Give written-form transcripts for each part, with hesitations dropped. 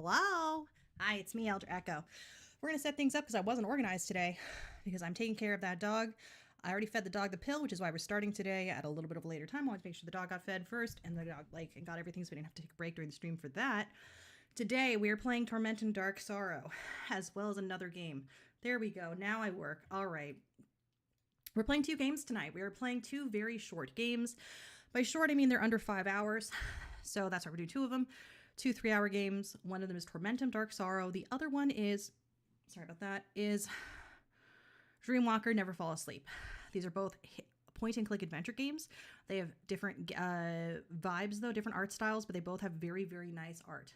Hello? Hi, it's me, Elder Echo. We're going to set things up because I wasn't organized today because I'm taking care of that dog. I already fed the dog the pill, which is why we're starting today at a little bit of a later time. I wanted to make sure the dog got fed first and the dog got everything so we didn't have to take a break during the stream for that. Today we are playing Tormentum Dark Sorrow as well as another game. There we go. Now I work. All right. We're playing 2 games tonight. We are playing 2 very short games. By short, I mean they're under 5 hours. So that's why we're doing 2 of them. 2 3-hour games. One of them is Tormentum Dark Sorrow. The other one is, sorry about that, is Dreamwalker Never Fall Asleep. These are both point-and-click adventure games. They have different vibes, though, different art styles, but they both have very, very nice art.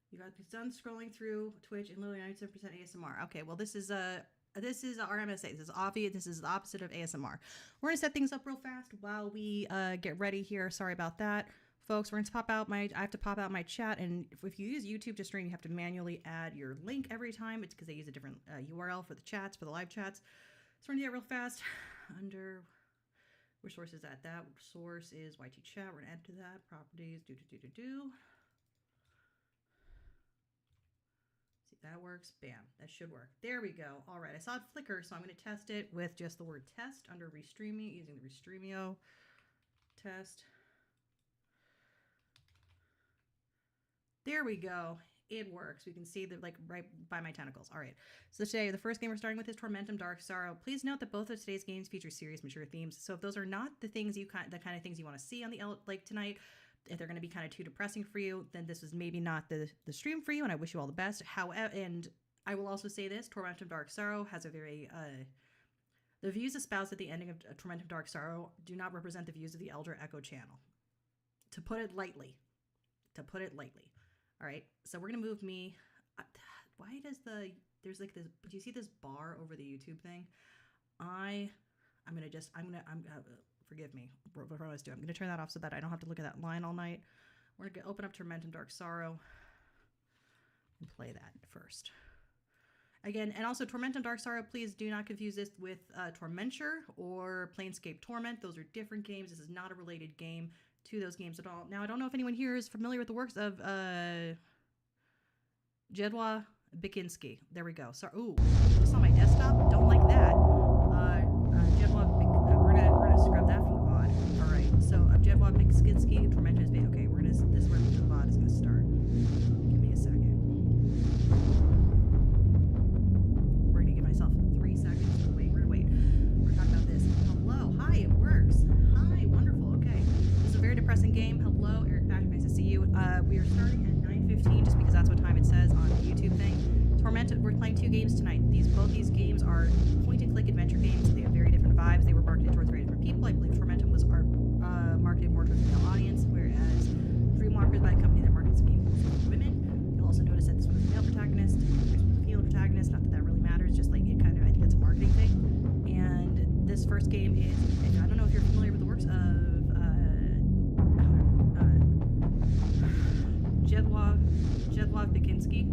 You got done scrolling through Twitch and literally 97% ASMR. Okay, well, this is RMSA. This is obvious. This is the opposite of ASMR. We're going to set things up real fast while we get ready here. Sorry about that. Folks, we're going to pop out I have to pop out my chat, and if you use YouTube to stream, you have to manually add your link every time. It's because they use a different URL for the chats, for the live chats. So we're going to do it real fast. Under, which source is that? That source is YT chat. We're going to add to that. Properties, That works. Bam. That should work. There we go. All right. I saw it flicker, so I'm going to test it with just the word test under Restreamio, using the Restreamio test. There we go. It works. We can see that right by my tentacles. All right. So today, the first game we're starting with is Tormentum Dark Sorrow. Please note that both of today's games feature serious, mature themes. So if those are not the things the kind of things you want to see on the tonight, if they're going to be kind of too depressing for you, then this is maybe not the stream for you, and I wish you all the best. However, and I will also say this, Tormentum Dark Sorrow has a very, the views espoused at the ending of Tormentum Dark Sorrow do not represent the views of the Elder Echo channel. To put it lightly. All right, so we're going to move me, why does there's like this, do you see this bar over the YouTube thing? Forgive me, what I was doing. I'm going to turn that off so that I don't have to look at that line all night. We're going to open up Tormentum Dark Sorrow and play that first. Again, and also Tormentum Dark Sorrow, please do not confuse this with Tormenture or Planescape Torment. Those are different games. This is not a related game to those games at all. Now, I don't know if anyone here is familiar with the works of Zdzisław Beksiński. There we go. So, ooh, just on my desktop. Don't like that. Zdzisław, we're gonna scrub that from the VOD. All right. So, Zdzisław Beksiński, Tormentum is okay. This is where the VOD is gonna start. Give me a second. We're gonna give myself 3 seconds. We're gonna wait. We're talking about this. Hello. Hi. It works. Hi. Wonderful. Okay. This is a very depressing game. Hello, Eric Patrick. Nice to see you. We are starting at 9:15 just because that's what time it says on the YouTube thing. Tormentum, we're playing 2 games tonight. Both these games are point-and-click adventure games. They have very different vibes. They were marketed towards very different people. I believe Tormentum was marketed more towards the male audience, whereas Dreamwalker is by a company that markets games for women. You'll also notice that this one is a male protagonist, this one is a female protagonist. Not that that really matters, just like it kind of, I think that's a marketing thing. And this first game is, I don't know if you're familiar with the works of Zdzisław Beksiński,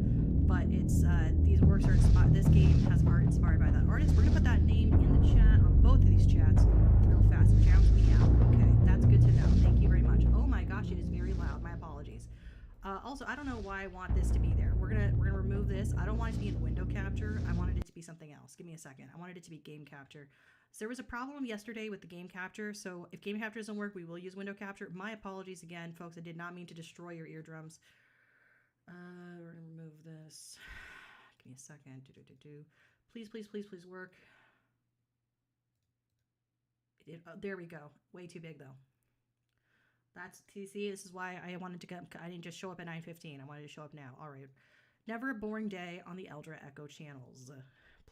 but it's these works are inspired. This game has art inspired by that artist. We're gonna put that name in the chat on both of these chats real fast. It jams me out. Okay, that's good to know. Thank you very much. Oh my gosh, it is very loud. My apologies. Also, I don't know why I want this to be there. We're gonna remove this. I don't want it to be in the window capture. I wanted it to be something else. Give me a second. I wanted it to be game capture. So there was a problem yesterday with the game capture. So if game capture doesn't work, we will use window capture. My apologies again, folks. I did not mean to destroy your eardrums. We're gonna remove this. Give me a second. Please, please, please, please work. There we go. Way too big though. That's TC. This is why I wanted to get. I didn't just show up at 9:15. I wanted to show up now. All right. Never a boring day on the Elder Echo channels.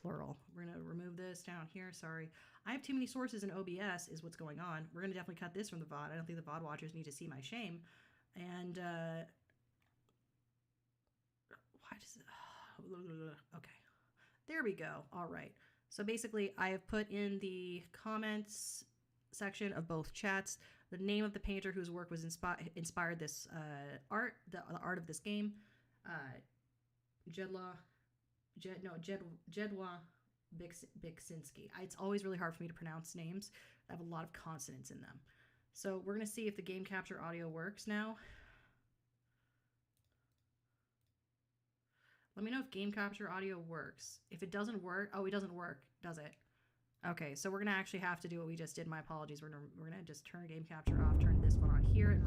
Plural. We're gonna remove this down here. Sorry, I have too many sources in OBS. Is what's going on. We're gonna definitely cut this from the VOD. I don't think the VOD watchers need to see my shame. And why does it? Okay, there we go. All right. So basically, I have put in the comments section of both chats the name of the painter whose work was inspired this art, the art of this game. Zdzisław Beksiński. It's always really hard for me to pronounce names. I have a lot of consonants in them. So we're going to see if the game capture audio works now. Let me know if game capture audio works. If it doesn't work, oh, it doesn't work, does it? Okay, so we're gonna actually have to do what we just did. My apologies. We're gonna just turn game capture off, turn this one on here, and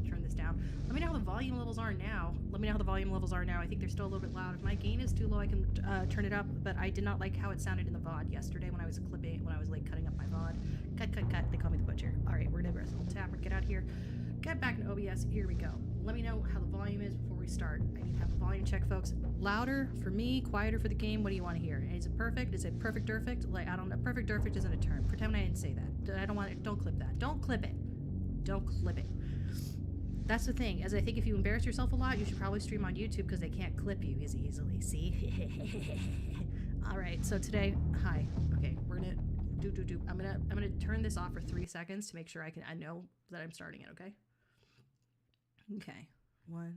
turn this down. Let me know how the volume levels are now. I think they're still a little bit loud. If my gain is too low, I can turn it up. But I did not like how it sounded in the VOD yesterday when I was like cutting up my VOD. Cut. They call me the butcher. All right, we're gonna press Alt Tab. Get out of here. Get back in OBS. Here we go. Let me know how the volume is before we start. I need to have a volume check, folks. Louder for me, quieter for the game. What do you want to hear? Is it perfect? Is it perfect? Like, I don't know. Perfect isn't a term. Pretend I didn't say that. I don't want it. Don't clip that. Don't clip it. That's the thing. As I think if you embarrass yourself a lot, you should probably stream on YouTube because they can't clip you as easily. See? All right. So today, hi. Okay, we're gonna do. I'm gonna turn this off for 3 seconds to make sure I know that I'm starting it. Okay. Okay, 1.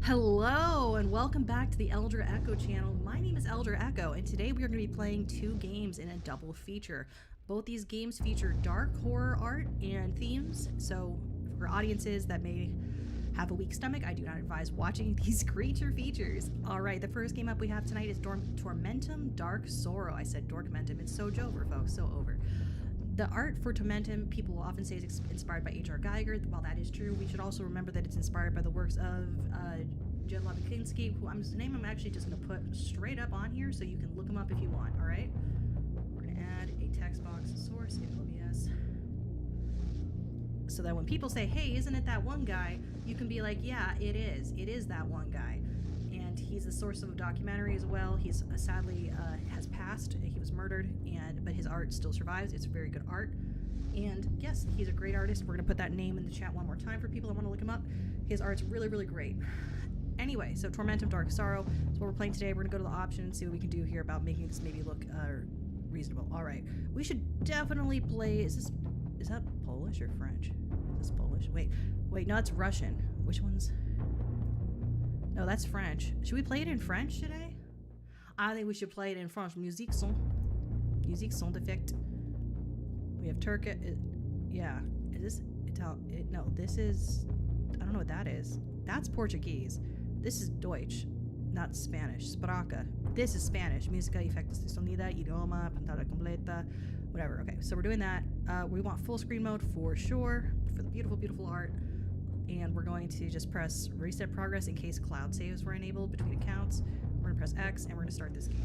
Hello, and welcome back to the Elder Echo channel. My name is Elder Echo, and today we are going to be playing 2 games in a double feature. Both these games feature dark horror art and themes, so for audiences that may have a weak stomach, I do not advise watching these creature features. Alright, the first game up we have tonight is Tormentum Dark Sorrow. I said Dorkmentum, it's so over, folks, so over. The art for Tormentum, people will often say is inspired by H.R. Geiger. While that is true, we should also remember that it's inspired by the works of Zdzisław Beksiński, whose name I'm actually just going to put straight up on here so you can look him up if you want, alright? We're going to add a text box source in OBS. So that when people say, hey, isn't it that one guy? You can be like, yeah, it is. It is that one guy. And he's the source of a documentary as well. He's sadly has passed. He was murdered, but his art still survives. It's very good art. And yes, he's a great artist. We're going to put that name in the chat one more time for people that want to look him up. His art's really, really great. Anyway, so Tormentum Dark Sorrow is what we're playing today. We're going to go to the options and see what we can do here about making this maybe look reasonable. All right. We should definitely play... Is that Polish or French? Is this Polish? Wait, no, it's Russian. Which one's... No, that's French. Should we play it in French today? I think we should play it in French. Musique son d'effect. We have Turkish. Yeah. Is this Italian? No, this is... I don't know what that is. That's Portuguese. This is Deutsch, not Spanish. Sprache. This is Spanish. Música y efectos de sonido, idioma, pantalla completa, whatever. Okay, so we're doing that. We want full screen mode for sure, for the beautiful, beautiful art. And we're going to just press reset progress in case cloud saves were enabled between accounts. We're gonna press X and we're gonna start this game.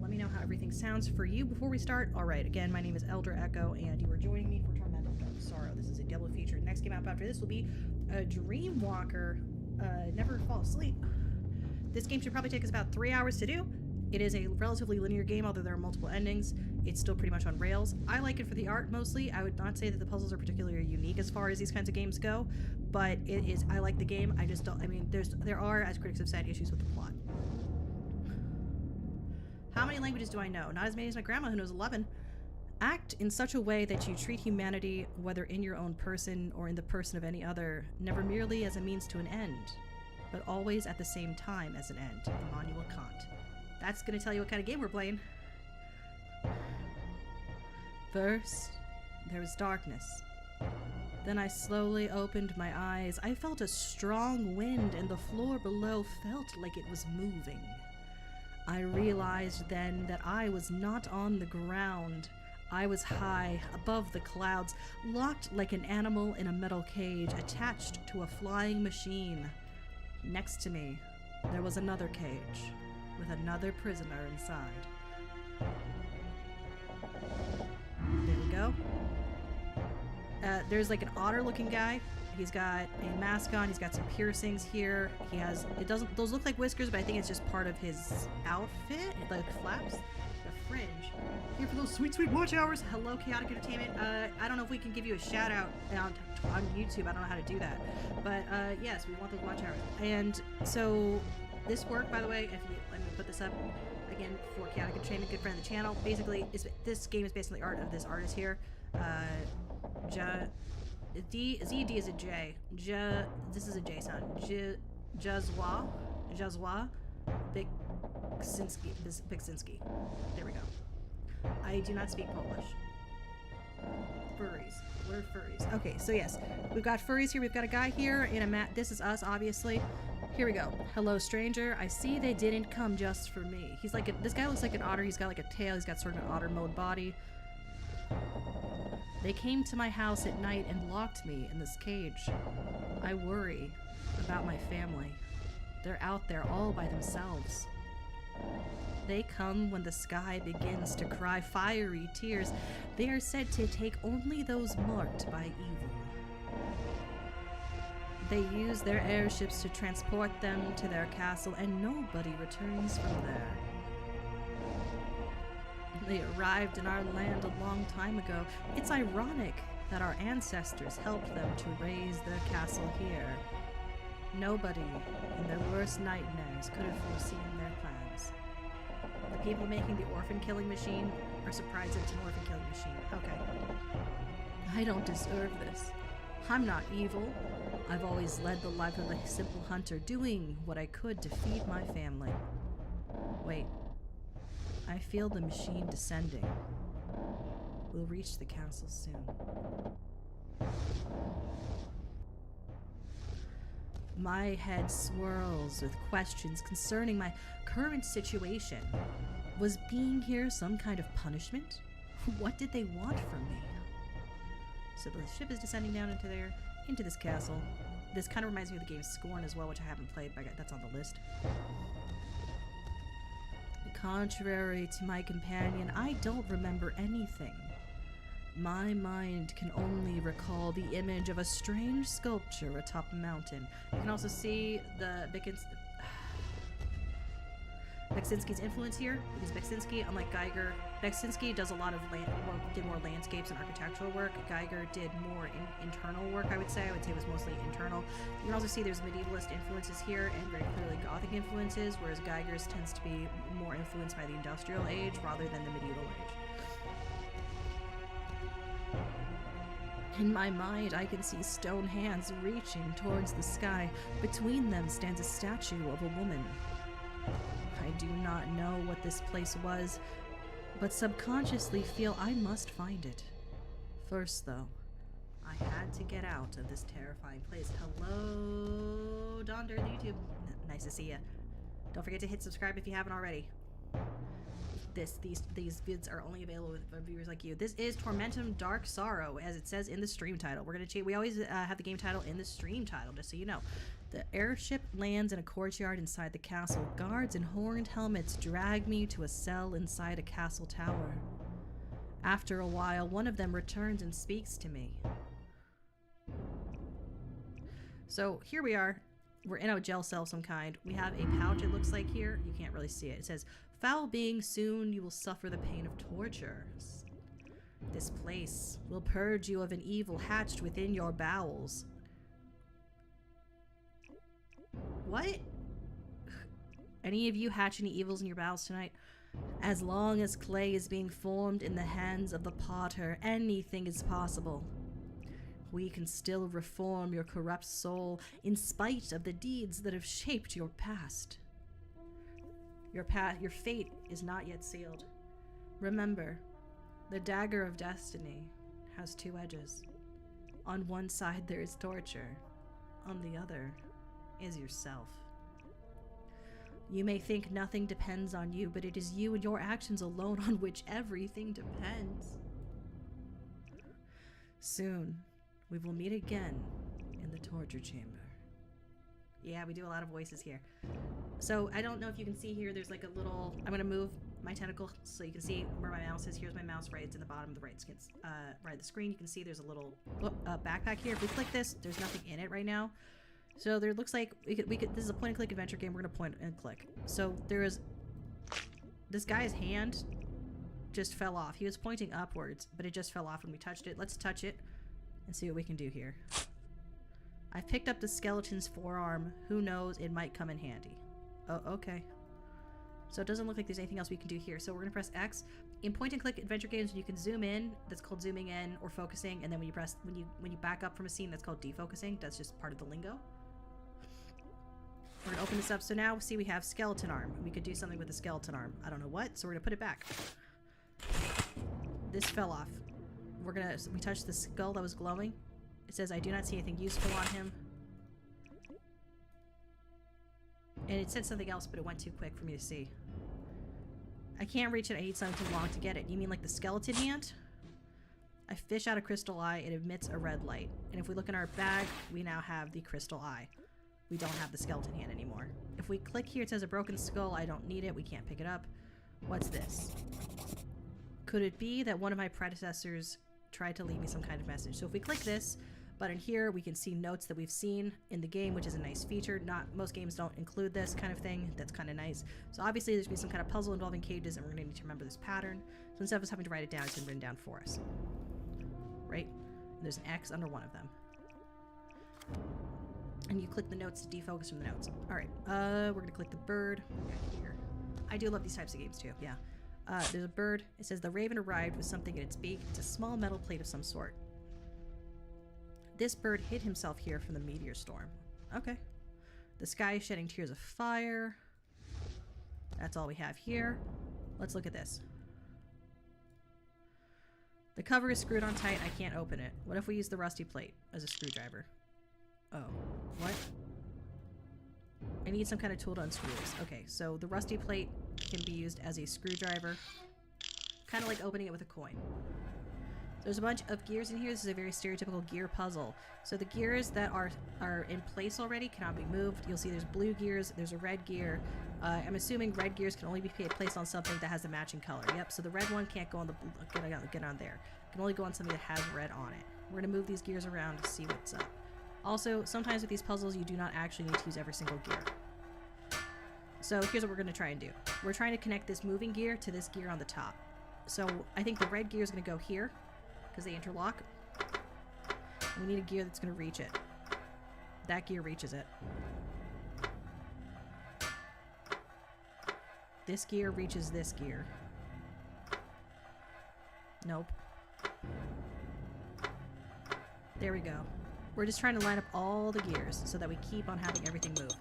Let me know how everything sounds for you before we start. All right, again, my name is Elder Echo and you are joining me for Tormentum Dark Sorrow. This is a double feature. Next game up after this will be Dreamwalker, Never Fall Asleep. This game should probably take us about 3 hours to do. It is a relatively linear game, although there are multiple endings. It's still pretty much on rails. I like it for the art mostly. I would not say that the puzzles are particularly unique as far as these kinds of games go, but it is. I like the game. I just don't. I mean, there are, as critics have said, issues with the plot. How many languages do I know? Not as many as my grandma, who knows 11. Act in such a way that you treat humanity, whether in your own person or in the person of any other, never merely as a means to an end, but always at the same time as an end. Immanuel Kant. That's going to tell you what kind of game we're playing. First, there was darkness. Then I slowly opened my eyes. I felt a strong wind, and the floor below felt like it was moving. I realized then that I was not on the ground. I was high, above the clouds, locked like an animal in a metal cage, attached to a flying machine. Next to me, there was another cage, with another prisoner inside. There we go. There's like an otter-looking guy. He's got a mask on. He's got some piercings here. He has... Those look like whiskers, but I think it's just part of his outfit. Like flaps. The fringe. Here for those sweet, sweet watch hours. Hello, Chaotic Entertainment. I don't know if we can give you a shout out on YouTube. I don't know how to do that. But yes, we want those watch hours. And so this work, by the way, if you let me put this up again for Chaotic Entertainment, good friend of the channel. Basically, this game is basically art of this artist here. ZD is a J. This is a J sound. Zdzisław Beksiński. There we go. I do not speak Polish. Furries. What are furries? Okay, so yes, we've got furries here. We've got a guy here in a mat. This is us, obviously. Here we go. Hello, stranger. I see they didn't come just for me. He's like this guy looks like an otter. He's got like a tail. He's got sort of an otter mode body. They came to my house at night and locked me in this cage. I worry about my family. They're out there all by themselves. They come when the sky begins to cry fiery tears. They are said to take only those marked by evil. They use their airships to transport them to their castle, and nobody returns from there. They arrived in our land a long time ago. It's ironic that our ancestors helped them to raise their castle here. Nobody, in their worst nightmares, could have foreseen their plans. The people making the orphan killing machine are surprised it's an orphan killing machine. Okay. I don't deserve this. I'm not evil. I've always led the life of a simple hunter, doing what I could to feed my family. Wait. I feel the machine descending. We'll reach the castle soon. My head swirls with questions concerning my current situation. Was being here some kind of punishment? What did they want from me? So the ship is descending down into this castle. This kind of reminds me of the game Scorn as well, which I haven't played, but that's on the list. Contrary to my companion, I don't remember anything. My mind can only recall the image of a strange sculpture atop a mountain. You can also see the Beksiński's influence here, because Beksiński, unlike Geiger, Beksiński does a lot of did more landscapes and architectural work. Geiger did more internal work, I would say. I would say it was mostly internal. You can also see there's medievalist influences here and very clearly Gothic influences, whereas Geiger's tends to be more influenced by the Industrial Age rather than the Medieval Age. In my mind, I can see stone hands reaching towards the sky. Between them stands a statue of a woman. I do not know what this place was, but subconsciously feel I must find it. First, though, I had to get out of this terrifying place. Hello, Donder, the YouTube. Nice to see you. Don't forget to hit subscribe if you haven't already. These vids are only available for viewers like you. This is Tormentum Dark Sorrow, as it says in the stream title. We're gonna change. We always have the game title in the stream title, just so you know. The airship lands in a courtyard inside the castle. Guards in horned helmets drag me to a cell inside a castle tower. After a while, one of them returns and speaks to me. So here we are. We're in a jail cell of some kind. We have a pouch, it looks like here. You can't really see it. It says, "Foul being, soon you will suffer the pain of torture. This place will purge you of an evil hatched within your bowels." What? Any of you hatch any evils in your bowels tonight? As long as clay is being formed in the hands of the potter, anything is possible. We can still reform your corrupt soul in spite of the deeds that have shaped your past. Your fate is not yet sealed. Remember, the dagger of destiny has two edges. On one side there is torture, on the other is yourself. You may think nothing depends on you, but it is you and your actions alone on which everything depends. Soon, we will meet again in the torture chamber. Yeah, we do a lot of voices here. So, I don't know if you can see here, there's like a little... I'm going to move my tentacle so you can see where my mouse is. Here's my mouse, right? It's in the bottom of the right of the screen. You can see there's a little backpack here. If we click this, there's nothing in it right now. So there looks like we could this is a point and click adventure game. We're gonna point and click. So there is this guy's hand just fell off. He was pointing upwards, but it just fell off when we touched it. Let's touch it and see what we can do here. I picked up the skeleton's forearm. Who knows, it might come in handy. Oh, okay. So it doesn't look like there's anything else we can do here. So we're gonna press X. In point and click adventure games, you can zoom in. That's called zooming in or focusing. And then when you back up from a scene, that's called defocusing. That's just part of the lingo. We're gonna open this up. So now see we have skeleton arm. We could do something with the skeleton arm. I don't know what, so we're gonna put it back. This fell off. We touched the skull that was glowing. It says, "I do not see anything useful on him." And it said something else, but it went too quick for me to see. I can't reach it. I need something too long to get it. You mean like the skeleton hand? I fish out a crystal eye. It emits a red light. And if we look in our bag, we now have the crystal eye. We don't have the skeleton hand anymore. If we click here, it says a broken skull. I don't need it. We can't pick it up. What's this? Could it be that one of my predecessors tried to leave me some kind of message? So if we click this button here, we can see notes that we've seen in the game, which is a nice feature. Not most games don't include this kind of thing. That's kind of nice. So obviously there's going to be some kind of puzzle involving cages, and we're going to need to remember this pattern. So instead of us having to write it down, it's been written down for us. Right? And there's an X under one of them. And you click the notes to defocus from the notes. Alright, we're going to click the bird. Here. I do love these types of games too, yeah. There's a bird. It says the raven arrived with something in its beak. It's a small metal plate of some sort. This bird hid himself here from the meteor storm. Okay. The sky is shedding tears of fire. That's all we have here. Let's look at this. The cover is screwed on tight. I can't open it. What if we use the rusty plate as a screwdriver? Oh. What? I need some kind of tool to unscrew this. Okay, so the rusty plate can be used as a screwdriver. Kind of like opening it with a coin. There's a bunch of gears in here. This is a very stereotypical gear puzzle. So the gears that are in place already cannot be moved. You'll see there's blue gears, there's a red gear. I'm assuming red gears can only be placed on something that has the matching color. Yep, so the red one can't go on the get on there. It can only go on something that has red on it. We're gonna move these gears around to see what's up. Also, sometimes with these puzzles, you do not actually need to use every single gear. So here's what we're gonna try and do. We're trying to connect this moving gear to this gear on the top. So I think the red gear is gonna go here, because they interlock. We need a gear that's going to reach it. That gear reaches it. This gear reaches this gear. Nope. There we go. We're just trying to line up all the gears so that we keep on having everything move.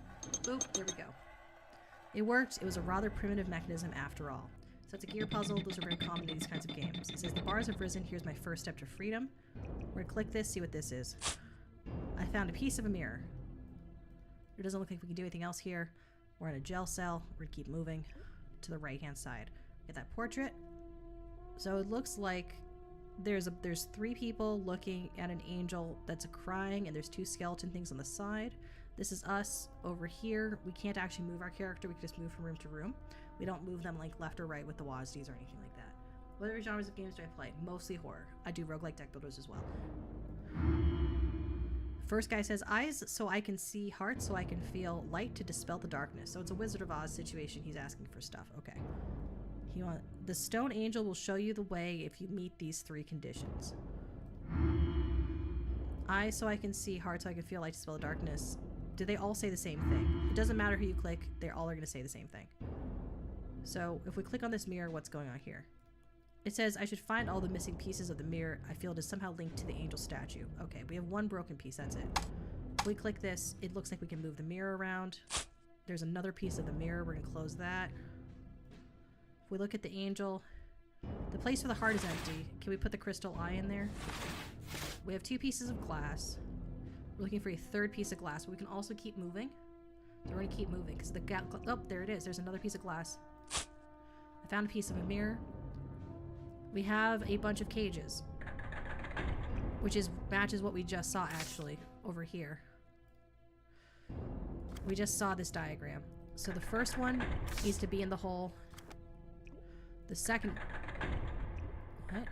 Boop, there we go. It worked. It was a rather primitive mechanism after all. So it's a gear puzzle. Those are very common in these kinds of games. It says the bars have risen. Here's my first step to freedom. We're gonna click this, see what this is. I found a piece of a mirror. It doesn't look like we can do anything else here. We're in a gel cell. We're gonna keep moving to the right hand side. Get that portrait. So it looks like there's three people looking at an angel that's crying, and there's two skeleton things on the side. This is us over here. We can't actually move our character. We can just move from room to room. We don't move them like left or right with the WASDs or anything like that. What other genres of games do I play? Mostly horror. I do roguelike deck builders as well. First guy says, eyes so I can see, heart so I can feel, light to dispel the darkness. So it's a Wizard of Oz situation. He's asking for stuff. Okay. The stone angel will show you the way if you meet these three conditions. Eyes so I can see, heart so I can feel, light to dispel the darkness. Do they all say the same thing? It doesn't matter who you click. They all are going to say the same thing. So if we click on this mirror, what's going on here? It says I should find all the missing pieces of the mirror. I feel it is somehow linked to the angel statue. Okay, we have one broken piece. That's it. If we click this, it looks like we can move the mirror around. There's another piece of the mirror. We're going to close that. If we look at the angel, the place for the heart is empty. Can we put the crystal eye in there? We have two pieces of glass. We're looking for a third piece of glass, but we can also keep moving. So we're going to keep moving because the oh, there it is. There's another piece of glass. I found a piece of a mirror. We have a bunch of cages, which matches what we just saw actually over here. We just saw this diagram. So the first one needs to be in the hole. The second, what?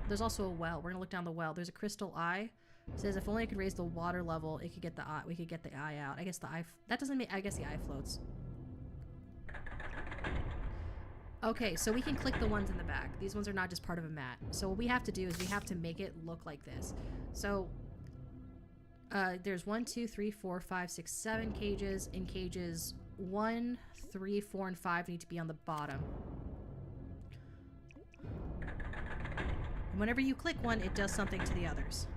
There's also a well. We're gonna look down the well. There's a crystal eye. It says if only I could raise the water level, it could get the eye. We could get the eye out. I guess the eye. That doesn't make. I guess the eye floats. Okay, so we can click the ones in the back. These ones are not just part of a mat. So what we have to do is we have to make it look like this. So there's 1, 2, 3, 4, 5, 6, 7 cages. In cages 1, 3, 4, and 5 need to be on the bottom. And whenever you click one, it does something to the others.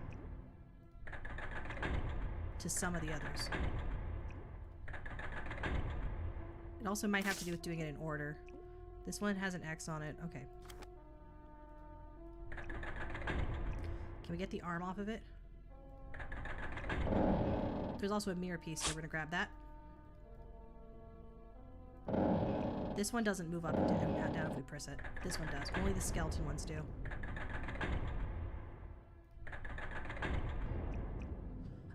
To some of the others. It also might have to do with doing it in order. This one has an X on it. Okay. Can we get the arm off of it? There's also a mirror piece here. We're gonna grab that. This one doesn't move up and down if we press it. This one does. Only the skeleton ones do.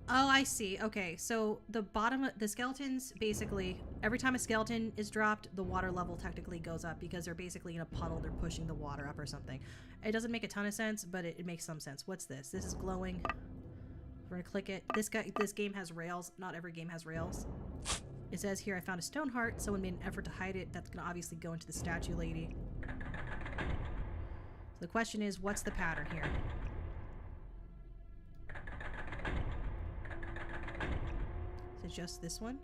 Oh, I see. Okay, so the bottom, the skeletons, basically, every time a skeleton is dropped, the water level technically goes up because they're basically in a puddle. They're pushing the water up or something. It doesn't make a ton of sense, but it makes some sense. What's this? This is glowing. We're gonna click it. This game has rails. Not every game has rails. It says here, I found a stone heart. Someone made an effort to hide it. That's gonna obviously go into the statue lady. So the question is, what's the pattern here? Is it just this one?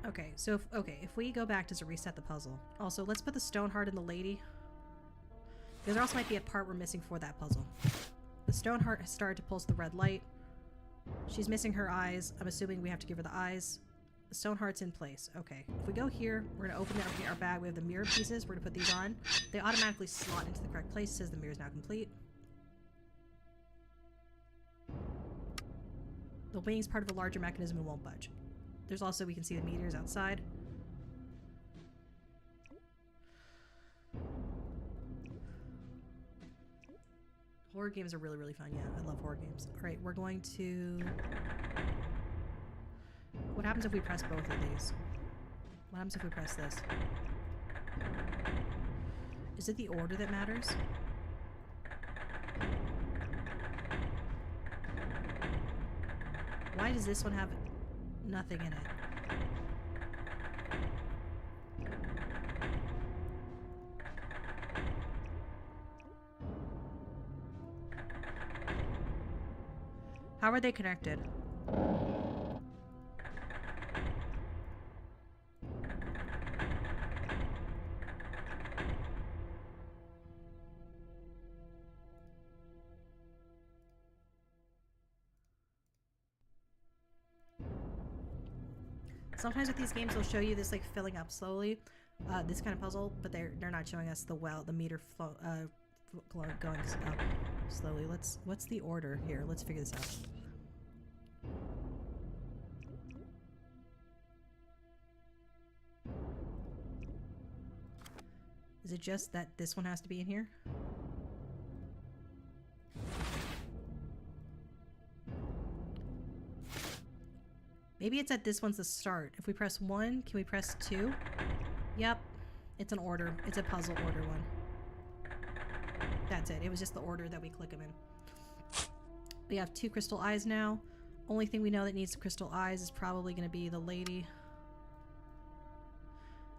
Okay, so if we go back, does it reset the puzzle? Also, let's put the stone heart in the lady. Because there also might be a part we're missing for that puzzle. The stone heart has started to pulse the red light. She's missing her eyes. I'm assuming we have to give her the eyes. The stone heart's in place. Okay, if we go here, we're going to open our bag. We have the mirror pieces. We're going to put these on. They automatically slot into the correct place. It says the mirror is now complete. The wing's part of a larger mechanism and won't budge. There's also, we can see the meteors outside. Horror games are really, really fun. Yeah, I love horror games. All right, we're going to... What happens if we press both of these? What happens if we press this? Is it the order that matters? Why does this one have nothing in it? How are they connected? Sometimes with these games, they'll show you this like filling up slowly, this kind of puzzle, but they're not showing us the meter flow, going up slowly. What's the order here? Let's figure this out. Is it just that this one has to be in here? Maybe it's that this one's the start. If we press 1, can we press 2? Yep. It's an order. It's a puzzle order one. That's it. It was just the order that we click them in. We have 2 crystal eyes now. Only thing we know that needs crystal eyes is probably going to be the lady.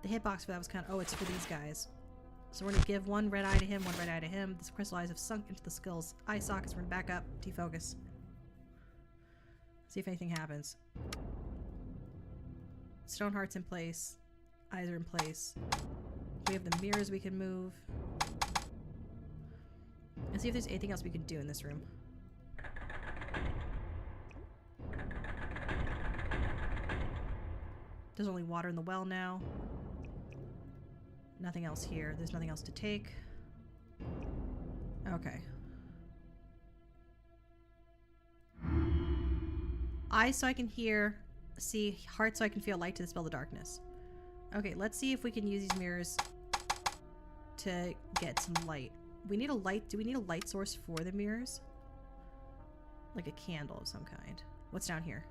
The hitbox for that was kind of... Oh, it's for these guys. So we're going to give 1 red eye to him, 1 red eye to him. The crystal eyes have sunk into the skull's eye sockets. We're going to back up, defocus. See if anything happens. Stone heart's in place. Eyes are in place. We have the mirrors we can move. And see if there's anything else we can do in this room. There's only water in the well now. Nothing else here. There's nothing else to take. Okay. Eyes so I can hear, see, heart so I can feel, light to dispel the darkness. Okay, let's see if we can use these mirrors to get some light. We need a light. Do we need a light source for the mirrors? Like a candle of some kind. What's down here?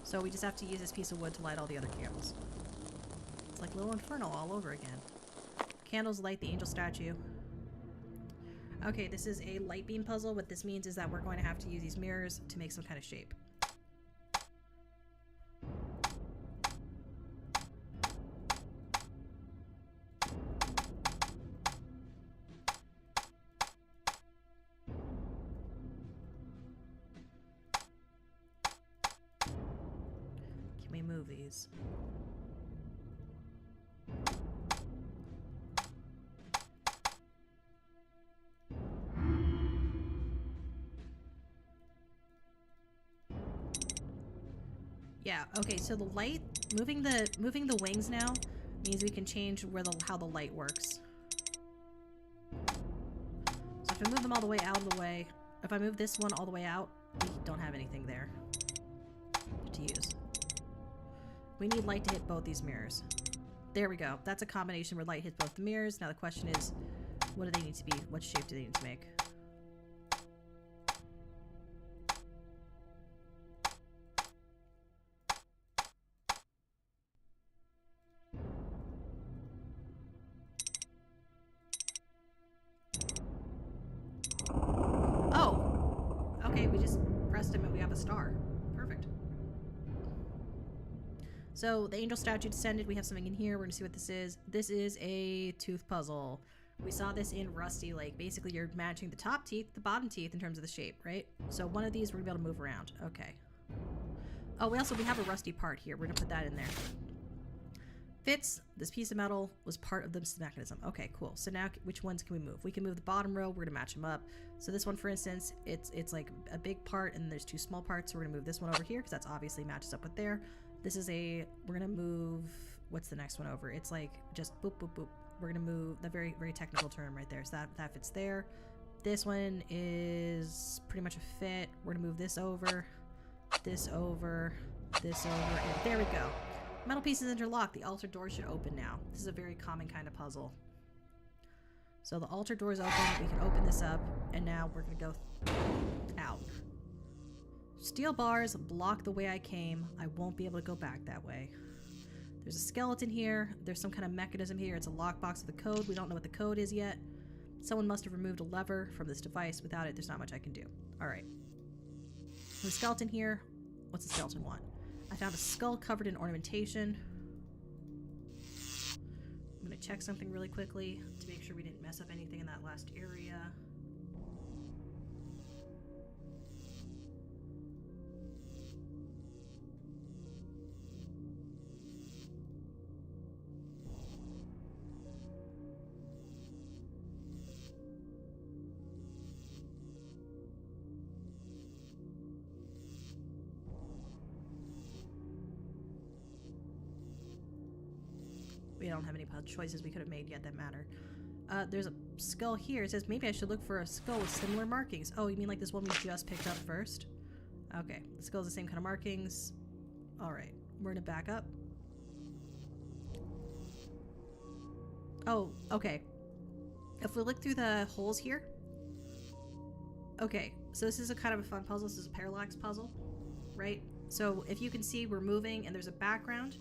So we just have to use this piece of wood to light all the other candles. It's like Little Inferno all over again. Candles light the angel statue. Okay, this is a light beam puzzle. What this means is that we're going to have to use these mirrors to make some kind of shape. Can we move these? Yeah, okay, so the light, moving the wings now means we can change how the light works. So if I move them all the way out of the way, If I move this one all the way out, we don't have anything there to use. We need light to hit both these mirrors. There we go. That's a combination where light hits both the mirrors. Now the question is, what do they need to be? What shape do they need to make? Oh! Okay, we just pressed him and we have a star. Perfect. So the angel statue descended. We have something in here. We're gonna see what this is. This is a tooth puzzle. We saw this in Rusty Lake. Basically, you're matching the top teeth, the bottom teeth in terms of the shape, right? So one of these we're gonna be able to move around. Okay. Oh, we have a rusty part here. We're gonna put that in there. Fits. This piece of metal was part of this mechanism. Okay, cool. So now which ones can we move? We can move the bottom row. We're gonna match them up. So this one, for instance, it's like a big part and there's two small parts. So we're gonna move this one over here because that's obviously matches up with there. This is we're gonna move, what's the next one over? It's like just boop, boop, boop. We're gonna move the very, very technical term right there. So that fits there. This one is pretty much a fit. We're gonna move this over, this over, this over, and there we go. Metal pieces interlock. The altar door should open now. This is a very common kind of puzzle. So the altar door is open. We can open this up, and now we're gonna go out. Steel bars block the way I came. I won't be able to go back that way. There's a skeleton here. There's some kind of mechanism here. It's a lockbox with a code. We don't know what the code is yet. Someone must have removed a lever from this device. Without it, there's not much I can do. All right. There's a skeleton here. What's the skeleton want? I found a skull covered in ornamentation. I'm going to check something really quickly to make sure we didn't mess up anything in that last area. We don't have any choices we could have made yet that matter. There's a skull here. It says maybe I should look for a skull with similar markings. Oh, you mean like this one we just picked up first? Okay, the skull's the same kind of markings. Alright, we're gonna back up. Oh, okay. If we look through the holes here. Okay, so this is a kind of a fun puzzle. This is a parallax puzzle, right? So if you can see, we're moving and there's a background.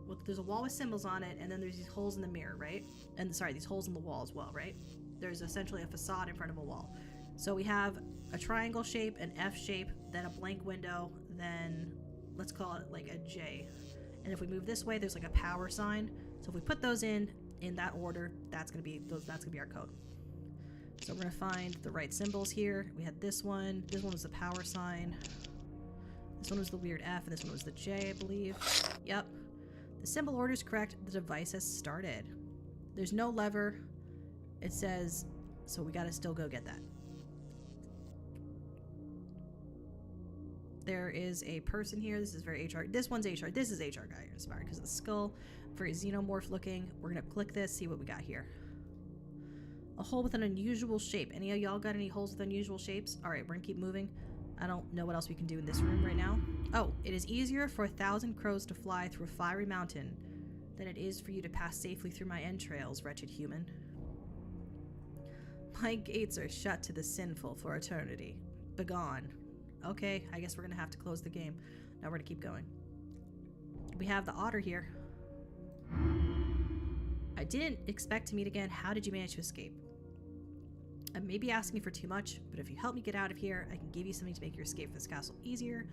Well, there's a wall with symbols on it, and then there's these holes in the mirror, right? And sorry, these holes in the wall as well, right? There's essentially a facade in front of a wall. So we have a triangle shape, an F shape, then a blank window, then let's call it like a J. And if we move this way, there's like a power sign. So if we put those in that order, that's gonna be our code. So we're gonna find the right symbols here. We had this one. This one was the power sign. This one was the weird F, and this one was the J, I believe. Yep. The symbol order is correct. The device has started. There's no lever. It says, so we gotta still go get that. There is a person here. This is very HR. This one's HR. This is HR guy inspired because of the skull. Very xenomorph looking. We're gonna click this, see what we got here. A hole with an unusual shape. Any of y'all got any holes with unusual shapes? All right, we're gonna keep moving. I don't know what else we can do in this room right now. Oh, it is easier for 1,000 crows to fly through a fiery mountain than it is for you to pass safely through my entrails, wretched human. My gates are shut to the sinful for eternity. Begone. Okay, I guess we're gonna have to close the game. Now we're gonna keep going. We have the otter here. I didn't expect to meet again. How did you manage to escape? I may be asking for too much, but if you help me get out of here, I can give you something to make your escape from this castle easier.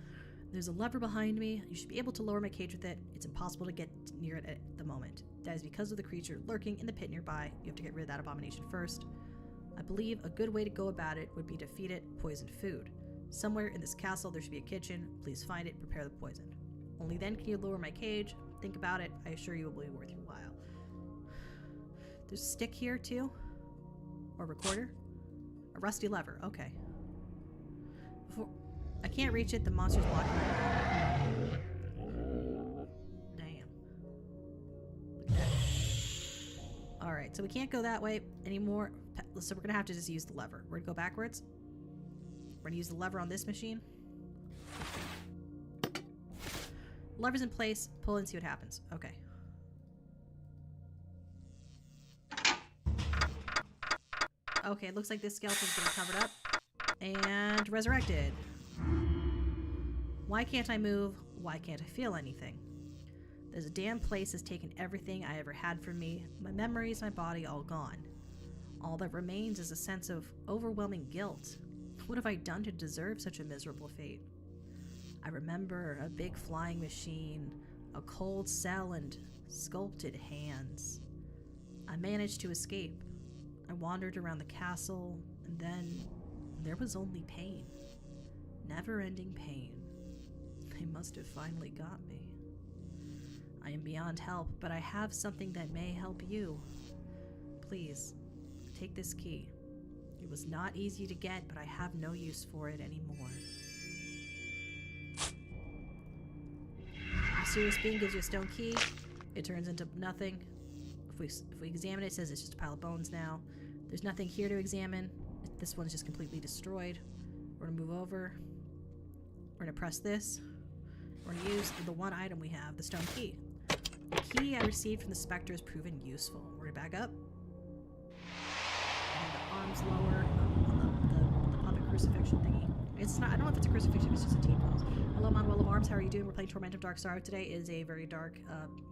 There's a lever behind me. You should be able to lower my cage with it. It's impossible to get near it at the moment. That is because of the creature lurking in the pit nearby. You have to get rid of that abomination first. I believe a good way to go about it would be to feed it poisoned food. Somewhere in this castle there should be a kitchen. Please find it, prepare the poison. Only then can you lower my cage. Think about it. I assure you it will be worth your while. There's a stick here too. Or recorder. A rusty lever. Okay. I can't reach it. The monster's blocking it. Damn. Look at that. Alright, so we can't go that way anymore. So we're going to have to just use the lever. We're going to go backwards. We're gonna use the lever on this machine. Lever's in place. Pull and see what happens. Okay. Okay, it looks like this skeleton's been covered up and resurrected. Why can't I move? Why can't I feel anything? This damn place has taken everything I ever had from me. My memories, my body, all gone. All that remains is a sense of overwhelming guilt. What have I done to deserve such a miserable fate? I remember a big flying machine, a cold cell, and sculpted hands. I managed to escape. I wandered around the castle, and then there was only pain. Never-ending pain. They must have finally got me. I am beyond help, but I have something that may help you. Please, take this key. It was not easy to get, but I have no use for it anymore. A mysterious being gives you a stone key. It turns into nothing. If we examine it, it says it's just a pile of bones now. There's nothing here to examine. This one's just completely destroyed. We're gonna move over. We're gonna press this. We're gonna use the one item we have, the stone key. The key I received from the Spectre has proven useful. We're gonna back up. And the arms lower on the puppet crucifixion thingy. It's not, I don't know if it's a crucifixion, it's just a T-pose. Hello, Manuel of Arms, how are you doing? We're playing Tormentum Dark Sorrow today. It is a very dark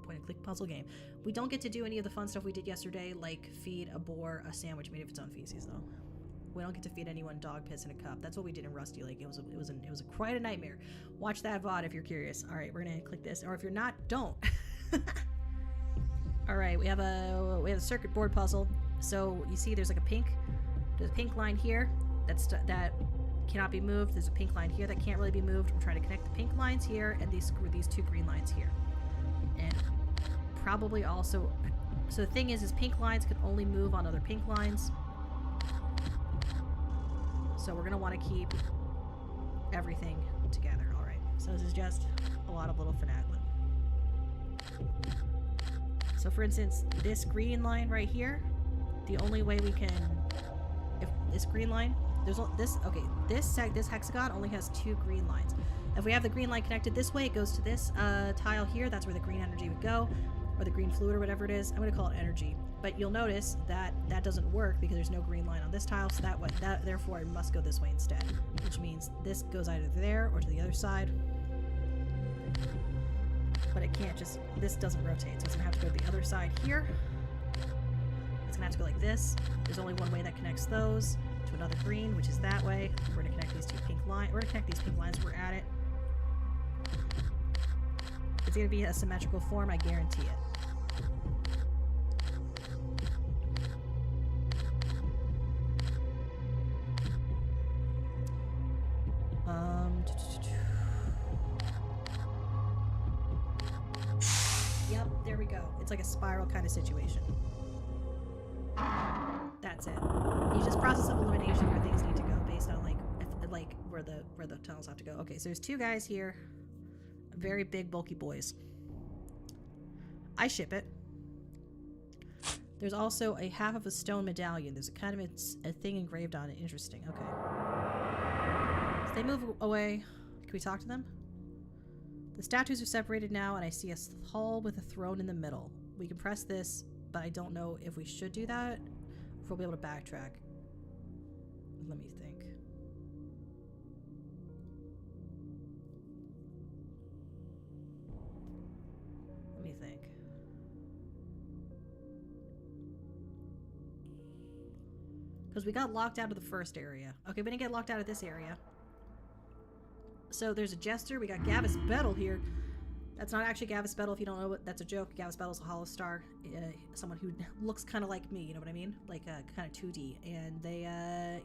point-and-click puzzle game. We don't get to do any of the fun stuff we did yesterday, like feed a boar a sandwich made of its own feces, though. We don't get to feed anyone dog piss in a cup. That's what we did in Rusty Lake. It was quite a nightmare. Watch that VOD if you're curious. All right, we're gonna click this, or if you're not, don't. All right, we have a circuit board puzzle. So you see, there's a pink line here that cannot be moved. There's a pink line here that can't really be moved. We're trying to connect the pink lines here and these two green lines here, and probably also. So the thing is pink lines can only move on other pink lines. So we're going to want to keep everything together. All right. So this is just a lot of little finagling. So for instance, this green line right here, the only way we can, if this green line, there's this, okay, this hexagon only has 2 green lines. If we have the green line connected this way, it goes to this tile here. That's where the green energy would go, or the green fluid or whatever it is. I'm going to call it energy. But you'll notice that that doesn't work because there's no green line on this tile, so therefore it must go this way instead, which means this goes either there or to the other side. But it can't just, this doesn't rotate, so it's gonna have to go to the other side here. It's gonna have to go like this. There's only one way that connects those to another green, which is that way. We're gonna connect these 2 pink lines. We're gonna connect these pink lines. We're at it. It's gonna be a symmetrical form, I guarantee it. Yep, there we go. It's like a spiral kind of situation. That's it. You just process of elimination where things need to go based on where the tunnels have to go. Okay, so there's 2 guys here. Very big, bulky boys. I ship it. There's also a half of a stone medallion. There's a kind of a thing engraved on it. Interesting. Okay. So they move away. Can we talk to them? The statues are separated now, and I see a hall with a throne in the middle. We can press this, but I don't know if we should do that, or if we'll be able to backtrack. Let me think. Because we got locked out of the first area. Okay, we didn't get locked out of this area. So there's a jester. We got Gavis Bettle here. That's not actually Gavis Bettle if you don't know what. That's a joke. Gavis Bettle's a hollow star. Someone who looks kind of like me, you know what I mean? Like kind of 2D. And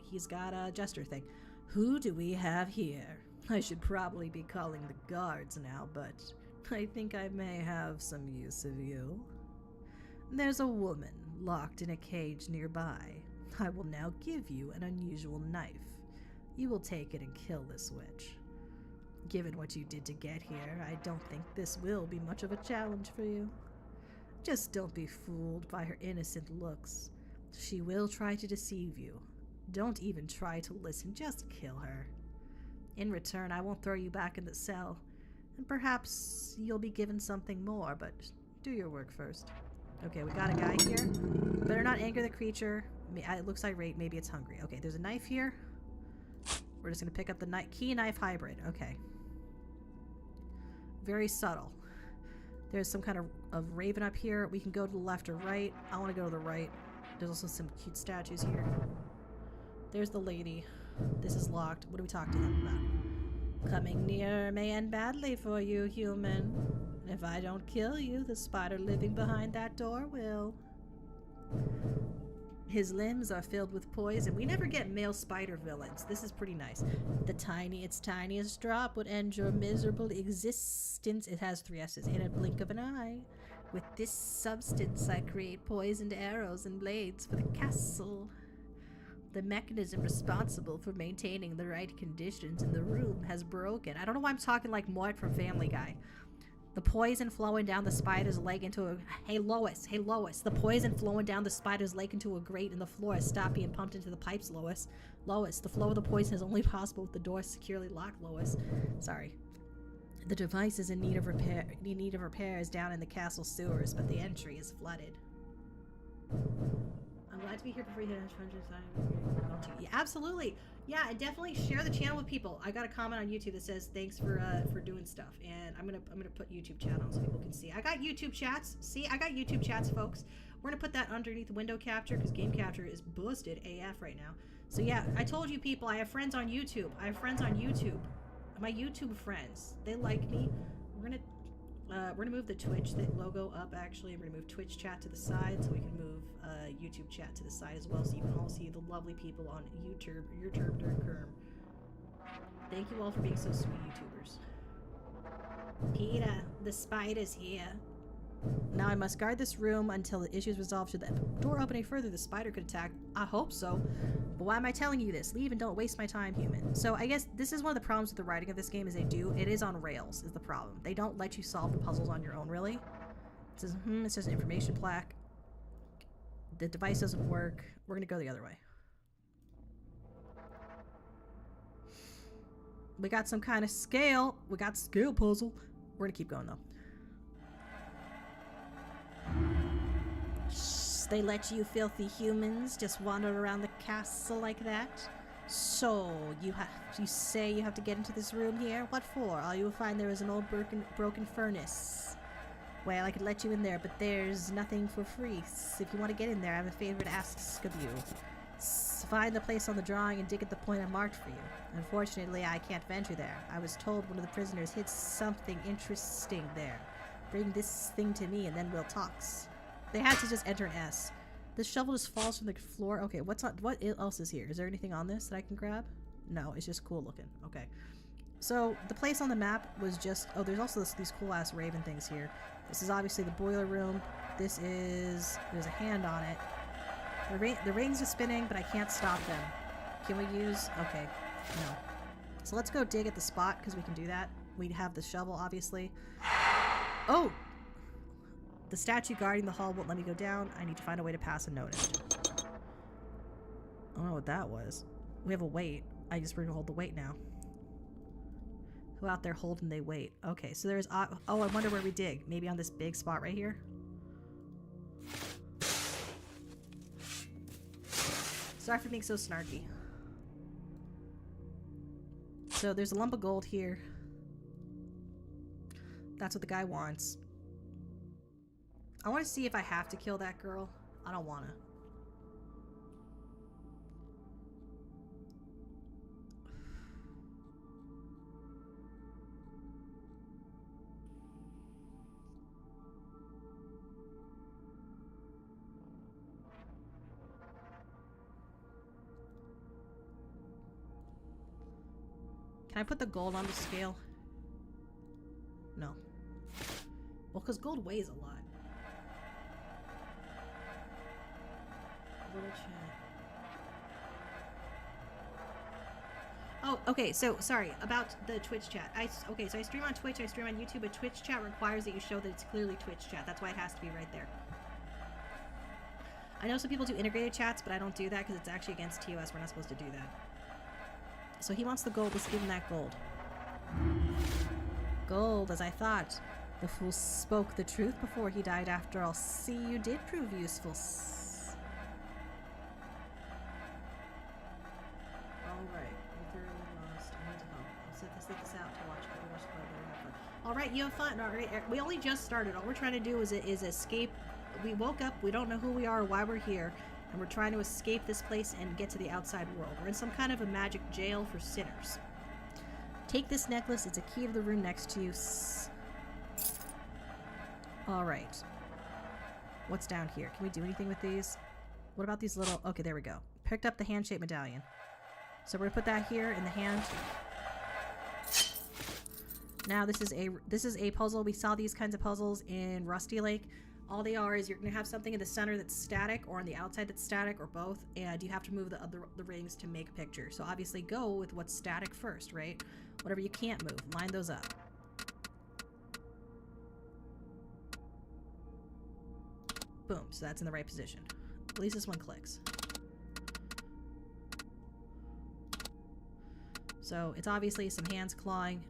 he's got a jester thing. Who do we have here? I should probably be calling the guards now, but I think I may have some use of you. There's a woman locked in a cage nearby. I will now give you an unusual knife. You will take it and kill this witch. Given what you did to get here, I don't think this will be much of a challenge for you. Just don't be fooled by her innocent looks. She will try to deceive you. Don't even try to listen, just kill her. In return, I won't throw you back in the cell. And perhaps you'll be given something more, but do your work first. Okay, we got a guy here. Better not anger the creature. It looks irate. Maybe it's hungry. Okay, there's a knife here. We're just going to pick up the key knife hybrid. Okay. Very subtle. There's some kind of raven up here. We can go to the left or right. I want to go to the right. There's also some cute statues here. There's the lady. This is locked. What do we talk to them about? Coming near may end badly for you, human. If I don't kill you, the spider living behind that door will. His limbs are filled with poison. We never get male spider villains. This is pretty nice. The tiniest drop would end your miserable existence. It has 3 S's. In a blink of an eye. With this substance, I create poisoned arrows and blades for the castle. The mechanism responsible for maintaining the right conditions in the room has broken. I don't know why I'm talking like Mort from Family Guy. The poison flowing down the spider's leg into a... Hey, Lois. The poison flowing down the spider's leg into a grate in the floor has stopped being pumped into the pipes, Lois. Lois, the flow of the poison is only possible with the door securely locked, Lois. Sorry. The device is in need of repairs down in the castle sewers, but the entry is flooded. I'm glad to be here before you hit 100. Yeah, absolutely. Yeah, and definitely share the channel with people. I got a comment on YouTube that says thanks for doing stuff, and I'm gonna put YouTube chat on so people can see. I got YouTube chats. See, I got YouTube chats, folks. We're gonna put that underneath the window capture because game capture is busted AF right now. So yeah, I told you people, I have friends on YouTube. My YouTube friends, they like me. We're gonna move the Twitch logo up. Actually, we're gonna move Twitch chat to the side so we can move YouTube chat to the side as well, so you can all see the lovely people on YouTube. Thank you all for being so sweet, YouTubers. Peter, the spider's here. Now I must guard this room until the issue is resolved. Should the door open any further, the spider could attack. I hope so. But why am I telling you this? Leave and don't waste my time, human. So I guess this is one of the problems with the writing of this game is it is on rails, is the problem. They don't let you solve the puzzles on your own, really. It says, it says an information plaque. The device doesn't work. We're gonna go the other way. We got some kind of scale. We got scale puzzle. We're gonna keep going though. They let you filthy humans just wander around the castle like that? So, you say you have to get into this room here? What for? All you will find there is an old broken furnace. Well, I could let you in there, but there's nothing for free. If you want to get in there, I have a favor to ask of you. Find the place on the drawing and dig at the point I marked for you. Unfortunately, I can't venture there. I was told one of the prisoners hid something interesting there. Bring this thing to me and then we'll talk. They had to just enter an S. This shovel just falls from the floor. Okay, what else is here? Is there anything on this that I can grab? No, it's just cool looking. Okay. So, the place on the map was just... Oh, there's also these cool-ass raven things here. This is obviously the boiler room. This is... There's a hand on it. The rings are spinning, but I can't stop them. Can we use... Okay. No. So let's go dig at the spot, because we can do that. We have the shovel, obviously. Oh! The statue guarding the hall won't let me go down. I need to find a way to pass unnoticed. I don't know what that was. We have a weight. I guess we're gonna hold the weight now. Who out there holding they weight? Okay, so there's... oh, I wonder where we dig. Maybe on this big spot right here? Sorry for being so snarky. So there's a lump of gold here. That's what the guy wants. I want to see if I have to kill that girl. I don't want to. Can I put the gold on the scale? No. Well, because gold weighs a lot. Little chat. Oh, okay, so, sorry, about the Twitch chat. Okay, so I stream on Twitch, I stream on YouTube, but Twitch chat requires that you show that it's clearly Twitch chat. That's why it has to be right there. I know some people do integrated chats, but I don't do that because it's actually against TOS. We're not supposed to do that. So he wants the gold. Let's give him that gold. Gold, as I thought. The fool spoke the truth before he died after all. See, you did prove useful. Alright. I'll set this out to watch. Alright, you have fun. Alright, we only just started. All we're trying to do is escape. We woke up. We don't know who we are or why we're here. And we're trying to escape this place and get to the outside world. We're in some kind of a magic jail for sinners. Take this necklace. It's a key to the room next to you. Alright. What's down here? Can we do anything with these? What about these little... Okay, there we go. Picked up the hand-shaped medallion. So we're going to put that here in the hand. Now this is a puzzle. We saw these kinds of puzzles in Rusty Lake. All they are is you're going to have something in the center that's static, or on the outside that's static, or both, and you have to move the rings to make a picture. So obviously go with what's static first, right? Whatever you can't move, line those up. Boom, so that's in the right position. At least this one clicks. So it's obviously some hands clawing,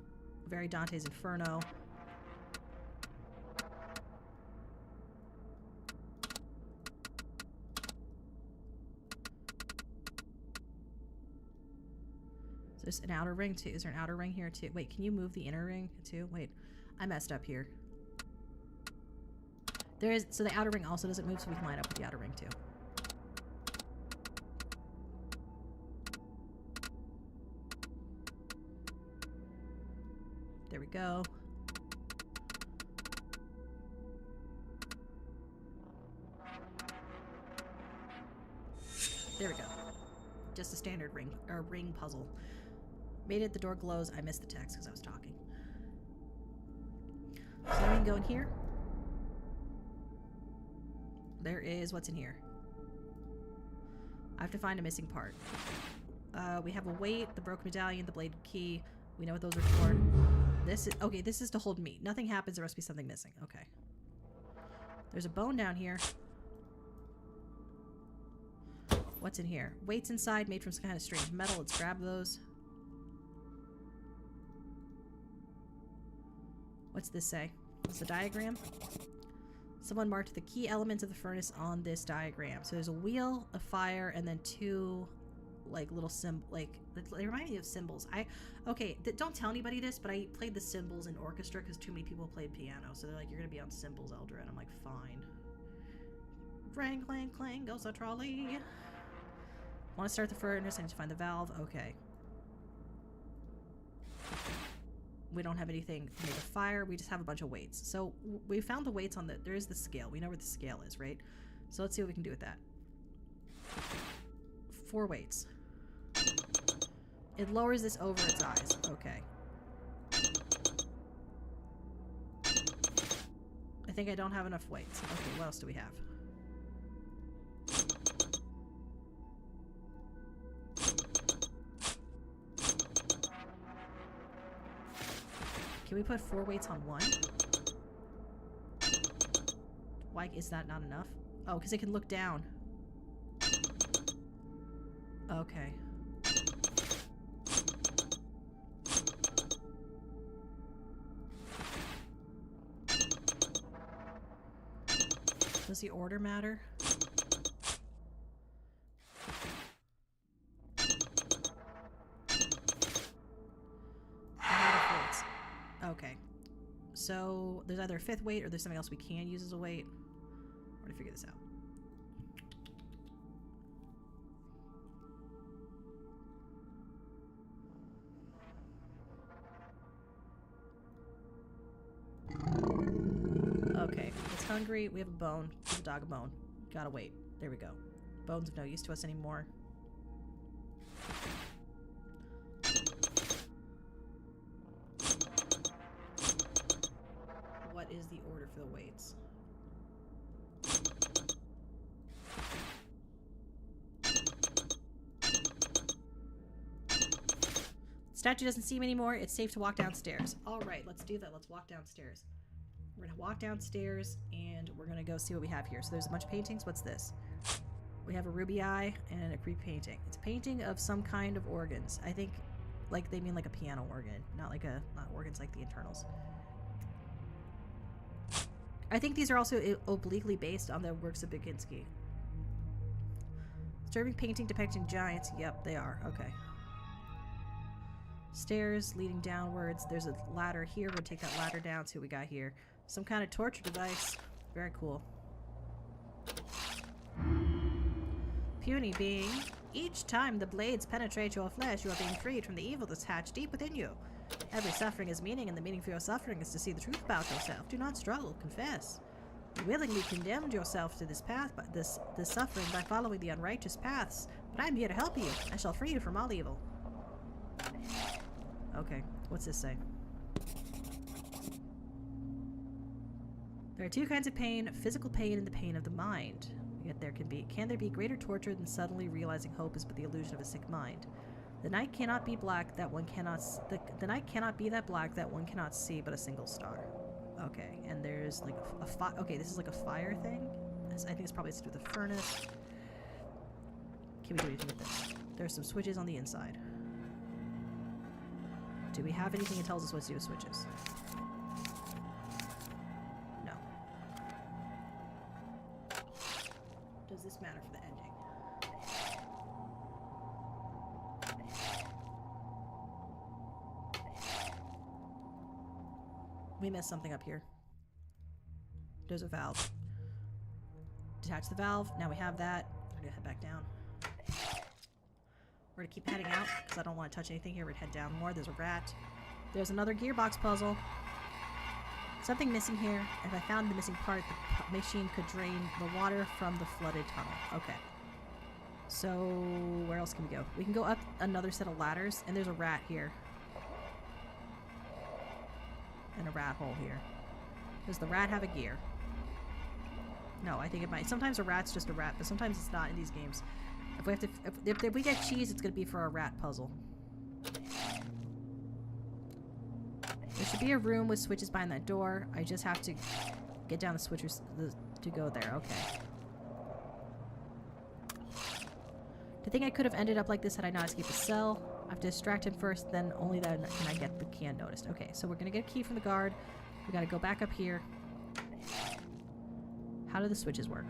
very Dante's Inferno. So there's an outer ring too. Is there an outer ring here too? Wait, can you move the inner ring too? Wait, I messed up here. There is, so the outer ring also doesn't move, so we can line up with the outer ring too. There we go. There we go. Just a standard ring puzzle. Made it, the door glows. I missed the text because I was talking. So then we can go in here. There is what's in here. I have to find a missing part. We have a weight, the broken medallion, the bladed key. We know what those are for. This is okay. This is to hold meat. Nothing happens. There must be something missing. Okay. There's a bone down here. What's in here? Weights inside, made from some kind of strange metal. Let's grab those. What's this say? What's the diagram? Someone marked the key elements of the furnace on this diagram. So there's a wheel, a fire, and then two, like, little they remind me of cymbals. Okay, don't tell anybody this, but I played the cymbals in orchestra because too many people played piano. So they're like, you're gonna be on cymbals, Eldred. I'm like, fine. Rang, clang, clang, goes the trolley. Want to start the furnace? I need to find the valve. Okay. We don't have anything to make a fire. We just have a bunch of weights. So we found the weights on the... There is the scale. We know where the scale is, right? So let's see what we can do with that. 4 weights. It lowers this over its eyes. Okay. I think I don't have enough weights. Okay, what else do we have? Can we put 4 weights on 1? Why is that not enough? Oh, because it can look down. Okay. Does the order matter? Okay, so there's either a 5th weight or there's something else we can use as a weight. We're gonna figure this out. Okay, it's hungry. We have a bone. Give the dog a bone. Gotta wait. There we go. Bones of no use to us anymore. What is the order for the weights? Statue doesn't see me anymore. It's safe to walk downstairs. All right, let's do that. Let's walk downstairs. We're gonna walk downstairs and we're gonna go see what we have here. So there's a bunch of paintings. What's this? We have a ruby eye and a creep painting. It's a painting of some kind of organs. I think Like, they mean like a piano organ, not organs like the internals. I think these are also obliquely based on the works of Beksiński. Disturbing painting depicting giants. Yep, they are. Okay. Stairs leading downwards. There's a ladder here. We're gonna take that ladder down, see what we got here. Some kind of torture device. Very cool. Puny being. Each time the blades penetrate your flesh, you are being freed from the evil that's hatched deep within you. Every suffering has meaning, and the meaning for your suffering is to see the truth about yourself. Do not struggle, confess. You willingly condemned yourself to this path, but this suffering by following the unrighteous paths. But I am here to help you. I shall free you from all evil. Okay, what's this say? There are two kinds of pain: physical pain and the pain of the mind. Yet can there be greater torture than suddenly realizing hope is but the illusion of a sick mind? The night cannot be black that one cannot the night cannot be that black that one cannot see but a single star. Okay, and there's like a fire. Okay, this is like a fire thing. I think it's probably to do with the furnace. Can we do anything with this? There's some switches on the inside. Do we have anything that tells us what to do with switches? No. Does this matter for the ending? We missed something up here. There's a valve. Detach the valve. Now we have that. We're gonna head back down. We're gonna keep heading out because I don't want to touch anything here. We're gonna head down more. There's a rat. There's another gearbox puzzle. Something missing here. If I found the missing part, the machine could drain the water from the flooded tunnel. Okay. So where else can we go? We can go up another set of ladders, and there's a rat here. And a rat hole here. Does the rat have a gear? No, I think it might. Sometimes a rat's just a rat, but sometimes it's not in these games. If we have to, if we get cheese, it's gonna be for a rat puzzle. There should be a room with switches behind that door. I just have to get down the switches to go there. Okay. I think I could have ended up like this had I not escaped the cell. I have to distract him first, then only then can I get the can noticed. Okay, so we're gonna get a key from the guard. We gotta go back up here. How do the switches work?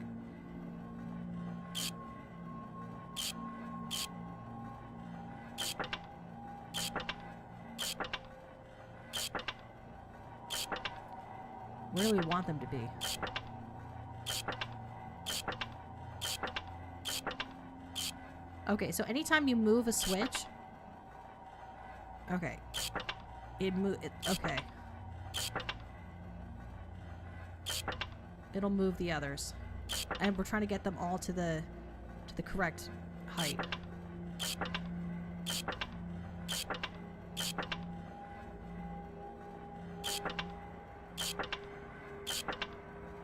Where do we want them to be? Okay, so anytime you move a switch... Okay. Okay. It'll move the others. And we're trying to get them all to the correct height.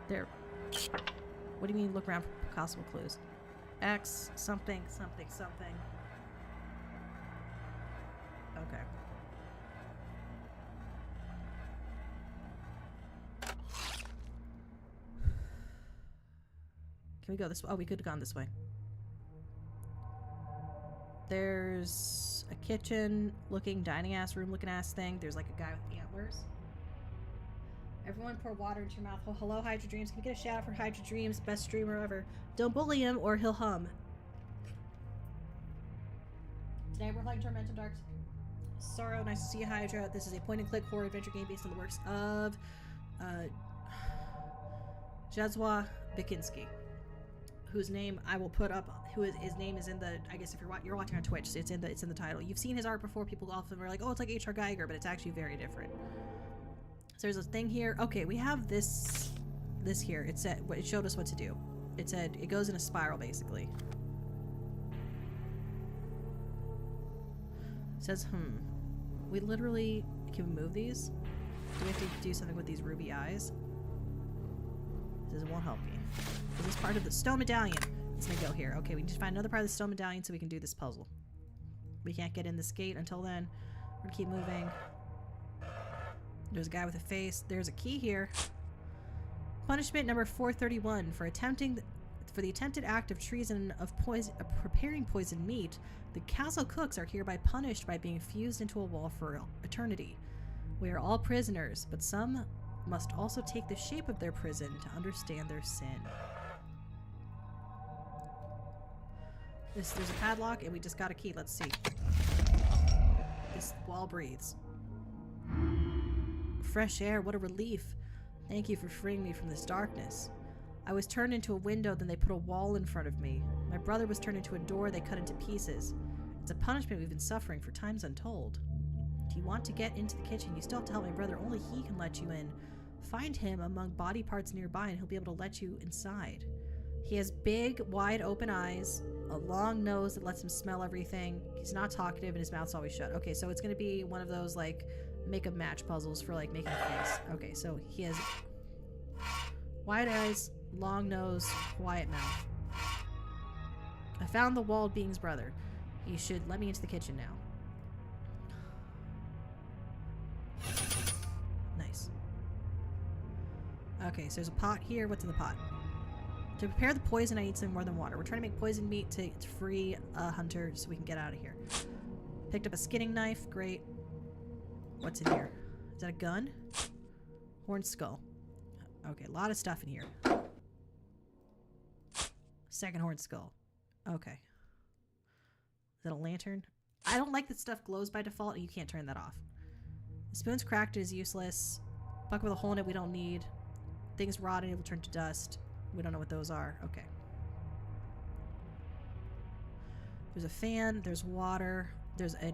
There. What do you mean look around for possible clues? X, something, something, something. Okay. Can we go this way? Oh, we could have gone this way. There's a kitchen looking, dining ass room looking ass thing. There's like a guy with antlers. Everyone pour water into your mouth. Oh, hello, Hydra Dreams. Can we get a shout out for Hydra Dreams? Best streamer ever. Don't bully him or he'll hum. Today we're playing Tormentum Dark Sorrow. Nice to see you, Hydra. This is a point-and-click horror adventure game based on the works of Zdzisław Beksiński, whose name I will put up. His name is in the. I guess if you're watching on Twitch, it's in the title. You've seen his art before. People often were like, "Oh, it's like H.R. Geiger," but it's actually very different. So there's a thing here. Okay, we have this here. It showed us what to do. It said it goes in a spiral basically. It says, we literally can we move these? Do we have to do something with these ruby eyes? It says it won't help me. Is this part of the stone medallion? It's gonna go here. Okay, we need to find another part of the stone medallion so we can do this puzzle. We can't get in this gate until then. We're gonna keep moving. There's a guy with a face. There's a key here. Punishment number 431 for attempting For the attempted act of treason of preparing poisoned meat, the castle cooks are hereby punished by being fused into a wall for eternity. We are all prisoners, but some must also take the shape of their prison to understand their sin. There's a padlock, and we just got a key. Let's see. This wall breathes. Fresh air, what a relief. Thank you for freeing me from this darkness. I was turned into a window, then they put a wall in front of me. My brother was turned into a door they cut into pieces. It's a punishment we've been suffering for times untold. Do you want to get into the kitchen? You still have to help my brother. Only he can let you in. Find him among body parts nearby, and he'll be able to let you inside. He has big, wide open eyes, a long nose that lets him smell everything. He's not talkative, and his mouth's always shut. Okay, so it's going to be one of those, like, make-a-match puzzles for, like, making a face. Okay, so he has wide eyes, long nose, quiet mouth. I found the walled being's brother. He should let me into the kitchen now. Nice. Okay, so there's a pot here. What's in the pot? To prepare the poison, I need some more than water. We're trying to make poison meat to free a hunter so we can get out of here. Picked up a skinning knife. Great. What's in here? Is that a gun? Horned skull. Okay, a lot of stuff in here. Second horned skull. Okay. Is that a lantern? I don't like that stuff glows by default and you can't turn that off. The spoon's cracked, it is useless. Bucket with a hole in it we don't need. Things rotted, it will turn to dust. We don't know what those are. Okay. There's a fan, there's water, there's a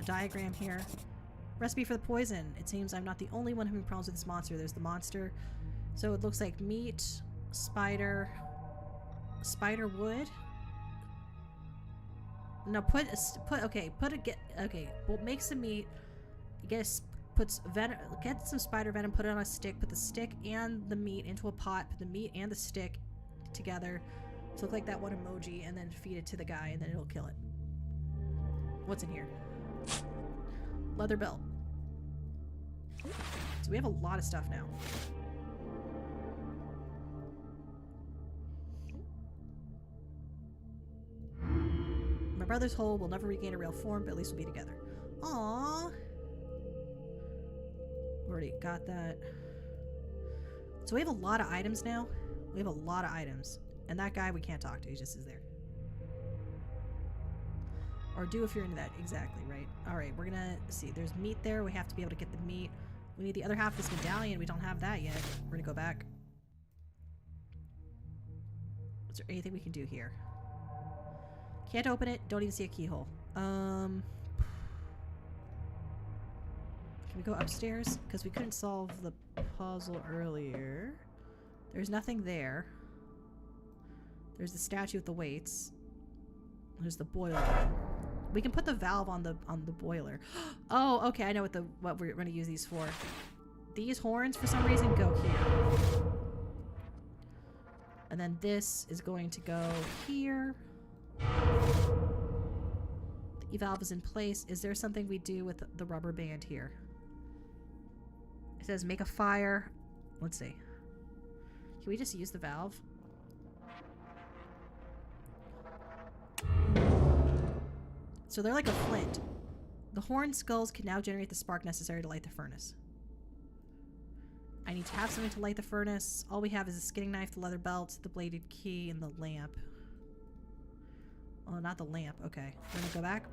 diagram here. Recipe for the poison. It seems I'm not the only one having problems with this monster. There's the monster. So it looks like meat, spider wood. No, we'll make some meat. Get some spider venom, put it on a stick, put the stick and the meat into a pot, put the meat and the stick together to look like that one emoji, and then feed it to the guy, and then it'll kill it. What's in here? Leather belt. So we have a lot of stuff now. My brother's whole will never regain a real form, but at least we'll be together. Aww. Already got that. So we have a lot of items now. We have a lot of items. And that guy we can't talk to. He just is there. Or do if you're into that. Exactly, right? Alright, we're gonna see. There's meat there. We have to be able to get the meat. We need the other half of this medallion. We don't have that yet. We're gonna go back. Is there anything we can do here? Can't open it. Don't even see a keyhole. Can we go upstairs? Because we couldn't solve the puzzle earlier. There's nothing there. There's the statue with the weights. There's the boiler. We can put the valve on the boiler. Oh, okay. I know what we're going to use these for. These horns, for some reason, go here. And then this is going to go here. The E-valve is in place. Is there something we do with the rubber band here? It says make a fire. Let's see. Can we just use the valve? So they're like a flint. The horned skulls can now generate the spark necessary to light the furnace. I need to have something to light the furnace. All we have is a skinning knife, the leather belt, the bladed key, and the lamp. Oh, not the lamp. Okay. We're gonna go back.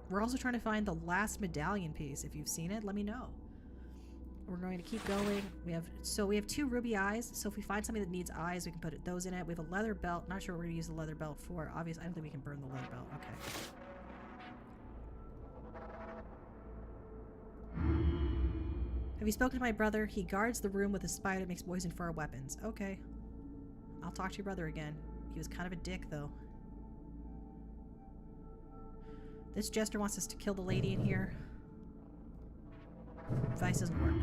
We're also trying to find the last medallion piece. If you've seen it, let me know. We're going to keep going. We have 2 ruby eyes. So if we find something that needs eyes, we can put those in it. We have a leather belt. Not sure what we're going to use the leather belt for. Obviously, I don't think we can burn the leather belt. Okay. Have you spoken to my brother? He guards the room with a spider that makes poison for our weapons. Okay. I'll talk to your brother again. He was kind of a dick, though. This jester wants us to kill the lady in here. Advice doesn't work.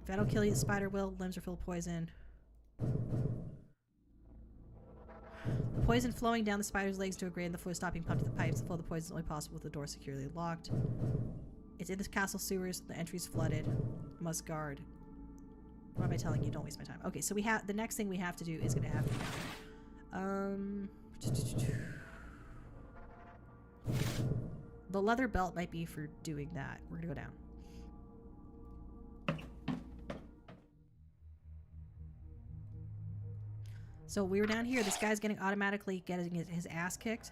If I don't kill you, the spider will. Limbs are full of poison. The poison flowing down the spider's legs to a grate in the floor, stopping pump to the pipes. The flow of the poison is only possible with the door securely locked. It's in the castle sewers. The entry is flooded. Must guard. What am I telling you? Don't waste my time. Okay, so we have the next thing we have to do is going to have to the leather belt might be for doing that. We're going to go down. So we were down here. This guy's automatically getting his ass kicked.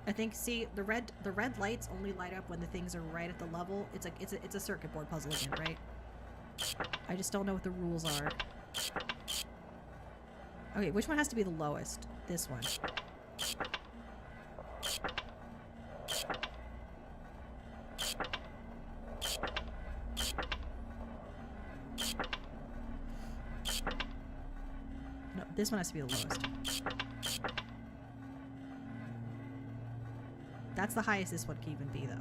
I think. See, the red lights only light up when the things are right at the level. It's a circuit board puzzle again, right? I just don't know what the rules are. Okay, which one has to be the lowest? This one. No, this one has to be the lowest. That's the highest this one can even be, though.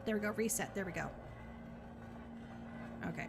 There we go. Reset. There we go. Okay.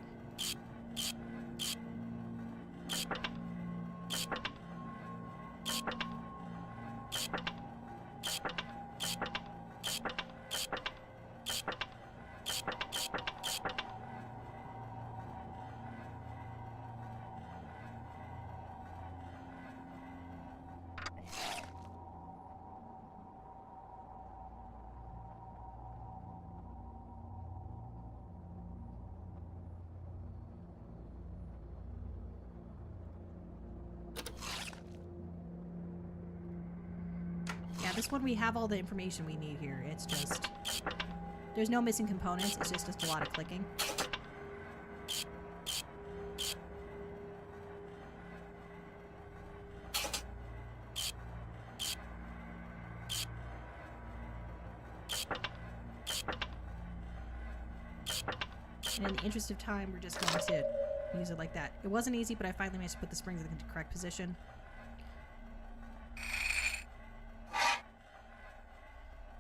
This one we have all the information we need here. It's just... There's no missing components. It's just a lot of clicking. And in the interest of time, we're just going to use it like that. It wasn't easy, but I finally managed to put the springs in the correct position.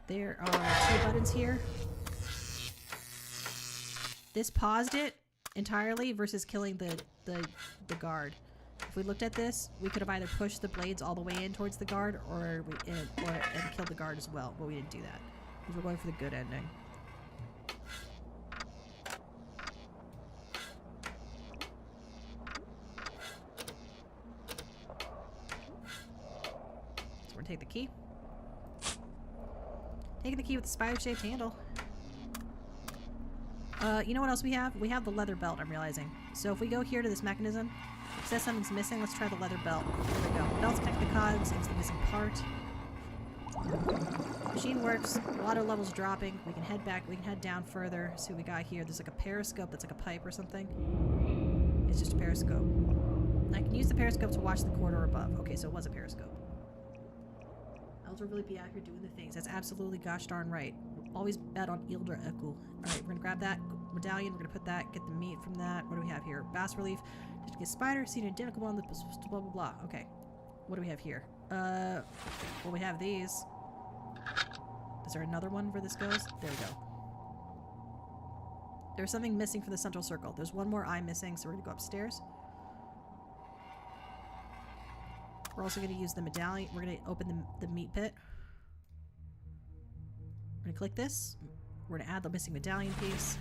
There are 2 buttons here. This paused it entirely versus killing the guard. If we looked at this, we could have either pushed the blades all the way in towards the guard or killed the guard as well, but we didn't do that because we're going for the good ending. So we're gonna take the key. Taking the key with the spider-shaped handle. You know what else we have? We have the leather belt, I'm realizing. So if we go here to this mechanism, it says something's missing. Let's try the leather belt. There we go. Belts connect the cogs. It's the missing part. Machine works. Water level's dropping. We can head back. We can head down further. See what we got here. There's like a periscope that's like a pipe or something. It's just a periscope. I can use the periscope to watch the corridor above. Okay, so it was a periscope. Eldra really be out here doing the things. That's absolutely gosh darn right. Always bet on Eldra Eku. Alright, we're gonna grab that medallion. We're gonna put that, get the meat from that. What do we have here? Bas relief. Just get spider, see an identical one, blah blah blah. Okay. What do we have here? Well, we have these. Is there another one where this goes? There we go. There's something missing for the central circle. There's one more eye missing, so we're gonna go upstairs. We're also going to use the medallion. We're going to open the meat pit. We're going to click this. We're going to add the missing medallion piece.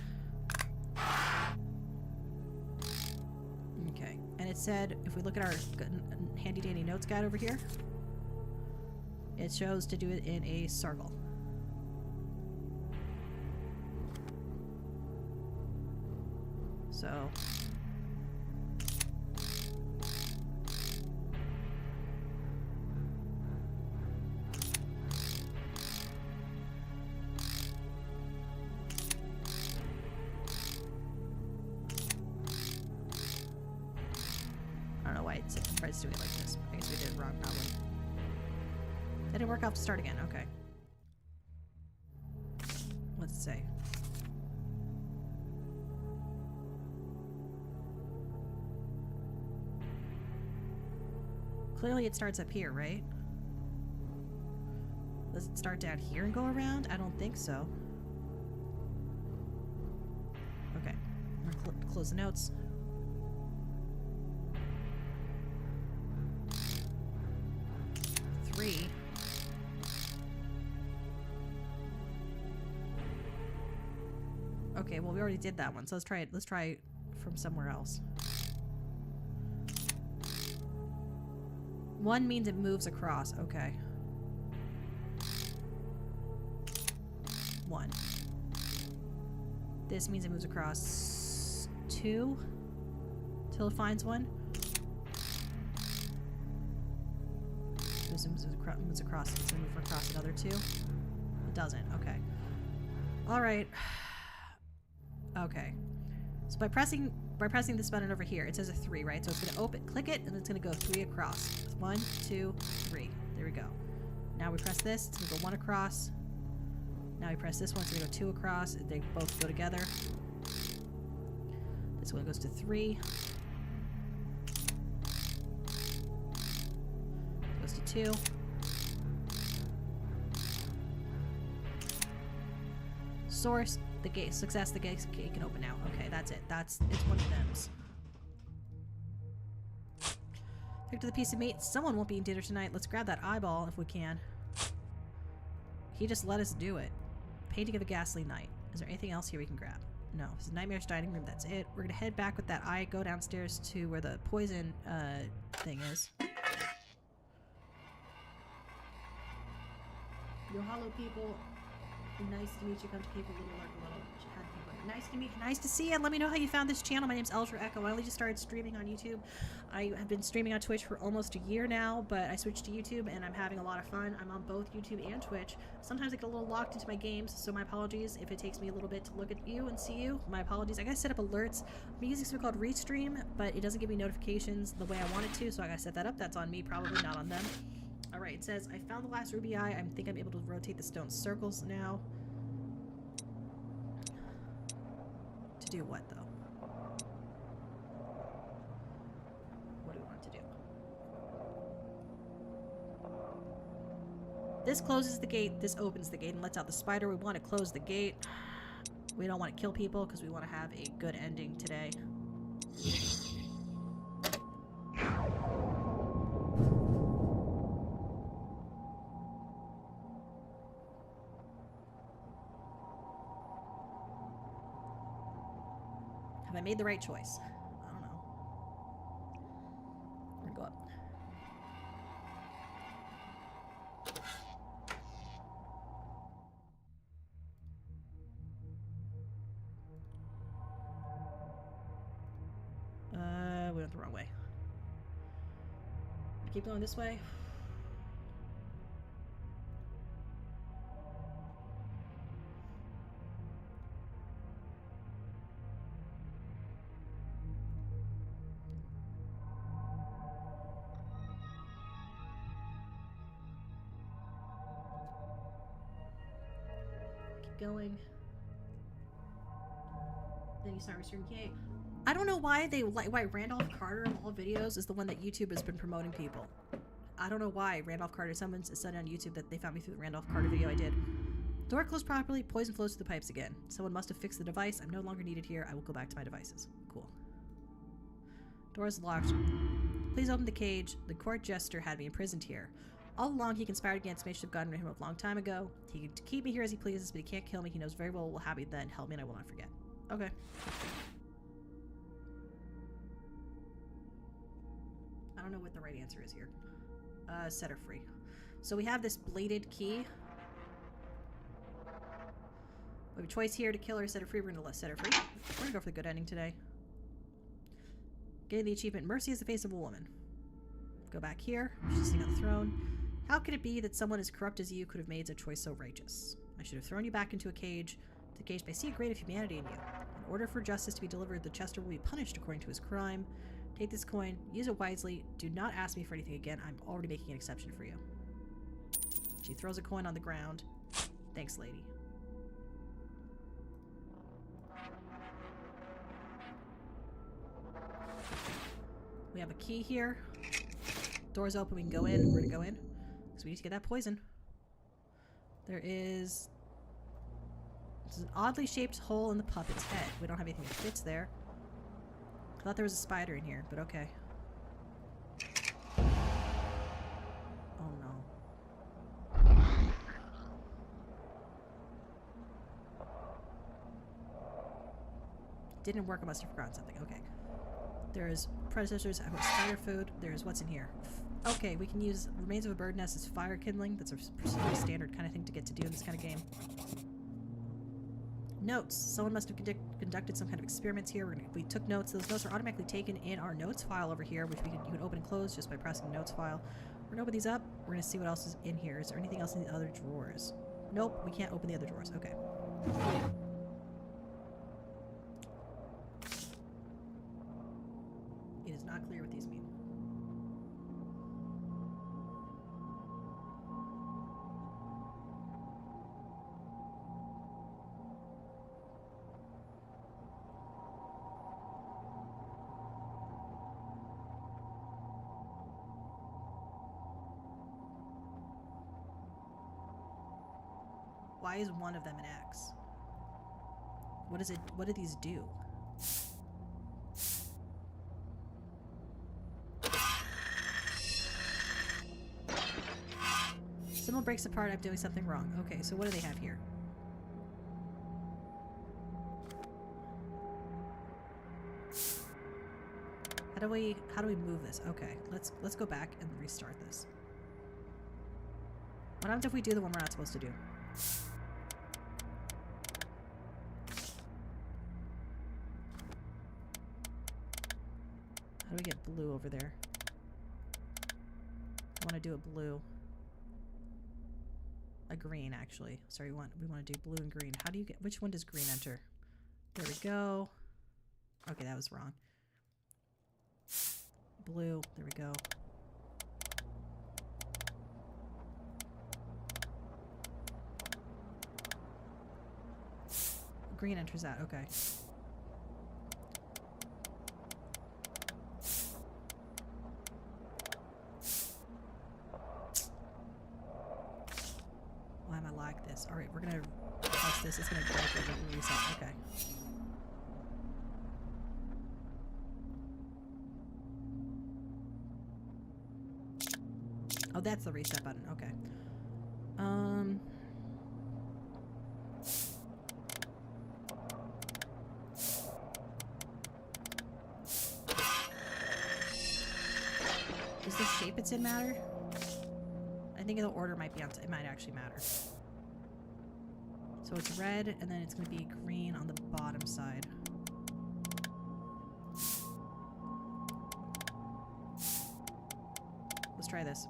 Okay. And it said, if we look at our handy dandy notes guide over here, it shows to do it in a circle. So... Let's do it like this. I guess we did it wrong, probably. That didn't work. I'll have to start again. Okay. Let's say. Clearly it starts up here, right? Does it start down here and go around? I don't think so. Okay. I'm gonna close the notes. already did that one, so let's try it. Let's try it from somewhere else. 1 means it moves across. Okay. 1. This means it moves across 2 till it finds 1. Moves across. It's gonna move across another 2. It doesn't. Okay. All right. Okay. So by pressing this button over here, it says a 3, right? So it's gonna open, click it, and it's gonna go 3 across. 1, 2, 3. There we go. Now we press this. It's gonna go 1 across. Now we press this one. It's gonna go 2 across. They both go together. This one goes to 3. Goes to 2. Source, the gate, success, the gate can open now. Okay, that's it. It's one of them. Pick to the piece of meat. Someone won't be eating dinner tonight. Let's grab that eyeball if we can. He just let us do it. Painting of a ghastly night. Is there anything else here we can grab? No. This is Nightmare's dining room. That's it. We're gonna head back with that eye, go downstairs to where the poison thing is. Yo, hello people. Nice to meet you. Come to Cape of Little Lark, Little Chat people. Nice to meet you. Nice to see you. Let me know how you found this channel. My name's Ultra Echo. I only just started streaming on YouTube. I have been streaming on Twitch for almost a year now, but I switched to YouTube and I'm having a lot of fun. I'm on both YouTube and Twitch. Sometimes I get a little locked into my games, so my apologies if it takes me a little bit to look at you and see you. My apologies. I gotta set up alerts. I'm using something called Restream, but it doesn't give me notifications the way I want it to, so I gotta set that up. That's on me, probably not on them. Alright, it says, I found the last ruby eye. I think I'm able to rotate the stone circles now. To do what, though? What do we want to do? This closes the gate, this opens the gate and lets out the spider. We want to close the gate. We don't want to kill people because we want to have a good ending today. Have I made the right choice? I don't know. We're gonna go up. We went the wrong way. Keep going this way. Going. Then you start restoring K. I don't know why why Randolph Carter in all videos is the one that YouTube has been promoting people. I don't know why Randolph Carter. Someone said on YouTube that they found me through the Randolph Carter video I did. Door closed properly. Poison flows through the pipes again. Someone must have fixed the device. I'm no longer needed here. I will go back to my devices. Cool. Door is locked. Please open the cage. The court jester had me imprisoned here. All along, he conspired against me. I should have gotten rid of him a long time ago. He can keep me here as he pleases, but he can't kill me. He knows very well what will happen then. Help me and I will not forget. Okay. I don't know what the right answer is here. Set her free. So we have this bladed key. We have a choice here to kill her, set her free. We're going to set her free. We're going to go for the good ending today. Getting the achievement, Mercy is the face of a woman. Go back here. She's sitting on the throne. How could it be that someone as corrupt as you could have made a choice so righteous? I should have thrown you back into a cage. The cage may see a grade of humanity in you. In order for justice to be delivered, the Chester will be punished according to his crime. Take this coin, use it wisely. Do not ask me for anything again. I'm already making an exception for you. She throws a coin on the ground. Thanks, lady. We have a key here. Door's open, we can go in. We're gonna go in. Because we need to get that poison. There is... There's an oddly shaped hole in the puppet's head. We don't have anything that fits there. I thought there was a spider in here, but okay. Oh no. didn't work. I must have forgotten something. Okay. There's predecessors, spider food. There's what's in here. Okay, we can use remains of a bird nest as fire kindling. That's a pretty standard kind of thing to get to do in this kind of game. Notes. Someone must have conducted some kind of experiments here. We took notes. Those notes are automatically taken in our notes file over here, which you can open and close just by pressing the notes file. We're going to open these up. We're going to see what else is in here. Is there anything else in the other drawers? Nope, we can't open the other drawers. Okay. It is not clear what these mean. Why is one of them an X? What is it? What do these do? Symbol breaks apart. I'm doing something wrong. Okay, so what do they have here? How do we move this? Okay, let's go back and restart this. What happens if we do the one we're not supposed to do? How do we get blue over there? I want to do a blue. A green, actually. Sorry, we want to do blue and green. How do you get... Which one does green enter? There we go. Okay, that was wrong. Blue. There we go. Green enters that. Okay. Why am I like this? Alright, we're gonna press this. It's gonna break it and reset. Okay. Oh, that's the reset button. Okay. Does the shape it's in matter? I think the order might be on. It might actually matter. So it's red, and then it's going to be green on the bottom side. Let's try this.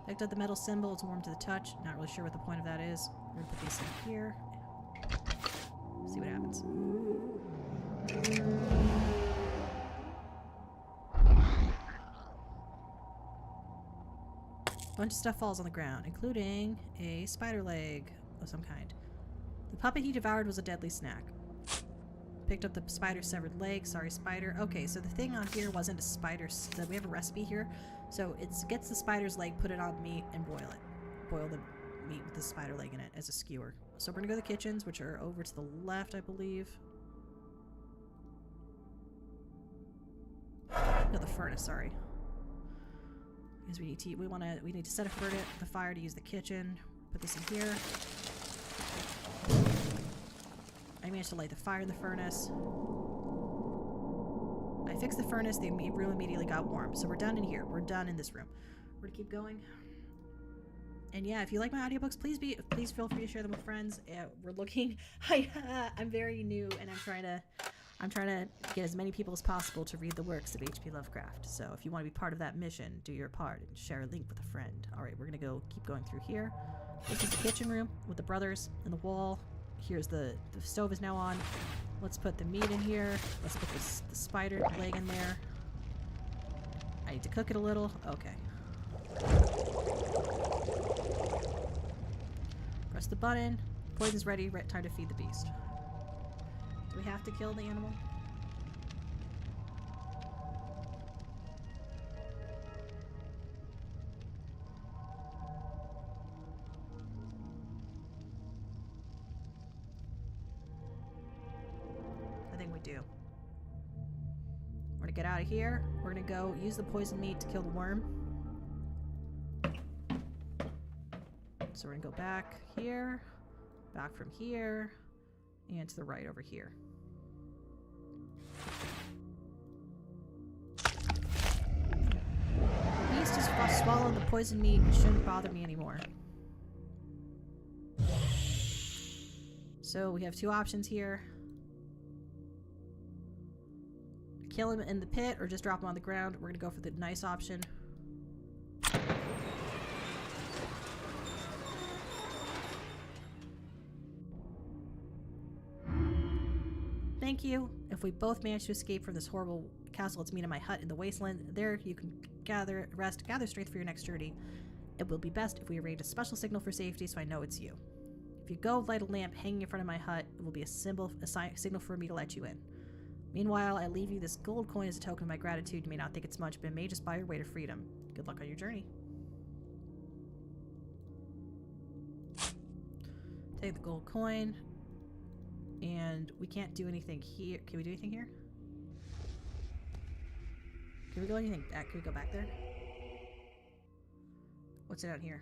Picked up the metal symbol. It's warm to the touch. Not really sure what the point of that is. We're going to put these in here. See what happens. A bunch of stuff falls on the ground, including a spider leg of some kind. The puppet he devoured was a deadly snack. Picked up the spider's severed leg. Sorry, spider. Okay, so the thing on here wasn't a spider. So we have a recipe here. So it gets the spider's leg, put it on meat, and boil it. Boil the meat with the spider leg in it as a skewer. So we're going to go to the kitchens, which are over to the left, I believe. No, the furnace, sorry. Because we need to set the fire to use the kitchen. Put this in here. I managed to light the fire in the furnace. I fixed the furnace. The room immediately got warm. So we're done in here. We're done in this room. We're gonna keep going. And yeah, if you like my audiobooks, please feel free to share them with friends. We're looking. I'm very new, and I'm trying to get as many people as possible to read the works of H.P. Lovecraft. So if you want to be part of that mission, do your part and share a link with a friend. All right, we're gonna keep going through here. This is the kitchen room with the brothers and the wall. Here's the stove is now on. Let's put the meat in here. Let's put the spider leg in there. I need to cook it a little. Okay. Press the button. Poison's ready. Time to feed the beast. Do we have to kill the animal? I think we do. We're gonna get out of here. We're gonna go use the poison meat to kill the worm. So we're gonna go back here, back from here, and to the right over here. The beast has swallowed the poison meat. It shouldn't bother me anymore. So we have two options here. Kill him in the pit or just drop him on the ground. We're going to go for the nice option. Thank you. If we both manage to escape from this horrible castle, let's meet in my hut in the wasteland. There you can gather strength for your next journey. It will be best if we arrange a special signal for safety so I know it's you. If you go light a lamp hanging in front of my hut, it will be a signal for me to let you in. Meanwhile, I leave you this gold coin as a token of my gratitude. You may not think it's much, but it may just buy your way to freedom. Good luck on your journey. Take the gold coin. And we can't do anything here. Can we do anything here? Can we go anything back? Can we go back there? What's it out here?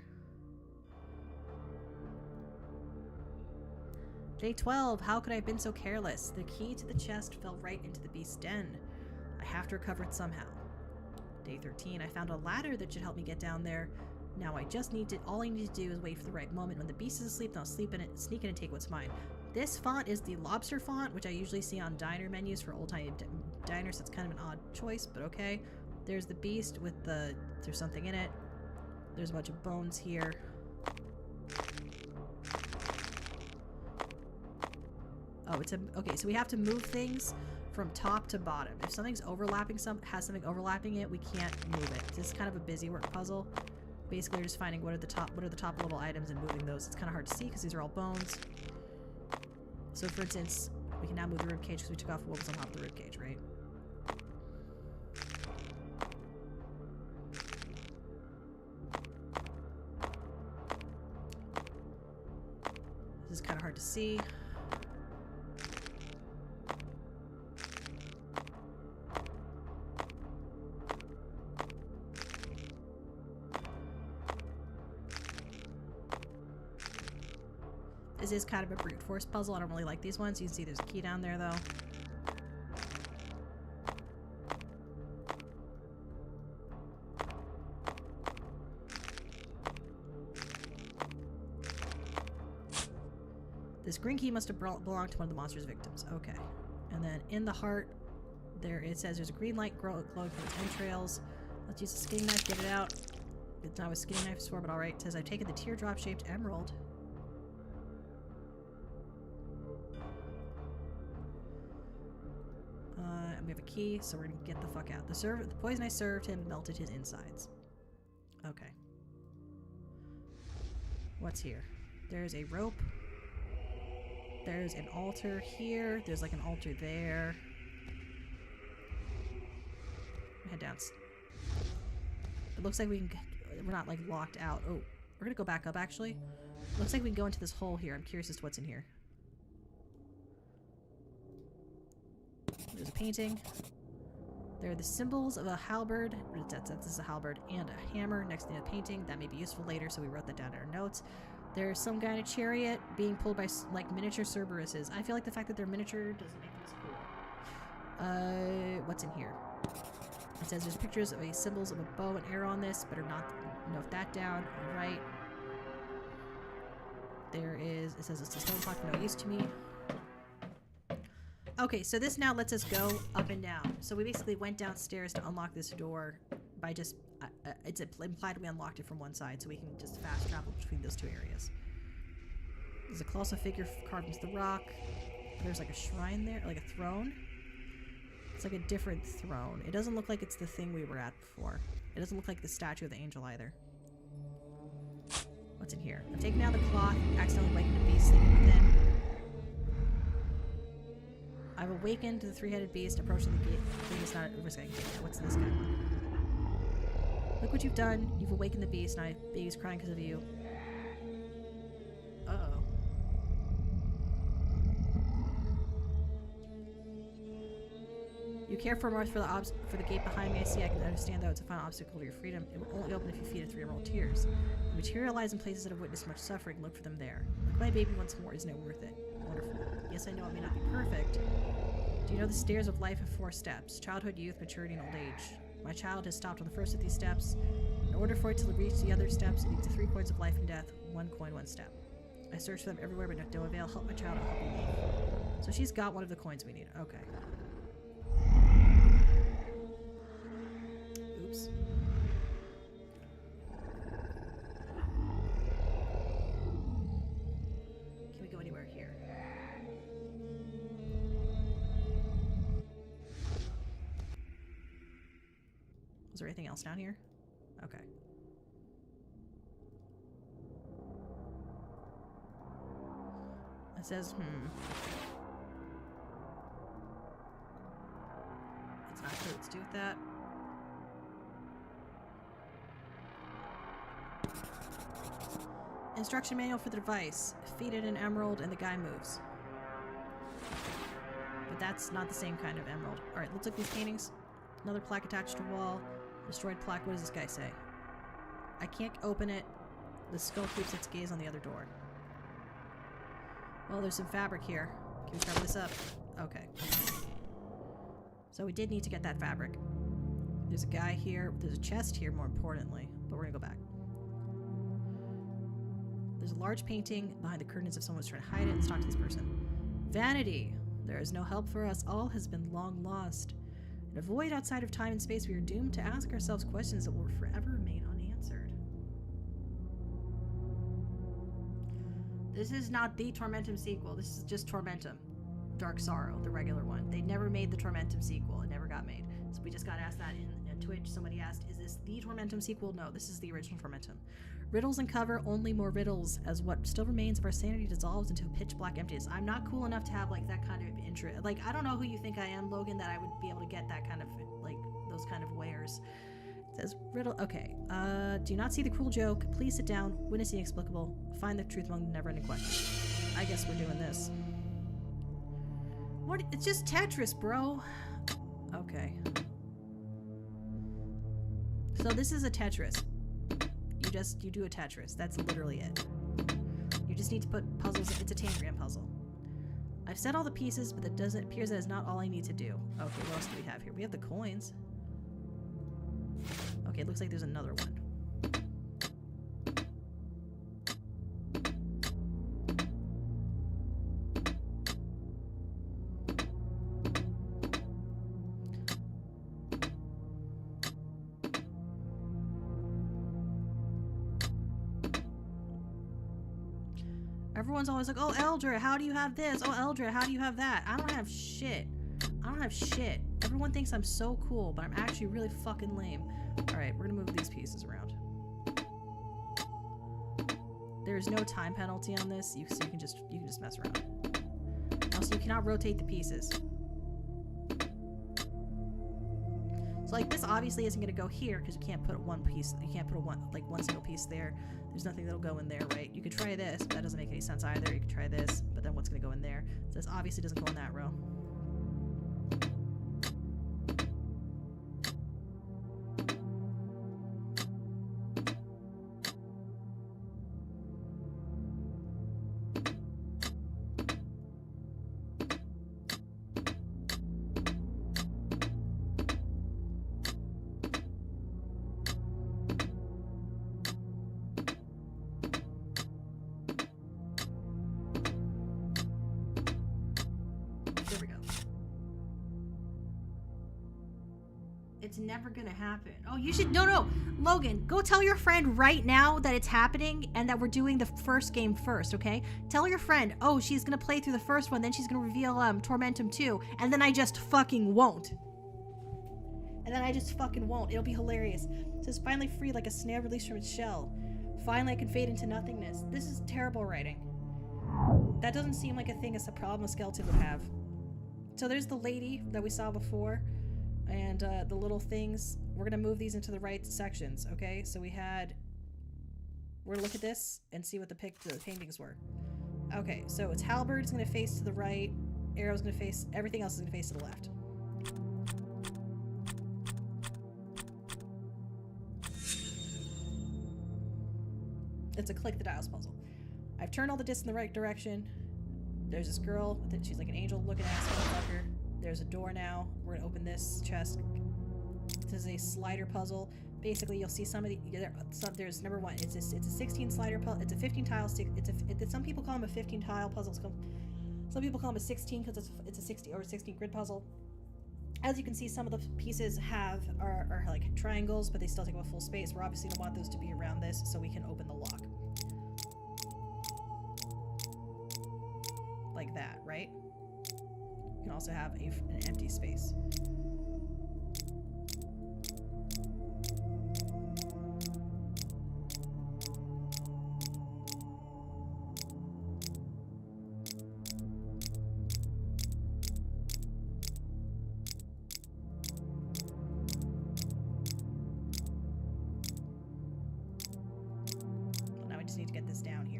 Day 12. How could I have been so careless? The key to the chest fell right into the beast's den. I have to recover it somehow. Day 13. I found a ladder that should help me get down there. Now all I need to do is wait for the right moment. When the beast is asleep, then I'll sleep in it, sneak in and take what's mine. This font is the lobster font, which I usually see on diner menus for old-time diners. So it's kind of an odd choice, but okay. There's the beast with there's something in it. There's a bunch of bones here. Oh, okay, so we have to move things from top to bottom. If something's overlapping, has something overlapping it, we can't move it. This is kind of a busy work puzzle. Basically, you're just finding what are the top level items and moving those. It's kind of hard to see because these are all bones. So, for instance, we can now move the ribcage because we took off what was on top of the ribcage, right? This is kind of hard to see. This is kind of a brute force puzzle. I don't really like these ones. You can see there's a key down there, though. This green key must have belonged to one of the monster's victims. Okay. And then in the heart, it says there's a green light glowing from its entrails. Let's use the skinning knife, get it out. It's not what skinning knife is for, but alright. It says I've taken the teardrop-shaped emerald. And we have a key, so we're gonna get the fuck out. The poison I served him melted his insides. Okay. What's here? There's a rope. There's an altar here. There's like an altar there. Head down. It looks like we're not like locked out. Oh, we're gonna go back up actually. Looks like we can go into this hole here. I'm curious as to what's in here. There's a painting. There are the symbols of a halberd. This is a halberd and a hammer next to the painting. That may be useful later, so we wrote that down in our notes. There's some guy in a chariot being pulled by like miniature Cerberuses. I feel like the fact that they're miniature doesn't make them as cool. What's in here? It says there's pictures of symbols of a bow and arrow on this. Better not note that down. All right. There is. It says it's a stone clock for no use to me. Okay, so this now lets us go up and down. So we basically went downstairs to unlock this door by just, it's implied we unlocked it from one side, so we can just fast travel between those two areas. There's a colossal figure carved into the rock. There's like a shrine there, like a throne. It's like a different throne. It doesn't look like it's the thing we were at before. It doesn't look like the statue of the angel either. What's in here? I'm taking down the cloth, accidentally waking the beast sleeping within. I've awakened the three-headed beast approaching the gate. It's not risking. What's this guy want? Look what you've done. You've awakened the beast, and baby's crying because of you. Uh-oh. You care for more for the gate behind me. I see. I can understand, though. It's a final obstacle to your freedom. It will only open if you feed it 3 emerald tears. You materialize in places that have witnessed much suffering. Look for them there. Look my baby once more. Isn't it worth it? Wonderful. Yes, I know it may not be perfect. Do you know the stairs of life have 4 steps? Childhood, youth, maturity, and old age. My child has stopped on the first of these steps. In order for it to reach the other steps, it needs the 3 coins of life and death. 1 coin, 1 step. I searched for them everywhere, but no avail. Help my child, I'll help you leave. So she's got one of the coins we need. Okay. Oops. Can we go anywhere here? Was there anything else down here? Okay. It says, It's not clear what to do with that. Instruction manual for the device. Feed it an emerald and the guy moves. But that's not the same kind of emerald. Alright, let's look at these paintings. Another plaque attached to a wall. Destroyed plaque. What does this guy say? I can't open it. The skull keeps its gaze on the other door. Well, there's some fabric here. Can we cover this up? Okay. So we did need to get that fabric. There's a guy here. There's a chest here, more importantly. But we're gonna go back. There's a large painting behind the curtains if someone's trying to hide it. Let's talk to this person. Vanity. There is no help for us. All has been long lost. In a void outside of time and space, we are doomed to ask ourselves questions that will forever remain unanswered. This is not the Tormentum sequel. This is just Tormentum. Dark Sorrow, the regular one. They never made the Tormentum sequel. It never got made. So we just got asked that in Twitch. Somebody asked, is this the Tormentum sequel? No, this is the original Tormentum. Riddles and cover, only more riddles, as what still remains of our sanity dissolves into pitch black emptiness. I'm not cool enough to have, like, that kind of interest. Like, I don't know who you think I am, Logan, that I would be able to get that kind of, like, those kind of wares. It says, riddle, okay. Do not see the cruel joke. Please sit down, witness the inexplicable, find the truth among the never-ending questions. I guess we're doing this. What? It's just Tetris, bro. Okay. So this is a Tetris. You do a Tetris. That's literally it. You just need to put puzzles. It's a Tangram puzzle. I've set all the pieces, but it appears that is not all I need to do. Okay, what else do we have here? We have the coins. Okay, it looks like there's another one. Everyone's always like, oh, Eldra, how do you have this? Oh, Eldra, how do you have that? I don't have shit. I don't have shit. Everyone thinks I'm so cool, but I'm actually really fucking lame. Alright, we're gonna move these pieces around. There's no time penalty on this, so you can just mess around. Also, you cannot rotate the pieces. So, like, this obviously isn't gonna go here because you can't put one piece. You can't put one single piece there. There's nothing that'll go in there, right? You could try this, but that doesn't make any sense either. You could try this, but then what's gonna go in there? So this obviously doesn't go in that row. It's never gonna happen. Oh, you should... No. Logan, go tell your friend right now that it's happening and that we're doing the first game first, okay? Tell your friend, oh, she's gonna play through the first one, then she's gonna reveal Tormentum 2, and then I just fucking won't. It'll be hilarious. It says, finally free like a snail released from its shell. Finally I can fade into nothingness. This is terrible writing. That doesn't seem like a thing as a problem a skeleton would have. So there's the lady that we saw before. And the little things, we're going to move these into the right sections, okay? So we're going to look at this and see what the paintings were. Okay, so its halberd is going to face to the right, arrow's going to face, everything else is going to face to the left. It's a click the dials puzzle. I've turned all the discs in the right direction. There's this girl. She's like an angel-looking ass motherfucker. There's a door now. We're gonna open this chest. This is a slider puzzle. Basically, you'll see some of the. There's number one. It's a 16 slider puzzle. It's a 15 tile. Some people call them a 15 tile puzzle. Some people call them a 16 because it's a 60 or 16 grid puzzle. As you can see, some of the pieces are like triangles, but they still take up a full space. We're obviously gonna want those to be around this so we can open the lock. Like that, right? You can also have an empty space. Need to get this down here.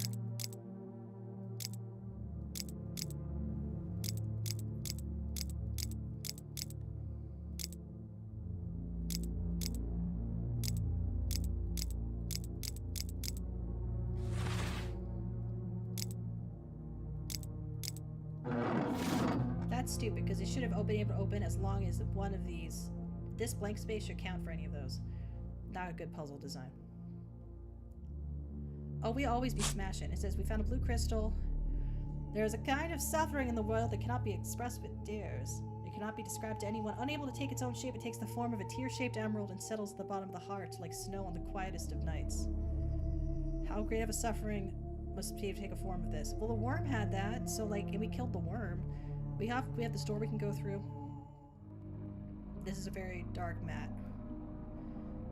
That's stupid because it should have been able to open as long as one of these. This blank space should count for any of those. Not a good puzzle design. Oh, we always be smashing. It says, we found a blue crystal. There is a kind of suffering in the world that cannot be expressed with tears. It cannot be described to anyone. Unable to take its own shape, it takes the form of a tear-shaped emerald and settles at the bottom of the heart like snow on the quietest of nights. How great of a suffering must be to take a form of this? Well, the worm had that, so like, and we killed the worm. We have this door we can go through. This is a very dark mat.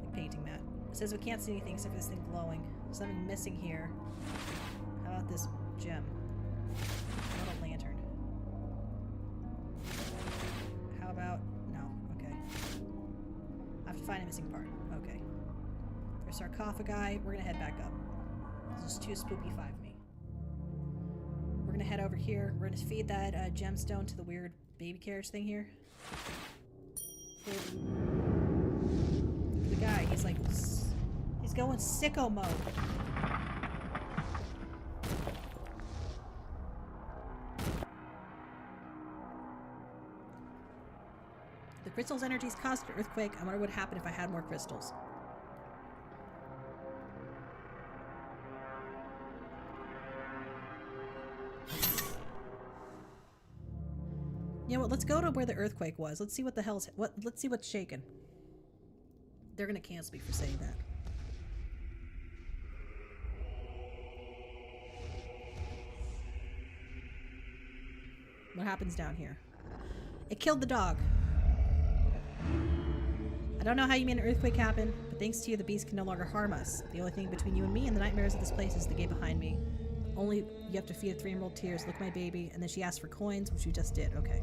Like painting mat. It says we can't see anything except for this thing glowing. There's something missing here. How about this gem? How about a lantern? How about... No. Okay. I have to find a missing part. Okay. There's sarcophagi. We're gonna head back up. This is too spooky 5-me. We're gonna head over here. We're gonna feed that gemstone to the weird baby carriage thing here. The guy, he's like... He's going sicko mode. The crystal's energies caused an earthquake. I wonder what would happen if I had more crystals. You know what? Let's go to where the earthquake was. Let's see what the hell's let's see what's shaking. They're gonna cancel me for saying that. What happens down here? It killed the dog. I don't know how you made an earthquake happen, but thanks to you, the beast can no longer harm us. The only thing between you and me and the nightmares of this place is the gate behind me. Only you have to feed it 3 emerald tears. Look, my baby. And then she asked for coins, which you just did. Okay.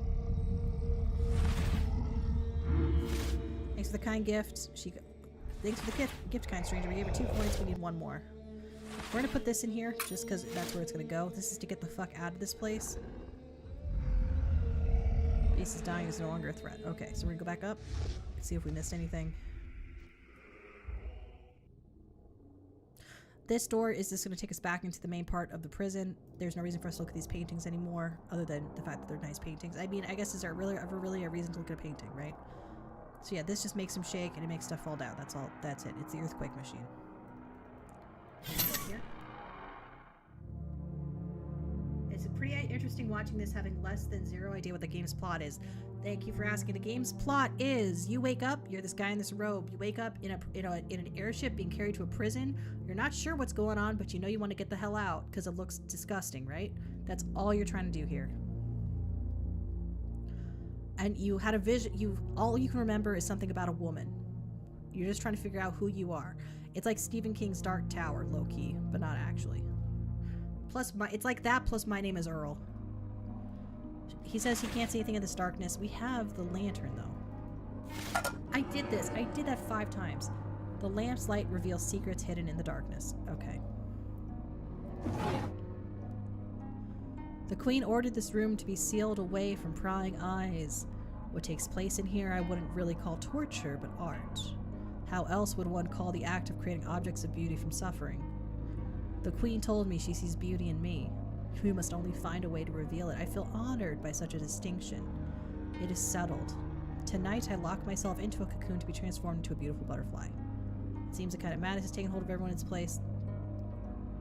Thanks for the kind gift. Thanks for the gift, kind stranger. We gave her 2 coins. We need 1 more. We're gonna put this in here just because that's where it's gonna go. This is to get the fuck out of this place. Beast is dying, is no longer a threat. Okay, so we're gonna go back up, see if we missed anything. This door is just gonna take us back into the main part of the prison. There's no reason for us to look at these paintings anymore, other than the fact that they're nice paintings. I mean, I guess is there ever really a reason to look at a painting, right? So yeah, this just makes them shake and it makes stuff fall down. That's all. That's it. It's the earthquake machine. Here. It's pretty interesting watching this, having less than 0 idea what the game's plot is. Thank you for asking. The game's plot is you wake up, you're this guy in this robe. You wake up in an airship being carried to a prison. You're not sure what's going on, but you know you want to get the hell out because it looks disgusting, right? That's all you're trying to do here. And you had a vision. All you can remember is something about a woman. You're just trying to figure out who you are. It's like Stephen King's Dark Tower, low-key, but not actually. It's like that plus My Name is Earl. He says he can't see anything in this darkness. We have the lantern, though. I did this. I did that 5 times. The lamp's light reveals secrets hidden in the darkness. Okay. The Queen ordered this room to be sealed away from prying eyes. What takes place in here I wouldn't really call torture, but art. How else would one call the act of creating objects of beauty from suffering? The Queen told me she sees beauty in me. We must only find a way to reveal it. I feel honored by such a distinction. It is settled. Tonight I lock myself into a cocoon to be transformed into a beautiful butterfly. It seems a kind of madness has taken hold of everyone in its place.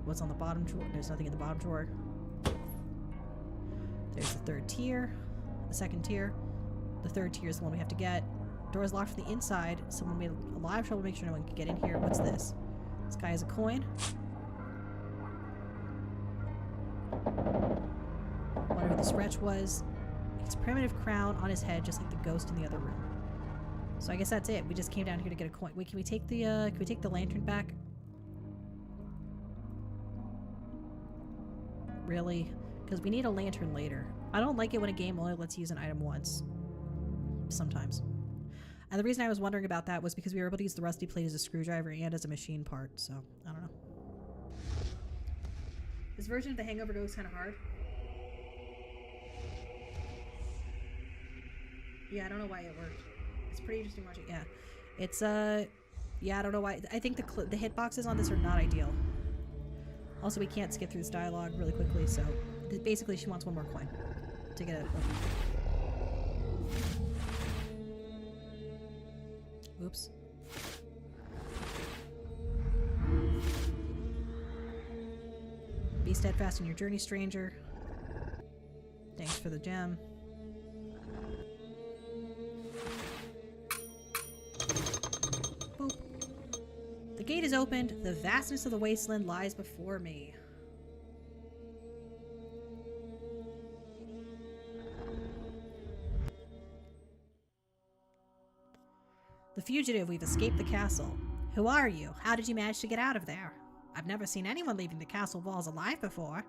What's on the bottom drawer? There's nothing in the bottom drawer. There's the third tier. The second tier. The third tier is the one we have to get. Door is locked from the inside. Someone made a live trouble to make sure no one can get in here. What's this? This guy has a coin. Wonder who this wretch was. It's a primitive crown on his head, just like the ghost in the other room. So I guess that's it. We just came down here to get a coin. Wait, can we take the lantern back? Really? Because we need a lantern later. I don't like it when a game only lets you use an item once. Sometimes. And the reason I was wondering about that was because we were able to use the rusty plate as a screwdriver and as a machine part, so I don't know. This version of the Hangover goes kind of hard. Yeah, I don't know why it worked. It's pretty interesting watching. Yeah, it's yeah, I don't know why. I think the hitboxes on this are not ideal. Also, we can't skip through this dialogue really quickly, so basically she wants one more coin to get a... Oops. Be steadfast in your journey, stranger. Thanks for the gem. Boop. The gate is opened. The vastness of the wasteland lies before me. The fugitive, we've escaped the castle. Who are you? How did you manage to get out of there? I've never seen anyone leaving the castle walls alive before.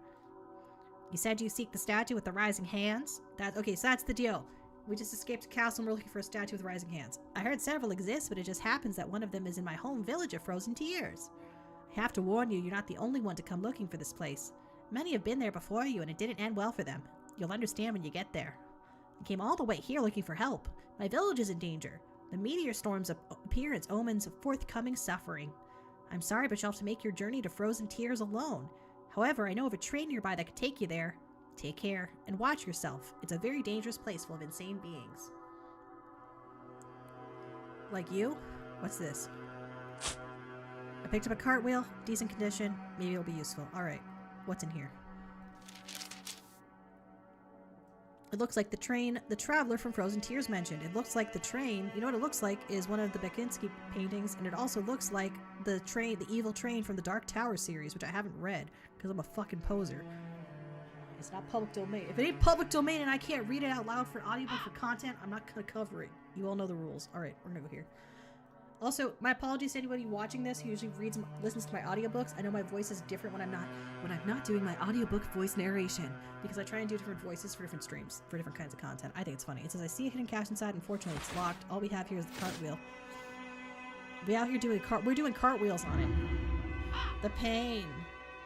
You said you seek the statue with the rising hands? Okay, so that's the deal. We just escaped a castle and we're looking for a statue with rising hands. I heard several exist, but it just happens that one of them is in my home village of Frozen Tears. I have to warn you, you're not the only one to come looking for this place. Many have been there before you and it didn't end well for them. You'll understand when you get there. I came all the way here looking for help. My village is in danger. The meteor storm's appearance omens of forthcoming suffering. I'm sorry, but you'll have to make your journey to Frozen Tears alone. However, I know of a train nearby that could take you there. Take care, and watch yourself. It's a very dangerous place full of insane beings. Like you? What's this? I picked up a cartwheel. Decent condition. Maybe it'll be useful. Alright. What's in here? It looks like the train the traveler from Frozen Tears mentioned. It looks like the train, you know what it looks like, is one of the Beksiński paintings, and it also looks like the train, the evil train from the Dark Tower series, which I haven't read, because I'm a fucking poser. It's not public domain. If it ain't public domain and I can't read it out loud for audiobook for content, I'm not gonna cover it. You all know the rules. Alright, we're gonna go here. Also, my apologies to anybody watching this who usually listens to my audiobooks. I know my voice is different when I'm not doing my audiobook voice narration, because I try and do different voices for different streams, for different kinds of content. I think it's funny. It says, I see a hidden cache inside. Unfortunately, it's locked. All we have here is the cartwheel. We're out here doing we're doing cartwheels on it. The pain.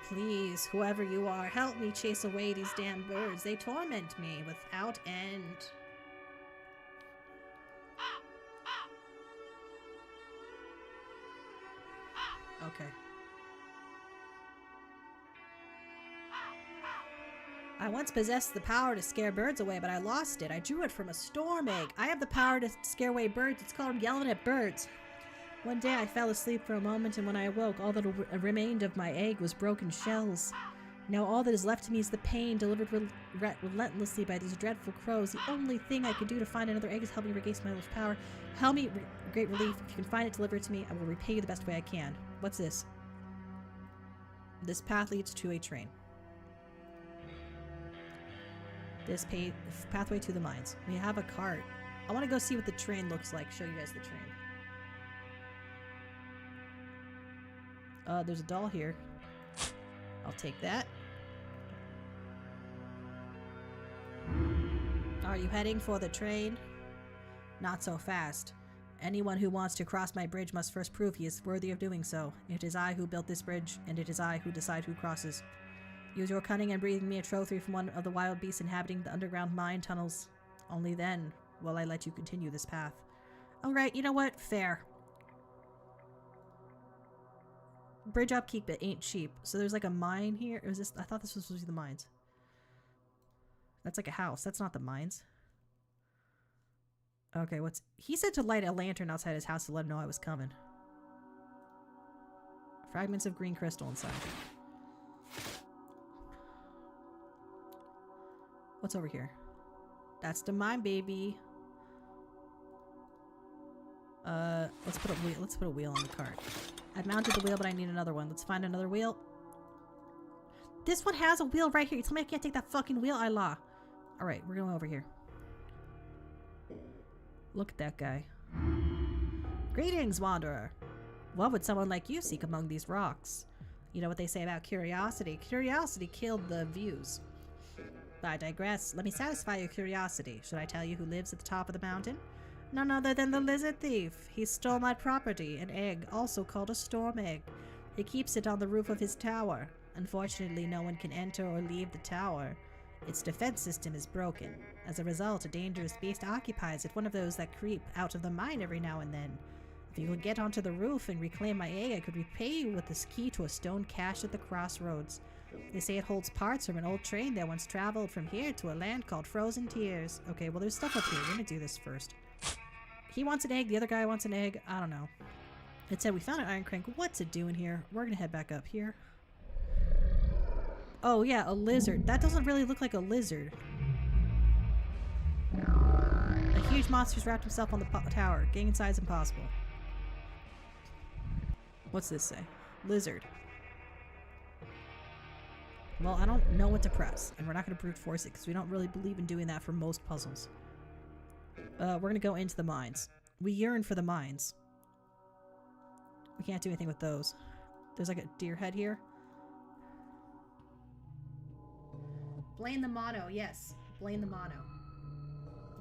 Please, whoever you are, help me chase away these damn birds. They torment me without end. Okay. I once possessed the power to scare birds away, but I lost it. I drew it from a storm egg. I have the power to scare away birds. It's called yelling at birds. One day I fell asleep for a moment, and when I awoke, all that remained of my egg was broken shells. Now all that is left to me is the pain delivered relentlessly by these dreadful crows. The only thing I can do to find another egg is help me regain my lost power. Help me, great relief. If you can find it, deliver it to me. I will repay you the best way I can. What's this? This path leads to a train. This pathway to the mines. We have a cart. I want to go see what the train looks like. Show you guys the train. There's a doll here. I'll take that. Are you heading for the train? Not so fast. Anyone who wants to cross my bridge must first prove he is worthy of doing so. It is I who built this bridge, and it is I who decide who crosses. Use your cunning in breathing me a trophy from one of the wild beasts inhabiting the underground mine tunnels. Only then will I let you continue this path. Alright, you know what? Fair. Bridge upkeep, it ain't cheap. So there's like a mine here. Is this? I thought this was supposed to be the mines. That's like a house. That's not the mines. Okay, what's... He said to light a lantern outside his house to let him know I was coming. Fragments of green crystal inside. What's over here? That's the mine, baby. Let's put a wheel on the cart. I've mounted the wheel, but I need another one. Let's find another wheel. This one has a wheel right here. You tell me I can't take that fucking wheel, Allah. Alright, we're going over here. Look at that guy. Greetings, wanderer. What would someone like you seek among these rocks? You know what they say about curiosity. Curiosity killed the views. But I digress. Let me satisfy your curiosity. Should I tell you who lives at the top of the mountain? None other than the lizard thief. He stole my property, an egg, also called a storm egg. He keeps it on the roof of his tower. Unfortunately, no one can enter or leave the tower. Its defense system is broken. As a result, a dangerous beast occupies it, one of those that creep out of the mine every now and then. If you could get onto the roof and reclaim my egg, I could repay you with this key to a stone cache at the crossroads. They say it holds parts from an old train that once traveled from here to a land called Frozen Tears. Okay, well there's stuff up here. We're gonna do this first. He wants an egg, the other guy wants an egg. I don't know. It said we found an iron crank. What's it doing here? We're gonna head back up here. Oh yeah, a lizard. That doesn't really look like a lizard. A huge monster's wrapped himself on the tower. Getting inside is impossible. What's this say? Lizard. Well, I don't know what to press, and we're not going to brute force it because we don't really believe in doing that for most puzzles. We're going to go into the mines. We yearn for the mines. We can't do anything with those. There's like a deer head here. Blame the mono, yes. Blame the mono.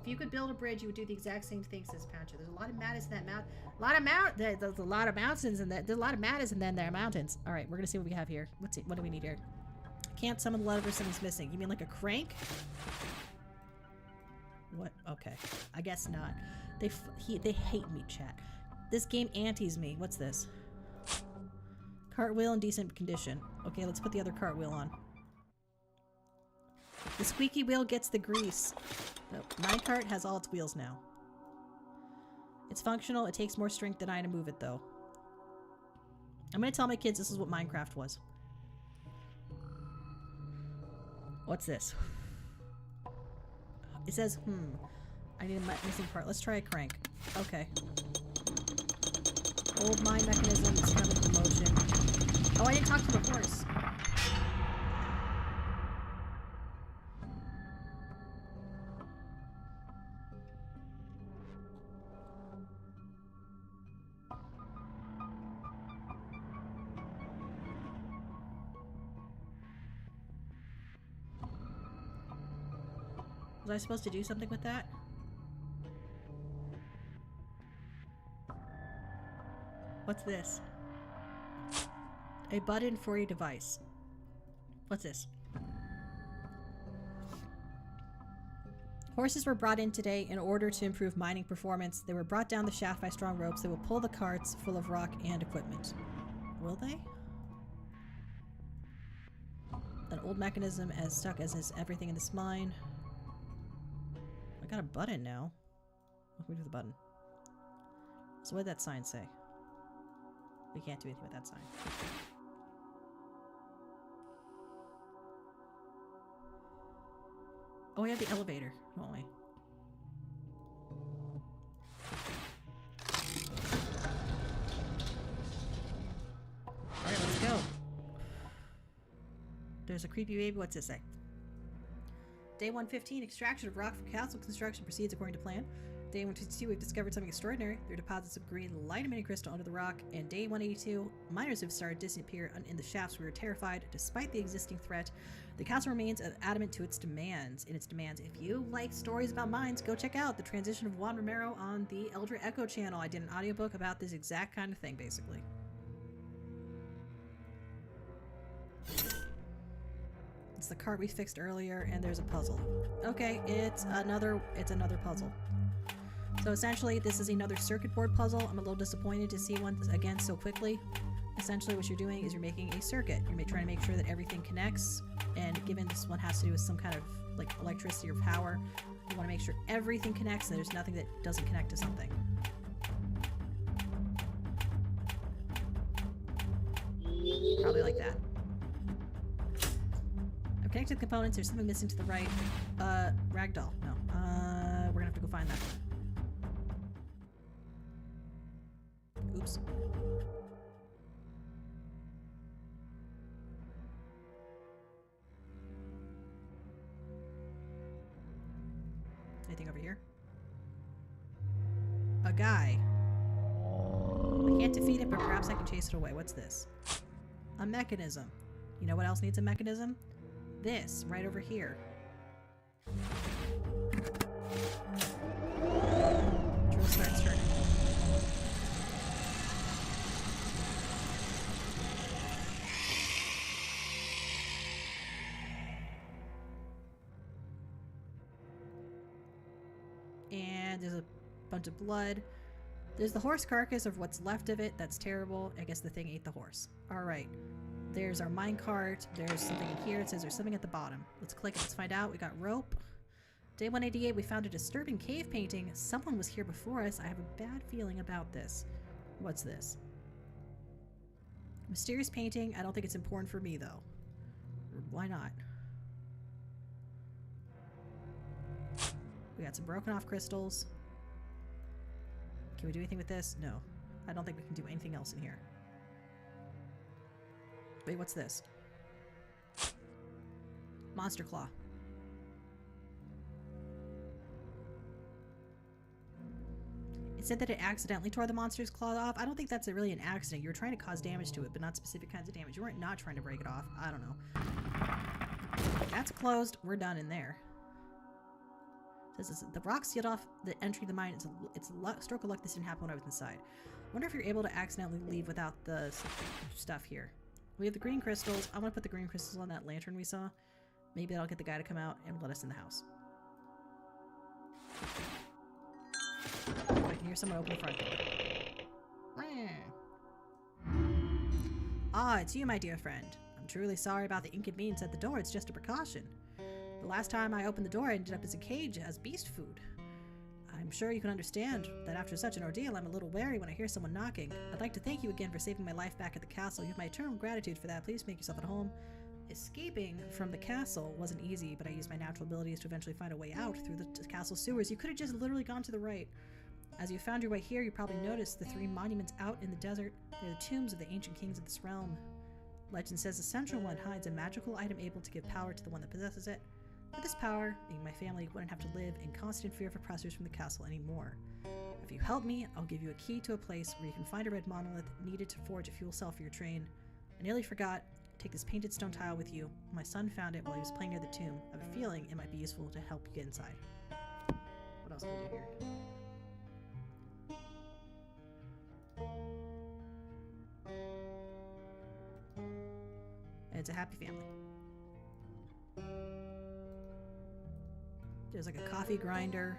If you could build a bridge, you would do the exact same thing, says Pancho. There's a lot of madness in that mountain. There's a lot of mountains and there's a lot of madness and then there are mountains. Alright, we're gonna see what we have here. Let's see, what do we need here? Can't summon the lever, something's missing. You mean like a crank? What? Okay. I guess not. They hate me, chat. This game antis me. What's this? Cartwheel in decent condition. Okay, let's put the other cartwheel on. The squeaky wheel gets the grease. The minecart has all its wheels now. It's functional. It takes more strength than I to move it, though. I'm gonna tell my kids this is what Minecraft was. What's this? It says, I need a missing part. Let's try a crank. Okay. Old mine mechanism is coming into motion. Oh, I didn't talk to the horse. Was I supposed to do something with that? What's this? A button for a device. What's this? Horses were brought in today in order to improve mining performance. They were brought down the shaft by strong ropes. They will pull the carts full of rock and equipment. Will they? An old mechanism as stuck as is everything in this mine. I got a button now. What can we do with the button? So what did that sign say? We can't do anything with that sign. Oh, we have the elevator, don't we? Alright, let's go. There's a creepy baby. What's this say? Day 115, extraction of rock from castle construction proceeds according to plan. Day 152, we've discovered something extraordinary. There are deposits of green light-emitting crystal under the rock. And day 182, miners have started to disappear in the shafts. We were terrified. Despite the existing threat, the castle remains adamant to its demands. If you like stories about mines, go check out The Transition of Juan Romero on the Elder Echo channel. I did an audiobook about this exact kind of thing, basically. It's the cart we fixed earlier, and there's a puzzle. Okay, it's another puzzle. So essentially, this is another circuit board puzzle. I'm a little disappointed to see one again so quickly. Essentially, what you're doing is you're making a circuit. You're trying to make sure that everything connects, and given this one has to do with some kind of like electricity or power. You want to make sure everything connects and there's nothing that doesn't connect to something. Probably like that. I've connected the components. There's something missing to the right. Ragdoll. No. We're gonna have to go find that. Oops. Anything over here? A guy. I can't defeat it, but perhaps I can chase it away. What's this? A mechanism. You know what else needs a mechanism? This, right over here. Drill starts turning. And there's a bunch of blood. There's the horse carcass of what's left of it. That's terrible. I guess the thing ate the horse. Alright. There's our minecart. There's something in here. It says there's something at the bottom. Let's click it. Let's find out. We got rope. Day 188, we found a disturbing cave painting. Someone was here before us. I have a bad feeling about this. What's this? Mysterious painting. I don't think it's important for me, though. Why not? We got some broken off crystals. Can we do anything with this? No. I don't think we can do anything else in here. Wait, what's this? Monster claw. It said that it accidentally tore the monster's claw off. I don't think that's really an accident. You were trying to cause damage to it, but not specific kinds of damage. You weren't not trying to break it off. I don't know. That's closed. We're done in there. Says the rock sealed off the entry to the mine. It's a stroke of luck this didn't happen when I was inside. Wonder if you're able to accidentally leave without the stuff here. We have the green crystals. I want to put the green crystals on that lantern we saw. Maybe that'll get the guy to come out and let us in the house. I can hear someone open the front door. Ah, it's you, my dear friend. I'm truly sorry about the inconvenience at the door. It's just a precaution. The last time I opened the door, I ended up as a cage as beast food. I'm sure you can understand that after such an ordeal, I'm a little wary when I hear someone knocking. I'd like to thank you again for saving my life back at the castle. You have my eternal gratitude for that. Please make yourself at home. Escaping from the castle wasn't easy, but I used my natural abilities to eventually find a way out through the castle sewers. You could have just literally gone to the right. As you found your way here, you probably noticed the 3 monuments out in the desert. They're the tombs of the ancient kings of this realm. Legend says the central one hides a magical item able to give power to the one that possesses it. With this power, me and my family wouldn't have to live in constant fear of oppressors from the castle anymore. If you help me, I'll give you a key to a place where you can find a red monolith needed to forge a fuel cell for your train. I nearly forgot. Take this painted stone tile with you. My son found it while he was playing near the tomb. I have a feeling it might be useful to help you get inside. What else can we do here? It's a happy family. There's like a coffee grinder.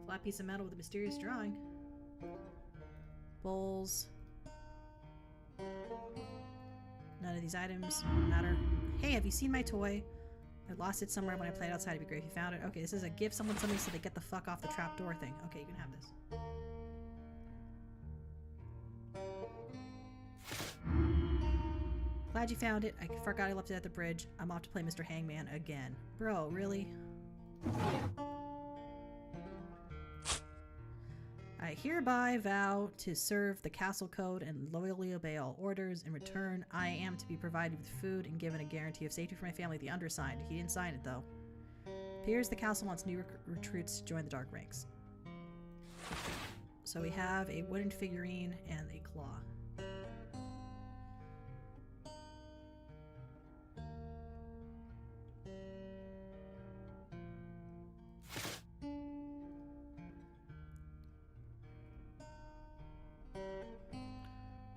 Flat piece of metal with a mysterious drawing. Bowls. None of these items matter. Hey, have you seen my toy? I lost it somewhere when I played outside. It'd be great if you found it. Okay, this is a give someone something so they get the fuck off the trapdoor thing. Okay, you can have this. Glad you found it. I forgot I left it at the bridge. I'm off to play Mr. Hangman again. Bro, really? I hereby vow to serve the castle code and loyally obey all orders. In return, I am to be provided with food and given a guarantee of safety for my family, the undersigned. He didn't sign it, though. Appears the castle wants new recruits to join the dark ranks. So we have a wooden figurine and a claw.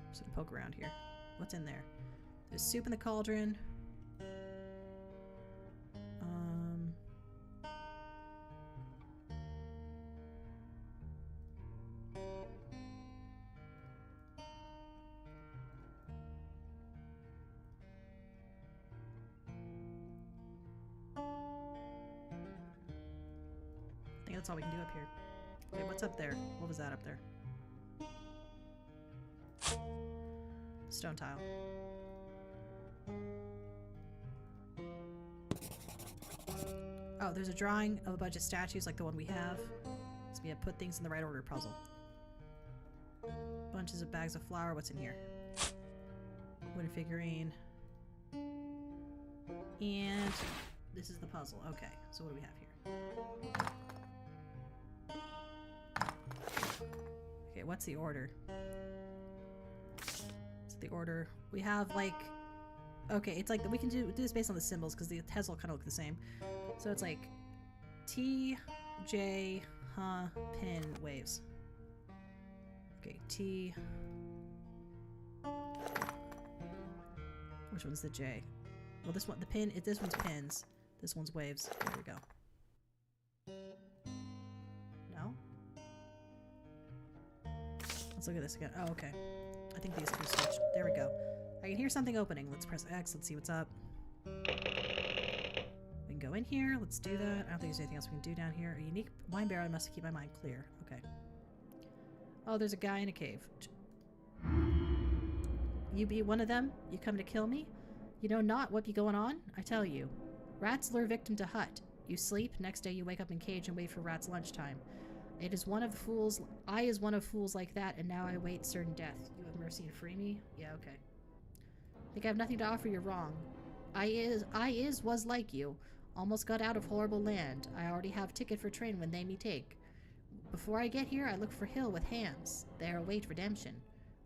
Just gonna poke around here. What's in there? There's soup in the cauldron. that's all we can do up here. Okay, what's up there? What was that up there? Stone tile. Oh, there's a drawing of a bunch of statues like the one we have. So we have put things in the right order puzzle. Bunches of bags of flour. What's in here? Wooden figurine. And this is the puzzle. Okay, so what do we have here? Okay, what's the order? Is it the order? We have like... Okay, it's like we can do this based on the symbols because the heads all kind of look the same. So it's like T, J, pin, waves. Okay, T. Which one's the J? Well, this one, the pin, this one's pins. This one's waves. There we go. No? Let's look at this again. Oh, okay. I think these two switched. There we go. I can hear something opening. Let's press X. Let's see what's up. We can go in here. Let's do that. I don't think there's anything else we can do down here. A unique wine barrel. I must keep my mind clear. Okay. Oh, there's a guy in a cave. You be one of them? You come to kill me? You know not what be going on? I tell you. Rats lure victim to hut. You sleep, next day you wake up in cage and wait for rats' lunchtime. It is one of the fools. I is one of fools like that, and now I wait certain death. You have mercy and free me? Yeah, okay. Think I have nothing to offer, you're wrong. Was like you. Almost got out of horrible land. I already have ticket for train when they me take. Before I get here, I look for hill with hands. There await redemption.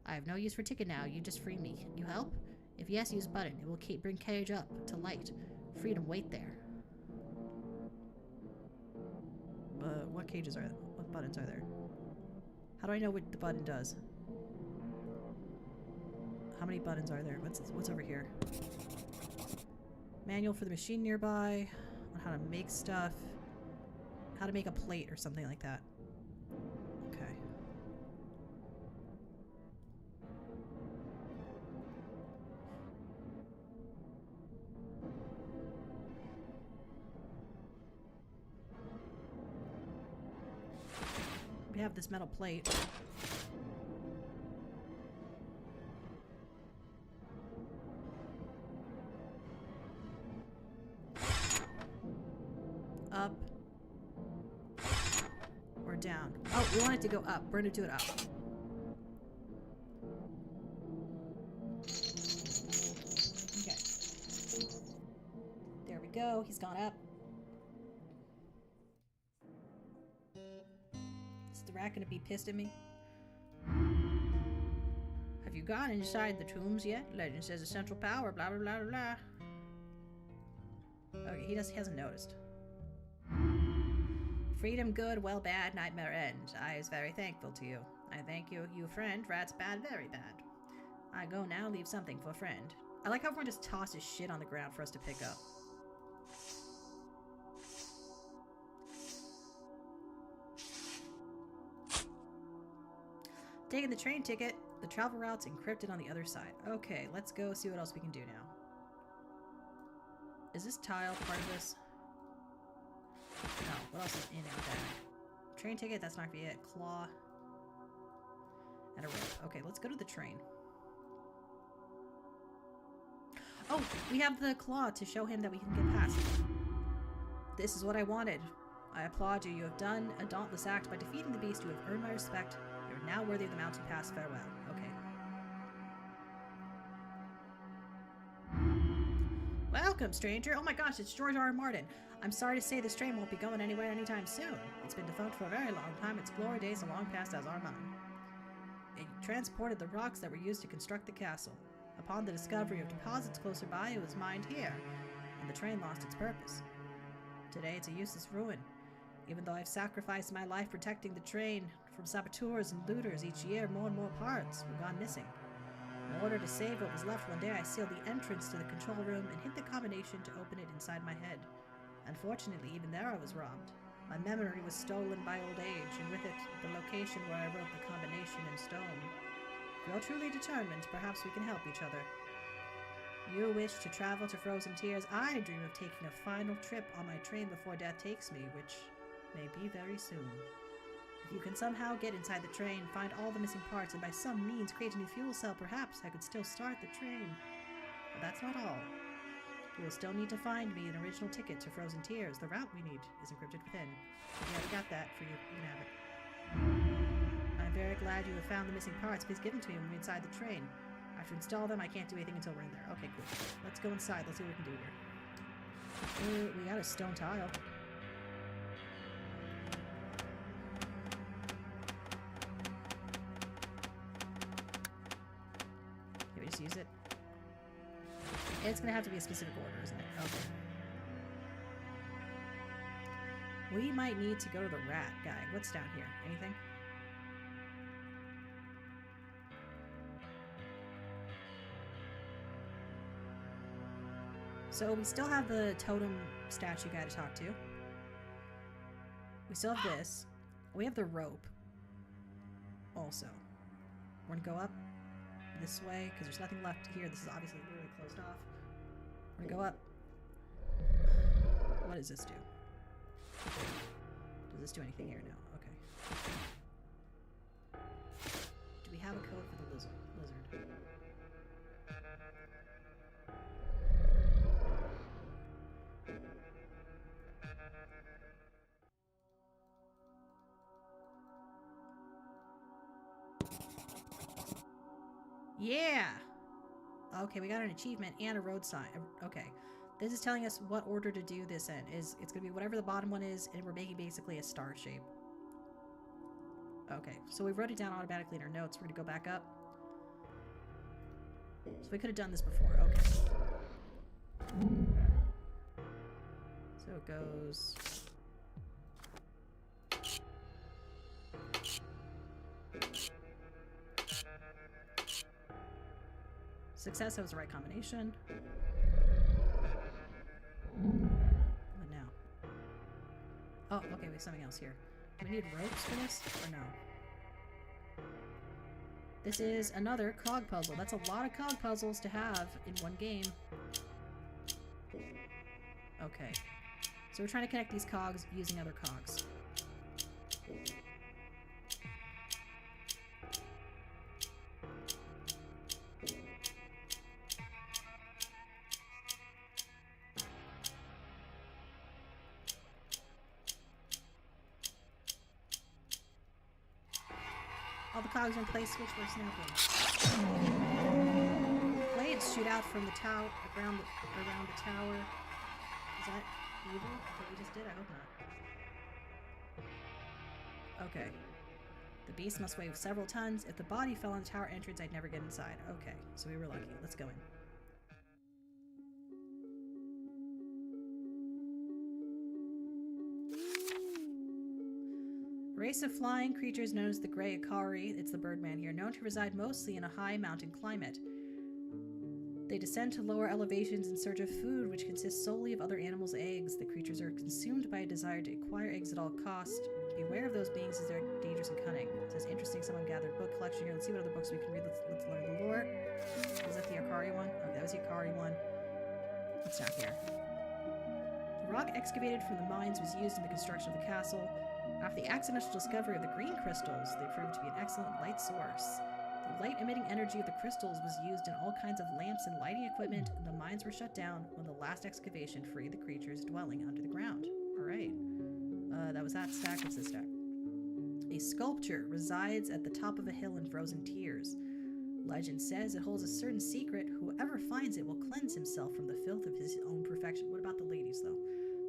I have no use for ticket now, you just free me. You help? If yes, use button. It will bring cage up to light. Freedom wait there. What cages are there? What buttons are there? How do I know what the button does? How many buttons are there? What's over here? Manual for the machine nearby. On how to make stuff. How to make a plate or something like that. Okay. We have this metal plate. Up. Or down. Oh, we want it to go up. We're gonna do it up. Okay. There we go. He's gone up. Is the rat gonna be pissed at me? Have you gone inside the tombs yet? Legend says a central power, blah blah blah blah blah. Okay, he hasn't noticed. Freedom good, well bad, nightmare end. I is very thankful to you. I thank you, you friend. Rat's bad, very bad. I go now, leave something for friend. I like how everyone just tosses shit on the ground for us to pick up. Taking the train ticket. The travel route's encrypted on the other side. Okay, let's go see what else we can do now. Is this tile part of this? No, what else is in it with that? Train ticket, that's not gonna be it. Claw. And a rope. Okay, let's go to the train. Oh, we have the claw to show him that we can get past. This is what I wanted. I applaud you. You have done a dauntless act. By defeating the beast, you have earned my respect. You are now worthy of the mountain pass. Farewell. Okay. Welcome, stranger. Oh my gosh, it's George R. R. Martin. I'm sorry to say this train won't be going anywhere anytime soon. It's been defunct for a very long time. Its glory days are long past as are mine. It transported the rocks that were used to construct the castle. Upon the discovery of deposits closer by, it was mined here, and the train lost its purpose. Today, it's a useless ruin. Even though I've sacrificed my life protecting the train from saboteurs and looters each year, more and more parts were gone missing. In order to save what was left one day, I sealed the entrance to the control room and hid the combination to open it inside my head. Unfortunately, even there I was robbed. My memory was stolen by old age, and with it, the location where I wrote the combination in stone. If you're truly determined, perhaps we can help each other. You wish to travel to Frozen Tears. I dream of taking a final trip on my train before death takes me, which may be very soon. If you can somehow get inside the train, find all the missing parts, and by some means create a new fuel cell, perhaps I could still start the train. But that's not all. You will still need to find me an original ticket to Frozen Tears. The route we need is encrypted within. Yeah, we got that for you. You can have it. I'm very glad you have found the missing parts. Please give them to me when we're inside the train. I have to install them. I can't do anything until we're in there. Okay, cool. Let's go inside. Let's see what we can do here. We got a stone tile. Can we just use it? It's gonna have to be a specific order, isn't it? Okay. We might need to go to the rat guy. What's down here? Anything? So we still have the totem statue guy to talk to. We still have this. We have the rope. Also. We're gonna go up this way, because there's nothing left here. This is obviously literally closed off. We're gonna go up. What does this do? Does this do anything here? No. Okay. Do we have a code for the lizard? Yeah! Okay, we got an achievement and a road sign. Okay. This is telling us what order to do this in. It's going to be whatever the bottom one is, and we're making basically a star shape. Okay, so we wrote it down automatically in our notes. We're going to go back up. So we could have done this before. Okay. So it goes... Success, that was the right combination. What now? Oh, okay, we have something else here. Do we need ropes for this? Or no? This is another cog puzzle. That's a lot of cog puzzles to have in one game. Okay. So we're trying to connect these cogs using other cogs. All the cogs are in place, switch for snapping. Blades shoot out from the tower, around the tower. Is that evil? What we just did? I hope not. Okay. The beast must weigh several tons. If the body fell on the tower entrance, I'd never get inside. Okay, so we were lucky. Let's go in. A race of flying creatures known as the Grey Ikari, it's the Birdman here, known to reside mostly in a high mountain climate. They descend to lower elevations in search of food, which consists solely of other animals' eggs. The creatures are consumed by a desire to acquire eggs at all costs. Beware of those beings as they're dangerous and cunning. It says, interesting, someone gathered book collection here. Let's see what other books we can read. Let's learn the lore. Was that the Ikari one? Okay, that was the Ikari one. What's down here? The rock excavated from the mines was used in the construction of the castle. After the accidental discovery of the green crystals, they proved to be an excellent light source. The light-emitting energy of the crystals was used in all kinds of lamps and lighting equipment. The mines were shut down when the last excavation freed the creatures dwelling under the ground. Alright. That was that stack. What's this stack? A sculpture resides at the top of a hill in Frozen Tears. Legend says it holds a certain secret. Whoever finds it will cleanse himself from the filth of his own perfection. What about the ladies, though?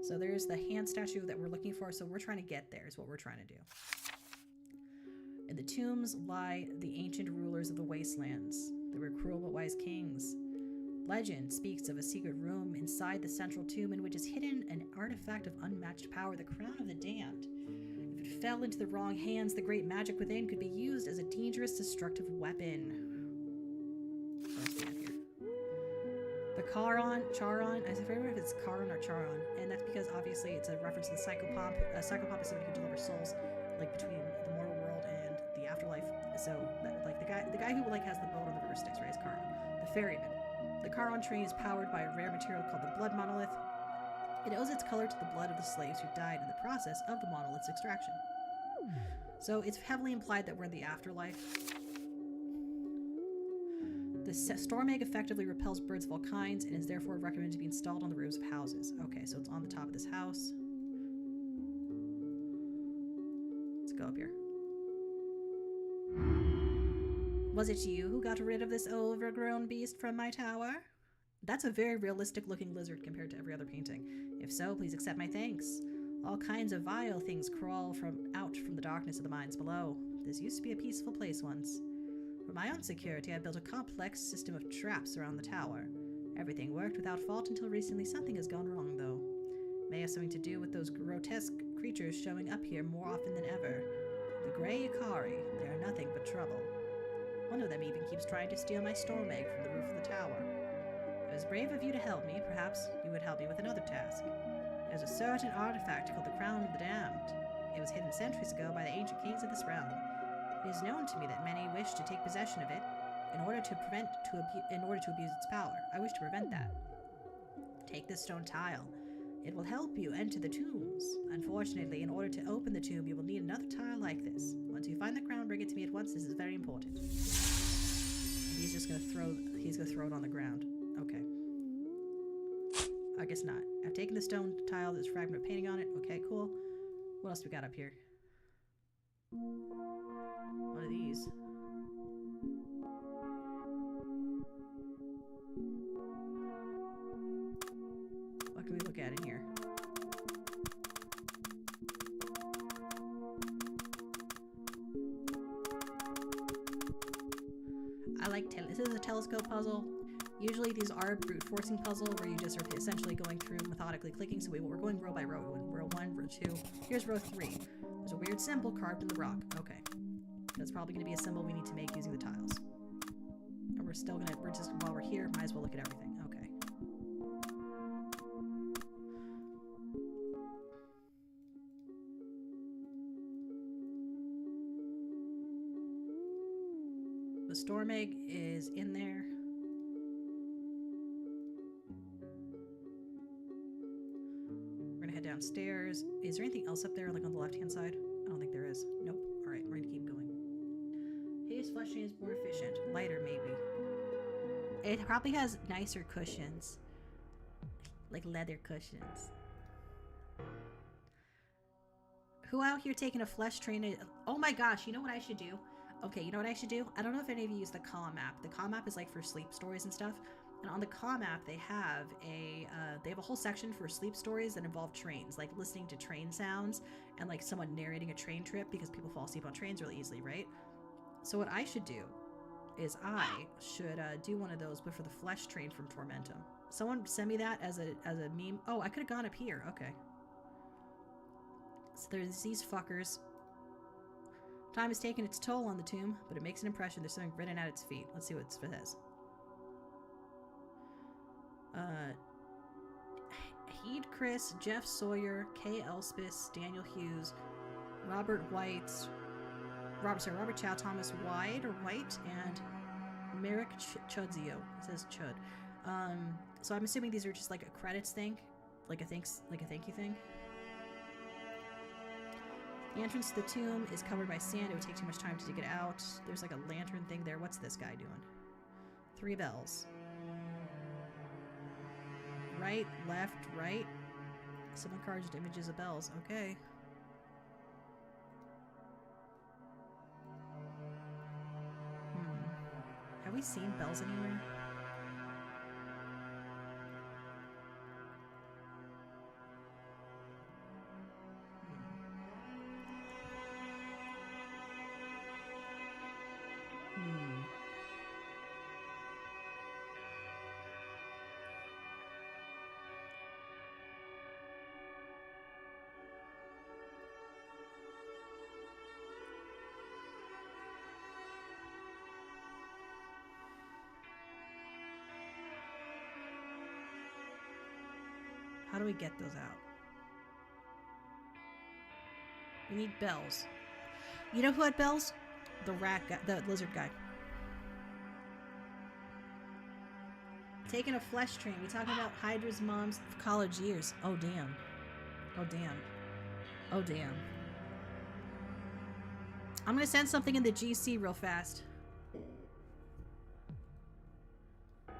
So there's the hand statue that we're looking for, so we're trying to get there is what we're trying to do. In the tombs lie the ancient rulers of the wastelands. They were cruel but wise kings. Legend speaks of a secret room inside the central tomb in which is hidden an artifact of unmatched power, the Crown of the Damned. If it fell into the wrong hands, the great magic within could be used as a dangerous, destructive weapon. What else do we have here? The Charon, I remember if it's Charon or Charon, and that's because obviously it's a reference to the Psychopomp. Psychopomp is somebody who delivers souls, like between the mortal world and the afterlife. So, like the guy who like has the boat on the river Styx, right? Is Charon, the ferryman. The Charon train is powered by a rare material called the Blood Monolith. It owes its color to the blood of the slaves who died in the process of the monolith's extraction. So it's heavily implied that we're in the afterlife. The storm egg effectively repels birds of all kinds and is therefore recommended to be installed on the roofs of houses. Okay, so it's on the top of this house. Let's go up here. Was it you who got rid of this overgrown beast from my tower? That's a very realistic looking lizard compared to every other painting. If so, please accept my thanks. All kinds of vile things crawl out from the darkness of the mines below. This used to be a peaceful place once. For my own security, I built a complex system of traps around the tower. Everything worked without fault until recently. Something has gone wrong, though. May have something to do with those grotesque creatures showing up here more often than ever. The Grey Ikari, they are nothing but trouble. One of them even keeps trying to steal my storm egg from the roof of the tower. It was brave of you to help me. Perhaps you would help me with another task. There's a certain artifact called the Crown of the Damned. It was hidden centuries ago by the ancient kings of this realm. It is known to me that many wish to take possession of it in order to abuse its power. I wish to prevent that. Take this stone tile. It will help you enter the tombs. Unfortunately, in order to open the tomb, you will need another tile like this. Once you find the crown, bring it to me at once. This is very important. He's just gonna throw it on the ground. Okay. I guess not. I've taken the stone tile, there's a fragment of painting on it. Okay, cool. What else do we got up here? One of these. What can we look at in here? This is a telescope puzzle. Usually these are brute forcing puzzle where you just are essentially going through methodically clicking. So we're going row by row. Row 1, row 2. Here's row 3. There's a weird symbol carved in the rock. Okay. That's probably going to be a symbol we need to make using the tiles. And while we're here, might as well look at everything. Okay. The storm egg is in there. We're gonna head downstairs. Is there anything else up there, like on the left-hand side? I don't think there is. Nope. All right, we're gonna keep going. Haze flushing is more efficient. Lighter, maybe. It probably has nicer cushions. Like leather cushions. Who out here taking a flesh train? Oh my gosh, you know what I should do? Okay, you know what I should do? I don't know if any of you use the Calm app. The Calm app is like for sleep stories and stuff. And on the Calm app, they have a whole section for sleep stories that involve trains, like listening to train sounds and like someone narrating a train trip, because people fall asleep on trains really easily, right? So what I should do is I should do one of those, but for the flesh train from Tormentum. Someone send me that as a meme. Oh, I could have gone up here. Okay. So there's these fuckers. Time has taken its toll on the tomb, but it makes an impression. There's something written at its feet. Let's see what it says. Heed Chris, Jeff Sawyer, Kay Elspeth, Daniel Hughes, Robert Chow, Thomas White, and Merrick Chudzio. It says Chud. So I'm assuming these are just like a credits thing, like a thank you thing. The entrance to the tomb is covered by sand. It would take too much time to dig it out. There's like a lantern thing there. What's this guy doing? 3 bells. Right, left, right. Someone carved images of bells. Okay. Have we seen bells anywhere? How do we get those out? We need bells. You know who had bells? The rat guy, the lizard guy. Taking a flesh train. We talking about Hydra's mom's college years. Oh, damn. Oh, damn. Oh, damn. I'm gonna send something in the GC real fast. I'm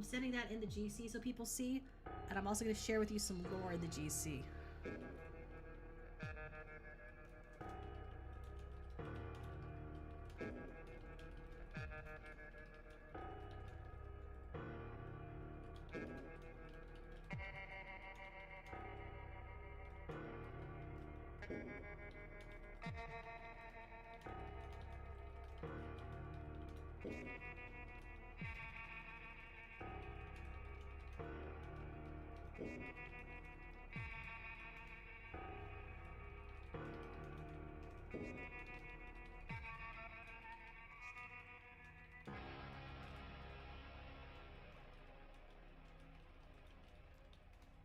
sending that in the GC so people see, and I'm also gonna share with you some lore in the GC.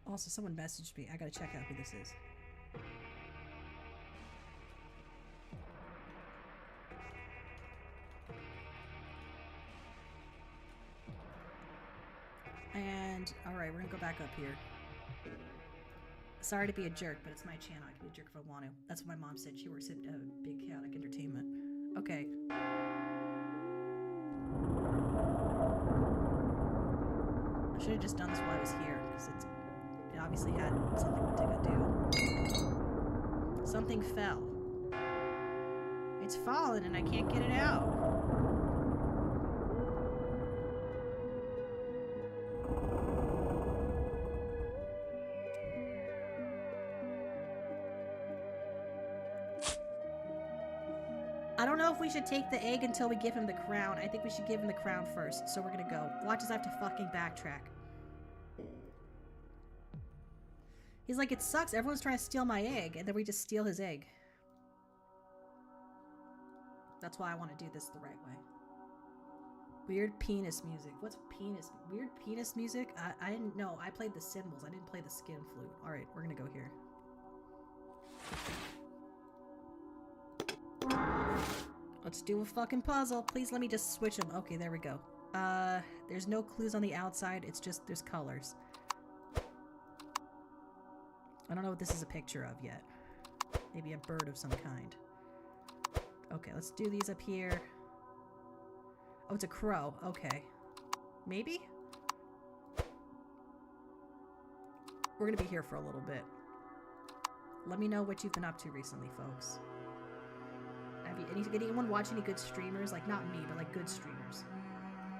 Also, someone messaged me. I gotta check out who this is. And, alright, we're gonna go back up here. Sorry to be a jerk, but it's my channel. I can be a jerk if I want to. That's what my mom said. She works at Big Chaotic Entertainment. Okay. I should have just done this while I was here, because it obviously had something to do. Something fell. It's fallen and I can't get it out. I don't know if we should take the egg until we give him the crown. I think we should give him the crown first. So we're gonna go. Watch us have to fucking backtrack. He's like, it sucks. Everyone's trying to steal my egg. And then we just steal his egg. That's why I want to do this the right way. Weird penis music. What's penis? Weird penis music? I didn't know. I played the cymbals. I didn't play the skin flute. Alright, we're gonna go here. Let's do a fucking puzzle. Please let me just switch them. Okay, there we go. There's no clues on the outside. It's just, there's colors. I don't know what this is a picture of yet. Maybe a bird of some kind. Okay, let's do these up here. Oh, it's a crow. Okay. Maybe? We're gonna be here for a little bit. Let me know what you've been up to recently, folks. Have you anyone watch any good streamers? Like, not me, but like good streamers.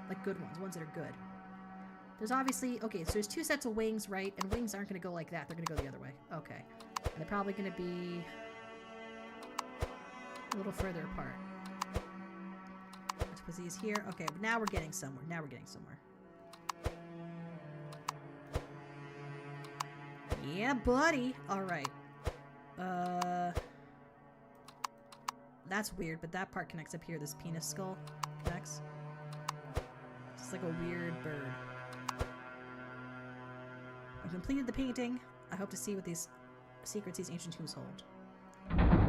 Like good ones that are good. There's obviously, okay, so there's two sets of wings, right? And wings aren't gonna go like that, they're gonna go the other way. Okay. And they're probably gonna be a little further apart. Let's put these here. Okay, but now we're getting somewhere. Now we're getting somewhere. Yeah, buddy! Alright. That's weird, but that part connects up here. This penis skull connects. It's like a weird bird. I've completed the painting. I hope to see what these secrets these ancient tombs hold.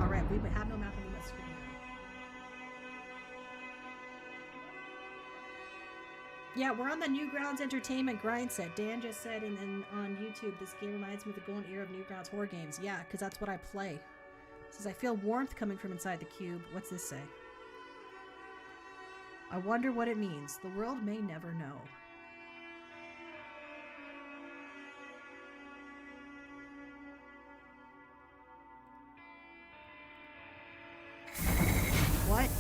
Alright, we have no map and we must screen now. Yeah, we're on the Newgrounds Entertainment grind set. Dan just said on YouTube, this game reminds me of the golden era of Newgrounds horror games. Yeah, because that's what I play. It says, I feel warmth coming from inside the cube. What's this say? I wonder what it means. The world may never know. What?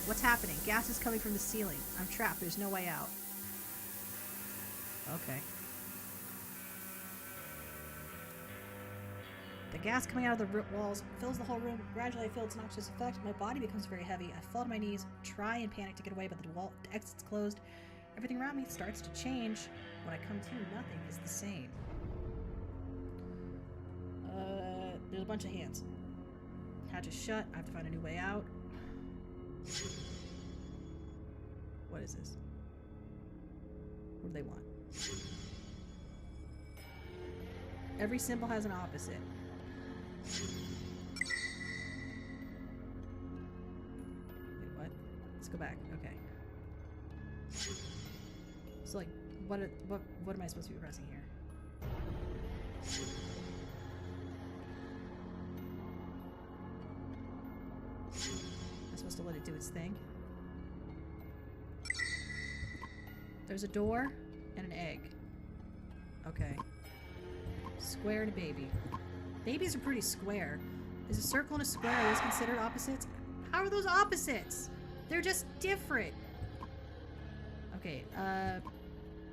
What's happening? Gas is coming from the ceiling. I'm trapped. There's no way out. Okay. The gas coming out of the walls fills the whole room. Gradually, I feel its noxious effect. My body becomes very heavy. I fall to my knees, try and panic to get away, but the exit's closed. Everything around me starts to change. When I come to, nothing is the same. There's a bunch of hands. Hatch is shut. I have to find a new way out. What is this? What do they want? Every symbol has an opposite. Wait, what? So like, what am I supposed to be pressing here? I'm supposed to let it do its thing. There's a door and an egg. Okay. Square and a baby. Babies are pretty square. Is a circle and a square always considered opposites? How are those opposites? They're just different. Okay,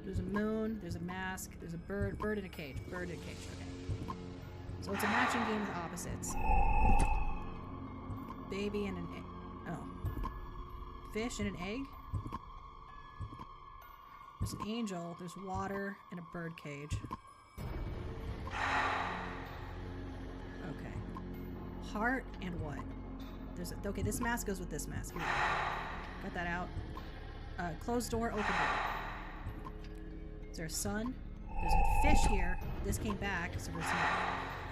there's a moon, there's a mask, there's a bird in a cage, okay. So it's a matching game with opposites. Baby and an egg. Oh. Fish and an egg? There's an angel, there's water, and a bird cage. Okay. Heart and what? Okay, this mask goes with this mask. Here we go. Got that out. Closed door, open door. Is there a sun? There's a fish here. This came back, so there's no.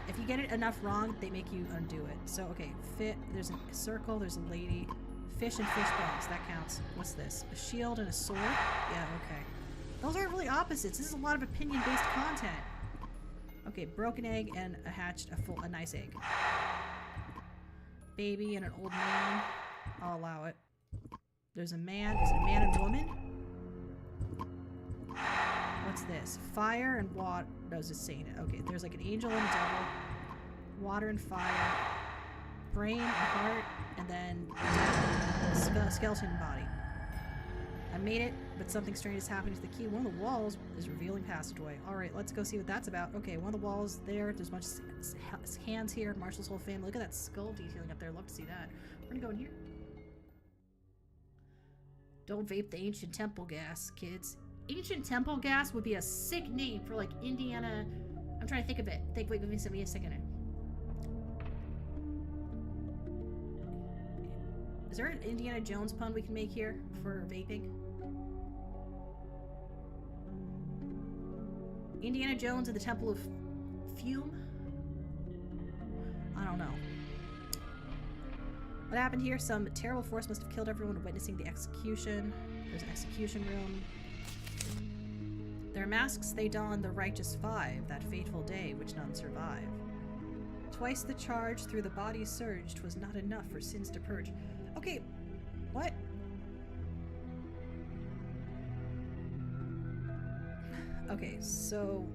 If you get it enough wrong, they make you undo it. So, okay, there's a circle, there's a lady. Fish and fish bones, that counts. What's this? A shield and a sword? Yeah, okay. Those aren't really opposites. This is a lot of opinion-based content. Okay, broken egg and a nice egg. Baby and an old man. I'll allow it. There's a man. Is it a man and woman? What's this? Fire and water. No, it's just saying it. Okay, there's like an angel and a devil. Water and fire. Brain and heart. And then skeleton and body. I made it, but something strange is happening to the key. One of the walls is revealing passageway. Alright, let's go see what that's about. Okay, one of the walls there. There's a bunch of hands here. Marshall's whole family. Look at that skull detailing up there. Love to see that. We're gonna go in here. Don't vape the ancient temple gas, kids. Ancient temple gas would be a sick name for like Indiana. I'm trying to think of it. Wait, give me a second. Is there an Indiana Jones pun we can make here for vaping? Indiana Jones and the Temple of Fume? I don't know. What happened here? Some terrible force must have killed everyone witnessing the execution. There's an execution room. Their masks they donned the righteous five, that fateful day which none survive. Twice the charge through the body surged, 'twas not enough for sins to purge. Okay, what? Okay, so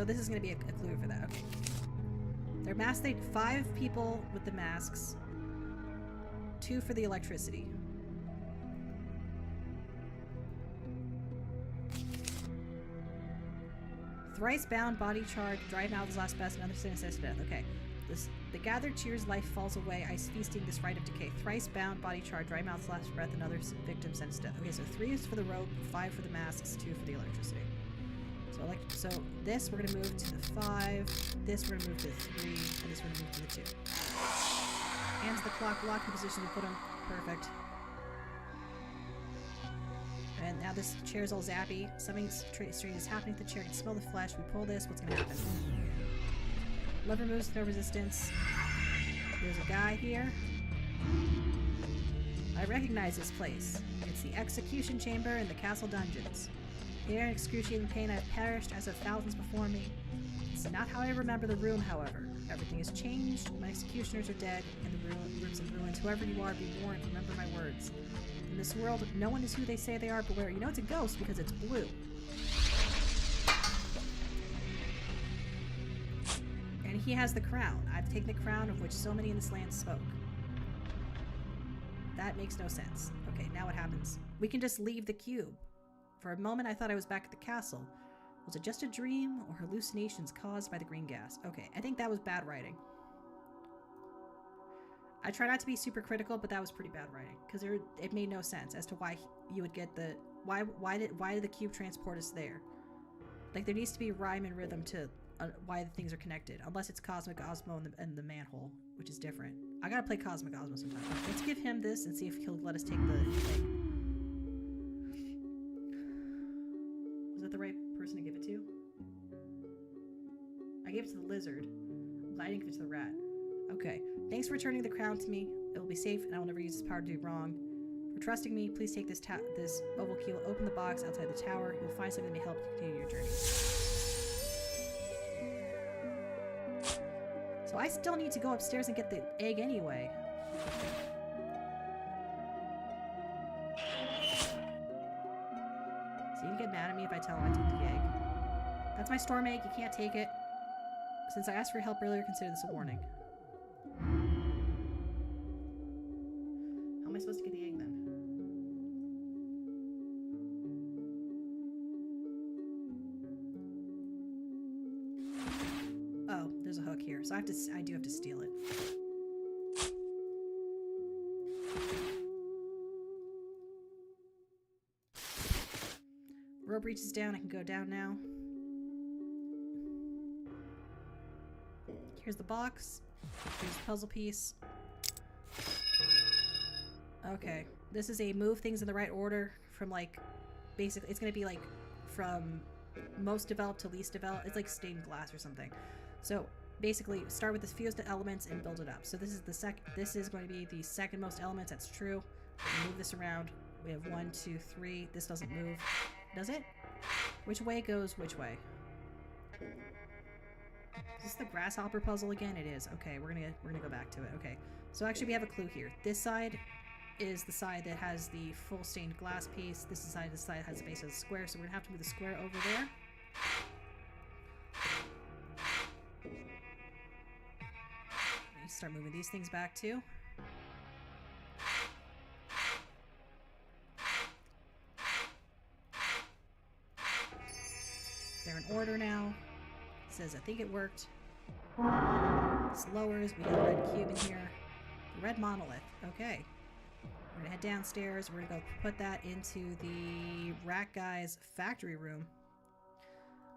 this is gonna be a clue for that. Okay. They're masked. They 5 people with the masks, 2 for the electricity. Thrice bound, body charred, dry mouth is last best, another sin is to death. Okay. The gathered cheers, life falls away, ice feasting this rite of decay. Thrice bound, body charred, dry mouth's last breath, another victim sent to death. Okay, so 3 is for the rope, 5 for the masks, 2 for the electricity. So this we're gonna move to the 5, this we're gonna move to the 3, and this we're gonna move to the 2. Hands the clock, lock the position to put them. Perfect. And now this chair's all zappy. Something strange is happening to the chair. You can smell the flesh. We pull this. What's gonna happen? Lever moves with no resistance. There's a guy here. I recognize this place. It's the execution chamber in the castle dungeons. Here in excruciating pain I have perished as have thousands before me. It's not how I remember the room, however. Everything has changed. My executioners are dead, and the room's in ruins. Whoever you are, be warned. Remember my words. In this world, no one is who they say they are. Beware. You know it's a ghost because it's blue. And he has the crown. I've taken the crown of which so many in this land spoke. That makes no sense. Okay, now what happens? We can just leave the cube. For a moment I thought I was back at the castle. Was it just a dream or hallucinations caused by the green gas? Okay, I think that was bad writing. I try not to be super critical, but that was pretty bad writing because it made no sense as to why you would get the why did the cube transport us there? Like there needs to be rhyme and rhythm to why the things are connected, unless it's Cosmic Osmo and the manhole, which is different. I gotta play Cosmic Osmo sometime. Let's give him this and see if he'll let us take the thing. Was that the right person to give it to? I gave it to the lizard. I didn't give it to the rat. Okay. Thanks for returning the crown to me. It will be safe, and I will never use this power to do wrong. For trusting me, please take this oval key. Open the box outside the tower. You'll find something that may help you continue your journey. So I still need to go upstairs and get the egg anyway. So you can get mad at me if I tell him I took the egg. That's my storm egg. You can't take it. Since I asked for your help earlier, consider this a warning. How am I supposed to get the egg then? Oh, there's a hook here. So I do have to steal it. Rope reaches down. I can go down now. Here's the box. Here's the puzzle piece. Okay. This is a move things in the right order from, like, basically, it's going to be, like, from most developed to least developed. It's like stained glass or something. So, basically, start with the fewest elements and build it up. So this is this is going to be the second most elements. That's true. Move this around. We have 1, 2, 3. This doesn't move. Does it? Which way goes which way? Is this the grasshopper puzzle again? It is. Okay, we're gonna go back to it. Okay. So actually we have a clue here. This side is the side that has the full stained glass piece. This side has the base of the square, so we're gonna have to move the square over there. Start moving these things back too. They're in order now. It says, I think it worked. This lowers. We got a red cube in here. The red monolith. Okay. We're gonna head downstairs. We're gonna go put that into the rat guy's factory room.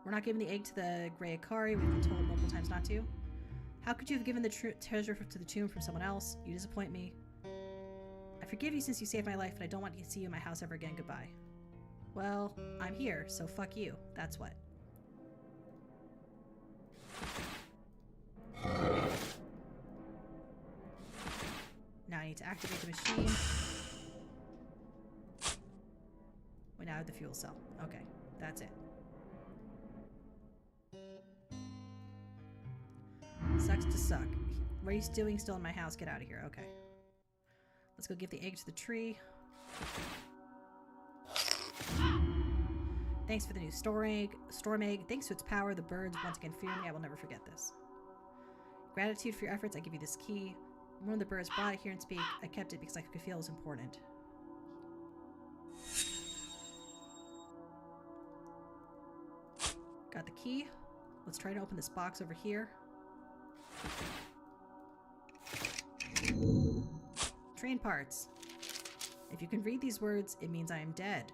We're not giving the egg to the Grey Akari. We've been told multiple times not to. How could you have given the treasure to the tomb from someone else? You disappoint me. I forgive you since you saved my life, but I don't want to see you in my house ever again. Goodbye. Well, I'm here, so fuck you. That's what. Now I need to activate the machine. We now have the fuel cell. Okay, that's it. Sucks to suck. What are you doing still in my house? Get out of here. Okay. Let's go give the egg to the tree. Thanks for the new storm egg. Thanks to its power, the birds once again fear me. I will never forget this. Gratitude for your efforts. I give you this key. One of the birds brought it here and speak. I kept it because I could feel it was important. Got the key. Let's try to open this box over here. Train parts. If you can read these words, it means I am dead.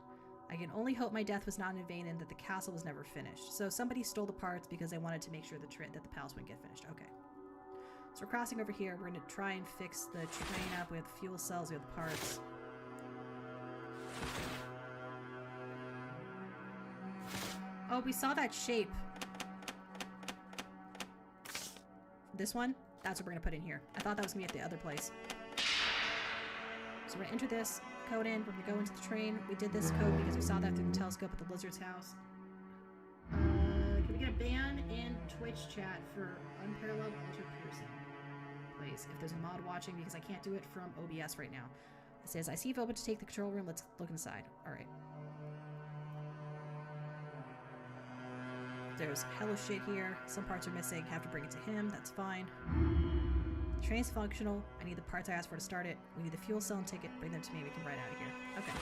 I can only hope my death was not in vain and that the castle was never finished. So somebody stole the parts because they wanted to make sure that the palace wouldn't get finished. Okay. So we're crossing over here. We're going to try and fix the train up. We have the fuel cells. We have the parts. Oh, we saw that shape. This one? That's what we're going to put in here. I thought that was going to be at the other place. So we're going to enter this code in. We're going to go into the train. We did this code because we saw that through the telescope at the lizard's house. Can we get a ban in Twitch chat for unparalleled ultra piercing? Please, if there's a mod watching, because I can't do it from OBS right now. It says, I see you've opened to take the control room. Let's look inside. Alright. There's hella shit here. Some parts are missing. Have to bring it to him. That's fine. The train's functional. I need the parts I asked for to start it. We need the fuel cell and ticket. Bring them to me. We can ride out of here. Okay.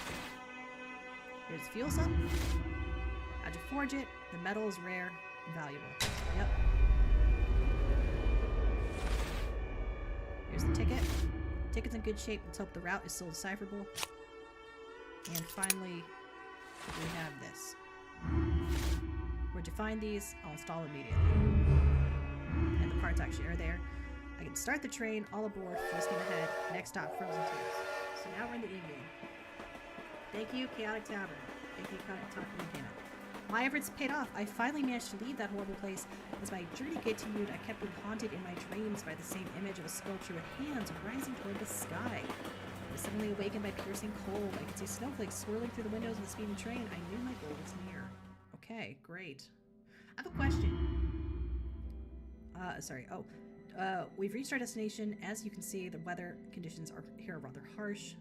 Here's the fuel cell. How'd you forge it? The metal is rare and valuable. Yep. Here's the ticket. Ticket's in good shape. Let's hope the route is still decipherable. And finally, we have this. Where'd you find these? I'll install immediately. And the parts actually are there. I can start the train, all aboard, full steam ahead. Next stop, Frozen Tears. So now we're in the evening. Thank you, Chaotic Tavern. Thank you, Chaotic Tavern. My efforts paid off. I finally managed to leave that horrible place. As my journey continued, I kept being haunted in my dreams by the same image of a sculpture with hands rising toward the sky. was suddenly awakened by piercing cold. I could see snowflakes swirling through the windows of the speeding train. I knew my goal was near. Okay, great. I have a question. Sorry. Oh, we've reached our destination. As you can see, the weather conditions here are rather harsh.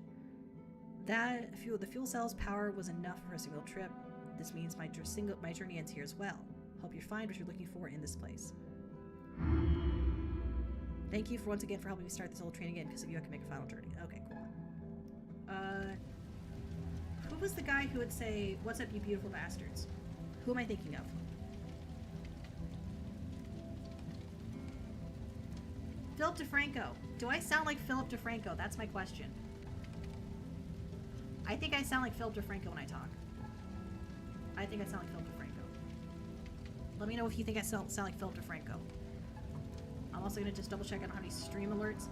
The fuel cell's power was enough for a single trip. This means my journey ends here as well. Hope you find what you're looking for in this place. Thank you once again for helping me start this old train again. Because of you, I can make a final journey. Okay, cool. Who was the guy who would say, "What's up, you beautiful bastards"? Who am I thinking of? Philip DeFranco. Do I sound like Philip DeFranco? That's my question. I think I sound like Philip DeFranco when I talk. I think I sound like Philip DeFranco. Let me know if you think I sound like Philip DeFranco. I'm also going to just double check I don't have any stream alerts.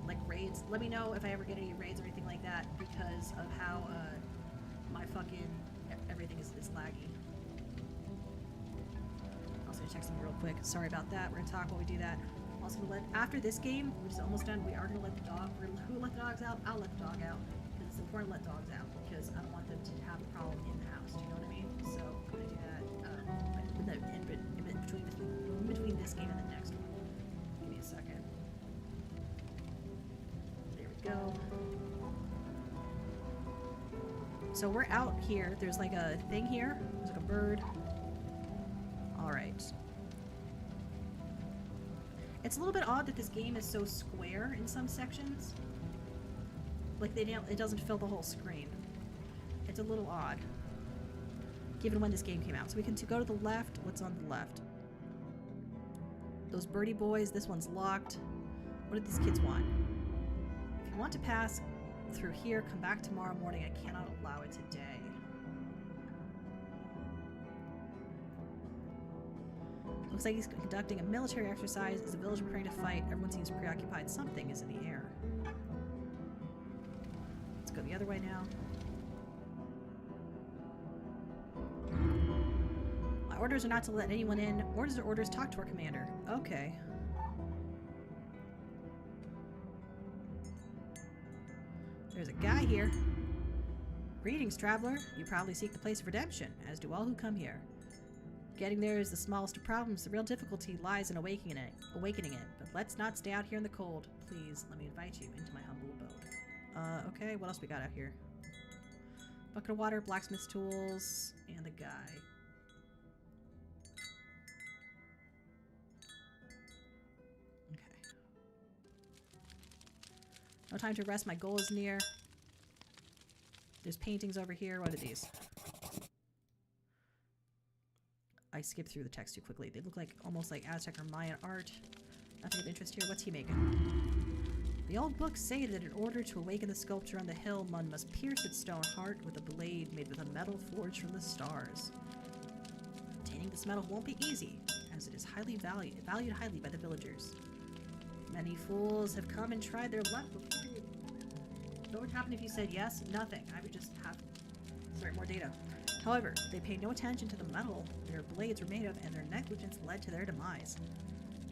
Like raids. Let me know if I ever get any raids or anything like that because of how my fucking everything is laggy. I'm also going to check something real quick. Sorry about that. We're going to talk while we do that. I'm also going to after this game, which is almost done, we are going to let the dog, who let the dogs out? I'll let the dog out. Because it's important to let dogs out because I don't want them to have a problem in the house. Do you know what I mean? So I'm going to do that in between this game and the next one. Give me a second. There we go. So we're out here. There's like a thing here. There's like a bird. Alright. It's a little bit odd that this game is so square in some sections. Like it doesn't fill the whole screen. It's a little odd. Given when this game came out. So we can go to the left. What's on the left? Those birdie boys. This one's locked. What did these kids want? If you want to pass through here, come back tomorrow morning. I cannot allow it today. Looks like he's conducting a military exercise. Is the village preparing to fight? Everyone seems preoccupied. Something is in the air. Let's go the other way now. My orders are not to let anyone in. Orders are orders. Talk to our commander. Okay. There's a guy here. Greetings, traveler. You probably seek the place of redemption, as do all who come here. Getting there is the smallest of problems. The real difficulty lies in awakening it. But let's not stay out here in the cold. Please, let me invite you into my humble abode. Okay, what else we got out here? Bucket of water, blacksmith's tools, and the guy. Okay. No time to rest. My goal is near. There's paintings over here. What are these? I skipped through the text too quickly. They look like almost like Aztec or Mayan art. Nothing of interest here. What's he making? The old books say that in order to awaken the sculpture on the hill, one must pierce its stone heart with a blade made with a metal forged from the stars. Obtaining this metal won't be easy, as it is highly valued highly by the villagers. Many fools have come and tried their luck before you. What would happen if you said yes? Nothing. I would just have... Sorry, more data. However, they paid no attention to the metal their blades were made of, and their negligence led to their demise.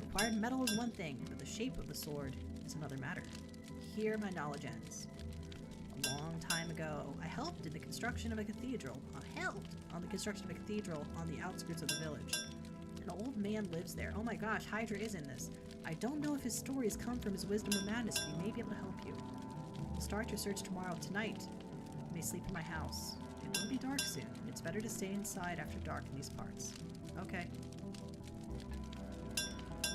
Required metal is one thing, but the shape of the sword is another matter. Here my knowledge ends. A long time ago, I helped in the construction of a cathedral. On the outskirts of the village. An old man lives there. Oh my gosh, Hydra is in this. I don't know if his stories come from his wisdom or madness, but he may be able to help you. We'll start your search tomorrow. Tonight, you may sleep in my house. It will be dark soon. It's better to stay inside after dark in these parts. Okay.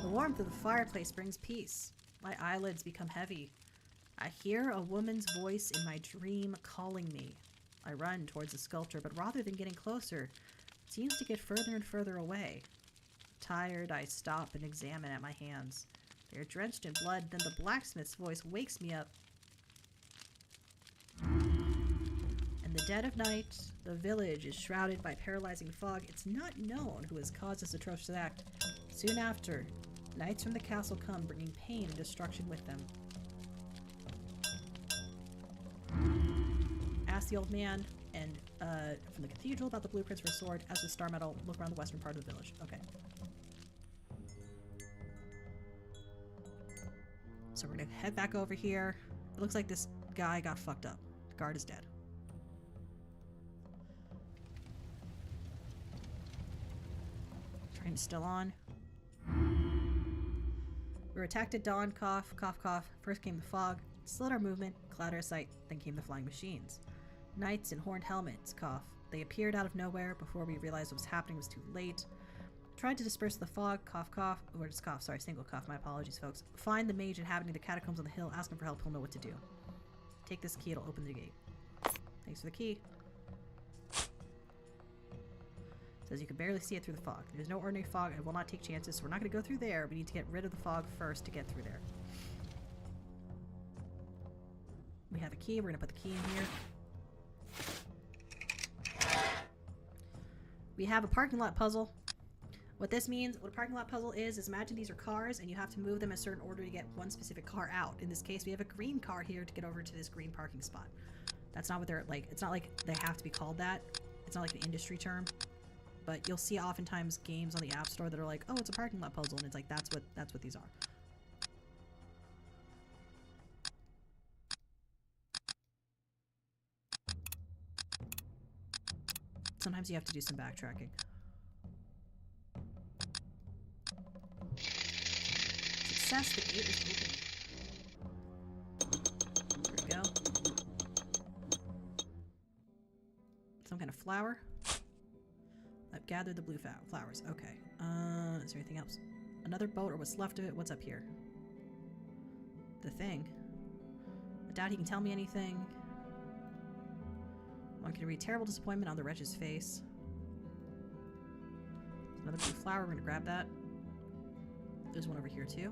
The warmth of the fireplace brings peace. My eyelids become heavy. I hear a woman's voice in my dream calling me. I run towards the sculpture, but rather than getting closer, it seems to get further and further away. Tired, I stop and examine at my hands. They are drenched in blood, then the blacksmith's voice wakes me up. In the dead of night, the village is shrouded by paralyzing fog. It's not known who has caused this atrocious act. Soon after, knights from the castle come, bringing pain and destruction with them. Ask the old man and from the cathedral about the blueprints for a sword. As with star metal, look around the western part of the village. Okay. So we're gonna head back over here. It looks like this guy got fucked up. The guard is dead. Train is still on. We were attacked at dawn. Cough, cough, cough. First came the fog. Slowed our movement. Clouded our sight. Then came the flying machines. Knights in horned helmets. Cough. They appeared out of nowhere. Before we realized what was happening, it was too late. Tried to disperse the fog. Cough, cough. Or just cough. Sorry, single cough. My apologies, folks. Find the mage inhabiting the catacombs on the hill. Ask him for help. He'll know what to do. Take this key. It'll open the gate. Thanks for the key. Says you can barely see it through the fog. There's no ordinary fog. I will not take chances, so we're not going to go through there. We need to get rid of the fog first to get through there. We have a key. We're going to put the key in here. We have a parking lot puzzle. What this means, what a parking lot puzzle is imagine these are cars and you have to move them in a certain order to get one specific car out. In this case, we have a green car here to get over to this green parking spot. That's not what they're like. It's not like they have to be called that. It's not like an industry term. But you'll see oftentimes games on the App Store that are like, oh, it's a parking lot puzzle, and it's like that's what these are. Sometimes you have to do some backtracking. Success, the gate is open. There we go. Some kind of flower. I've gathered the blue flowers. Okay. Is there anything else? Another boat or what's left of it? What's up here? The thing. I doubt he can tell me anything. One can read terrible disappointment on the wretch's face. Another blue flower. We're going to grab that. There's one over here too.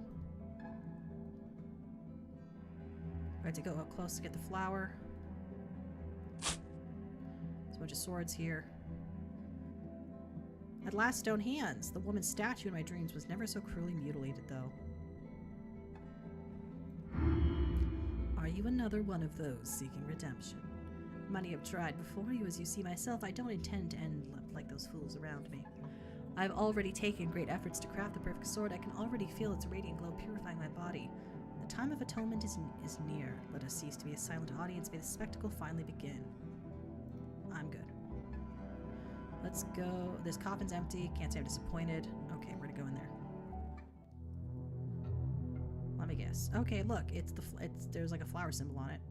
I have to go up close to get the flower. There's a bunch of swords here. At last, stone hands. The woman's statue in my dreams was never so cruelly mutilated, though. Are you another one of those seeking redemption? Many have tried before you, as you see myself. I don't intend to end like those fools around me. I have already taken great efforts to craft the perfect sword. I can already feel its radiant glow purifying my body. The time of atonement is near. Let us cease to be a silent audience. May the spectacle finally begin. I'm good. Let's go. This coffin's empty. Can't say I'm disappointed. Okay, we're gonna go in there. Let me guess. Okay, look, there's like a flower symbol on it.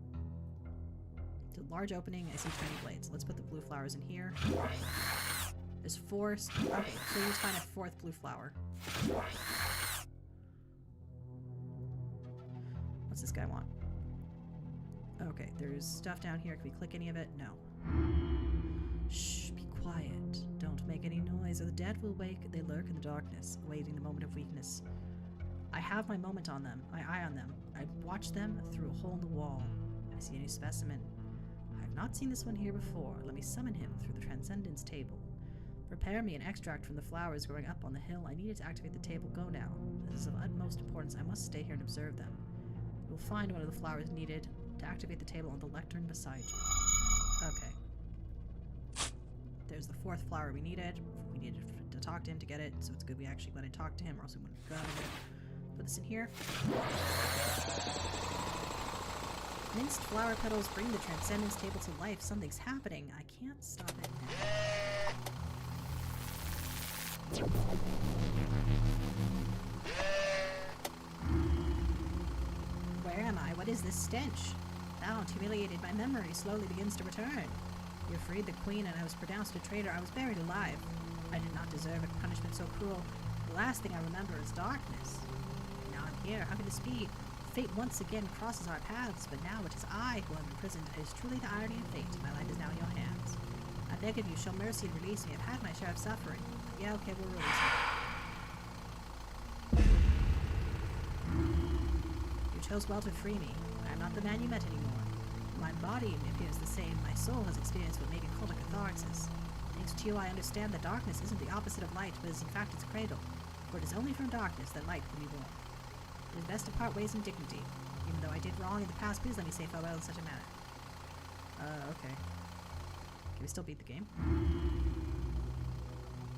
It's a large opening. I see tiny blades. Let's put the blue flowers in here. There's four. Okay, so you find a fourth blue flower. What's this guy want? Okay, there's stuff down here. Can we click any of it? No. Shh, be quiet. Don't make any noise or the dead will wake. They lurk in the darkness, awaiting the moment of weakness. I have my moment on them, my eye on them. I watch them through a hole in the wall. I see a new specimen. I have not seen this one here before. Let me summon him through the Transcendence table. Prepare me an extract from the flowers growing up on the hill. I needed to activate the table. Go now. This is of utmost importance. I must stay here and observe them. You will find one of the flowers needed to activate the table on the lectern beside you. Okay. There's the fourth flower we needed. We needed to talk to him to get it, so it's good we actually went and talked to him, or else we wouldn't have gotten it. Put this in here. Minced flower petals bring the Transcendence table to life. Something's happening. I can't stop it now. Where am I? What is this stench? Doubt, humiliated, my memory slowly begins to return. You freed the queen and I was pronounced a traitor. I was buried alive. I did not deserve a punishment so cruel. The last thing I remember is darkness. Now I'm here. How can this be? Fate once again crosses our paths, but now it is I who am imprisoned. It is truly the irony of fate. My life is now in your hands. I beg of you, show mercy and release me. I've had my share of suffering. Yeah, okay, we'll release you. You chose well to free me. I am not the man you met anymore. My body appears the same. My soul has experienced what may be called a catharsis. Thanks to you, I understand that darkness isn't the opposite of light, but is in fact its cradle. For it is only from darkness that light can be born. It is best to part ways in dignity. Even though I did wrong in the past, please let me say farewell in such a manner. Okay. Can we still beat the game?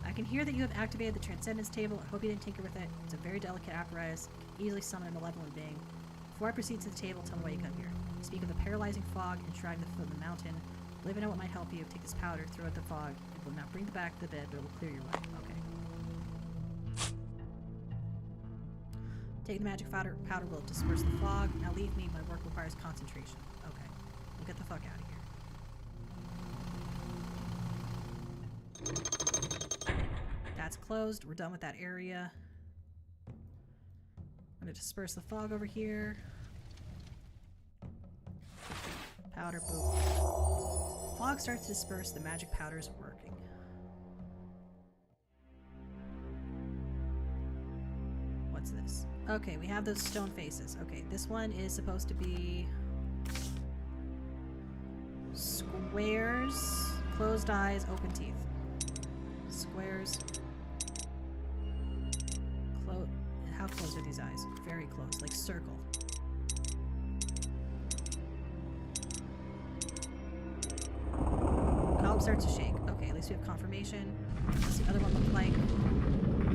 I can hear that you have activated the Transcendence table. I hope you didn't tinker with it. It's a very delicate apparatus. It can easily summon a malevolent being. Before I proceed to the table, tell me why you come here. Speak of the paralyzing fog enshrining the foot of the mountain. Live and know what might help you. Take this powder, throw out the fog. It will not bring the back to the bed, but it will clear your way. Okay. Take the magic powder will disperse the fog. Now leave me. My work requires concentration. Okay. We'll get the fuck out of here. That's closed. We're done with that area. I'm going to disperse the fog over here. Powder, boom. Fog starts to disperse. The magic powder is working. What's this? Okay, we have those stone faces. Okay, this one is supposed to be squares, closed eyes, open teeth. Squares. How close are these eyes? Very close, like circle. Column starts to shake. Okay, at least we have confirmation. What's the other one look like?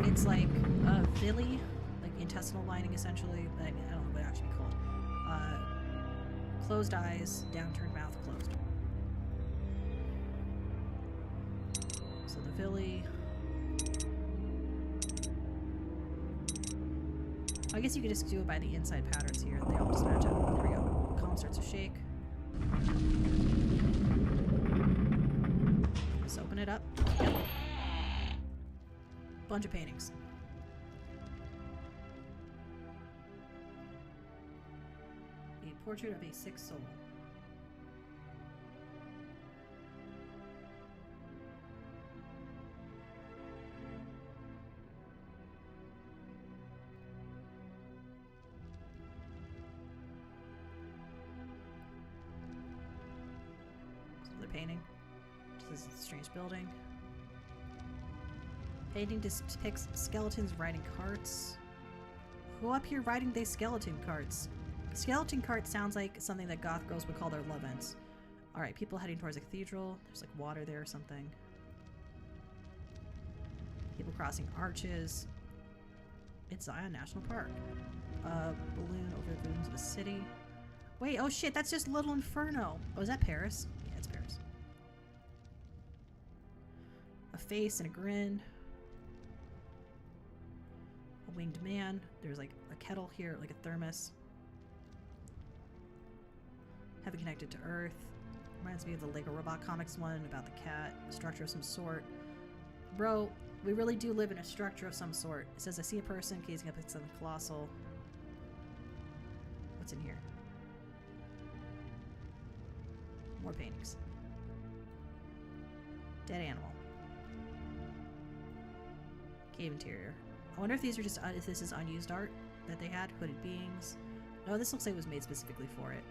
It's like a villi, like intestinal lining essentially. I mean, I don't know what it actually be called. Closed eyes, downturned mouth, closed. So the villi. I guess you could just do it by the inside patterns here. They all just match up. There we go. Column starts to shake. Let's open it up. Yep. Bunch of paintings. A portrait of a sick soul. Painting. This is a strange building. Painting depicts skeletons riding carts. Who up here riding these skeleton carts? Skeleton cart sounds like something that goth girls would call their love ents. Alright, people heading towards a cathedral. There's like water there or something. People crossing arches. It's Zion National Park. Balloon over the ruins of a city. Wait, oh shit, that's just Little Inferno. Oh, is that Paris? Yeah, it's Paris. A face and a grin. A winged man. There's like a kettle here, like a thermos. Heaven connected to Earth. Reminds me of the Lego Robot Comics one about the cat. A structure of some sort. Bro, we really do live in a structure of some sort. It says, I see a person gazing up at something colossal. What's in here? More paintings. Dead animal. Cave interior. I wonder if these are just if this is unused art that they had. Hooded beings. No, this looks like it was made specifically for it.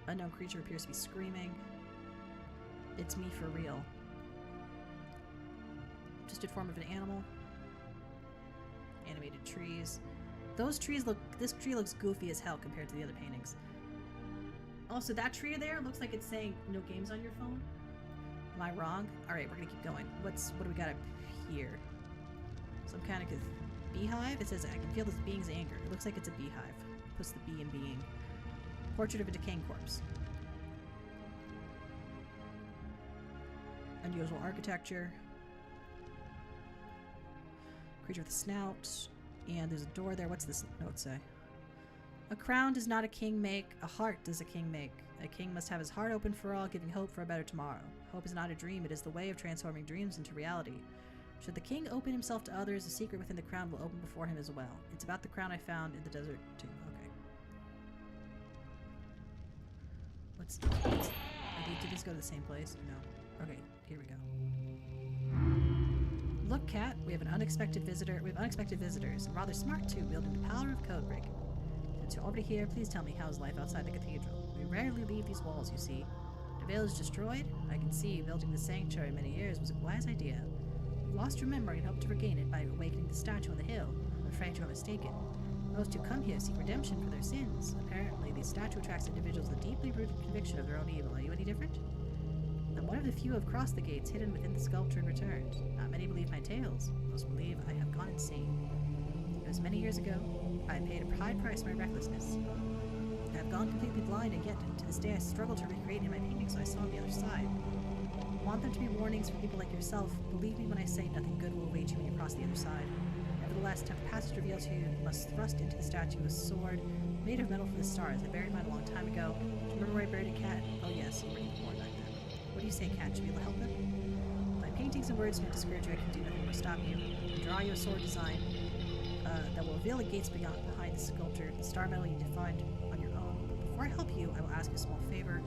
Unknown creature appears to be screaming. It's me for real. Twisted form of an animal. Animated trees. Those trees look. This tree looks goofy as hell compared to the other paintings. Also, that tree there looks like it's saying no games on your phone. Am I wrong? Alright, we're gonna keep going. What do we got up here? Some kind of beehive? It says, I can feel this being's anger. It looks like it's a beehive. Puts the bee in being. Portrait of a decaying corpse. Unusual architecture. Creature with a snout. And there's a door there. What's this note say? A crown does not a king make, a heart does a king make. A king must have his heart open for all, giving hope for a better tomorrow. Hope is not a dream, it is the way of transforming dreams into reality. Should the king open himself to others, the secret within the crown will open before him as well. It's about the crown I found in the desert tomb. Okay. Did these go to the same place? No. Okay, here we go. Look, cat, we have an unexpected visitor. We have unexpected visitors, and rather smart too, wielding the power of code breaking. Since you're already here, please tell me how's life outside the cathedral. We rarely leave these walls, you see. The veil is destroyed. I can see building the sanctuary many years was a wise idea. You've lost your memory and hope to regain it by awakening the statue on the hill. I'm afraid you are mistaken. Most who come here seek redemption for their sins. Apparently, the statue attracts individuals with deeply rooted conviction of their own evil. Are you any different? I'm one of the few who have crossed the gates hidden within the sculpture and returned. Not many believe my tales. Most believe I have gone insane. It was many years ago. I paid a high price for my recklessness. I have gone completely blind, and yet to this day I struggle to recreate in my paintings what I saw on the other side. I want them to be warnings for people like yourself. Believe me when I say nothing good will await you when you cross the other side. Nevertheless, to have passage revealed to you, you must thrust into the statue a sword made of metal from the stars. I buried mine a long time ago. Do you remember where I buried a cat? Oh yes, you were even born back then. What do you say, cat? Should we be able to help him? My paintings and words may discourage you. I can do nothing to stop you. Draw you a sword design that will reveal the gates behind the sculpture, the star metal you defined on your own. But before I help you, I will ask you a small favor.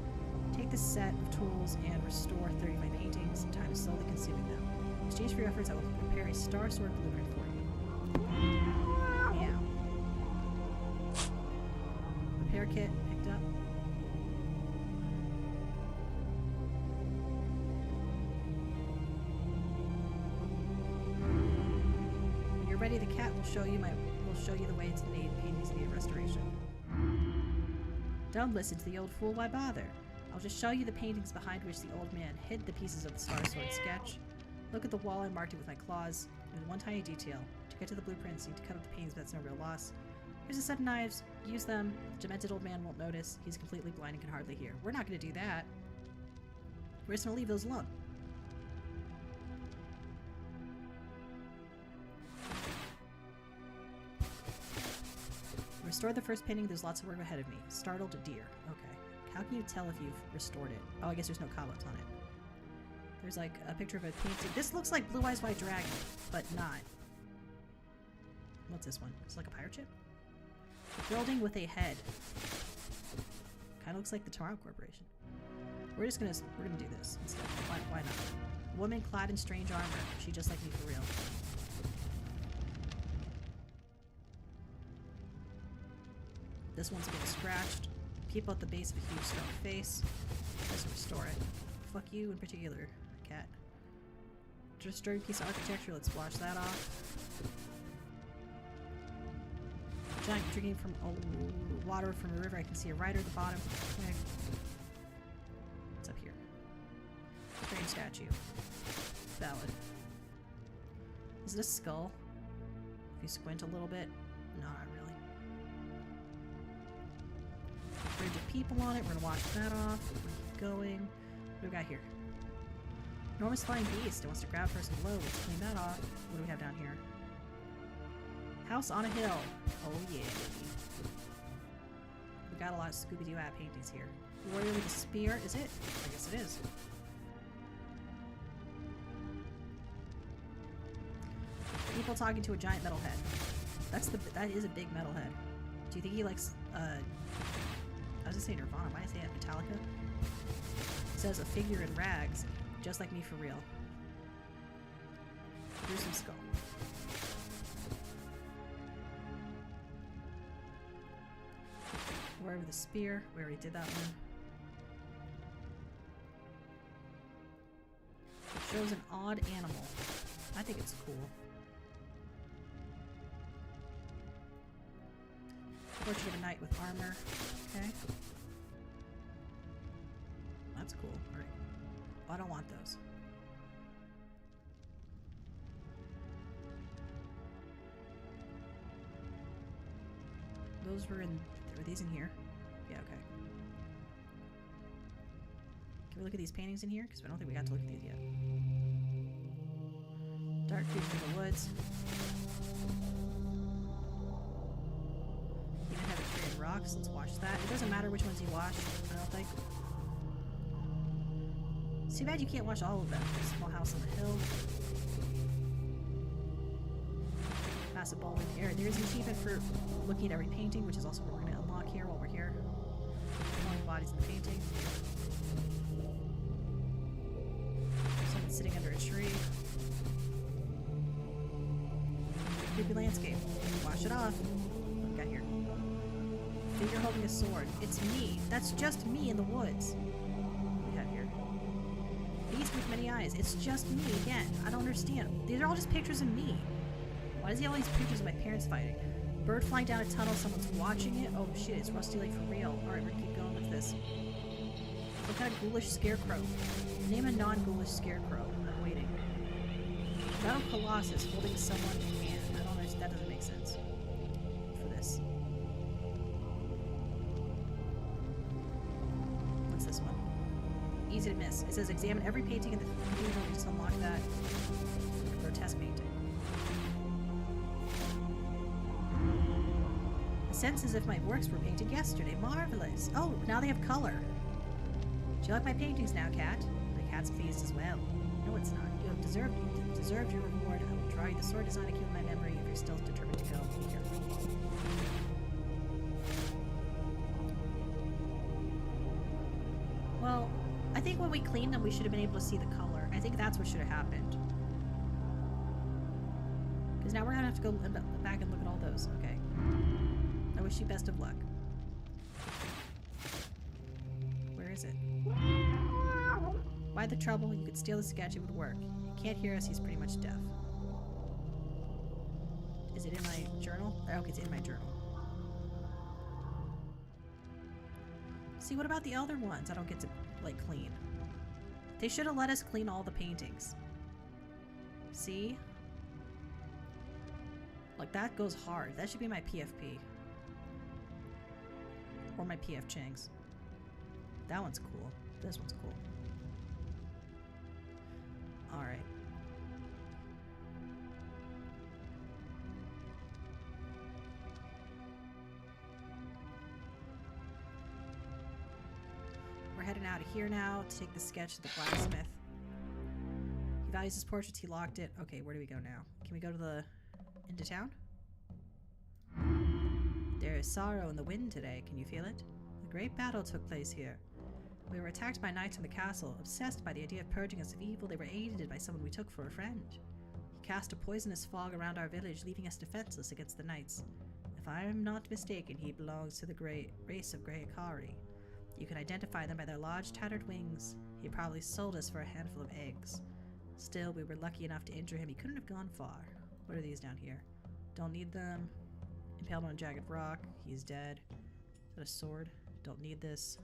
Take this set of tools and restore 30 of my paintings. Time is slowly consuming them. In exchange for your efforts, I will prepare a star sword blueprint for you. Meow. Repair kit picked up. When you're ready, the cat will show you the way to the paintings need restoration. Don't listen to the old fool. Why bother? I'll just show you the paintings behind which the old man hid the pieces of the star sword sketch. Look at the wall. I marked it with my claws. There's one tiny detail. To get to the blueprints, you need to cut up the paintings, but that's no real loss. Here's a set of knives. Use them. The demented old man won't notice. He's completely blind and can hardly hear. We're not going to do that. We're just going to leave those alone. Restore the first painting. There's lots of work ahead of me. Startled deer. Okay. How can you tell if you've restored it? Oh, I guess there's no cobwebs on it. There's like a picture of a painting. This looks like Blue Eyes White Dragon, but not. What's this one? It's like a pirate ship? Building with a head. Kind of looks like the Tomorrow Corporation. We're gonna do this instead. Why not? A woman clad in strange armor. She just like me for real. This one's been scratched. People at the base of a huge stone face. Let's restore it. Fuck you in particular, cat. Disturbing piece of architecture. Let's wash that off. Giant drinking from water from a river. I can see a rider at the bottom. Okay. What's up here? Strange statue. Valid. Is it a skull? If you squint a little bit. No, not really. Bridge of people on it. We're gonna wash that off. Keep going. What do we got here? Enormous flying beast. It wants to grab a person below. Let's clean that off. What do we have down here? House on a hill. Oh yeah. We got a lot of Scooby-Doo app paintings here. Warrior with a spear. Is it? I guess it is. People talking to a giant metal head. That is a big metal head. Do you think he likes I was gonna say Nirvana. Why did I say that? Metallica? It says a figure in rags, just like me for real. Gruesome skull. Warrior with a spear. We already did that one. Shows an odd animal. I think it's cool. Portrait of a knight with armor. Okay. That's cool. Alright. Oh, I don't want those. Those were in... Were these in here? Yeah, okay. Can we look at these paintings in here? Because I don't think we got to look at these yet. Dark creatures in the woods. You can have it created rocks. Let's wash that. It doesn't matter which ones you wash, I don't think. It's too bad you can't wash all of them. Small house on the hill. Massive ball in the air. There's an achievement for looking at every painting, which is also what we're going to unlock here while we're here. Falling bodies in the painting. Someone sitting under a tree. Creepy landscape. Wash it off. What do we got here? Figure holding a sword. It's me. That's just me in the woods. What do we have here? Beast with many eyes. It's just me again. I don't understand. These are all just pictures of me. Why does he have all these pictures of my parents fighting? Bird flying down a tunnel. Someone's watching it. Oh shit, it's Rusty Lake for real. Alright, we're gonna keep going with this. Some kind of ghoulish scarecrow. Name a non-ghoulish scarecrow. I'm waiting. Metal Colossus holding someone in hand. I don't understand. That doesn't make sense. For this. says examine every painting in the field to unlock that grotesque painting. It sense as if my works were painted yesterday. Marvelous. Oh, now they have color. Do you like my paintings now, cat? My cat's pleased as well. No, it's not. You have deserved your reward. I will draw you the sword design to keep in my memory if you're still determined to go. Be careful. Well, I think when we cleaned them, we should have been able to see the color. I think that's what should have happened. Because now we're going to have to go back and look at all those. Okay. I wish you best of luck. Where is it? Why the trouble? You could steal the sketch, it would work. He can't hear us, he's pretty much deaf. Is it in my journal? Oh, okay, it's in my journal. See, what about the other ones I don't get to, like, clean? They should have let us clean all the paintings. See? Like, that goes hard. That should be my PFP. Or my PF Changs. That one's cool. This one's cool. Alright. We're heading out of here now to take the sketch to the blacksmith. He values his portraits, he locked it. Okay, where do we go now? Can we go to the... into town? There is sorrow in the wind today, can you feel it? A great battle took place here. We were attacked by knights in the castle. Obsessed by the idea of purging us of evil, they were aided by someone we took for a friend. He cast a poisonous fog around our village, leaving us defenseless against the knights. If I am not mistaken, he belongs to the race of Grey Akari. You can identify them by their large, tattered wings. He probably sold us for a handful of eggs. Still, we were lucky enough to injure him. He couldn't have gone far. What are these down here? Don't need them. Impaled on a jagged rock. He's dead. Is that a sword? Don't need this.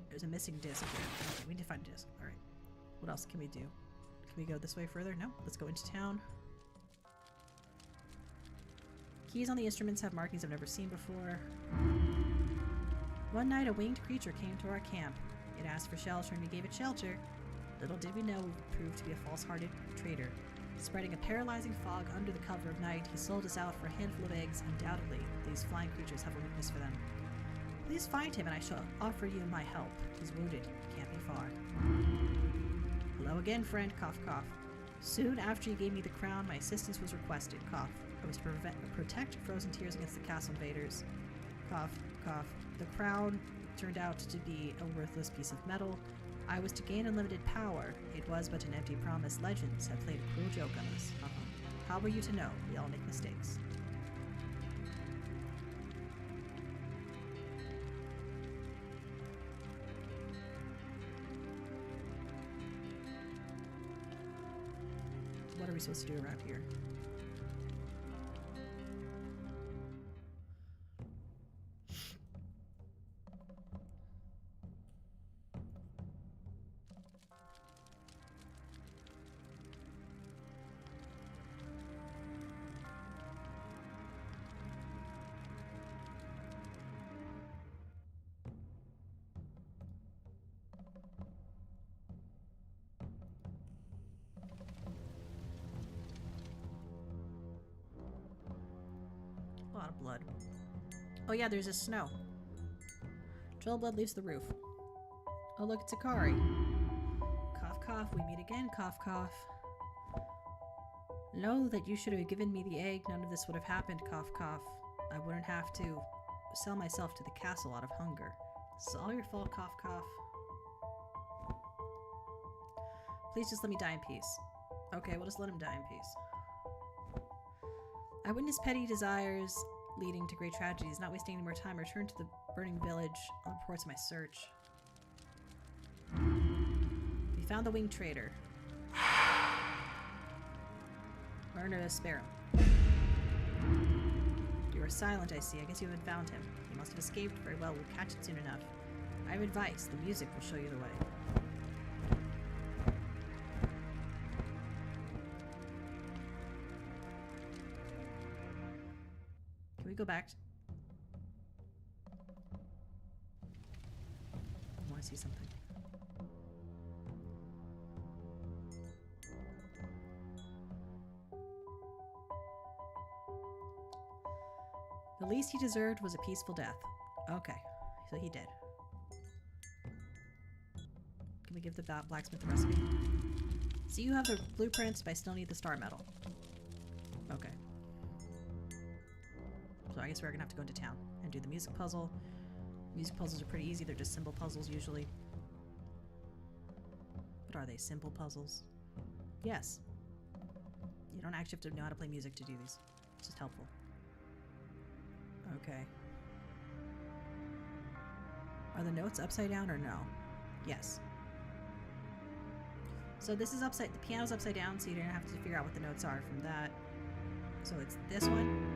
There's a missing disc here. Okay, we need to find a disc. Alright. What else can we do? Can we go this way further? No. Let's go into town. Keys on the instruments have markings I've never seen before. One night, a winged creature came to our camp. It asked for shelter, and we gave it shelter. Little did we know it would prove to be a false-hearted traitor. Spreading a paralyzing fog under the cover of night, he sold us out for a handful of eggs. Undoubtedly, these flying creatures have a weakness for them. Please find him, and I shall offer you my help. He's wounded. Can't be far. Hello again, friend. Cough, cough. Soon after you gave me the crown, my assistance was requested. Cough. I was to protect frozen tears against the castle invaders. Cough, cough. The crown turned out to be a worthless piece of metal. I was to gain unlimited power. It was but an empty promise. Legends had played a cruel joke on us. How were you to know? We all make mistakes. What are we supposed to do around here? A lot of blood. Oh yeah, there's a snow. Trail blood leaves the roof. Oh look, it's Akari. Cough, cough. We meet again. Cough, cough. Know that you should have given me the egg. None of this would have happened. Cough, cough. I wouldn't have to sell myself to the castle out of hunger. This is all your fault. Cough, cough. Please just let me die in peace. Okay, we'll just let him die in peace. I witnessed petty desires leading to great tragedies. Not wasting any more time, I returned to the burning village on reports of my search. We found the winged traitor. Learn to spare him. You are silent, I see. I guess you haven't found him. He must have escaped. Very well, we'll catch it soon enough. I have advice. The music will show you the way. Can we go back? see something. The least he deserved was a peaceful death. Okay, so he did. Can we give the blacksmith the recipe? So you have the blueprints, but I still need the star metal. Okay. So I guess we're gonna have to go into town and do the music puzzle. Music puzzles are pretty easy, they're just symbol puzzles usually. But are they simple puzzles? Yes. You don't actually have to know how to play music to do these. It's just helpful. Okay. Are the notes upside down or no? Yes. So this is upside, the piano's upside down, so you don't have to figure out what the notes are from that. So it's this one.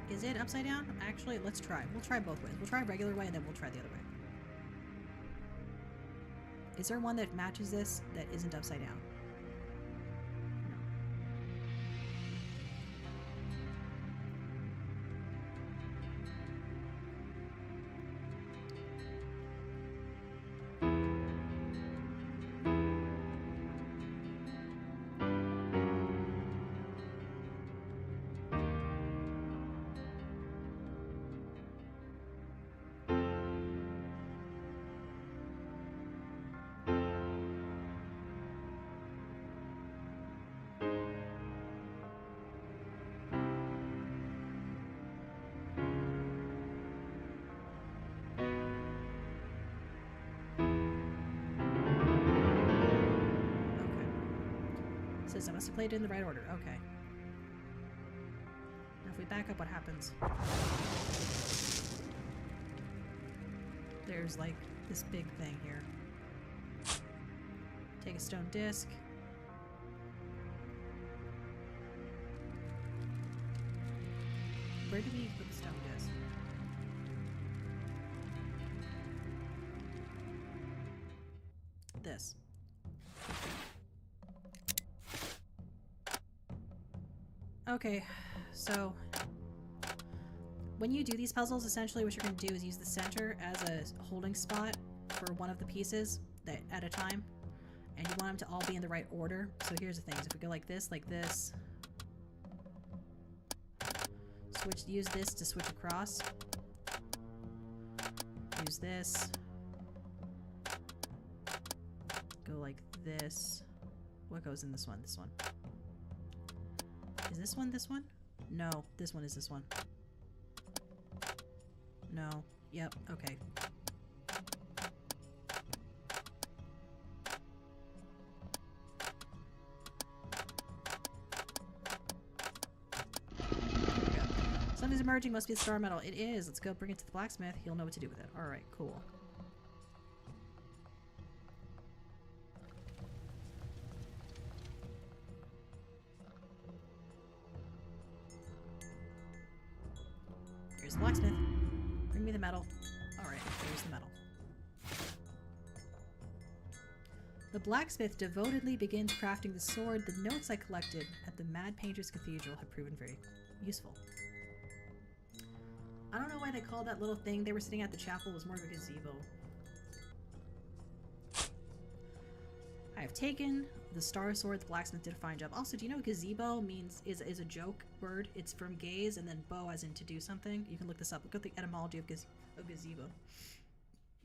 Is it upside down? Actually, let's try. We'll try both ways. We'll try regular way and then we'll try the other way. Is there one that matches this that isn't upside down? Says I must have played it in the right order. Okay. Now if we back up, what happens? There's like this big thing here. Take a stone disc. Where do we put the stone disc? This. Okay, so when you do these puzzles, essentially what you're going to do is use the center as a holding spot for one of the pieces that at a time, and you want them to all be in the right order. So here's the thing: if we go like this, use this to switch across. Use this. Go like this. What goes in this one? This one. Is this one this one? No, this one is this one. No. Yep, okay. Something's emerging, must be the star metal. It is. Let's go bring it to the blacksmith. He'll know what to do with it. Alright, cool. Here's the blacksmith. Bring me the metal. Alright, here's the metal. The blacksmith devotedly begins crafting the sword. The notes I collected at the Mad Painter's Cathedral have proven very useful. I don't know why they called that little thing they were sitting at the chapel. It was more of a gazebo. I have taken the star sword. The blacksmith did a fine job. Also, do you know gazebo means is a joke word? It's from gaze and then bow as in to do something. You can look this up. Look at the etymology of gazebo.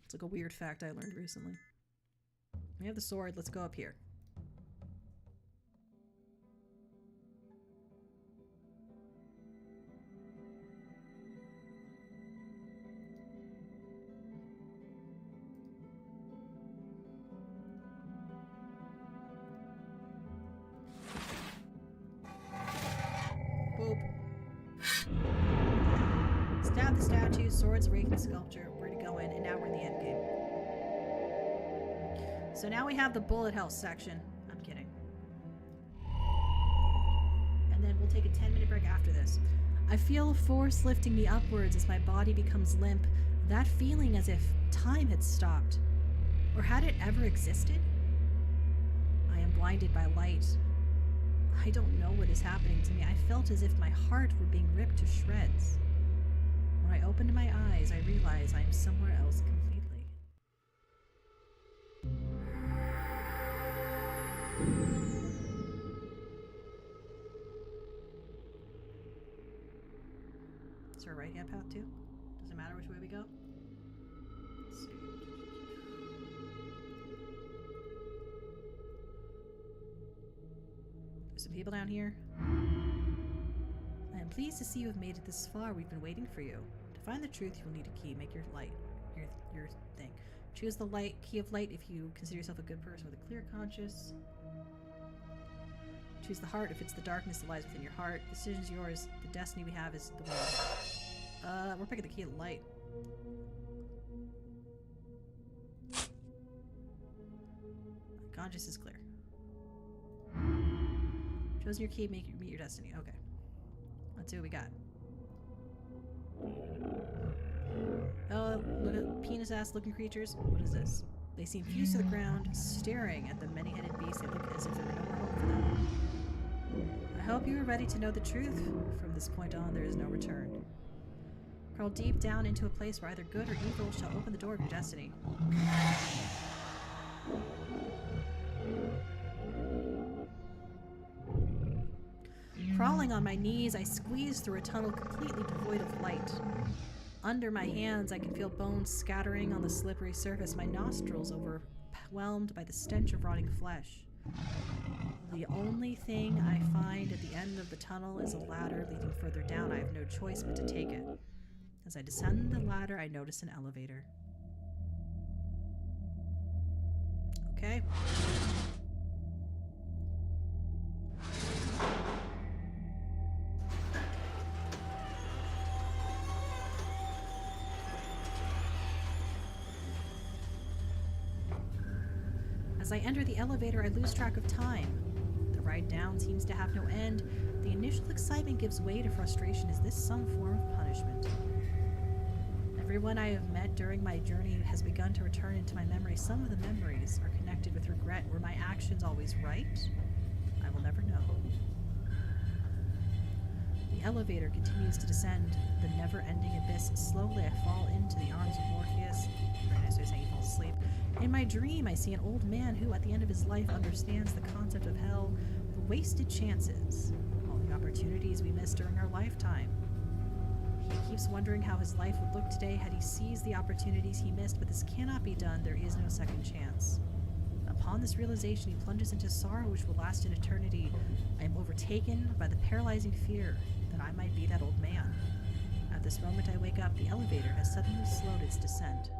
It's like a weird fact I learned recently. We have the sword. Let's go up here. Stab the statue, swords rake the sculpture. Where to go in, and now we're in the end game. So now we have the bullet hell section. I'm kidding. And then we'll take a 10-minute break after this. I feel a force lifting me upwards as my body becomes limp. That feeling as if time had stopped. Or had it ever existed? I am blinded by light. I don't know what is happening to me. I felt as if my heart were being ripped to shreds. When I opened my eyes, I realized I am somewhere else completely. Is there a right-hand path too? Does it matter which way we go? Let's see. There's some people down here. I am pleased to see you have made it this far. We've been waiting for you. To find the truth, you'll need a key. Make your light. Your thing. Choose the key of light if you consider yourself a good person with a clear conscience. Choose the heart if it's the darkness that lies within your heart. The decision's yours. The destiny we have is the one. We're picking the key of light. Conscience is clear. Chosen your key, meet your destiny. Okay. Let's see what we got. Oh, look at penis-ass looking creatures. What is this? They seem fused to the ground, staring at the many-headed beast. They look as if there were no more hope for them. I hope you are ready to know the truth. From this point on, there is no return. Crawl deep down into a place where either good or evil shall open the door of your destiny. Crawling on my knees, I squeeze through a tunnel completely devoid of light. Under my hands, I can feel bones scattering on the slippery surface, my nostrils overwhelmed by the stench of rotting flesh. The only thing I find at the end of the tunnel is a ladder leading further down. I have no choice but to take it. As I descend the ladder, I notice an elevator. Okay. As I enter the elevator, I lose track of time. The ride down seems to have no end. The initial excitement gives way to frustration. Is this some form of punishment? Everyone I have met during my journey has begun to return into my memory. Some of the memories are connected with regret. Were my actions always right? I will never know. The elevator continues to descend, the never-ending abyss. Slowly I fall into the arms of Morpheus. Very nice way of saying he falls asleep. In my dream, I see an old man who, at the end of his life, understands the concept of hell, the wasted chances, all the opportunities we missed during our lifetime. He keeps wondering how his life would look today had he seized the opportunities he missed, but this cannot be done. There is no second chance. Upon this realization, he plunges into sorrow which will last an eternity. I am overtaken by the paralyzing fear that I might be that old man. At this moment I wake up. The elevator has suddenly slowed its descent.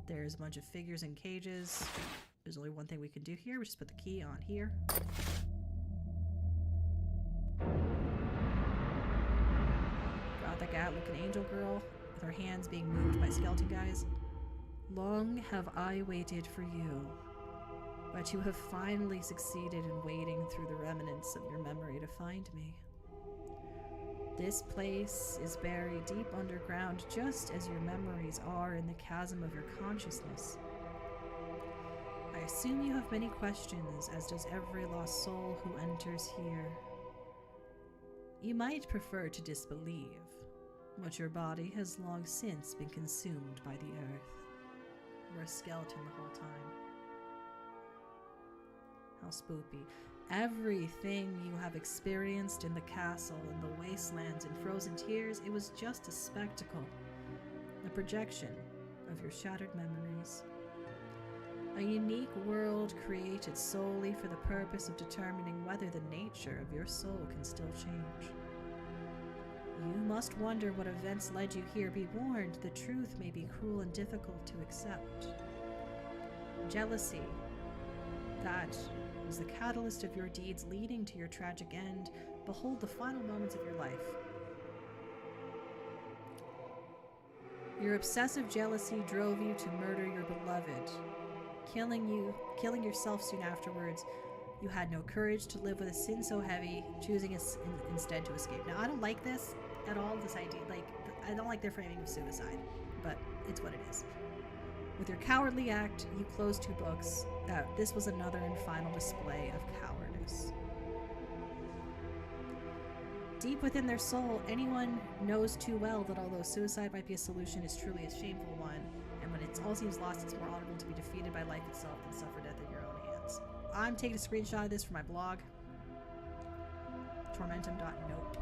There's a bunch of figures in cages. There's only one thing we can do here. We just put the key on here. Got that guy-looking angel girl with her hands being moved by skeleton guys. Long have I waited for you, but you have finally succeeded in wading through the remnants of your memory to find me. This place is buried deep underground, just as your memories are in the chasm of your consciousness. I assume you have many questions, as does every lost soul who enters here. You might prefer to disbelieve, but your body has long since been consumed by the earth. We're a skeleton the whole time. How spooky. Everything you have experienced in the castle, in the wastelands, in frozen tears, it was just a spectacle, a projection of your shattered memories. A unique world created solely for the purpose of determining whether the nature of your soul can still change. You must wonder what events led you here. Be warned, the truth may be cruel and difficult to accept. Jealousy, that was the catalyst of your deeds leading to your tragic end. Behold the final moments of your life. Your obsessive jealousy drove you to murder your beloved, killing yourself soon afterwards. You had no courage to live with a sin so heavy, choosing instead to escape. Now, I don't like this at all, this idea. Like, I don't like their framing of suicide, but it's what it is. With your cowardly act, you closed 2 books. This was another and final display of cowardice. Deep within their soul, anyone knows too well that although suicide might be a solution, it's truly a shameful one, and when it all seems lost, it's more honorable to be defeated by life itself than suffer death in your own hands. I'm taking a screenshot of this for my blog, tormentum.note.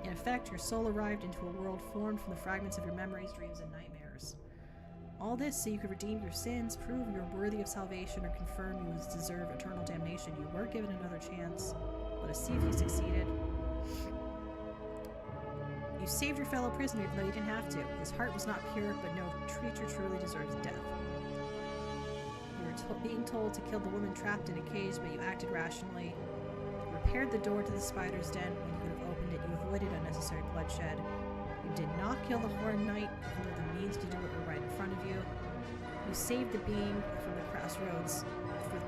In effect, your soul arrived into a world formed from the fragments of your memories, dreams, and nightmares. All this so you could redeem your sins, prove you're worthy of salvation, or confirm you deserve eternal damnation. You were given another chance. Let us see if you succeeded. You saved your fellow prisoner even though you didn't have to. His heart was not pure, but no creature truly deserves death. You were being told to kill the woman trapped in a cage, but you acted rationally. You repaired the door to the spider's den when you could have opened it. You avoided unnecessary bloodshed. You did not kill the Horned Knight, even though the means to do it were right in front of you. You saved the being from the crossroads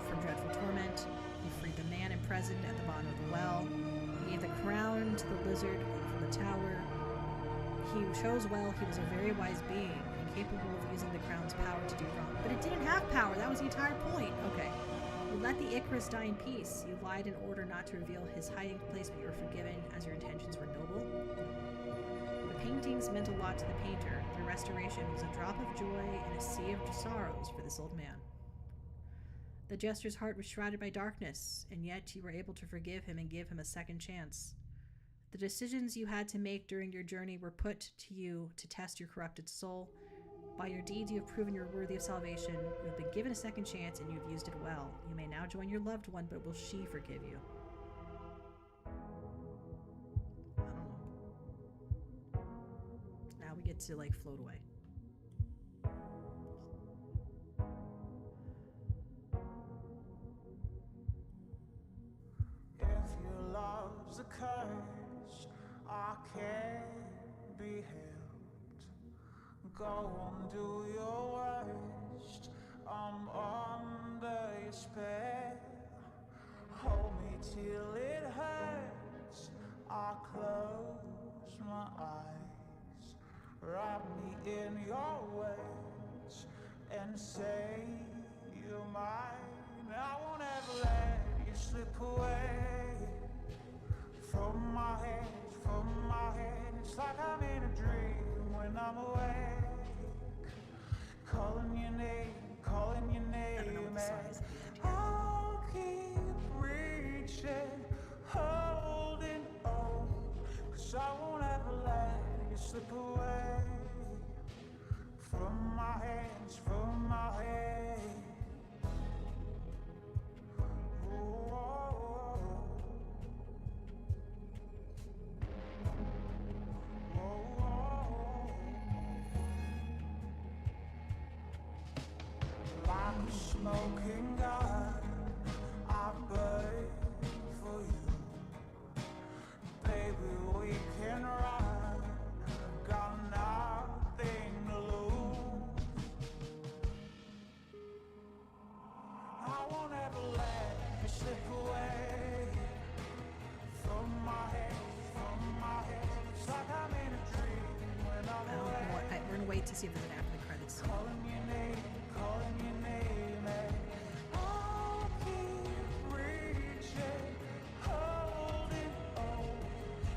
from dreadful torment. You freed the man imprisoned at the bottom of the well. You gave the crown to the lizard from the tower. He chose well. He was a very wise being, incapable of using the crown's power to do wrong. But it didn't have power. That was the entire point. Okay. You let the Icarus die in peace. You lied in order not to reveal his hiding place, but you were forgiven as your intentions were noble. The paintings meant a lot to the painter. Their restoration was a drop of joy in a sea of sorrows for this old man. The jester's heart was shrouded by darkness, and yet you were able to forgive him and give him a second chance. The decisions you had to make during your journey were put to you to test your corrupted soul. By your deeds, you have proven you're worthy of salvation. You have been given a second chance, and you have used it well. You may now join your loved one, but will she forgive you? I don't know. Now we get to, float away. If your love's a curse, I can't be helped. Go on, do your worst. I'm under your spell. Hold me till it hurts. I close my eyes. Wrap me in your words and say you're mine. I won't ever let you slip away from my head, from my head. It's like I'm in a dream when I'm awake. Calling your name, and I'll keep reaching, holding on, 'cause I won't ever let you slip away from my hands, from my head. Like a smoking gun, I burn for you. Baby, we can run, got nothing to lose. I won't ever let you slip away from my head, from my head. It's like I'm in a dream when I'm away. We're gonna wait to see if there's an after the credits. Calling your name, and I'll keep reaching, holding on,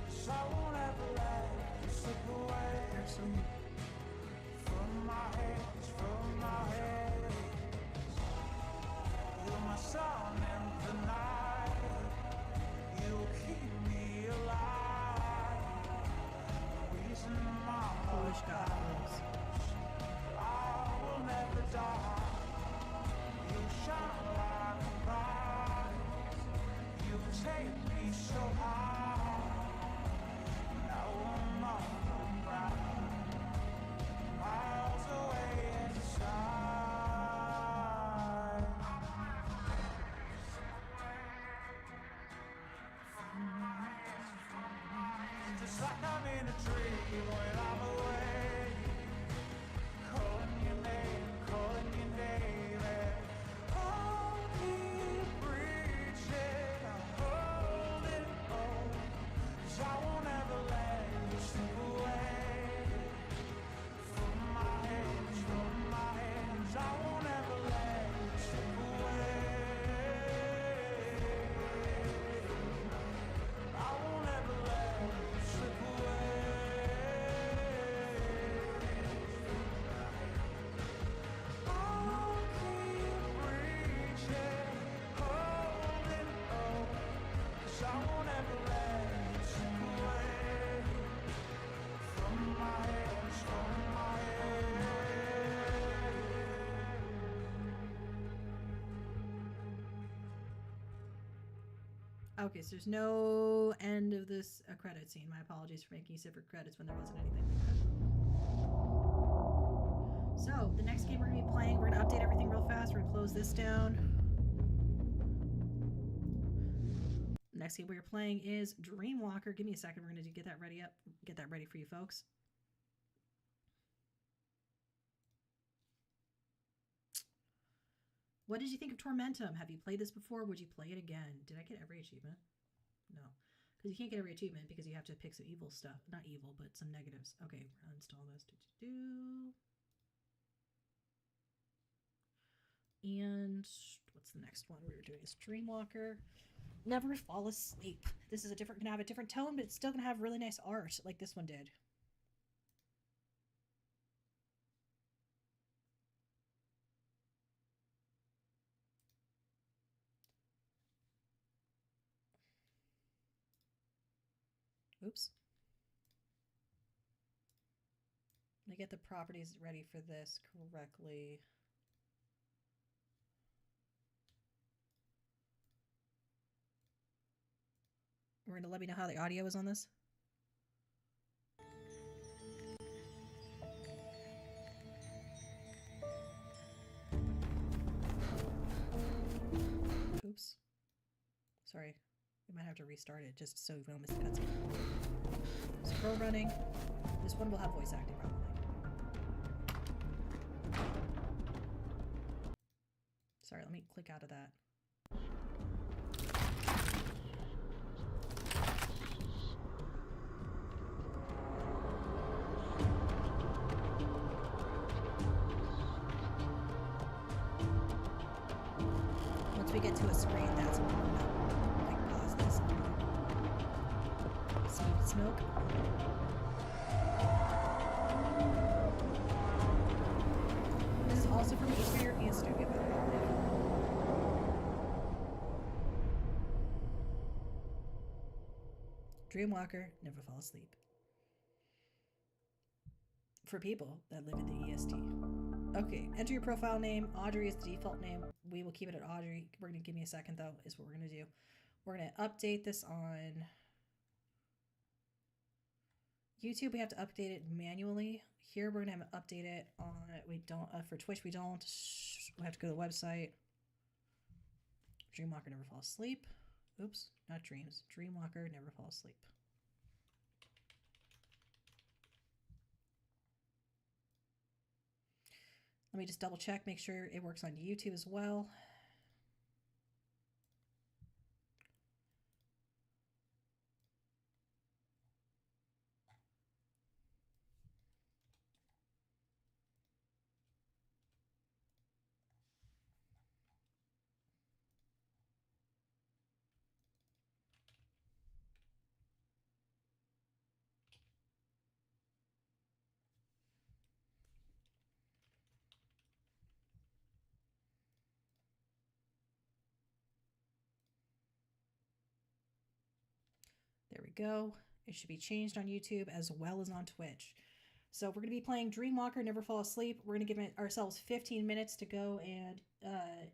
'cause I won't ever let you slip away. There's some From my hands, from my hands. You're my sun in the night. You keep me alive. Reason my Polish God rules. I will never die. You shine like a light. You take me so high. Now I'm on the ground, miles away inside. Just like I'm in a dream when I'm away. Calling your name, and I'll keep reaching, I'm holding on, 'cause I won't ever let Okay, so there's no end of this credit scene. My apologies for making you sit for credits when there wasn't anything like that. So, the next game we're going to be playing, we're going to update everything real fast. We're going to close this down. The next game we're playing is Dreamwalker. Give me a second. We're going to get that ready up. Get that ready for you folks. What did you think of Tormentum? Have you played this before? Would you play it again? Did I get every achievement? No. Because you can't get every achievement because you have to pick some evil stuff. Not evil, but some negatives. Okay, we're going to install this. And what's the next one we were doing? Is Dreamwalker. Never fall asleep. This is gonna have a different tone, but it's still gonna have really nice art like this one did. Oops. Let me get the properties ready for this correctly. We're going to let me know how the audio is on this. Oops. Sorry. We might have to restart it just so we don't miss the cutscene. Scroll running. This one will have voice acting probably. Sorry, let me click out of that. Once we get to a screen, that's when we're gonna like pause this. Smoke. This is also from Eastern European Studio, by the way. Dreamwalker, never fall asleep. For people that live in the EST. Okay, enter your profile name. Audrey is the default name. We will keep it at Audrey. We're going to give me a second, though, is what we're going to do. We're going to update this on YouTube. We have to update it manually. Here, we're going to have to update it on, we don't, for Twitch, we don't. We have to go to the website. Dreamwalker, never fall asleep. Oops, not dreams. Dreamwalker, never fall asleep. Let me just double check, make sure it works on YouTube as well. There we go. It should be changed on YouTube as well as on Twitch. So we're going to be playing Dreamwalker, Never Fall Asleep. We're going to give ourselves 15 minutes to go and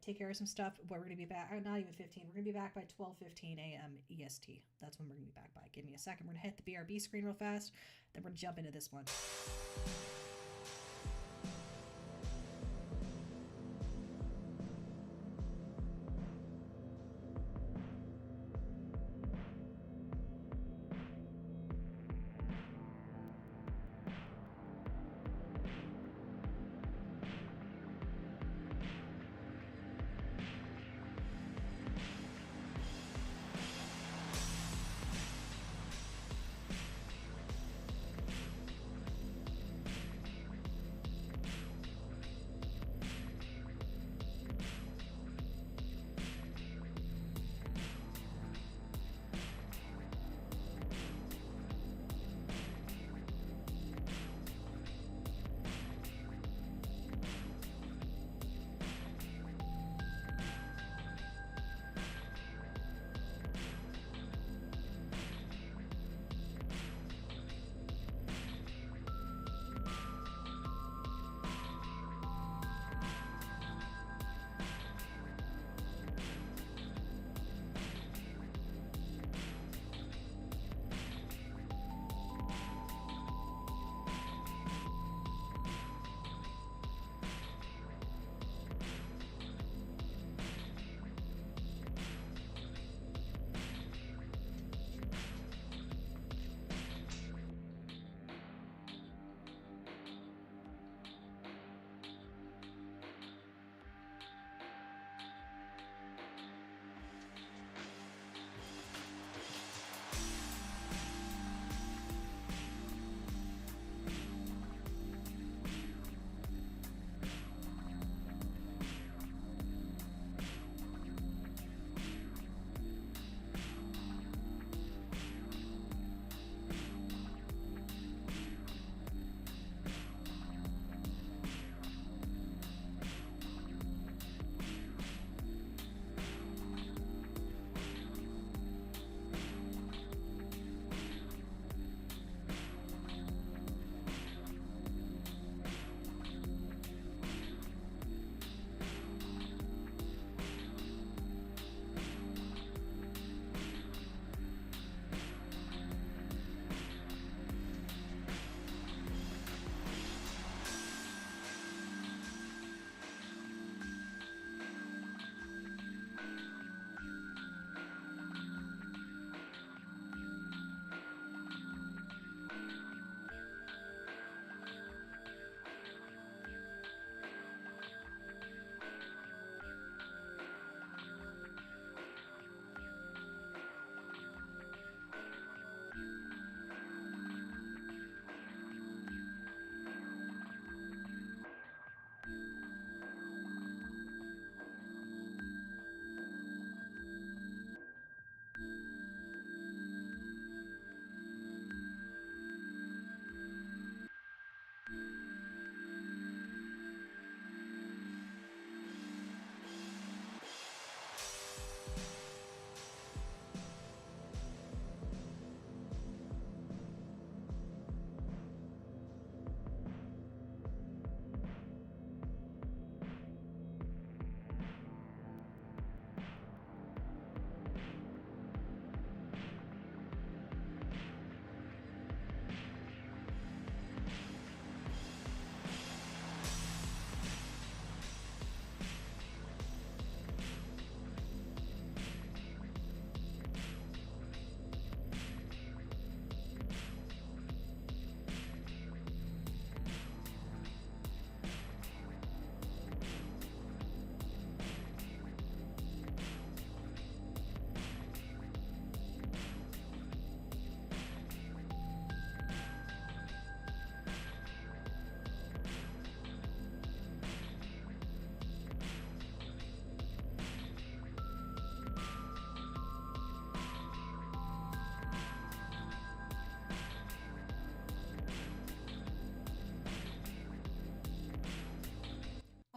take care of some stuff. But we're going to be back, not even 15. We're going to be back by 12:15 a.m. EST. That's when we're going to be back by. Give me a second. We're going to hit the BRB screen real fast. Then we're going to jump into this one.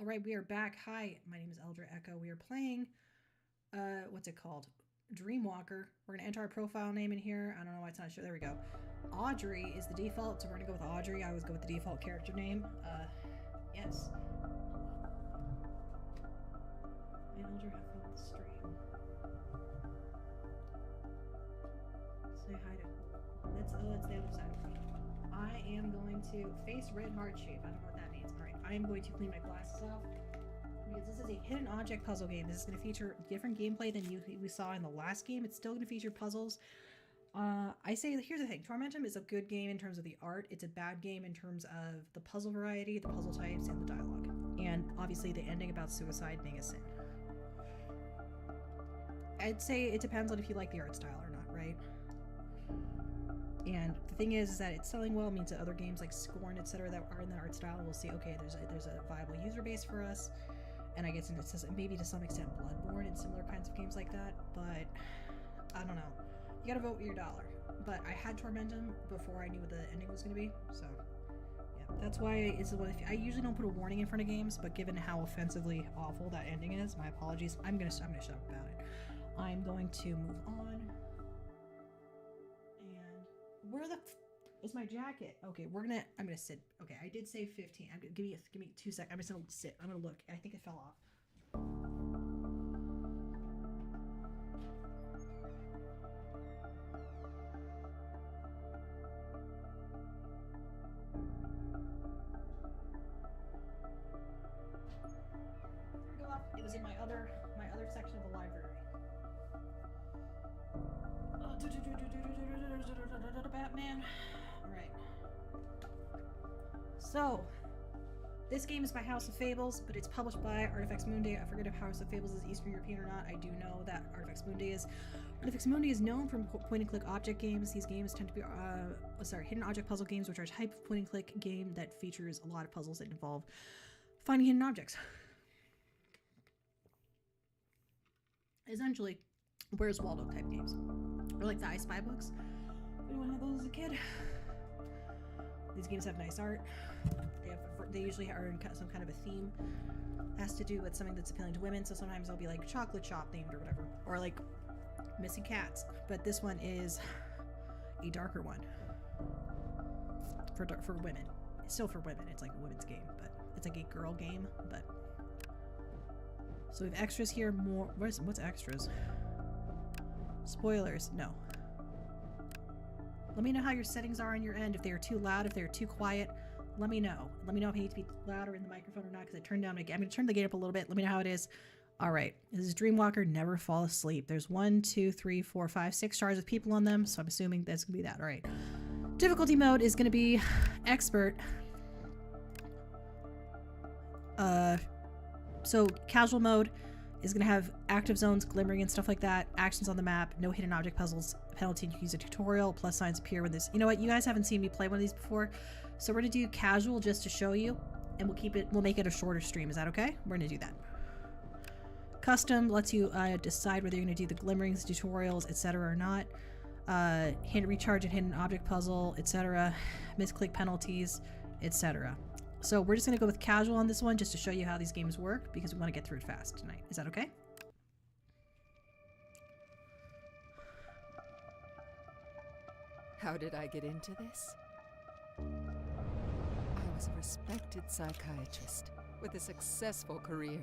right, we are back. Hi, my name is Eldra Echo. We are playing, what's it called? Dreamwalker. We're going to enter our profile name in here. I don't know why it's not sure. There we go. Audrey is the default, so we're going to go with Audrey. I always go with the default character name. Yes. And Eldra, have fun with the stream. Say hi to... That's the other side. I am going to face red heart shape. I don't know what that means. Alright, I am going to clean my glasses off. Because this is a hidden object puzzle game. This is going to feature different gameplay than we saw in the last game. It's still going to feature puzzles. I say, here's the thing. Tormentum is a good game in terms of the art. It's a bad game in terms of the puzzle variety, the puzzle types, and the dialogue. And obviously the ending about suicide being a sin. I'd say it depends on if you like the art style or not, right? And the thing is that it's selling well means that other games like Scorn, etc., that are in that art style will see, okay, there's a viable user base for us. And I guess it's maybe to some extent Bloodborne and similar kinds of games like that, but I don't know. You gotta vote with your dollar. But I had Tormentum before I knew what the ending was gonna be, so yeah. That's why it's the one. I usually don't put a warning in front of games, but given how offensively awful that ending is, my apologies. I'm gonna shut up about it. I'm going to move on. And where the is my jacket? Okay, I'm gonna sit. Okay, I did say 15. Give me 2 seconds. I'm just gonna sit. I'm gonna look. I think it fell off. It was in my other section of the library. Batman. Alright. So, this game is by House of Fables, but it's published by Artifex Mundi. I forget if House of Fables is Eastern European or not. I do know that Artifex Mundi is. Artifex Mundi is known for point-and-click object games. These games tend to be, hidden object puzzle games, which are a type of point-and-click game that features a lot of puzzles that involve finding hidden objects. Essentially, Where's Waldo type games. Or like the I Spy books. Anyone had those as a kid? These games have nice art. They usually are in some kind of a theme. Has to do with something that's appealing to women, so sometimes they'll be like chocolate shop themed or whatever. Or like missing cats. But this one is a darker one. For women. It's still for women. It's like a women's game, but it's like a girl game, but so we have extras here. More. What's extras? Spoilers. No. Let me know how your settings are on your end. If they are too loud, if they are too quiet, let me know. Let me know if I need to be louder in the microphone or not, because I turned down. I'm going to turn the gate up a little bit. Let me know how it is. All right. This is Dreamwalker. Never fall asleep. There's 1, 2, 3, 4, 5, 6 stars with people on them, so I'm assuming that's going to be that. All right. Difficulty mode is going to be expert. So casual mode is going to have active zones, glimmering and stuff like that, actions on the map, no hidden object puzzles, penalty to use a tutorial, plus signs appear when this. You know what? You guys haven't seen me play one of these before, so we're going to do casual just to show you, and we'll make it a shorter stream. Is that okay? We're going to do that. Custom lets you decide whether you're going to do the glimmerings, tutorials, etc. or not. Hidden recharge and hidden object puzzle, etc. Misclick penalties, etc. So we're just going to go with casual on this one just to show you how these games work, because we want to get through it fast tonight. Is that okay? How did I get into this? I was a respected psychiatrist with a successful career.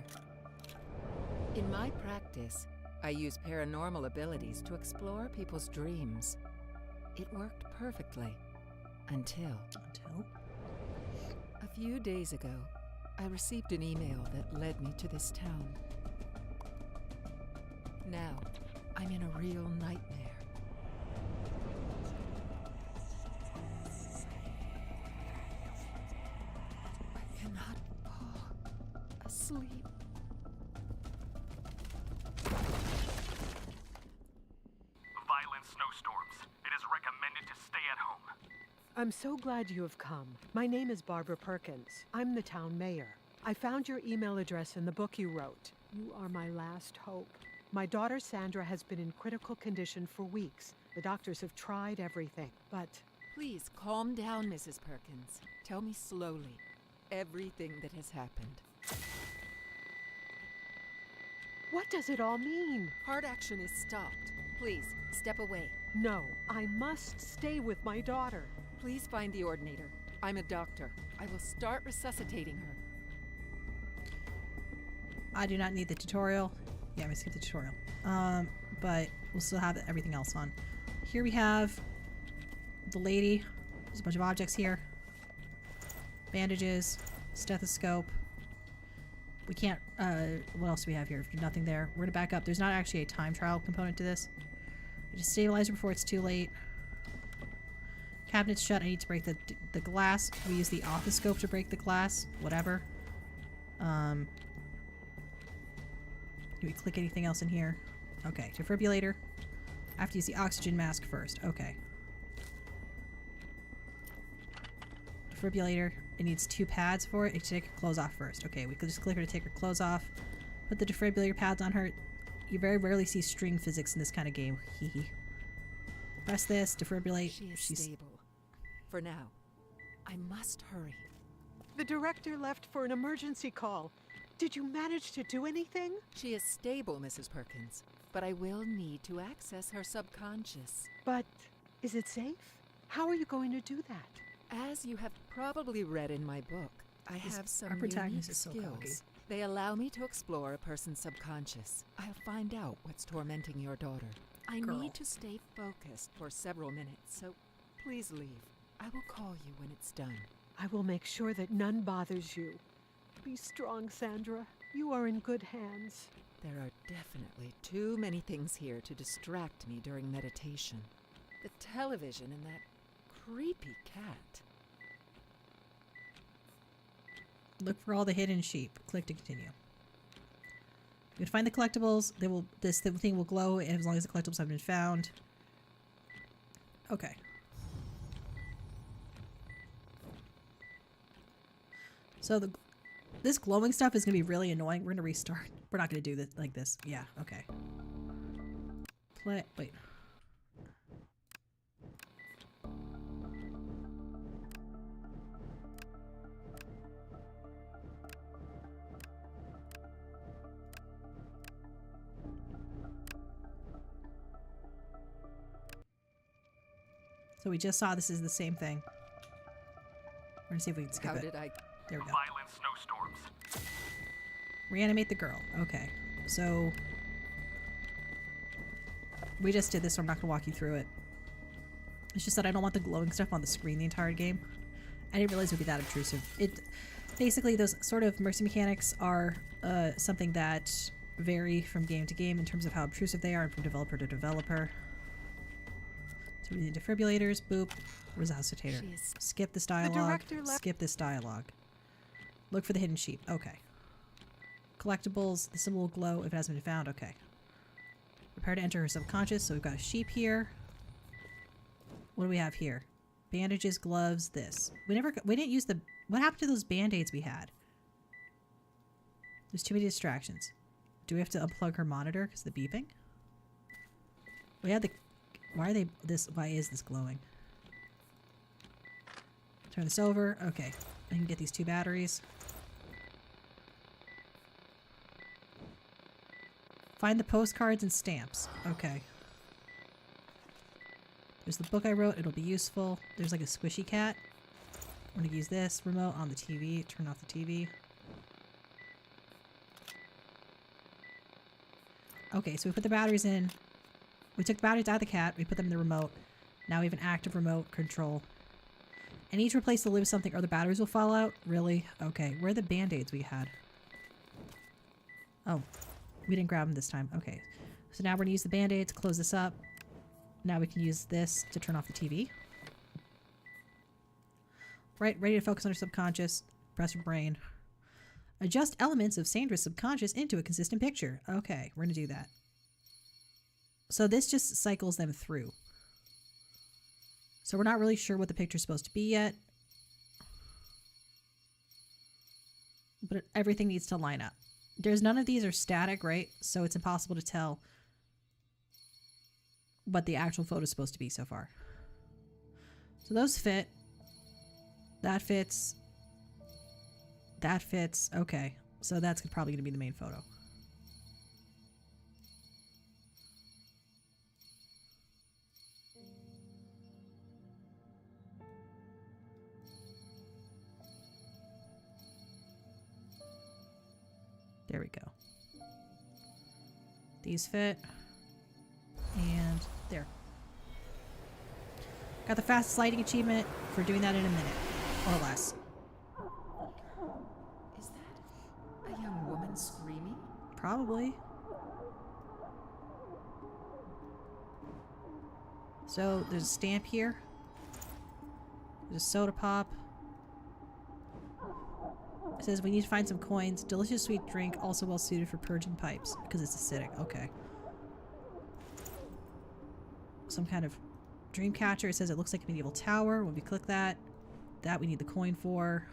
In my practice, I use paranormal abilities to explore people's dreams. It worked perfectly. Until? A few days ago, I received an email that led me to this town. Now, I'm in a real nightmare. I cannot fall asleep. Violent snowstorms. It is recommended to stay at home. I'm so glad you have come. My name is Barbara Perkins. I'm the town mayor. I found your email address in the book you wrote. You are my last hope. My daughter Sandra has been in critical condition for weeks. The doctors have tried everything, but... Please calm down, Mrs. Perkins. Tell me slowly everything that has happened. What does it all mean? Heart action is stopped. Please, step away. No, I must stay with my daughter. Please find the ordinator. I'm a doctor. I will start resuscitating her. I do not need the tutorial. Yeah, I'm gonna skip the tutorial. But we'll still have everything else on. Here we have the lady. There's a bunch of objects here. Bandages, stethoscope. We can't, what else do we have here? Nothing there. We're gonna back up. There's not actually a time trial component to this. We just stabilize her before it's too late. Cabinet's shut. I need to break the glass. We use the otoscope to break the glass. Whatever. Do we click anything else in here? Okay, defibrillator. I have to use the oxygen mask first. Okay. Defibrillator. It needs 2 pads for it. It should take her clothes off first. Okay, we could just click her to take her clothes off. Put the defibrillator pads on her. You very rarely see string physics in this kind of game. Hee hee. Press this, defibrillate. She's stable. For now. I must hurry. The director left for an emergency call. Did you manage to do anything? She is stable, Mrs. Perkins, but I will need to access her subconscious. But is it safe? How are you going to do that? As you have probably read in my book, I have some our protagonist unique is so skills. cocky. They allow me to explore a person's subconscious. I'll find out what's tormenting your daughter. I Girl. need to stay focused for several minutes, so please leave. I will call you when it's done. I will make sure that none bothers you. Be strong, Sandra. You are in good hands. There are definitely too many things here to distract me during meditation. The television and that creepy cat. Look for all the hidden sheep. Click to continue. You can find the collectibles. They will. The thing will glow as long as the collectibles have been found. Okay. So this glowing stuff is gonna be really annoying. We're gonna restart. We're not gonna do this like this. Yeah. Okay. Wait. So we just saw this is the same thing. We're gonna see if we can skip How it. did I... There we go. Violent snowstorms. Reanimate the girl. Okay. So we just did this, so I'm not gonna walk you through it. It's just that I don't want the glowing stuff on the screen the entire game. I didn't realize it would be that obtrusive. It basically, those sort of mercy mechanics are something that vary from game to game in terms of how obtrusive they are and from developer to developer. So we need defibrillators, boop, resuscitator. Jeez. Skip this dialogue. director left- Skip this dialogue. Look for the hidden sheep. Okay. Collectibles. The symbol will glow if it hasn't been found. Okay. Prepare to enter her subconscious. So we've got a sheep here. What do we have here? Bandages, gloves, this. We didn't use the... What happened to those band-aids we had? There's too many distractions. Do we have to unplug her monitor because of the beeping? We had the... Why is this glowing? Turn this over. Okay. I can get these 2 batteries. Find the postcards and stamps. Okay. There's the book I wrote. It'll be useful. There's like a squishy cat. I'm going to use this remote on the TV. Turn off the TV. Okay, so we put the batteries in. We took the batteries out of the cat. We put them in the remote. Now we have an active remote control. I need to replace the lid with something or the batteries will fall out. Really? Okay. Where are the band-aids we had? Oh. We didn't grab them this time. Okay. So now we're going to use the band-aids. Close this up. Now we can use this to turn off the TV. Right. Ready to focus on your subconscious. Press your brain. Adjust elements of Sandra's subconscious into a consistent picture. Okay. We're going to do that. So this just cycles them through. So we're not really sure what the picture's supposed to be yet. But everything needs to line up. There's none of these are static, right? So it's impossible to tell what the actual photo is supposed to be so far. So those fit. That fits. That fits. Okay. So that's probably going to be the main photo. we go. These fit. And there. Got the fastest lighting achievement for doing that in a minute. Or less. Is that a young woman screaming? Probably. So, there's a stamp here. There's a soda pop. It says we need to find some coins. Delicious sweet drink, also well suited for purging pipes. Because it's acidic. Okay. Some kind of dream catcher. It says it looks like a medieval tower. When we click that, we need the coin for.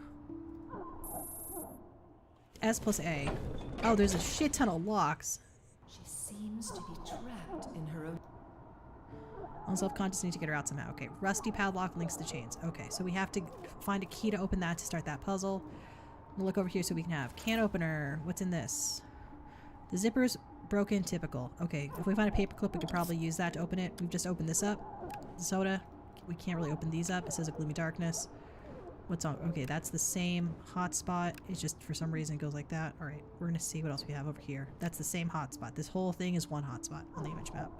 S plus A. Oh, there's a shit ton of locks. She seems to be trapped in her own. On self-conscious, need to get her out somehow. Okay, rusty padlock links to chains. Okay, so we have to find a key to open that to start that puzzle. We'll look over here so we can have can opener. What's in this? The zipper's broken, typical. Okay, if we find a paperclip, we could probably use that to open it. We've just opened this up. The soda. We can't really open these up. It says a gloomy darkness. What's on? Okay, that's the same hotspot. It's just for some reason it goes like that. All right, we're gonna see what else we have over here. That's the same hotspot. This whole thing is one hotspot on the image map.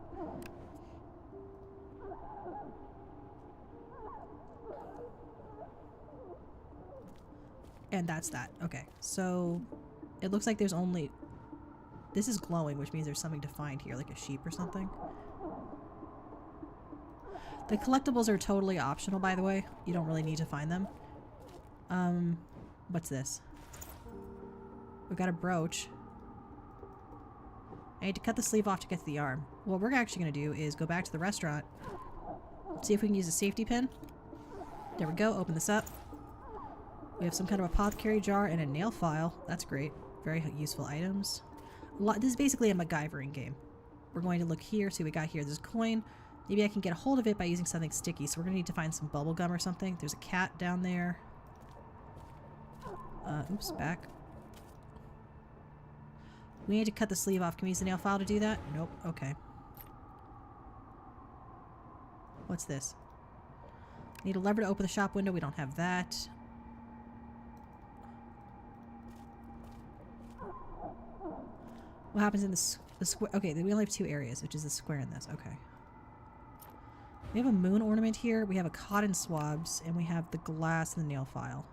And that's that. Okay, so it looks like there's only... This is glowing, which means there's something to find here, like a sheep or something. The collectibles are totally optional, by the way. You don't really need to find them. What's this? We've got a brooch. I need to cut the sleeve off to get to the arm. What we're actually going to do is go back to the restaurant. See if we can use a safety pin. There we go. Open this up. We have some kind of apothecary jar and a nail file. That's great. Very useful items. This is basically a MacGyvering game. We're going to look here, see what we got here. There's a coin. Maybe I can get a hold of it by using something sticky. So we're going to need to find some bubble gum or something. There's a cat down there. Oops, back. We need to cut the sleeve off. Can we use the nail file to do that? Nope. Okay. What's this? Need a lever to open the shop window. We don't have that. What happens in the square? Okay, we only have two areas, which is the square and this. Okay. We have a moon ornament here. We have a cotton swabs, and we have the glass and the nail file.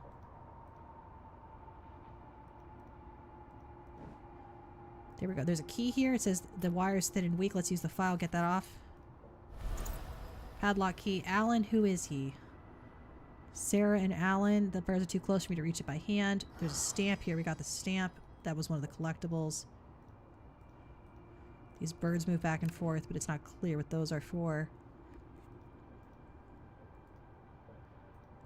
There we go. There's a key here. It says the wire is thin and weak. Let's use the file. Get that off. Padlock key. Alan, who is he? Sarah and Alan. The birds are too close for me to reach it by hand. There's a stamp here. We got the stamp. That was one of the collectibles. These birds move back and forth, but it's not clear what those are for.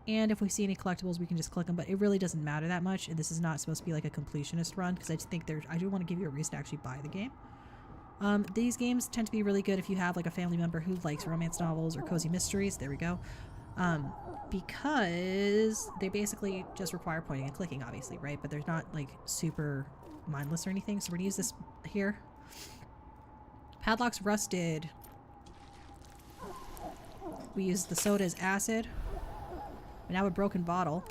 And if we see any collectibles, we can just click them, but it really doesn't matter that much. And this is not supposed to be like a completionist run, because I just think I do want to give you a reason to actually buy the game. These games tend to be really good if you have like a family member who likes romance novels or cozy mysteries. There we go. Because they basically just require pointing and clicking, obviously, right? But they're not like super mindless or anything. So we're gonna use this here. Padlock's rusted. We use the soda as acid. We now have a broken bottle.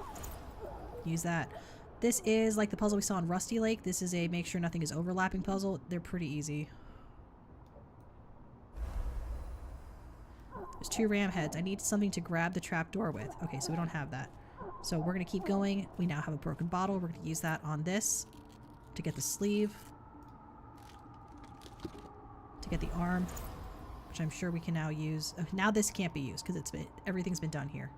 Use that. This is like the puzzle we saw in Rusty Lake. This is a make sure nothing is overlapping puzzle. They're pretty easy. There's 2 ram heads. I need something to grab the trapdoor with. Okay, so we don't have that. So we're going to keep going. We now have a broken bottle. We're going to use that on this to get the sleeve. To get the arm, which I'm sure we can now use. Now this can't be used because everything's been done here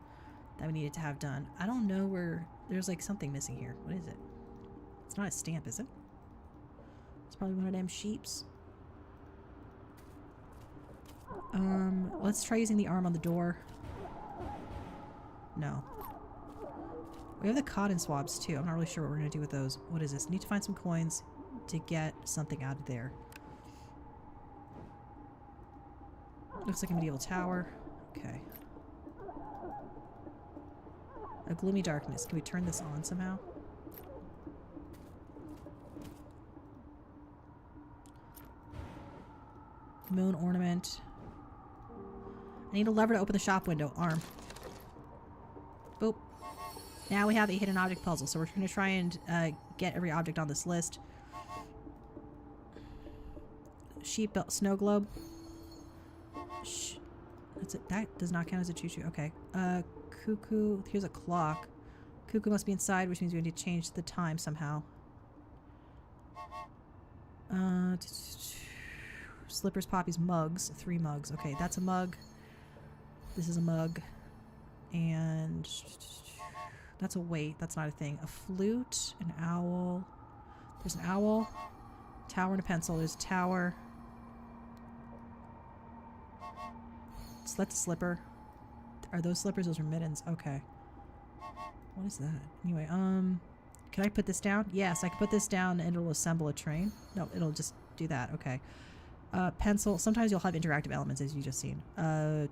that we needed to have done. I don't know where... There's like something missing here. What is it? It's not a stamp, is it? It's probably one of them sheeps. Let's try using the arm on the door. No. We have the cotton swabs too. I'm not really sure what we're going to do with those. What is this? Need to find some coins to get something out of there. Looks like a medieval tower. Okay. A gloomy darkness. Can we turn this on somehow? Moon ornament. I need a lever to open the shop window. Arm. Boop. Now we have a hidden object puzzle, so we're going to try and get every object on this list. sheep belt, snow globe. That's it. That does not count as a choo-choo. Okay. Cuckoo. Here's a clock. Cuckoo must be inside, which means we need to change the time somehow. Slippers, poppies, mugs. 3 mugs. Okay, that's a mug. This is a mug. And that's a weight. That's not a thing. A flute, an owl. There's an owl. Tower and a pencil. There's a tower. So that's a slipper. Are those slippers? Those are mittens. Okay. What is that? Anyway, can I put this down? Yes, I can put this down and it'll assemble a train. No, it'll just do that. Okay. Pencil. Sometimes you'll have interactive elements, as you just seen. There's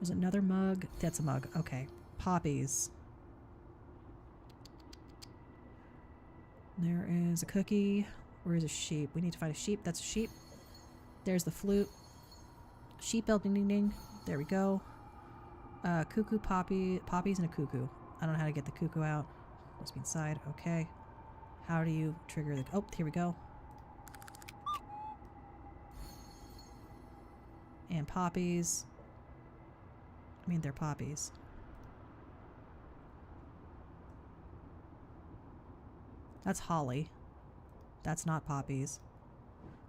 another mug. That's a mug. Okay. Poppies. There is a cookie. Where is a sheep? We need to find a sheep. That's a sheep. There's the flute. Sheep bell, ding ding ding. There we go. Cuckoo, poppies, and a cuckoo. I don't know how to get the cuckoo out. Must be inside. Okay. How do you trigger the... Oh, here we go. And poppies. I mean, they're poppies. That's holly. That's not poppies.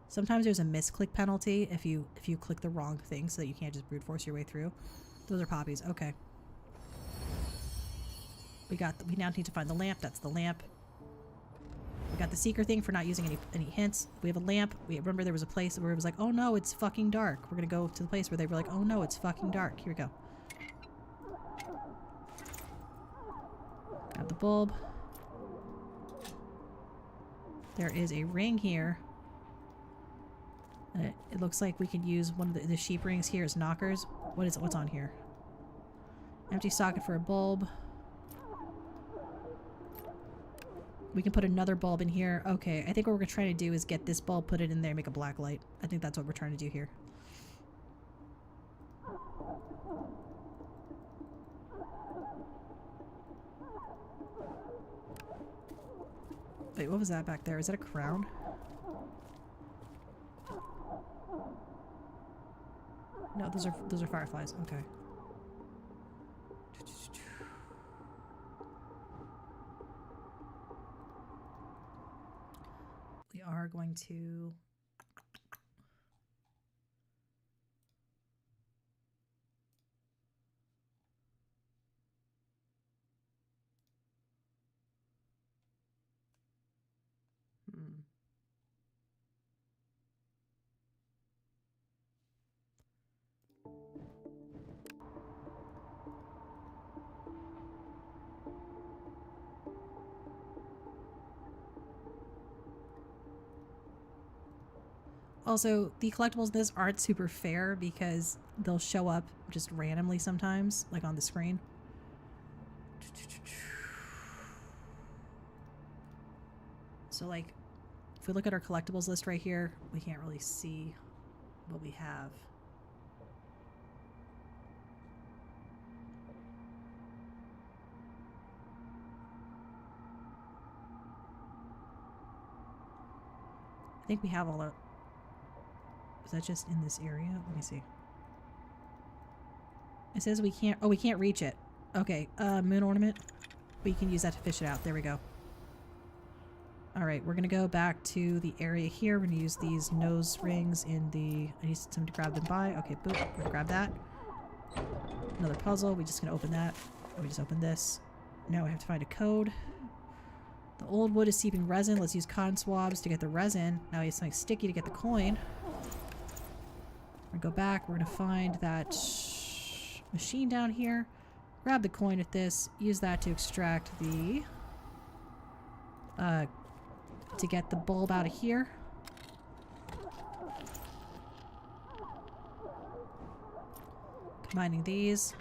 Sometimes there's a misclick penalty if you click the wrong thing so that you can't just brute force your way through. Those are poppies. Okay. We now need to find the lamp. That's the lamp. We got the seeker thing for not using any hints. We have a lamp. We remember there was a place where it was like, oh no, it's fucking dark. We're gonna go to the place where they were like, oh no, it's fucking dark. Here we go. Got the bulb. There is a ring here. It looks like we can use one of the sheep rings here as knockers. What's on here? Empty socket for a bulb. We can put another bulb in here. Okay, I think what we're trying to do is get this bulb, put it in there, make a black light. I think that's what we're trying to do here. Wait, what was that back there? Is that a crown? No, those are fireflies. Okay. We are going to... Also, the collectibles in this aren't super fair because they'll show up just randomly sometimes, like on the screen. So, like, if we look at our collectibles list right here, we can't really see what we have. I think we have all our... Is that just in this area? Let me see. It says we can't... Oh, we can't reach it. Okay, moon ornament. We can use that to fish it out. There we go. Alright, we're gonna go back to the area here. We're gonna use these nose rings in the... I need someone to grab them by. Okay, boop. We're gonna grab that. Another puzzle. We're just gonna open that. We just open this. Now we have to find a code. The old wood is seeping resin. Let's use cotton swabs to get the resin. Now we have something sticky to get the coin. We're gonna go back. We're gonna find that machine down here. Grab the coin with this. Use that to extract the... to get the bulb out of here. Combining these.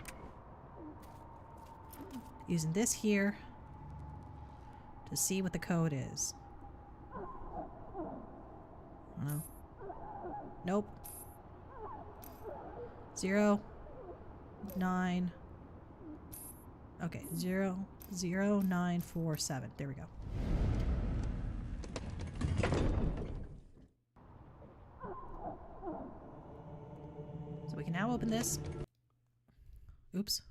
Using this here to see what the code is. I don't know. Nope. 0, 9. Okay, 0, 0, 9, 4, 7. There we go. I'll open this. Oops.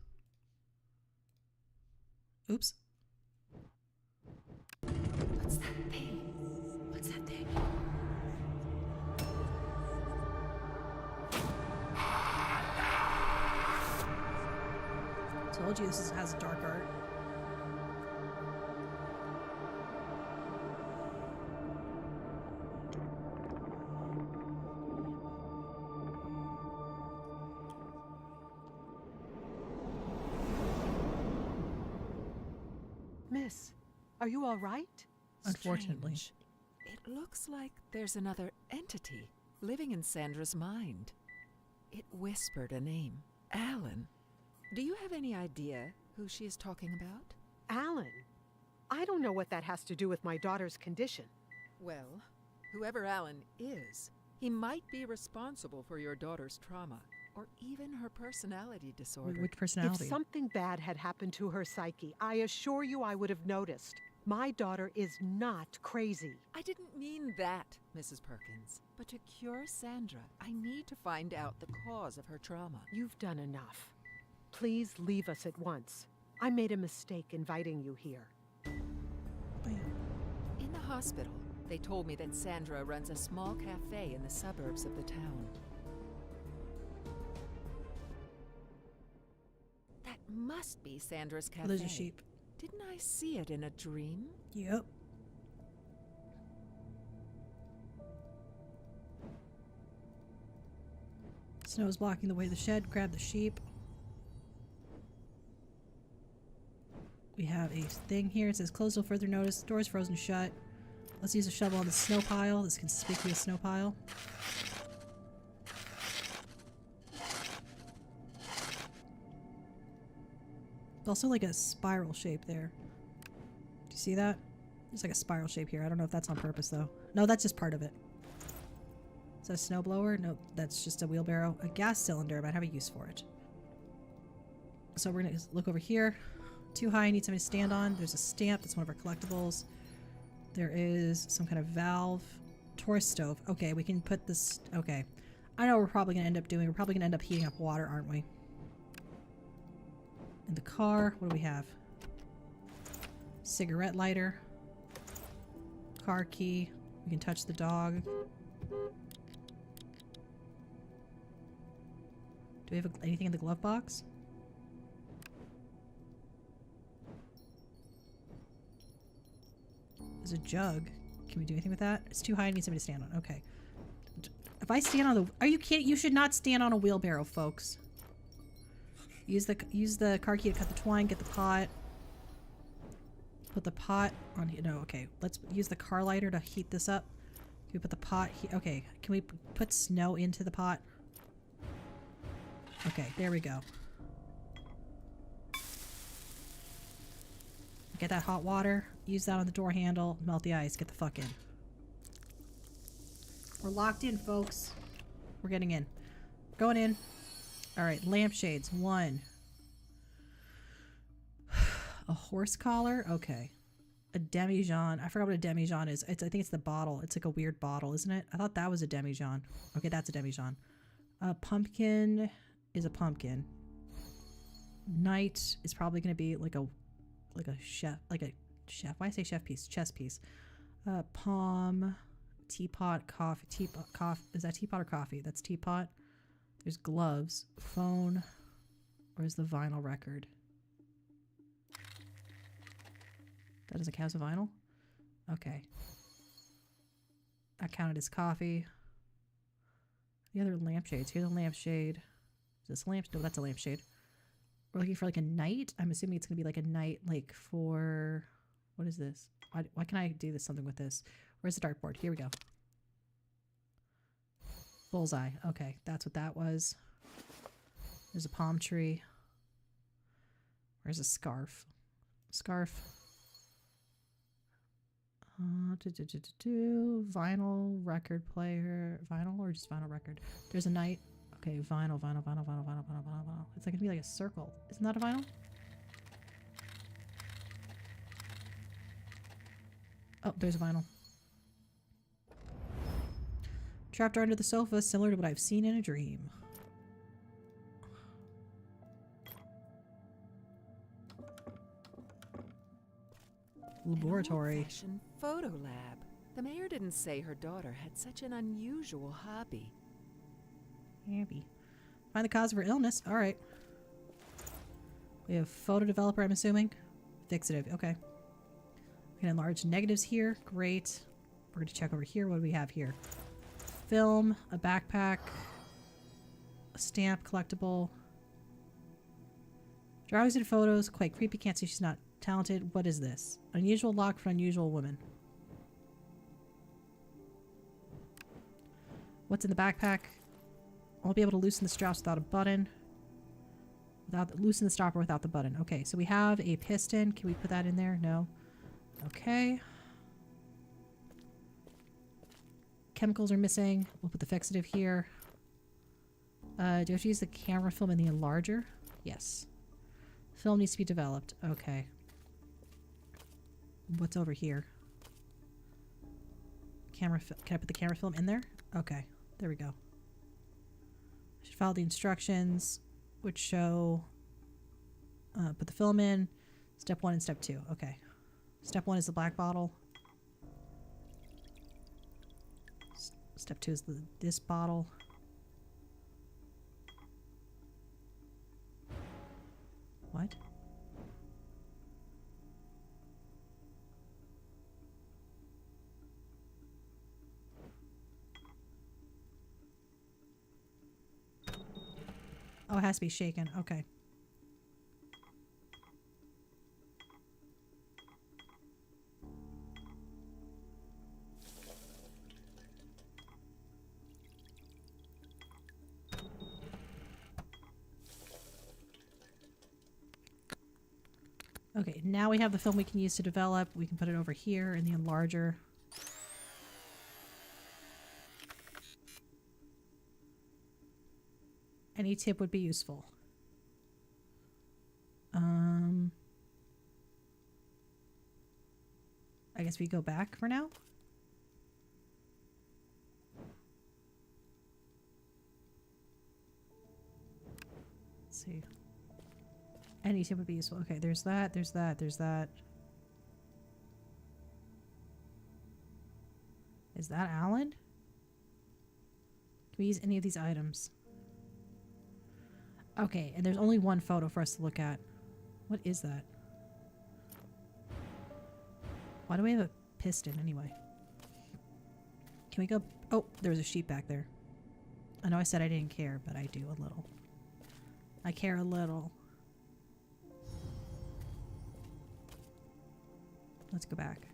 Oops. What's that thing? What's that thing? Told you this has dark art. Miss, are you all right? Unfortunately. Strange. It looks like there's another entity living in Sandra's mind. It whispered a name, Alan. Do you have any idea who she is talking about? Alan? I don't know what that has to do with my daughter's condition. Well, whoever Alan is, he might be responsible for your daughter's trauma, or even her personality disorder. Which personality? If something bad had happened to her psyche, I assure you I would have noticed. My daughter is not crazy. I didn't mean that, Mrs. Perkins. But to cure Sandra, I need to find out the cause of her trauma. You've done enough. Please leave us at once. I made a mistake inviting you here. In the hospital, they told me that Sandra runs a small cafe in the suburbs of the town. That must be Sandra's cafe. There's a sheep. Didn't I see it in a dream? Yep. Snow is blocking the way to the shed. Grab the sheep. We have a thing here. It says closed till further notice. Door's frozen shut. Let's use a shovel on the snow pile. This conspicuous snow pile. Also like a spiral shape there. Do you see that? There's like a spiral shape here. I don't know if that's on purpose though. No, that's just part of it. Is that a snowblower? No, that's just a wheelbarrow. A gas cylinder. I might have a use for it. So we're gonna look over here. Too high, I need something to stand on. There's a stamp. That's one of our collectibles. There is some kind of valve. Torch stove. Okay, we can put this... Okay. I know what we're probably gonna end up doing. We're probably gonna end up heating up water, aren't we? In the car, what do we have? Cigarette lighter. Car key. We can touch the dog. Do we have anything in the glove box? There's a jug. Can we do anything with that? It's too high. I need somebody to stand on. Okay. If I stand on the... Are you kidding? You should not stand on a wheelbarrow, folks. Use the car key to cut the twine, get the pot. Put the pot on... No, okay. Let's use the car lighter to heat this up. Can we put the pot... Okay. Can we put snow into the pot? Okay, there we go. Get that hot water. Use that on the door handle. Melt the ice. Get the fuck in. We're locked in, folks. We're getting in. Going in. Alright, lampshades. 1. A horse collar? Okay. A demijohn. I forgot what a demijohn is. I think it's the bottle. It's like a weird bottle, isn't it? I thought that was a demijohn. Okay, that's a demijohn. A pumpkin is a pumpkin. Knight is probably going to be like a chef. Why I say chef piece? Chess piece. Palm. Teapot. Coffee. Teapot. Coffee. Is that teapot or coffee? That's teapot. There's gloves. Phone. Where's the vinyl record? That doesn't count as a vinyl? Okay. That counted as coffee. The other lampshades. Here's a lampshade. Is this a lamp? No, that's a lampshade. We're looking for like a night. I'm assuming it's going to be like a night like for... What is this? Why can I do this something with this? Where's the dartboard? Here we go. Bullseye. Okay, that's what that was. There's a palm tree. Where's a scarf? Scarf. Vinyl record player. Vinyl or just vinyl record? There's a night. Okay, vinyl. It's like gonna be like a circle. Isn't that a vinyl? Oh, there's a vinyl. Trapdoor under the sofa, similar to what I've seen in a dream. laboratory. An old-fashioned photo lab. The mayor didn't say her daughter had such an unusual hobby. Happy. Find the cause of her illness. All right. We have photo developer, I'm assuming. Fixative. Okay. We can enlarge negatives here. Great. We're going to check over here. What do we have here? Film, a backpack, a stamp, collectible. Drawings and photos. Quite creepy. Can't see she's not talented. What is this? Unusual lock for unusual woman. What's in the backpack? Won't be able to loosen the straps without a button. Loosen the stopper without the button. Okay, so we have a piston. Can we put that in there? No. Okay. Chemicals are missing. We'll put the fixative here. Do I have to use the camera film in the enlarger? Yes. Film needs to be developed. Okay. What's over here? Can I put the camera film in there? Okay. There we go. I should follow the instructions, which show put the film in. Step 1 and step 2. Okay. Step 1 is the black bottle. Step 2 is this bottle. What? Oh, it has to be shaken. Okay. Okay, now we have the film we can use to develop. We can put it over here in the enlarger. Any tip would be useful. I guess we go back for now. Let's see. Any tip would be useful. Okay, there's that, there's that, there's that. Is that Alan? Can we use any of these items? Okay, and there's only one photo for us to look at. What is that? Why do we have a piston anyway? Can we go... Oh, there was a sheep back there. I know I said I didn't care, but I do a little. I care a little. Let's go back.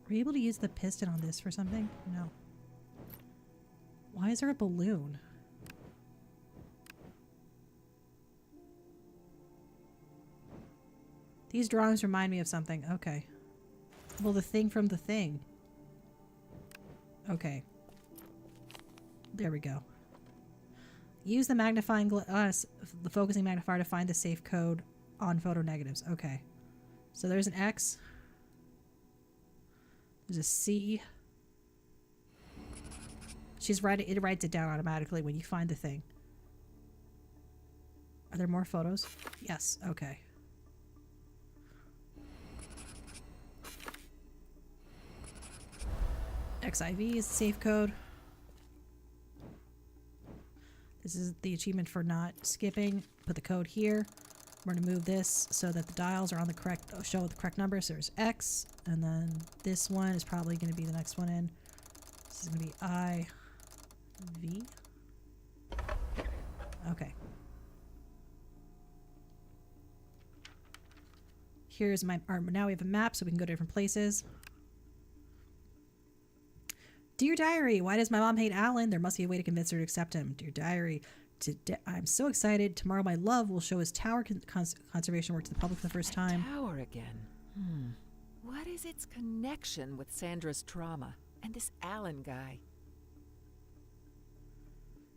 Are we able to use the piston on this for something? No. Why is there a balloon? These drawings remind me of something. Okay. Well, the thing from the thing. Okay. There we go. Use the magnifying glass, the focusing magnifier to find the safe code on photo negatives. Okay. So there's an X. There's a C. It writes it down automatically when you find the thing. Are there more photos? Yes. Okay. XIV is the safe code. This is the achievement for not skipping. Put the code here. We're going to move this so that the dials are on the correct, show the correct number. So there's X, and then this one is probably going to be the next one in. This is going to be IV. Okay. Here's my, now we have a map so we can go to different places. Dear Diary, why does my mom hate Alan? There must be a way to convince her to accept him. Dear Diary, I'm so excited. Tomorrow my love will show his tower conservation work to the public for the first time. Tower again. What is its connection with Sandra's trauma and this Alan guy?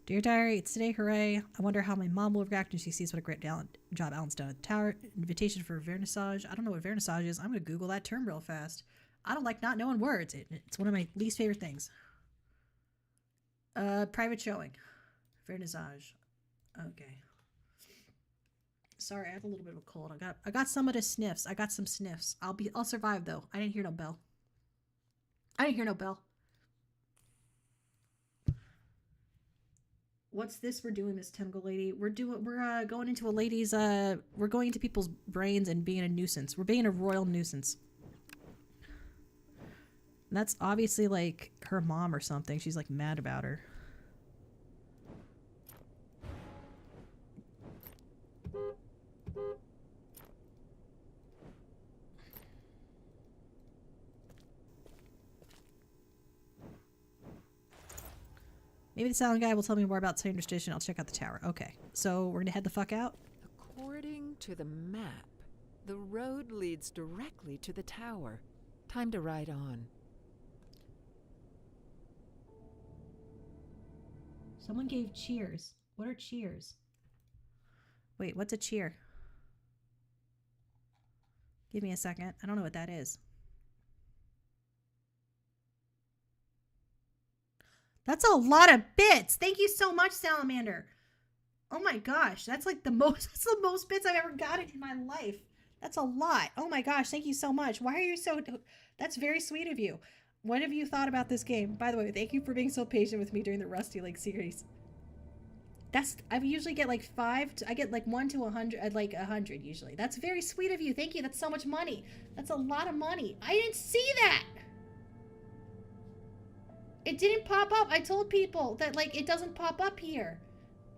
Dear Diary, it's today, hooray. I wonder how my mom will react when she sees what a great job Alan's done at the tower. Invitation for vernissage. I don't know what vernissage is. I'm going to Google that term real fast. I don't like not knowing words. It's one of my least favorite things. Private showing. Vernissage. Okay. Sorry, I have a little bit of a cold. I got some of the sniffs. I got some sniffs. I'll survive though. I didn't hear no bell. I didn't hear no bell. What's this we're doing, Miss Tentacle Lady? We're going into a lady's we're going into people's brains and being a nuisance. We're being a royal nuisance. And that's obviously like her mom or something. She's like mad about her. Maybe the silent guy will tell me more about Sandra's Station. I'll check out the tower. Okay, so we're gonna head the fuck out? According to the map, the road leads directly to the tower. Time to ride on. Someone gave cheers. What are cheers? Wait, what's a cheer? Give me a second. I don't know what that is. That's a lot of bits. Thank you so much, Salamander. Oh my gosh, that's like the most bits I've ever gotten in my life. That's a lot. Oh my gosh, thank you so much. Why are you so... That's very sweet of you. What have you thought about this game? By the way, thank you for being so patient with me during the Rusty Lake series. I usually get like 5 to, I get like 1 to 100. I'd like 100 usually. That's very sweet of you. Thank you. That's so much money. That's a lot of money. I didn't see that. It didn't pop up. I told people that like it doesn't pop up here.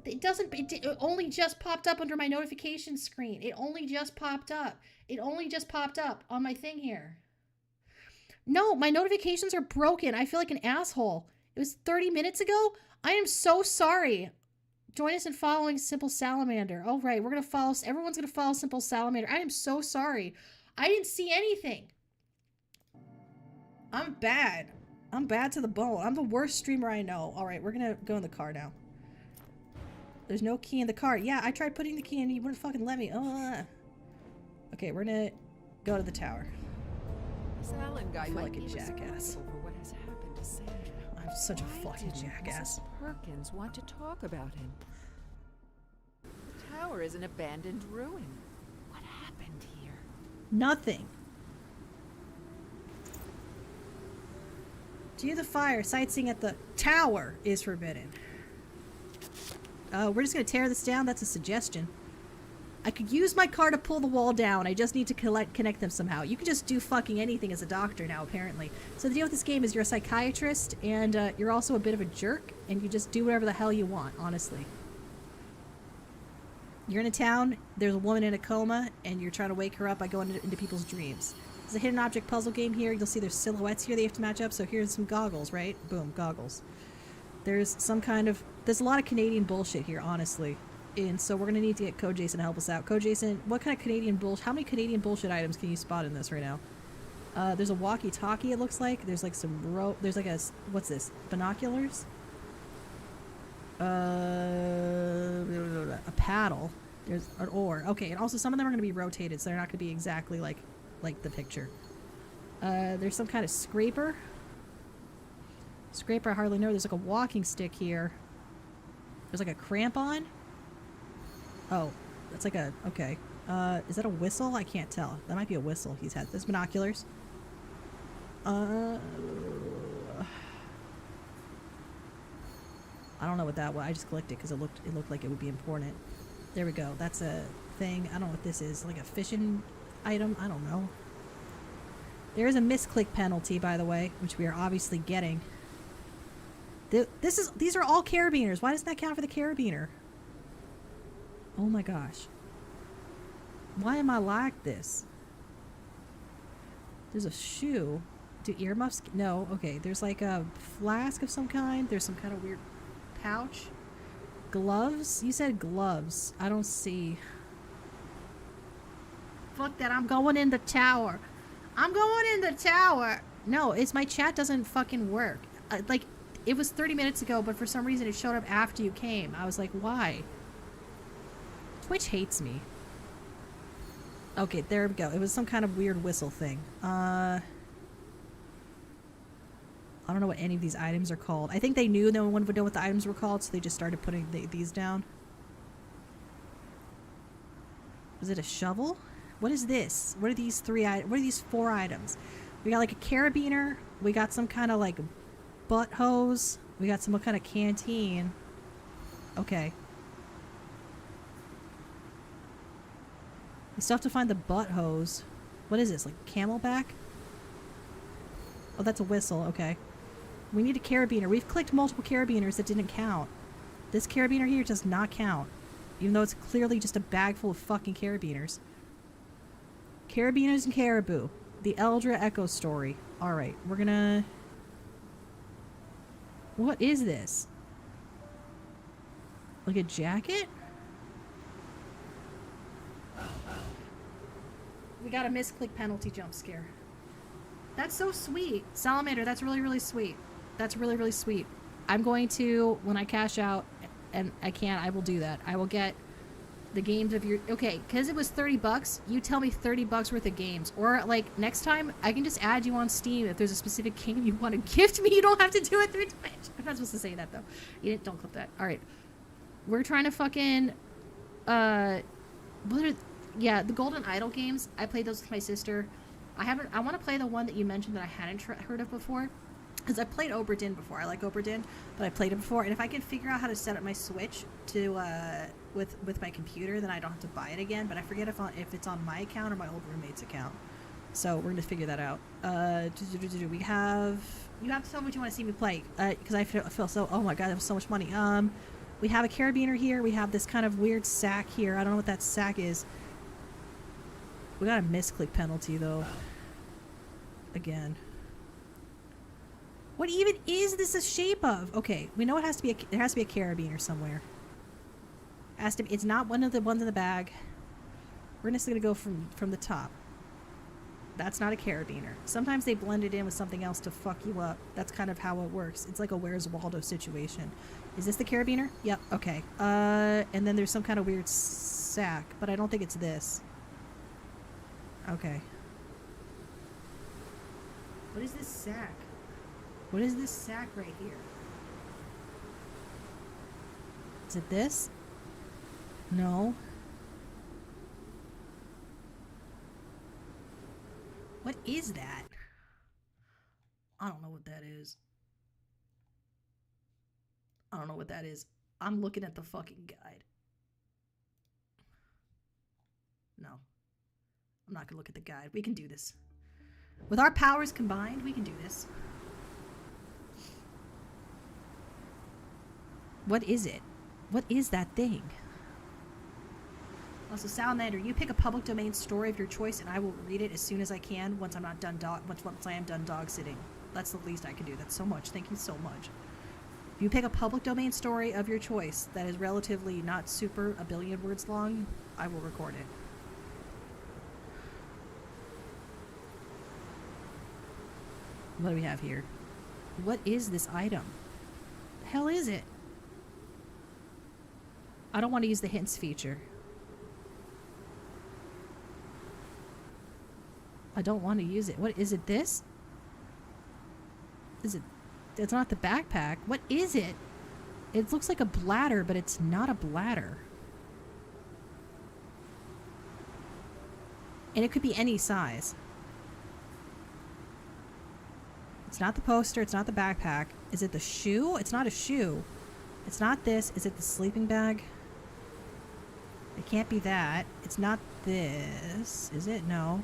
It only just popped up under my notification screen. It only just popped up. It only just popped up on my thing here. No, my notifications are broken. I feel like an asshole. It was 30 minutes ago. I am so sorry. Join us in following Simple Salamander. All right, we're going to follow... Everyone's going to follow Simple Salamander. I am so sorry. I didn't see anything. I'm bad. I'm bad to the bone. I'm the worst streamer I know. All right, we're going to go in the car now. There's no key in the car. Yeah, I tried putting the key in. You wouldn't fucking let me. Okay, we're going to go to the tower. This Allen guy I feel might like a be jackass. responsible for what has happened to Sandra. I'm such a Why fucking didn't jackass. Mrs. Perkins want to talk about him. The tower is an abandoned ruin. What happened here? Nothing. Due to the fire, sightseeing at the tower is forbidden. We're just going to tear this down. That's a suggestion. I could use my car to pull the wall down. I just need to connect them somehow. You can just do fucking anything as a doctor now, apparently. So the deal with this game is you're a psychiatrist, and you're also a bit of a jerk, and you just do whatever the hell you want, honestly. You're in a town, there's a woman in a coma, and you're trying to wake her up by going into people's dreams. There's a hidden object puzzle game here. You'll see there's silhouettes here they have to match up, so here's some goggles, right? Boom, goggles. There's some kind of... There's a lot of Canadian bullshit here, honestly. And so we're going to need to get Code Jason to help us out. Code Jason, what kind of Canadian bullshit... How many Canadian bullshit items can you spot in this right now? There's a walkie-talkie, it looks like. There's like some rope... There's like a... What's this? Binoculars? A paddle. There's an oar. Okay, and also some of them are going to be rotated, so they're not going to be exactly like the picture. There's some kind of scraper. Scraper, I hardly know. There's like a walking stick here. There's like a crampon. Oh, that's like a... Okay. Is that a whistle? I can't tell. That might be a whistle he's had. There's binoculars. I don't know what that was. I just clicked it because it looked like it would be important. There we go. That's a thing. I don't know what this is. Like a fishing item? I don't know. There is a misclick penalty, by the way, which we are obviously getting. These are all carabiners. Why doesn't that count for the carabiner? Oh my gosh. Why am I like this? There's a shoe. Do earmuffs... No. Okay. There's like a flask of some kind. There's some kind of weird pouch. Gloves? You said gloves. I don't see... Fuck that. I'm going in the tower. I'm going in the tower. No, it's my chat doesn't fucking work. Like... It was 30 minutes ago, but for some reason it showed up after you came. I was like, why? Twitch hates me. Okay, there we go. It was some kind of weird whistle thing. I don't know what any of these items are called. I think they knew no one would know what the items were called, so they just started putting these down. Is it a shovel? What is this? What are these what are these 4 items? We got like a carabiner. We got some kind of like butt hose. We got some kind of canteen. Okay. We still have to find the butt hose. What is this? Like camelback? Oh, that's a whistle. Okay. We need a carabiner. We've clicked multiple carabiners that didn't count. This carabiner here does not count. Even though it's clearly just a bag full of fucking carabiners. Carabiners and caribou. The Eldra Echo story. Alright, we're gonna... What is this? Like a jacket? We got a misclick penalty jump scare. That's so sweet. Salamander, that's really, really sweet. That's really, really sweet. I'm going to, when I cash out, and I can, I will do that. I will get the games of your... Okay, because it was $30, you tell me $30 worth of games. Or, like, next time, I can just add you on Steam if there's a specific game you want to gift me. You don't have to do it through Twitch. I'm not supposed to say that, though. You didn't, don't clip that. Alright. We're trying to fucking... yeah, the Golden Idol games. I played those with my sister. I want to play the one that you mentioned that I hadn't heard of before. Because I played Obra Dinn before. I like Obra Dinn, but I played it before. And if I can figure out how to set up my Switch to with my computer, then I don't have to buy it again. But I forget if it's on my account or my old roommate's account. So we're gonna figure that out. We have... You have to tell me what you want to see me play. Because I feel so... Oh my god, that was so much money. We have a carabiner here. We have this kind of weird sack here. I don't know what that sack is. We got a misclick penalty though. Again. What even is this a shape of? Okay, we know it has to be there has to be a carabiner somewhere. Has to be, it's not one of the ones in the bag. We're just gonna go from the top. That's not a carabiner. Sometimes they blend it in with something else to fuck you up. That's kind of how it works. It's like a Where's Waldo situation. Is this the carabiner? Yep, okay. And then there's some kind of weird sack, but I don't think it's this. Okay. What is this sack? What is this sack right here? Is it this? No. What is that? I don't know what that is. I don't know what that is. I'm looking at the fucking guide. No. I'm not gonna look at the guide. We can do this. With our powers combined, we can do this. What is it? What is that thing? Also, Salamander, you pick a public domain story of your choice, and I will read it as soon as I can. Once I'm not done once I am done dog sitting. That's the least I can do. That's so much. Thank you so much. If you pick a public domain story of your choice that is relatively not super a billion words long, I will record it. What do we have here? What is this item? The hell is it? I don't want to use the hints feature. I don't want to use it. What is it? This? Is it? It's not the backpack. What is it? It looks like a bladder, but it's not a bladder. And it could be any size. It's not the poster. It's not the backpack. Is it the shoe? It's not a shoe. It's not this. Is it the sleeping bag? It can't be that. It's not this. Is it? No.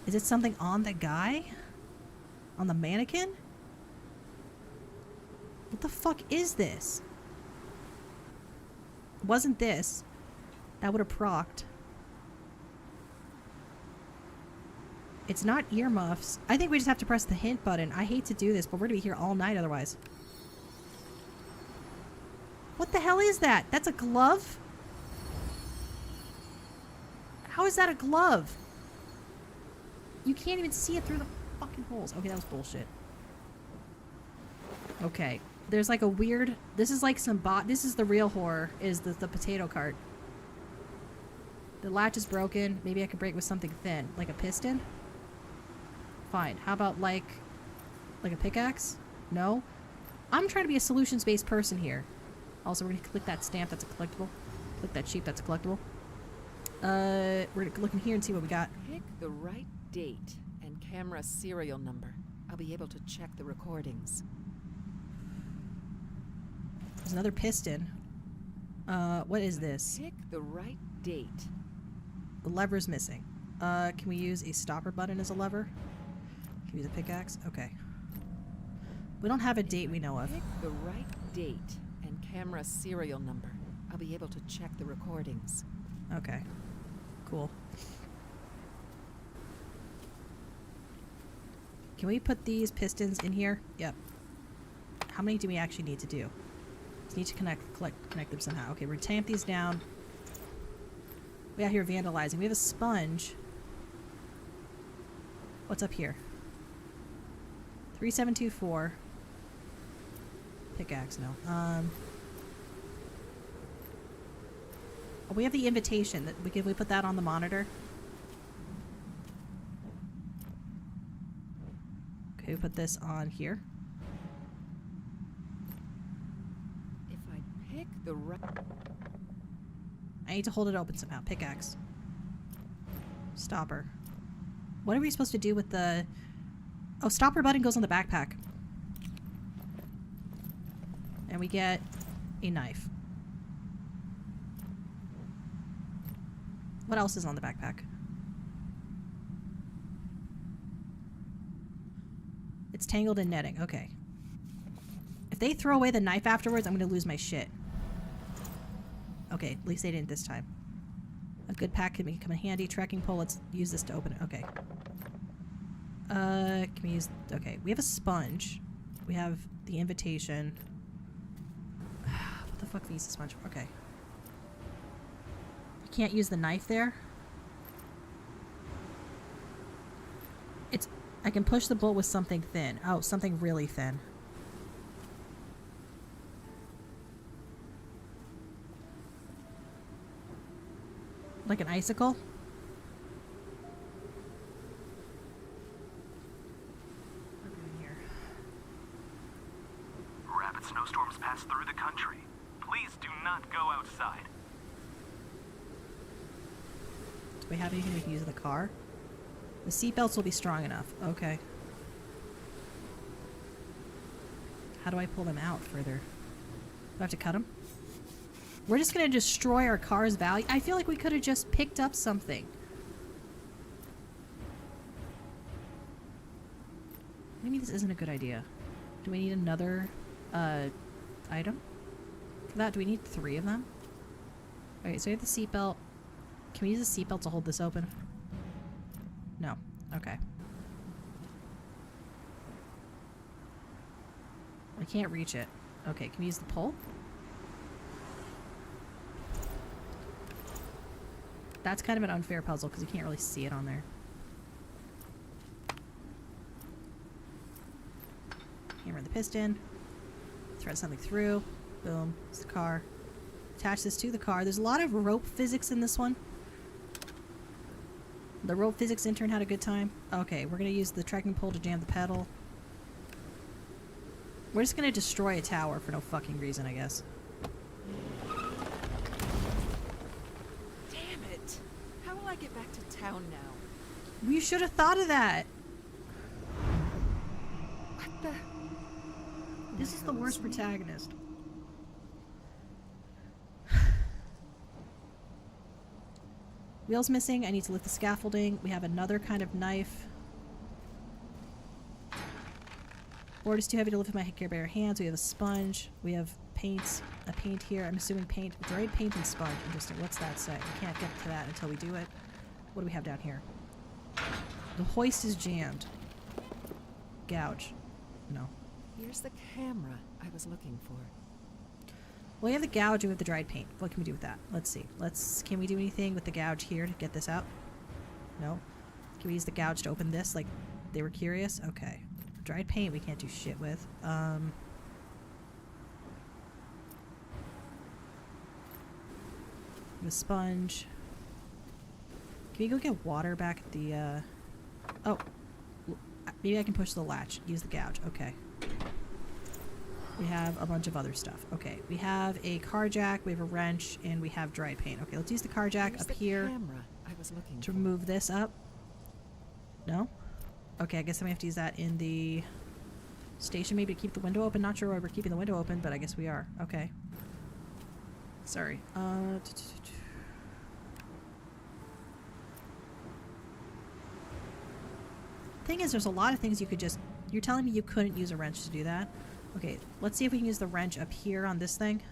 Is it something on the guy? On the mannequin? What the fuck is this? It wasn't this. That would have procced. It's not earmuffs. I think we just have to press the hint button. I hate to do this, but we're gonna be here all night otherwise. What the hell is that? That's a glove? How is that a glove? You can't even see it through the fucking holes. Okay, that was bullshit. Okay. There's like a weird... This is like some this is the real horror, is the potato cart. The latch is broken. Maybe I could break with something thin. Like a piston? Fine. How about like a pickaxe? No? I'm trying to be a solutions-based person here. Also, we're going to click that stamp. That's a collectible. Click that sheep. That's a collectible. We're gonna look in here and see what we got. Pick the right date and camera serial number. I'll be able to check the recordings. There's another piston. What is this? Pick the right date. The lever's missing. Can we use a stopper button as a lever? Can we use a pickaxe? Okay. We don't have a date we know of. Pick the right date and camera serial number. I'll be able to check the recordings. Okay. Cool. Can we put these pistons in here? Yep. How many do we actually need to do? Just need to connect them somehow. Okay, we're gonna tamp these down. We out here vandalizing. We have a sponge. What's up here? 3724. Pickaxe, no. Oh, we have the invitation. That we put that on the monitor? Okay, we put this on here. If I pick the right... I need to hold it open somehow. Pickaxe. Stopper. What are we supposed to do with the... Oh, stopper button goes on the backpack. And we get a knife. What else is on the backpack? It's tangled in netting. Okay. If they throw away the knife afterwards, I'm going to lose my shit. Okay, at least they didn't this time. A good pack can come in handy. Trekking pole. Let's use this to open it. Okay. Can we use... Okay, we have a sponge. We have the invitation. What the fuck do we use the sponge for? Okay. You can't use the knife there. It's... I can push the bolt with something thin. Oh, something really thin. Like an icicle? Rapid snowstorms pass through the country. Please do not go outside. Do we have anything we can use in the car? The seatbelts will be strong enough. Okay. How do I pull them out further? Do I have to cut them? We're just gonna destroy our car's value. I feel like we could have just picked up something. Maybe this isn't a good idea. Do we need another item for that? Do we need 3 of them? Alright, so we have the seatbelt. Can we use the seatbelt to hold this open? No. Okay. I can't reach it. Okay, can we use the pole? That's kind of an unfair puzzle because you can't really see it on there. Hammer the piston. Thread something through. Boom. It's the car. Attach this to the car. There's a lot of rope physics in this one. The rope physics intern had a good time. Okay, we're going to use the trekking pole to jam the pedal. We're just going to destroy a tower for no fucking reason, I guess. How will I get back to town now? You should have thought of that. What the... This is the worst protagonist. Wheels missing. I need to lift the scaffolding. We have another kind of knife. Board is too heavy to lift with my care bare hands. We have a sponge. We have paints. A paint here. I'm assuming paint. Dried paint and sponge. Interesting. What's that say? We can't get to that until we do it. What do we have down here? The hoist is jammed. Gouge. No. Here's the camera I was looking for. Well, we have the gouge and we have the dried paint. What can we do with that? Let's see. Can we do anything with the gouge here to get this out? No. Can we use the gouge to open this? Like, they were curious? Okay. Dried paint we can't do shit with. The sponge. Can we go get water back at the, Oh. Maybe I can push the latch. Use the gouge. Okay. We have a bunch of other stuff. Okay, we have a car jack, we have a wrench, and we have dry paint. Okay, let's use the car jack Here's up the here camera I was looking to for. move this up. No? Okay, I guess I'm gonna have to use that in the station maybe to keep the window open. Not sure why we're keeping the window open, but I guess we are. Okay. Sorry. Thing is, there's a lot of things you could just... You're telling me you couldn't use a wrench to do that? Okay, let's see if we can use the wrench up here on this thing.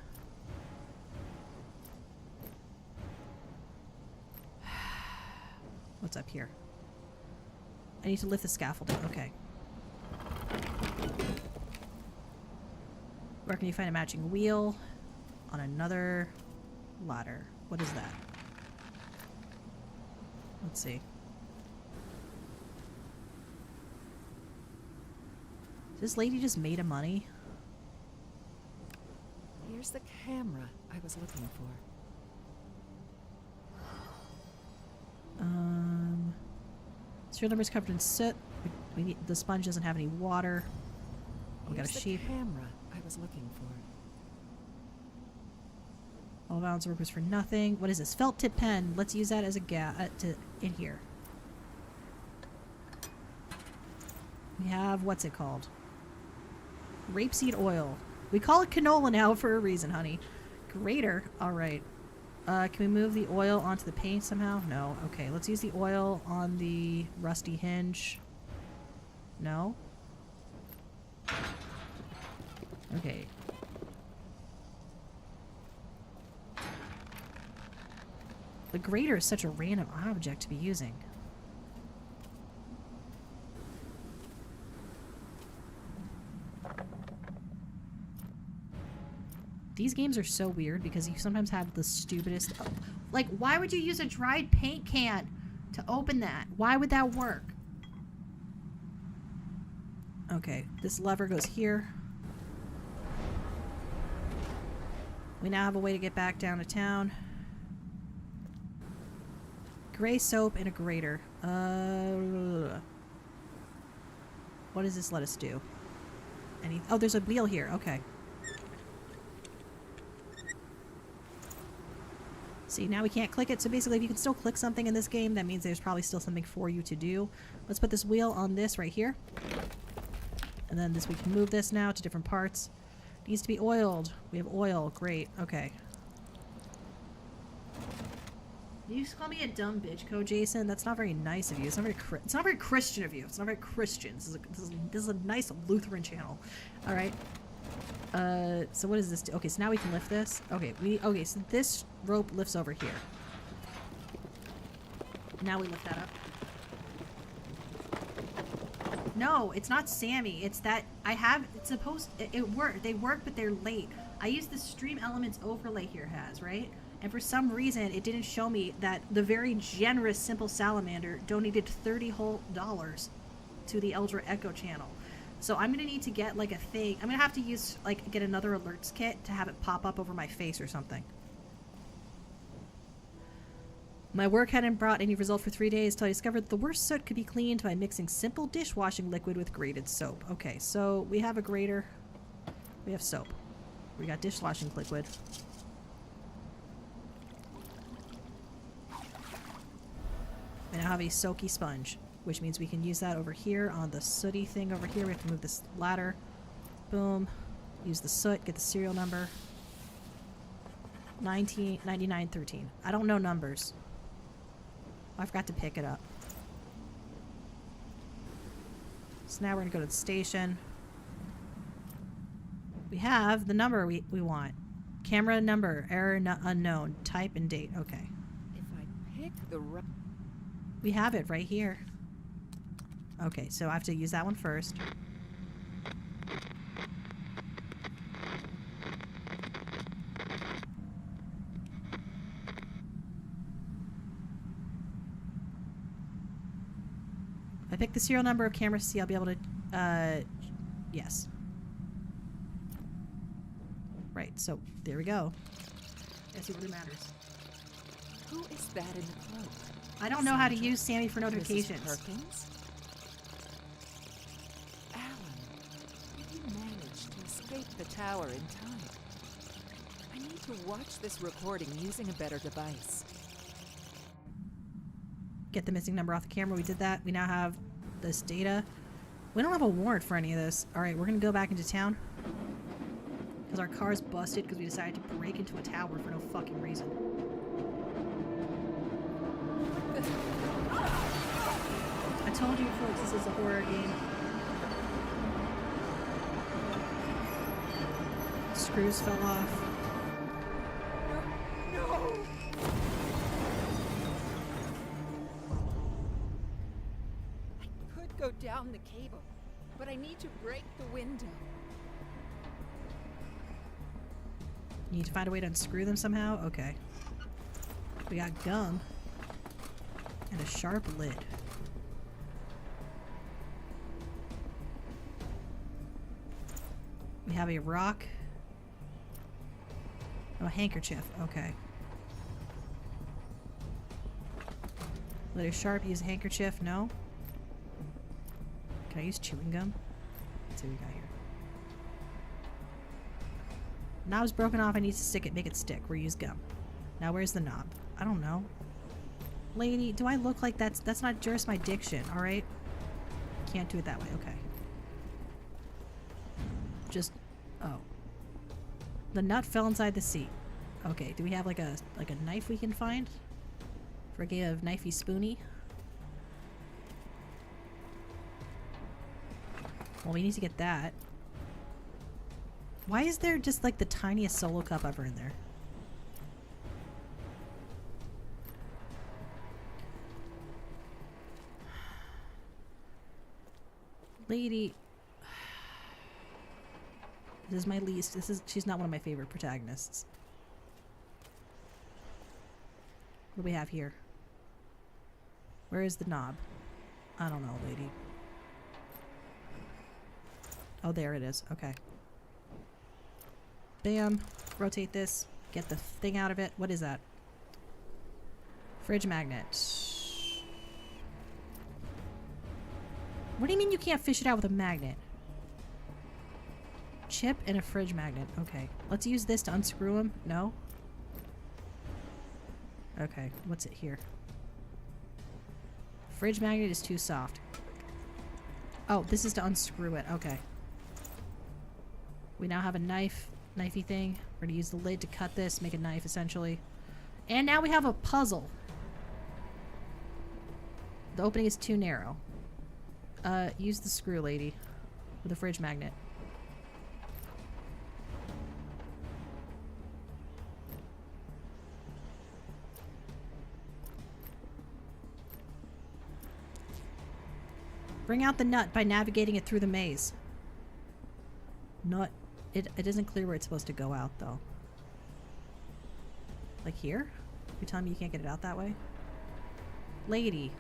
What's up here? I need to lift the scaffolding. Okay. Where can you find a matching wheel? On another ladder. What is that? Let's see. This lady just made of money. Here's the camera I was looking for. Serial number's covered in soot. We need, the sponge doesn't have any water. We got a Here's sheep. the camera I was looking for. All balance workers for nothing. What is this? Felt tip pen. Let's use that as a in here. We have, what's it called? Rapeseed oil. We call it canola now for a reason, honey. Grater. All right. Can we move the oil onto the paint somehow? No. Okay, let's use the oil on the rusty hinge. No? Okay. The grater is such a random object to be using. These games are so weird because you sometimes have the stupidest... Like, why would you use a dried paint can to open that? Why would that work? Okay, this lever goes here. We now have a way to get back down to town. Gray soap and a grater. What does this let us do? Oh, there's a wheel here. Okay. See, now we can't click it. So basically, if you can still click something in this game, that means there's probably still something for you to do. Let's put this wheel on this right here. And then we can move this now to different parts. It needs to be oiled. We have oil. Great. Okay. You just call me a dumb bitch, Jason? That's not very nice of you. It's not very Christian of you. It's not very Christian. This is a nice Lutheran channel. All right. So what does this do? Okay, so now we can lift this. Okay, so this rope lifts over here. Now we lift that up. No, it's not Sammy. It's that it worked. They work, but they're late. I used the Stream Elements overlay here right? And for some reason, it didn't show me that the very generous Simple Salamander donated $30 whole to the Eldra Echo channel. So I'm going to need to get, like, a thing. I'm going to have to use, like, get another alerts kit to have it pop up over my face or something. My work hadn't brought any result for 3 days till I discovered that the worst soot could be cleaned by mixing simple dishwashing liquid with grated soap. Okay, so we have a grater. We have soap. We got dishwashing liquid. We now have a soaky sponge, which means we can use that over here on the sooty thing over here. We have to move this ladder. Boom. Use the soot, get the serial number. 9913. I don't know numbers. I forgot to pick it up. So now we're going to go to the station. We have the number we want. Camera number, error unknown, type and date. Okay. If I pick the right... We have it right here. Okay, so I have to use that one first. If I pick the serial number of camera C, I'll be able to, yes. Right, so there we go. Let's see what it matters. Who is that in the cloak? I don't know how to use Sammy for notifications. Mrs. Perkins? Alan, did you manage to escape? escape the tower in time. I need to watch this recording using a better device. Get the missing number off the camera. We did that. We now have this data. We don't have a warrant for any of this. Alright, we're gonna go back into town. Because our car's busted because we decided to break into a tower for no fucking reason. I told you folks, this is a horror game. Screws fell off. No! I could go down the cable, but I need to break the window. You need to find a way to unscrew them somehow? Okay. We got gum. And a sharp lid. We have a rock. Oh, a handkerchief. Okay. Lid is sharp. Use a handkerchief. No. Can I use chewing gum? Let's see what we got here. Knob's broken off. I need to stick it. Make it stick. We'll use gum. Now where's the knob? I don't know. Lady, do I look like that's not just my diction, alright? Can't do it that way, okay. Just, oh. The nut fell inside the seat. Okay, do we have like a knife we can find? For a game of knifey spoony? Well, we need to get that. Why is there just like the tiniest solo cup ever in there? Lady. This is my least. She's not one of my favorite protagonists. What do we have here? Where is the knob? I don't know, lady. Oh, there it is. Okay. Bam. Rotate this. Get the thing out of it. What is that? Fridge magnet. What do you mean you can't fish it out with a magnet? Chip and a fridge magnet. Okay. Let's use this to unscrew them. No? Okay. What's it here? Fridge magnet is too soft. Oh, this is to unscrew it. Okay. We now have a knife. Knifey thing. We're going to use the lid to cut this. Make a knife, essentially. And now we have a puzzle. The opening is too narrow. Use the screw, lady. With a fridge magnet. Bring out the nut by navigating it through the maze. Nut. It isn't clear where it's supposed to go out, though. Like here? You're telling me you can't get it out that way? Lady.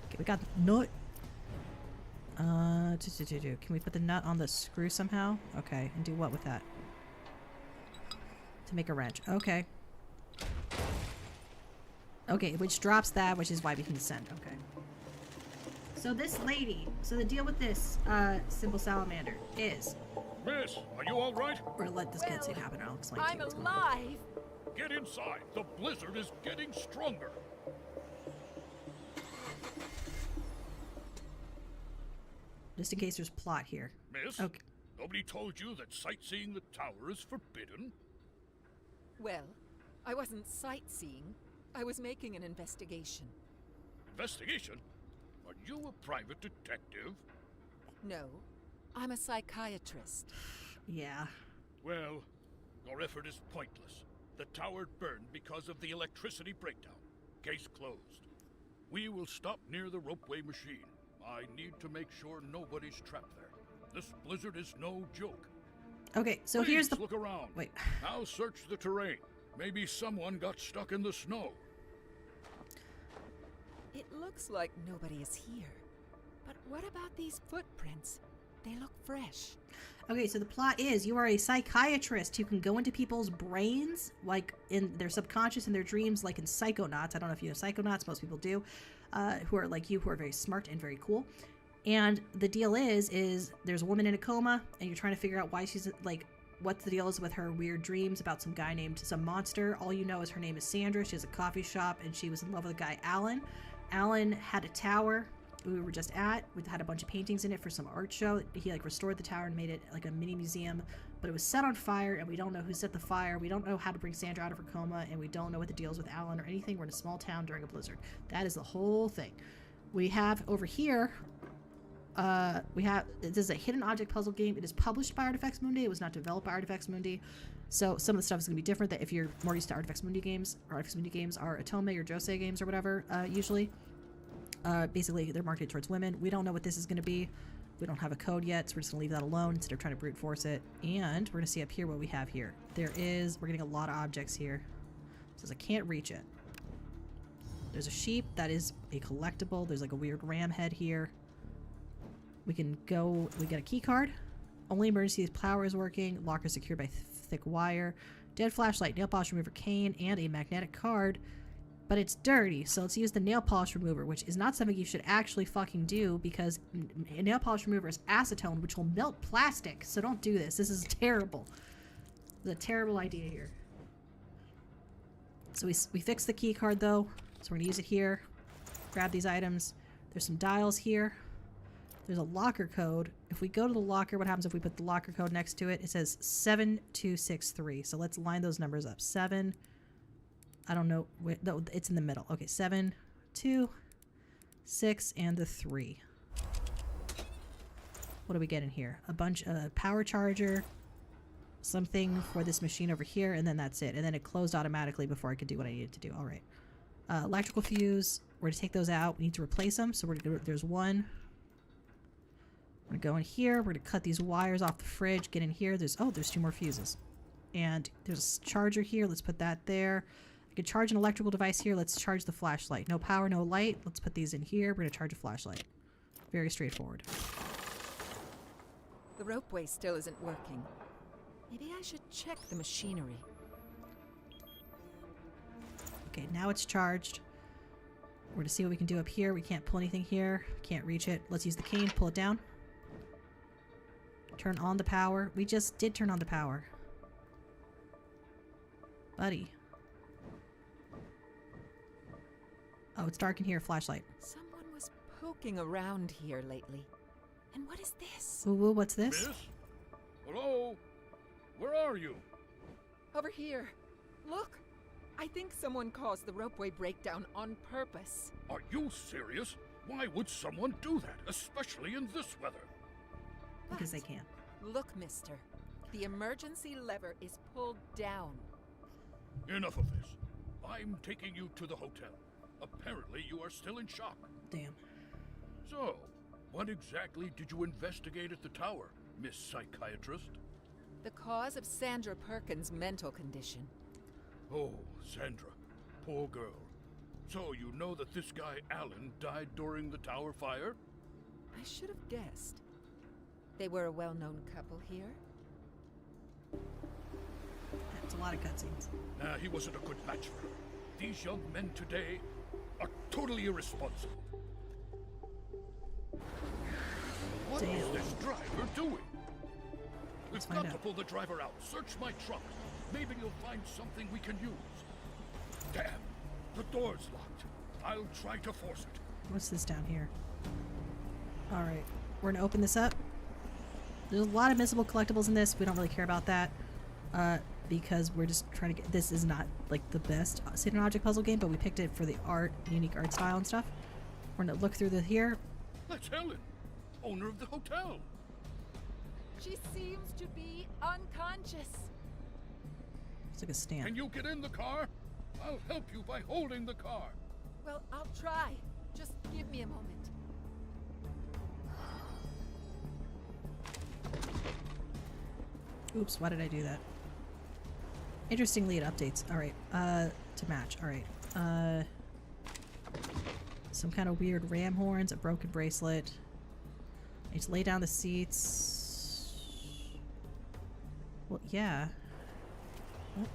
Okay, we got the nut. Can we put the nut on the screw somehow? Okay, and do what with that? To make a wrench. Okay. Okay, which drops that, which is why we can send. Okay. So this lady, so the deal with this simple salamander is... Miss, are you all right? We're gonna let this cutscene happen. I'll explain to you I'm what's going on. alive! Get inside. The blizzard is getting stronger. Just in case there's plot here. Miss, Okay. nobody told you that sightseeing the tower is forbidden? Well, I wasn't sightseeing. I was making an investigation. Investigation? Are you a private detective? No, I'm a psychiatrist. Yeah. Well, your effort is pointless. The tower burned because of the electricity breakdown. Case closed. We will stop near the ropeway machine. I need to make sure nobody's trapped there. This blizzard is no joke. Okay, so Please here's the... look around. Wait. Now search the terrain. Maybe someone got stuck in the snow. It looks like nobody is here. But what about these footprints? They look fresh. Okay, so the plot is you are a psychiatrist who can go into people's brains, like in their subconscious and their dreams, like in Psychonauts. I don't know if you know Psychonauts, most people do, who are like you, who are very smart and very cool. And the deal is there's a woman in a coma, and you're trying to figure out why she's like, what the deal is with her weird dreams about some guy named some monster. All you know is her name is Sandra. She has a coffee shop, and she was in love with a guy, Alan. Alan had a tower we were just at. We had a bunch of paintings in it for some art show. He like restored the tower and made it like a mini museum, but it was set on fire, and we don't know who set the fire. We don't know how to bring Sandra out of her coma, and we don't know what the deal is with Alan or anything. We're in a small town during a blizzard. That is the whole thing. We have over here, this is a hidden object puzzle game. It is published by Artifex Mundi. It was not developed by Artifex Mundi. So some of the stuff is going to be different. That if you're more used to Artifex Mundi games, Artifex Mundi games are Atome or Josei games or whatever, usually. Basically, they're marketed towards women. We don't know what this is going to be. We don't have a code yet, so we're just going to leave that alone instead of trying to brute force it. And we're going to see up here what we have here. We're getting a lot of objects here. It says I can't reach it. There's a sheep. That is a collectible. There's like a weird ram head here. We get a key card. Only emergency power is working. Locker secured by thick wire. Dead flashlight, nail polish remover cane, and a magnetic card. But it's dirty, so let's use the nail polish remover, which is not something you should actually fucking do because a nail polish remover is acetone, which will melt plastic. So don't do this. This is terrible. It's a terrible idea here. So we fixed the key card though, so we're gonna use it here. Grab these items. There's some dials here. There's a locker code. If we go to the locker, what happens if we put the locker code next to it? It says 7263. So let's line those numbers up. 7. I don't know. No, it's in the middle. Okay, 7, 2, 6, and the 3. What do we get in here? A bunch of power charger, something for this machine over here, and then that's it. And then it closed automatically before I could do what I needed to do. All right. Electrical fuse. We're gonna take those out. We need to replace them. So there's one. We're gonna go in here. We're gonna cut these wires off the fridge. Get in here. There's 2 more fuses, and there's a charger here. Let's put that there. I can charge an electrical device here. Let's charge the flashlight. No power, no light. Let's put these in here. We're gonna charge a flashlight. Very straightforward. The ropeway still isn't working. Maybe I should check the machinery. Okay, now it's charged. We're gonna see what we can do up here. We can't pull anything here. Can't reach it. Let's use the cane. Pull it down. Turn on the power. We just did turn on the power. Buddy. Oh, it's dark in here. Flashlight. Someone was poking around here lately. And what is this? Ooh, what's this? Miss? Hello? Where are you? Over here. Look! I think someone caused the ropeway breakdown on purpose. Are you serious? Why would someone do that, especially in this weather? Because they can. Look, mister. The emergency lever is pulled down. Enough of this. I'm taking you to the hotel. Apparently you are still in shock. Damn. So, what exactly did you investigate at the tower, Miss Psychiatrist? The cause of Sandra Perkins' mental condition. Oh, Sandra. Poor girl. So you know that this guy, Alan, died during the tower fire? I should have guessed. They were a well-known couple here. That's a lot of cutscenes. Nah, he wasn't a good match for her. These young men today are totally irresponsible. What is this driver doing? We've got to pull the driver out. Search my trunk. Maybe you'll find something we can use. Damn, the door's locked. I'll try to force it. What's this down here? Alright, we're gonna open this up. There's a lot of missable collectibles in this. We don't really care about that. Because we're just trying to get... This is not, like, the best hidden object puzzle game, but we picked it for the art, unique art style and stuff. We're gonna look through the here. That's Helen, owner of the hotel. She seems to be unconscious. It's like a stand. Can you get in the car? I'll help you by holding the car. Well, I'll try. Just give me a moment. Oops, why did I do that? Interestingly, it updates. Alright, to match. Alright, some kind of weird ram horns, a broken bracelet. I need to lay down the seats. Well, yeah. What?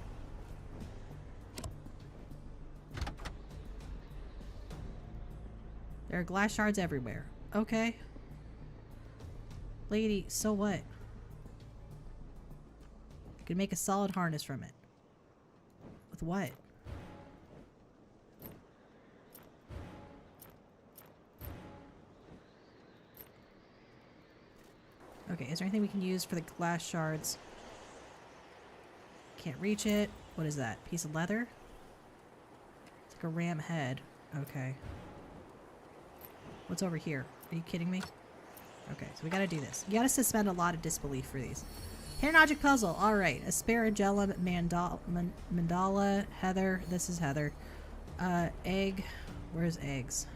There are glass shards everywhere. Okay. Lady, so what? I could make a solid harness from it. With what? Okay, is there anything we can use for the glass shards? Can't reach it. What is that? Piece of leather? It's like a ram head. Okay. What's over here? Are you kidding me? Okay, so we gotta do this. You gotta suspend a lot of disbelief for these. Hidden object puzzle. Alright. Aspergillum mandala. Heather. This is Heather. Egg. Where's eggs?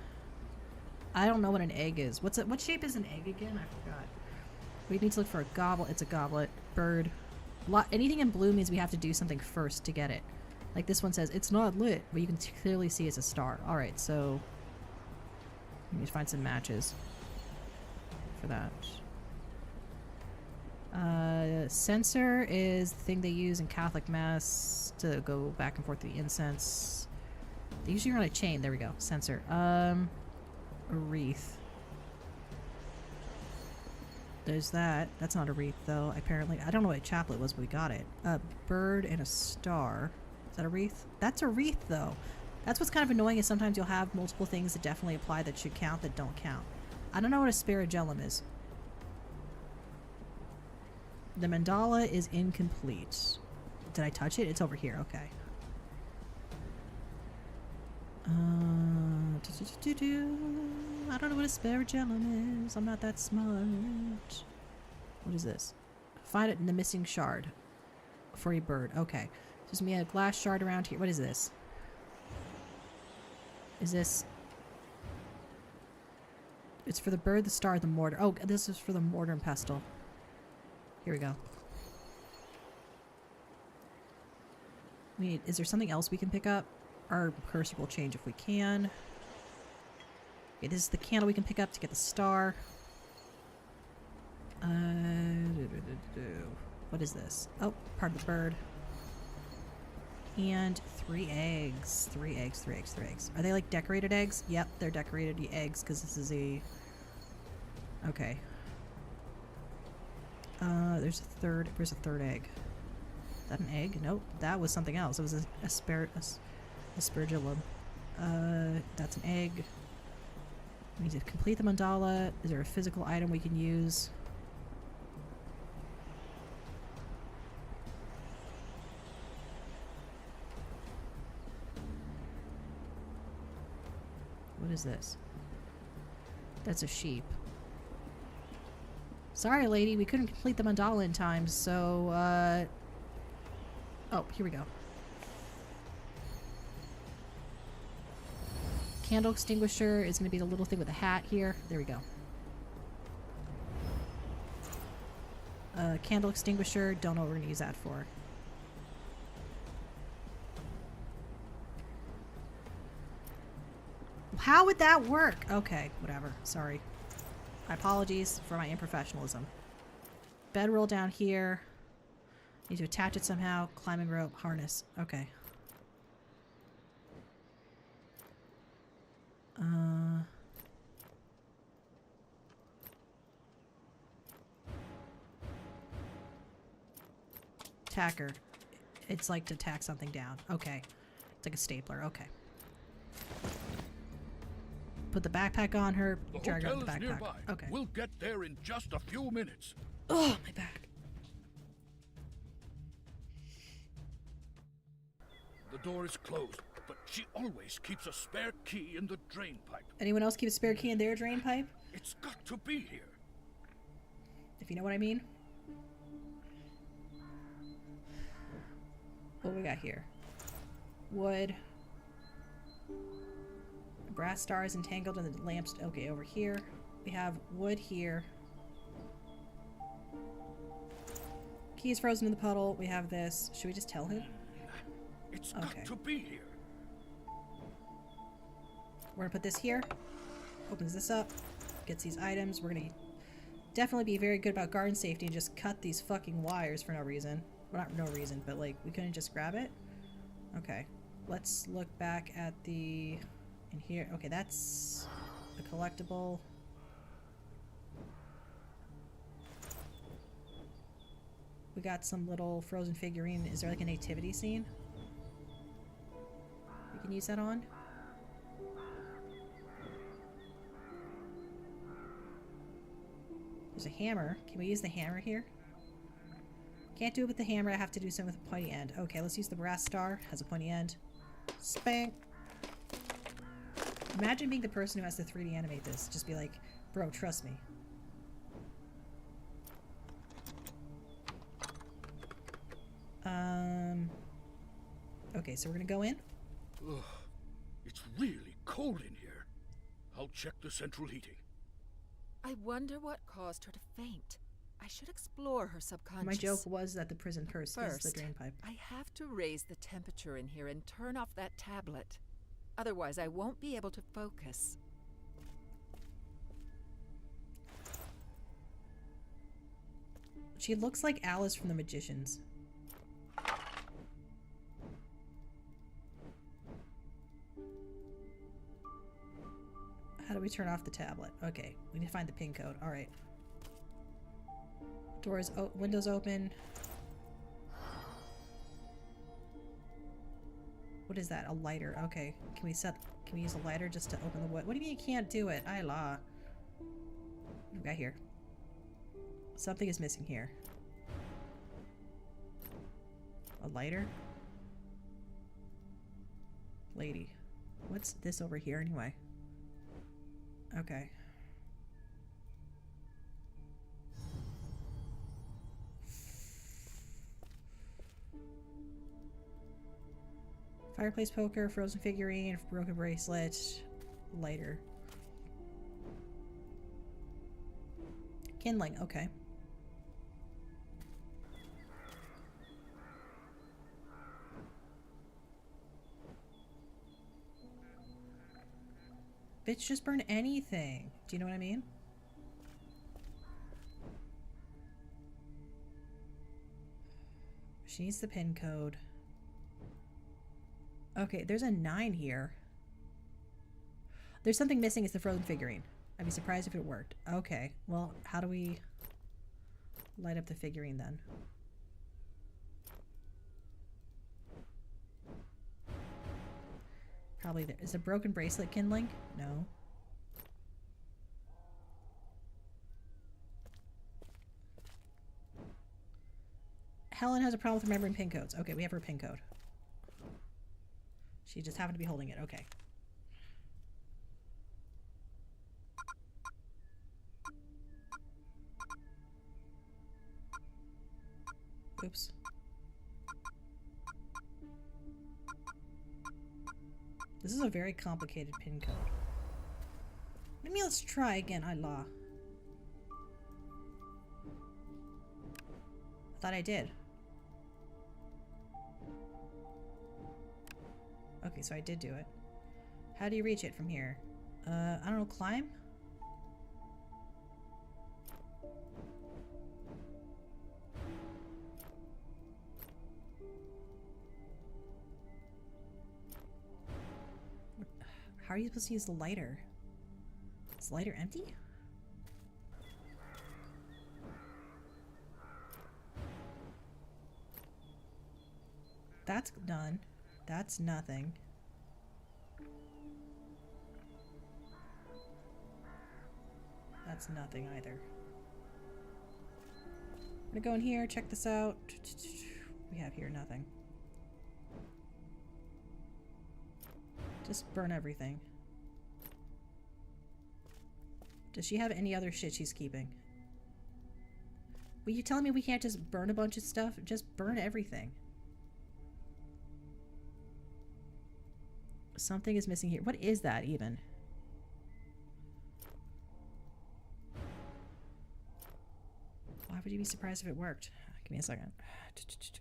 I don't know what an egg is. What shape is an egg again? I forgot. We need to look for a goblet. It's a goblet. Bird. Anything in blue means we have to do something first to get it. Like this one says, it's not lit, but you can clearly see it's a star. Alright, so... we need to find some matches for that. Censer is the thing they use in Catholic Mass to go back and forth to the incense. They usually run a chain. There we go. Censer. A wreath. There's that. That's not a wreath, though, apparently. I don't know what a chaplet was, but we got it. A bird and a star. Is that a wreath? That's a wreath, though. That's what's kind of annoying is sometimes you'll have multiple things that definitely apply that should count that don't count. I don't know what a aspergillum is. The mandala is incomplete. Did I touch it? It's over here. Okay. I don't know what a aspergillum is. I'm not that smart. What is this? Find it in the missing shard. For a bird. Okay. There's me a glass shard around here. What is this? Is this... it's for the bird, the star, the mortar. Oh, this is for the mortar and pestle. Here we go. Is there something else we can pick up? Our cursor will change if we can. Okay, this is the candle we can pick up to get the star. What is this? Oh, part of the bird. And 3 eggs. 3 eggs, 3 eggs, 3 eggs. Are they like decorated eggs? Yep, they're decorated eggs because this is a... okay. There's a third... where's a third egg? Is that an egg? Nope. That was something else. It was a aspergillum. That's an egg. We need to complete the mandala. Is there a physical item we can use? What is this? That's a sheep. Sorry, lady, we couldn't complete the mandala in time, so, oh, here we go. Candle extinguisher is going to be the little thing with a hat here. There we go. Candle extinguisher, don't know what we're going to use that for. How would that work? Okay, whatever. Sorry. My apologies for my unprofessionalism. Bedroll down here. Need to attach it somehow. Climbing rope, harness. Okay. Tacker. It's like to tack something down. Okay. It's like a stapler. Okay. Put the backpack on her. Drag her out the backpack. Nearby. Okay. We'll get there in just a few minutes. Oh, my back. The door is closed, but she always keeps a spare key in the drain pipe. Anyone else keep a spare key in their drain pipe? It's got to be here. If you know what I mean. What do we got here? Wood. Brass star is entangled in the lamps. Okay, over here. We have wood here. Key is frozen in the puddle. We have this. Should we just tell him? It's got to be here. We're gonna put this here. Opens this up. Gets these items. We're gonna definitely be very good about garden safety and just cut these fucking wires for no reason. Well, not no reason, but like, we couldn't just grab it? Okay. Let's look back at the... in here. Okay, that's a collectible. We got some little frozen figurine. Is there like a nativity scene we can use that on? There's a hammer. Can we use the hammer here? Can't do it with the hammer. I have to do something with a pointy end. Okay, let's use the brass star. Has a pointy end. Spank. Imagine being the person who has to 3D animate this. Just be like, bro, trust me. Okay, so we're gonna go in. Ugh, it's really cold in here. I'll check the central heating. I wonder what caused her to faint. I should explore her subconscious. My joke was that the prison curse First, is the drain pipe. I have to raise the temperature in here and turn off that tablet. Otherwise, I won't be able to focus. She looks like Alice from The Magicians. How do we turn off the tablet? Okay, we need to find the pin code. All right. Doors, windows open. What is that? A lighter. Okay. Can we use a lighter just to open the wood? What do you mean you can't do it? I la. What do we got here? Something is missing here. A lighter? Lady. What's this over here anyway? Okay. Fireplace poker, frozen figurine, broken bracelet, lighter. Kindling, okay. Bitch, just burn anything. Do you know what I mean? She needs the pin code. Okay, there's a 9 here. There's something missing. It's the frozen figurine. I'd be surprised if it worked. Okay, well, how do we light up the figurine then? Probably there. Is a broken bracelet kindling? No. Helen has a problem with remembering pin codes. Okay, we have her pin code. She just happened to be holding it. Okay. Oops. This is a very complicated pin code. Maybe let's try again. I law. I thought I did. Okay, so I did do it. How do you reach it from here? I don't know, climb? How are you supposed to use the lighter? Is the lighter empty? That's done. That's nothing. That's nothing either. I'm gonna go in here, check this out. We have here nothing. Just burn everything. Does she have any other shit she's keeping? Were you telling me we can't just burn a bunch of stuff? Just burn everything. Something is missing here. What is that even? Why would you be surprised if it worked? Give me a second.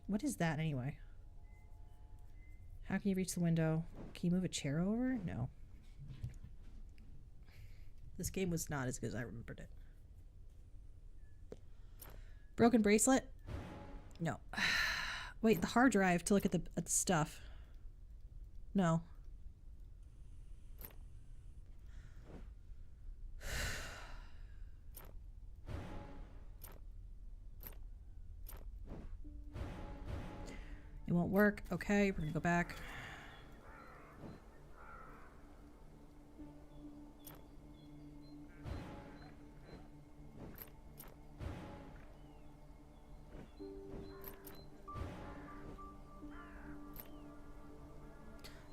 What is that anyway? How can you reach the window? Can you move a chair over? No. This game was not as good as I remembered it. Broken bracelet? No. Wait, the hard drive to look at the stuff. No. It won't work. Okay, we're gonna go back.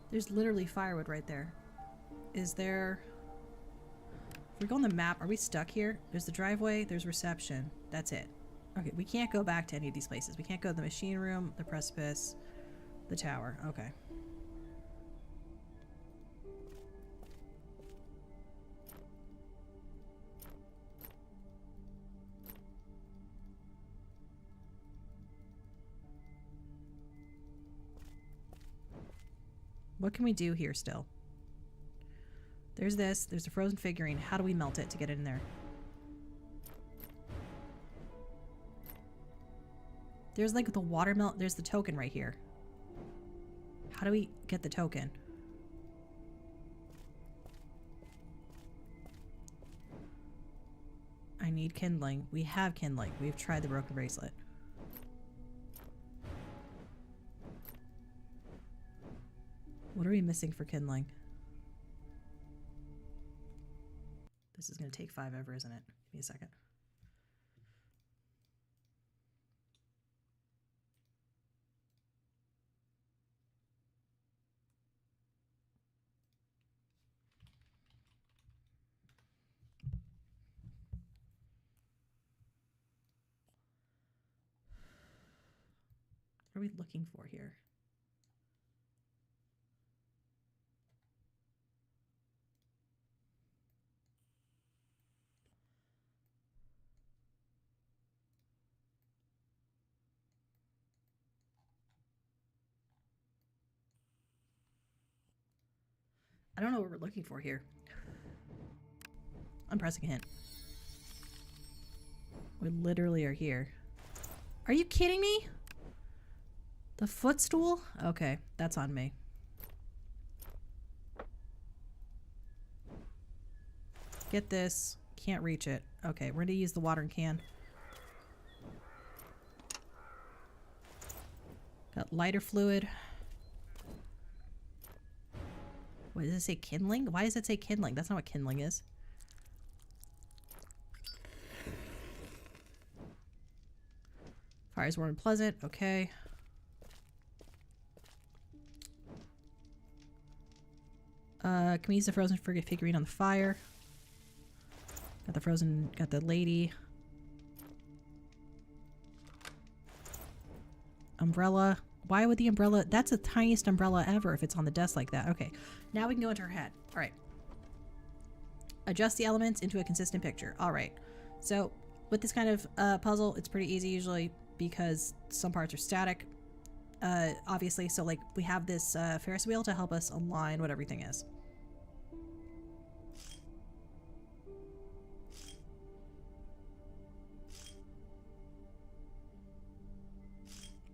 There's literally firewood right there. Is there... If we go on the map, are we stuck here? There's the driveway, there's reception. That's it. Okay, we can't go back to any of these places. We can't go to the machine room, the precipice, the tower. Okay. What can we do here still? There's this. There's a frozen figurine. How do we melt it to get it in there? There's like the water melt. There's the token right here. How do we get the token? I need kindling. We have kindling. We've tried the broken bracelet. What are we missing for kindling? This is going to take 5 ever, isn't it? Give me a second. What are we looking for here? I don't know what we're looking for here. I'm pressing a hint. We literally are here. Are you kidding me? The footstool? Okay, that's on me. Get this. Can't reach it. Okay, we're gonna use the watering can. Got lighter fluid. What does it say? Kindling? Why does it say kindling? That's not what kindling is. Fires warm and pleasant. Okay. Can we use the frozen figurine on the fire? Got the frozen, got the lady. Umbrella. Why would the umbrella... That's the tiniest umbrella ever if it's on the desk like that. Okay, now we can go into her head. All right. Adjust the elements into a consistent picture. All right. So with this kind of puzzle, it's pretty easy usually because some parts are static, obviously. So like we have this Ferris wheel to help us align what everything is.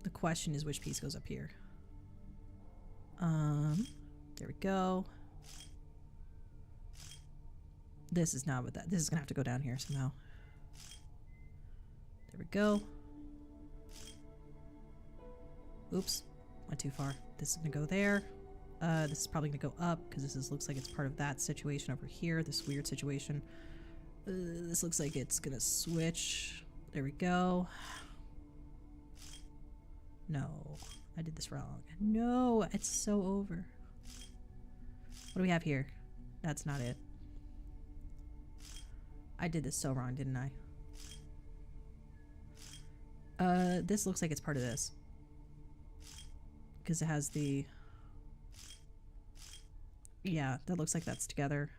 The question is which piece goes up here. There we go. This is not what that. This is gonna have to go down here somehow. There we go. Oops, went too far. This is gonna go there. This is probably gonna go up because this looks like it's part of that situation over here. This weird situation. This looks like it's gonna switch. There we go. No, I did this wrong. No, it's so over. What do we have here? That's not it. I did this so wrong, didn't I? This looks like it's part of this. Because it has the... Yeah, that looks like that's together.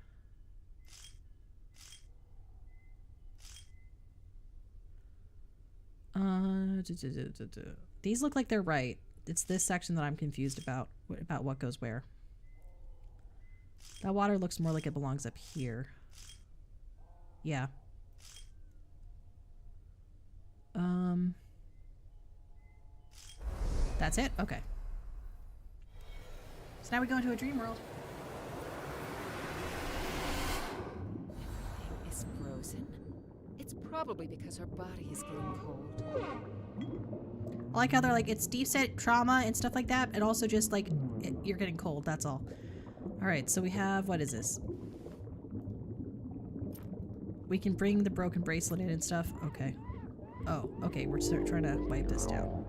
These look like they're right. It's this section that I'm confused about what goes where. That water looks more like it belongs up here. Yeah. That's it? Okay. So now we go into a dream world. Is frozen. It's probably because her body is getting cold. I like how they're like, it's deep set trauma and stuff like that, and also just like, you're getting cold, that's all. Alright, so we have, what is this? We can bring the broken bracelet in and stuff. Okay. Oh, okay, we're trying to wipe this down.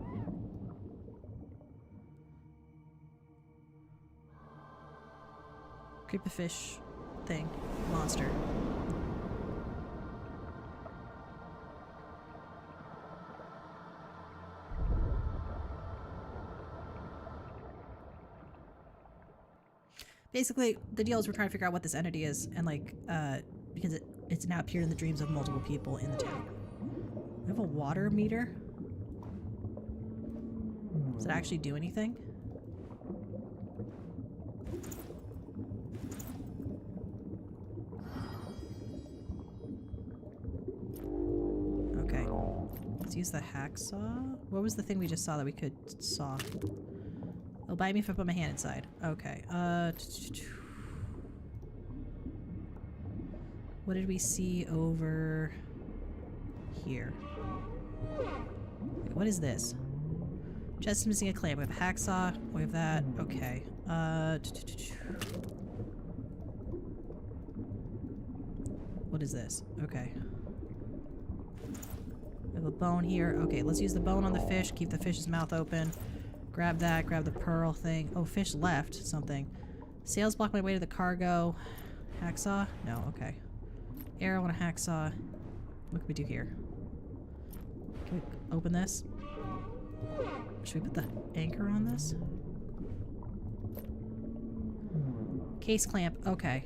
Creep a fish thing. Monster. Basically, the deal is we're trying to figure out what this entity is, and like, because it's now appeared in the dreams of multiple people in the town. We have a water meter. Does it actually do anything? Okay. Let's use the hacksaw. What was the thing we just saw that we could saw? It'll bite me if I put my hand inside. Okay. What did we see over here? Wait, what is this? Chest is missing a clamp. We have a hacksaw. We have that. Okay. What is this? Okay. We have a bone here. Okay, let's use the bone on the fish. Keep the fish's mouth open. Grab that. Grab the pearl thing. Oh, fish left something. Sails block my way to the cargo. Hacksaw? No, okay. Arrow and a hacksaw. What can we do here? Can we open this? Should we put the anchor on this? Case clamp. Okay.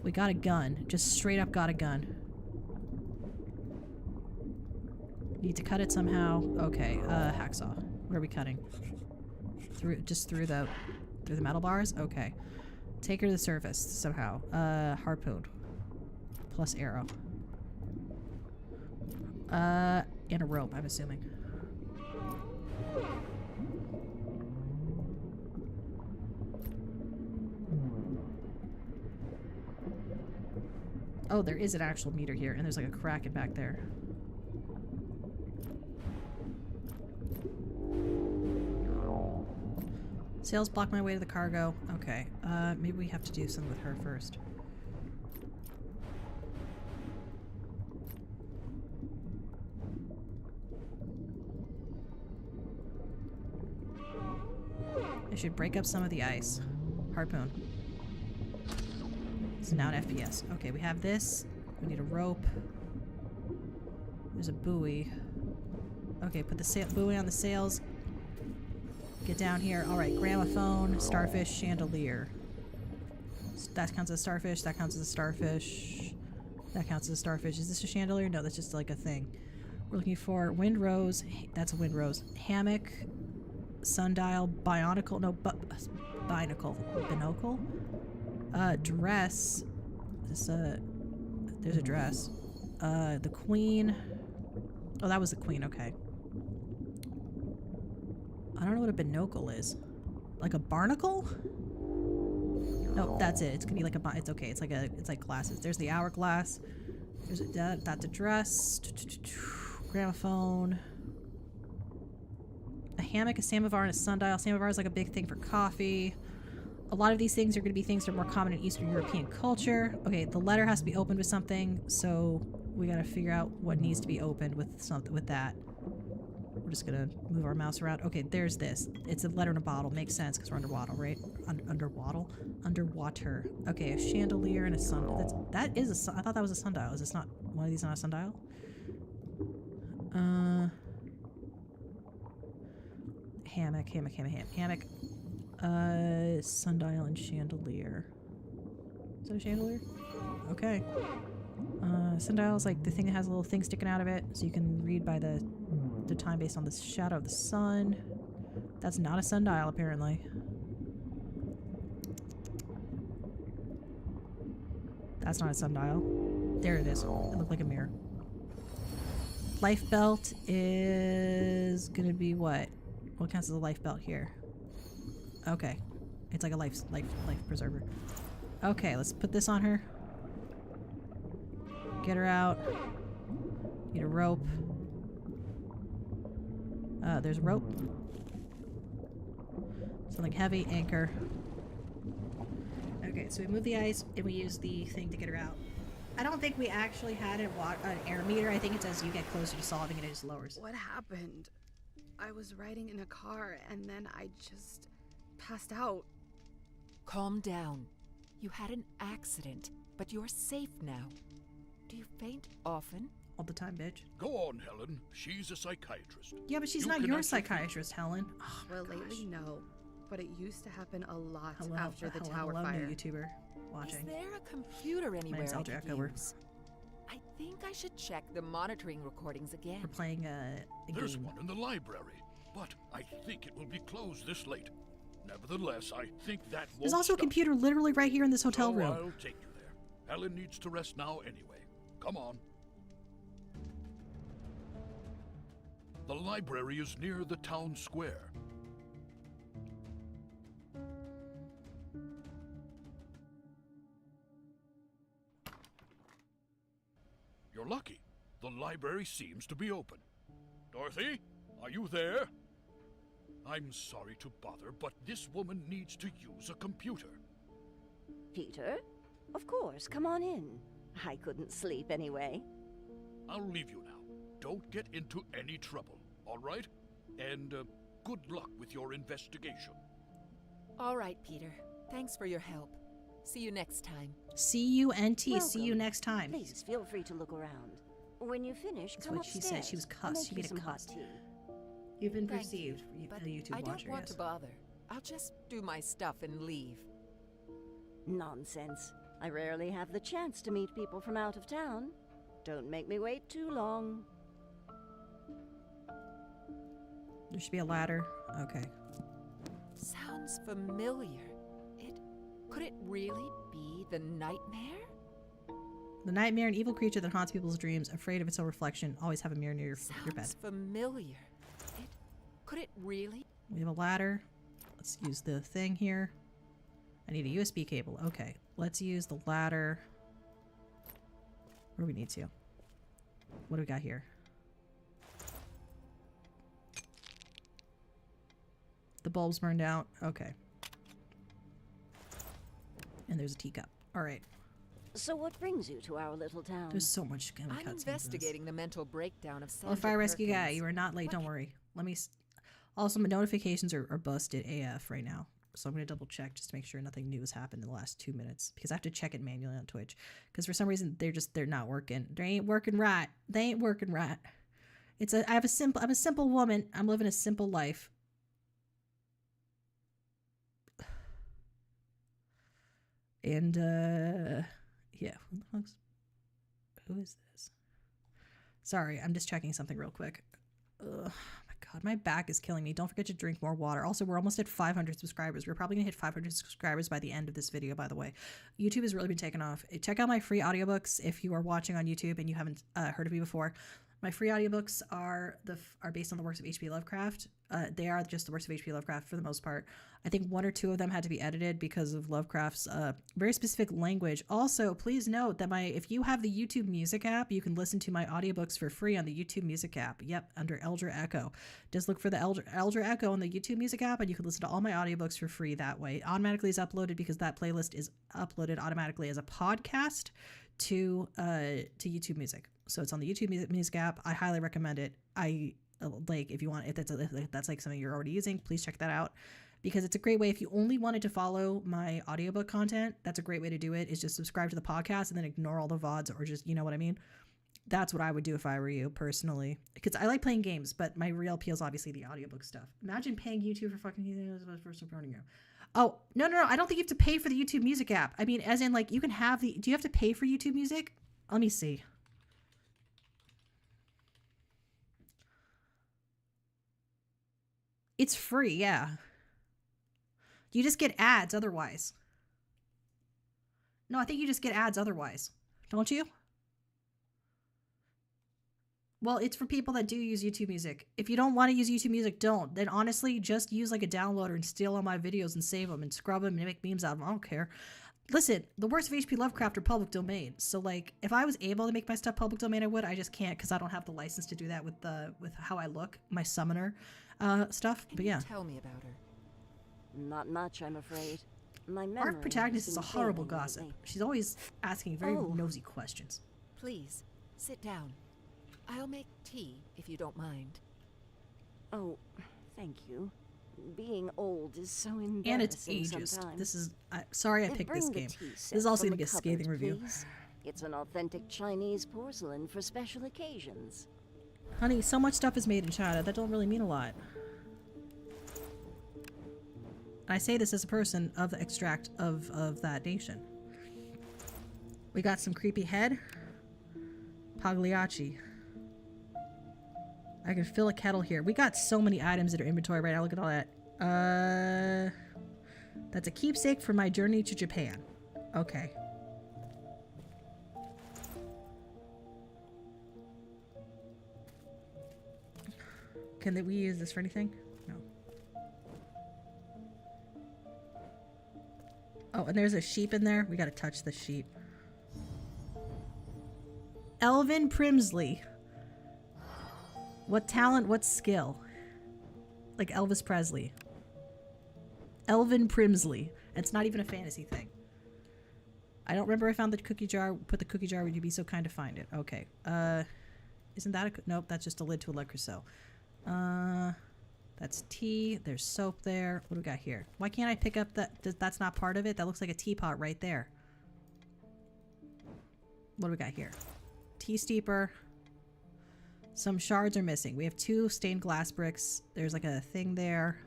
We got a gun. Just straight up got a gun. Need to cut it somehow. Okay, hacksaw. What are we cutting? Through the metal bars? Okay. Take her to the surface somehow. Harpoon. Plus arrow. And a rope, I'm assuming. Oh, there is an actual meter here, and there's like a kraken back there. Sails block my way to the cargo. Okay. Maybe we have to do something with her first. I should break up some of the ice. Harpoon. So now an FPS. Okay, we have this. We need a rope. There's a buoy. Okay, put the buoy on the sails. Get down here. Alright, gramophone, starfish, chandelier. That counts as a starfish. That counts as a starfish. That counts as a starfish. Is this a chandelier? No, that's just like a thing. We're looking for windrose. That's a windrose. Hammock. Sundial. Bionicle. No, binocle. Binocle. Dress. Is this there's a dress. The queen. Oh, that was the queen. Okay. I don't know what a binocle is. Like a barnacle? Nope, that's it. It's gonna be like a. It's okay. It's like glasses. There's the hourglass. There's that's a dress. Gramophone. A hammock, a samovar, and a sundial. Samovar is like a big thing for coffee. A lot of these things are going to be things that are more common in Eastern European culture. Okay, the letter has to be opened with something, so we got to figure out what needs to be opened with something with that. We're just going to move our mouse around. Okay, there's this. It's a letter in a bottle. Makes sense because we're underwater, right? Underwater. Okay, a chandelier and a sun. That is a sun. I thought that was a sundial. Is this not one of these? Not a sundial? Hammock. Sundial and chandelier. Is that a chandelier? Okay. Sundial is like the thing that has a little thing sticking out of it, so you can read by the time based on the shadow of the sun. That's not a sundial, apparently. That's not a sundial. There it is. It looked like a mirror. Life belt is gonna be what? What counts as a life belt here? Okay. It's like a life preserver. Okay, let's put this on her. Get her out. Need a rope. There's a rope. Something heavy, anchor. Okay, so we move the ice and we use the thing to get her out. I don't think we actually had an air meter. I think it's as you get closer to solving it, it just lowers. What happened? I was riding in a car and then I just passed out. Calm down. You had an accident, but you're safe now. Do you faint often? All the time, bitch. Go on, Helen. She's a psychiatrist. Yeah, but she's You not can your answer psychiatrist, Helen. Oh, my Well, gosh. lately, no. But it used to happen a lot Hello, after the tower hello, fire. new YouTuber Is watching. there a computer anywhere name's I Elder could Echo. use? I think I should check the monitoring recordings again. We're playing a There's game. one in the library, but I think it will be closed this late. Nevertheless, I think that won't There's also a stop. computer literally right here in this hotel So room. I'll take you there. Helen needs to rest now anyway. Come on. The library is near the town square. You're lucky. The library seems to be open. Dorothy, are you there? I'm sorry to bother, but this woman needs to use a computer. Peter? Of course, come on in. I couldn't sleep anyway. I'll leave you now. Don't get into any trouble, all right? And good luck with your investigation. All right, Peter. Thanks for your help. See you next time. C-U-N-T. See you Welcome. next time. Please feel free to look around. When you finish, That's come what she upstairs. said. She was I'll cussed. She make made you it some hot cussed. tea. You've been Thank perceived. you, but A YouTube I don't watcher, want yes. to bother. I'll just do my stuff and leave. Nonsense. I rarely have the chance to meet people from out of town. Don't make me wait too long. There should be a ladder. Okay. Sounds familiar. Could it really be the nightmare? The nightmare, an evil creature that haunts people's dreams, afraid of its own reflection. Always have a mirror near your bed. Sounds familiar. Could it really? We have a ladder. Let's use the thing here. I need a USB cable. Okay. Let's use the ladder. Where do we need to? What do we got here? The bulb's burned out. Okay. And there's a teacup. All right. So what brings you to our little town? There's so much kind of I'm cutscenes in this. investigating the mental breakdown of Sandra Well, fire rescue guy, Perkins. you are not late. What Don't worry. Let me. Also, my notifications are busted AF right now, so I'm gonna double check just to make sure nothing new has happened in the last 2 minutes because I have to check it manually on Twitch because for some reason they're not working. They ain't working right. They ain't working right. I'm a simple woman. I'm living a simple life. And yeah, who is this? Sorry, I'm just checking something real quick. Ugh, my God, my back is killing me. Don't forget to drink more water. Also, we're almost at 500 subscribers. We're probably gonna hit 500 subscribers by the end of this video, by the way. YouTube has really been taking off. Check out my free audiobooks if you are watching on YouTube and you haven't heard of me before. My free audiobooks are based on the works of H.P. Lovecraft. They are just the works of H.P. Lovecraft for the most part. I think 1 or 2 of them had to be edited because of Lovecraft's very specific language. Also, please note that if you have the YouTube Music app, you can listen to my audiobooks for free on the YouTube Music app. Yep, under Elder Echo. Just look for the Elder Echo on the YouTube Music app, and you can listen to all my audiobooks for free that way. It automatically is uploaded because that playlist is uploaded automatically as a podcast to YouTube Music. So it's on the YouTube Music app. I highly recommend it. If that's like something you're already using, please check that out because it's a great way. If you only wanted to follow my audiobook content, that's a great way to do it, is just subscribe to the podcast and then ignore all the VODs or just, you know what I mean? That's what I would do if I were you personally, because I like playing games, but my real appeal is obviously the audiobook stuff. Imagine paying YouTube for fucking for supporting you. Oh, no. I don't think you have to pay for the YouTube Music app. I mean, as in like you can have do you have to pay for YouTube Music? Let me see. It's free, yeah. You just get ads otherwise. No, I think you just get ads otherwise. Don't you? Well, it's for people that do use YouTube Music. If you don't want to use YouTube Music, don't. Then honestly, just use like a downloader and steal all my videos and save them and scrub them and make memes out of them. I don't care. Listen, the works of H.P. Lovecraft are public domain. So like, if I was able to make my stuff public domain, I would. I just can't because I don't have the license to do that with how I look, my summoner stuff. But yeah. Tell me about her. Not much, I'm afraid. My memory Our protagonist has is a been horrible failing gossip. lately. She's always asking very Oh. nosy questions. Please, sit down. I'll make tea, if you don't mind. Oh, thank you. Being old is so embarrassing And it's ageist. sometimes. This is sorry I picked Bring this the game. tea This set is also from gonna the get a scathing cupboard, review. please. It's an authentic Chinese porcelain for special occasions. Honey, so much stuff is made in China. That don't really mean a lot. I say this as a person of the extract of that nation. We got some creepy head. Pagliacci. I can fill a kettle here. We got so many items in our inventory right now. Look at all that. That's a keepsake for my journey to Japan. Okay. Can we use this for anything? No. Oh, and there's a sheep in there. We gotta touch the sheep. Elvin Primsley. What talent, what skill? Like Elvis Presley. Elvin Primsley. It's not even a fantasy thing. I don't remember I found the cookie jar. Put the cookie jar. Would you be so kind to find it? Okay. Isn't that a... Nope, that's just a lid to a Le Creuset. That's tea. There's soap there. What do we got here? Why can't I pick up that? That's not part of it. That looks like a teapot right there. What do we got here? Tea steeper. Some shards are missing. We have 2 stained glass bricks. There's like a thing there.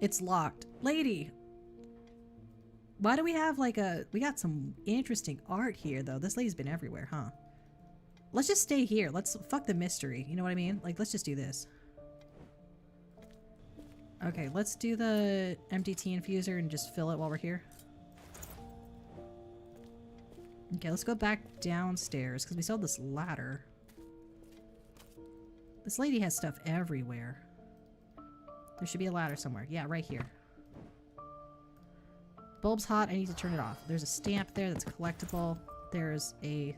It's locked. Lady! Why do we have like a... We got some interesting art here though. This lady's been everywhere, huh? Let's just stay here. Let's... Fuck the mystery. You know what I mean? Like, let's just do this. Okay, let's do the empty tea infuser and just fill it while we're here. Okay, let's go back downstairs because we saw this ladder. This lady has stuff everywhere. There should be a ladder somewhere. Yeah, right here. Bulb's hot. I need to turn it off. There's a stamp there that's collectible. There's a...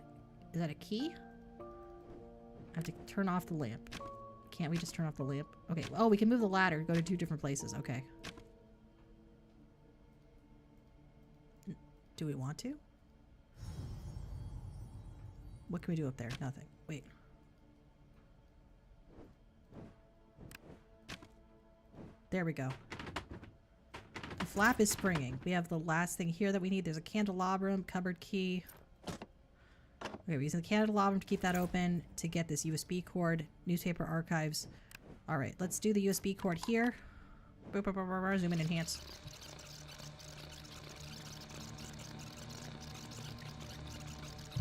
Is that a key? I have to turn off the lamp. Can't we just turn off the lamp? Okay. Oh, we can move the ladder. Go to 2 different places. Okay. Do we want to? What can we do up there? Nothing. Wait. There we go. The flap is springing. We have the last thing here that we need. There's a candelabrum, cupboard key. Okay, we're using the candelabrum to keep that open, to get this USB cord, newspaper archives. Alright, let's do the USB cord here. Boop, boop, boop, boop, zoom in, enhance.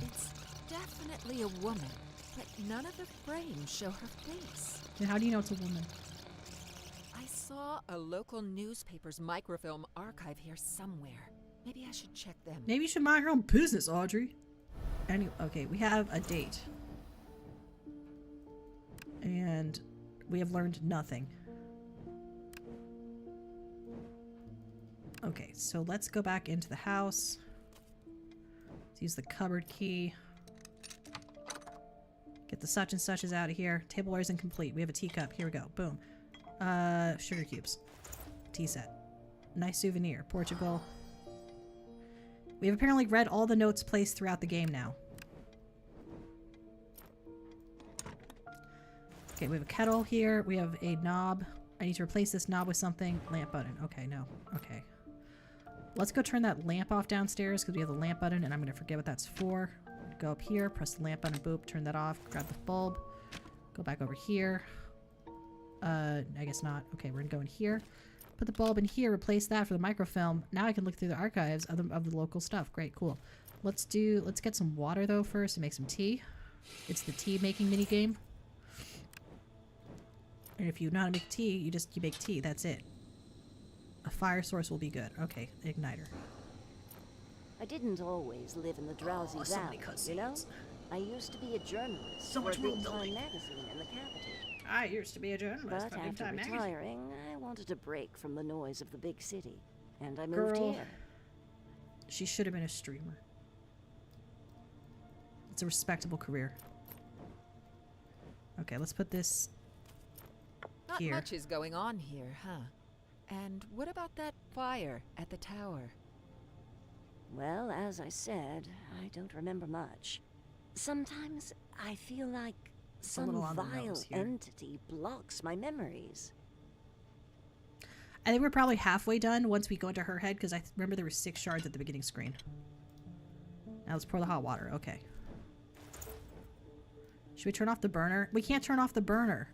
It's definitely a woman, but none of the frames show her face. Then how do you know it's a woman? I saw a local newspaper's microfilm archive here somewhere. Maybe I should check them. Maybe you should mind your own business, Audrey. Okay, we have a date. And we have learned nothing. Okay, so let's go back into the house. Let's use the cupboard key. Get the such and suches out of here. Tableware is incomplete. We have a teacup. Here we go. Boom. Sugar cubes. Tea set. Nice souvenir. Portugal. We have apparently read all the notes placed throughout the game now. Okay, we have a kettle here. We have a knob. I need to replace this knob with something. Lamp button. Okay, no. Okay. Let's go turn that lamp off downstairs because we have the lamp button and I'm going to forget what that's for. Go up here, press the lamp button, boop, turn that off, grab the bulb. Go back over here. I guess not. Okay, we're going to go in here. Put the bulb in here, replace that for the microfilm. Now I can look through the archives of the local stuff. Great, cool. Let's get some water though first and make some tea. It's the tea making mini game. And if you know how to make tea, you make tea. That's it. A fire source will be good. Okay, igniter. I didn't always live in the drowsy so many valley, you know? I used to be a journalist So for a much world big-time building. magazine in the capital. I used to be a journalist But for Big after Time Magazine. retiring, I wanted a break from the noise of the big city, and I moved Girl. here. She should have been a streamer. It's a respectable career. Okay, let's put this Not here. much is going on here, huh? And what about that fire at the tower? Well, as I said, I don't remember much. Sometimes I feel like a some little on the vile nose here. entity blocks my memories. I think we're probably halfway done once we go into her head, because I remember there were 6 shards at the beginning screen. Now let's pour the hot water. Okay. Should we turn off the burner? We can't turn off the burner.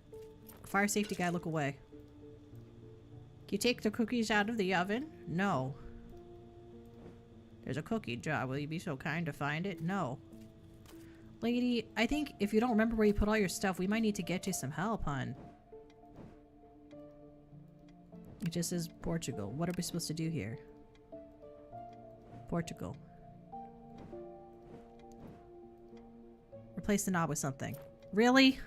Fire safety guy, look away. Can you take the cookies out of the oven? No. There's a cookie jar. Will you be so kind to find it? No. Lady, I think if you don't remember where you put all your stuff, we might need to get you some help, hon. It just says Portugal. What are we supposed to do here? Portugal. Replace the knob with something. Really?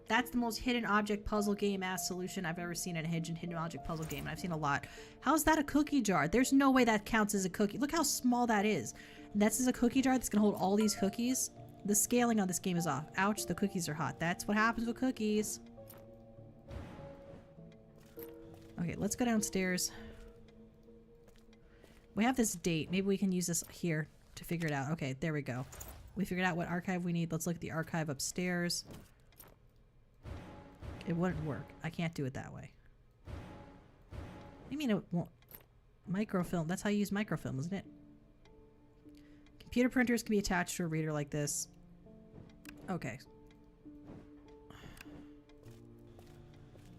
That's the most hidden object puzzle game ass solution I've ever seen in a hidden object puzzle game. And I've seen a lot. How's that a cookie jar? There's no way that counts as a cookie. Look how small that is. And that's as a cookie jar that's gonna hold all these cookies. The scaling on this game is off. Ouch, the cookies are hot. That's what happens with cookies. Okay, let's go downstairs. We have this date. Maybe we can use this here to figure it out. Okay, there we go. We figured out what archive we need. Let's look at the archive upstairs. It wouldn't work. I can't do it that way. What do you mean it won't? Microfilm. That's how you use microfilm, isn't it? Computer printers can be attached to a reader like this. Okay.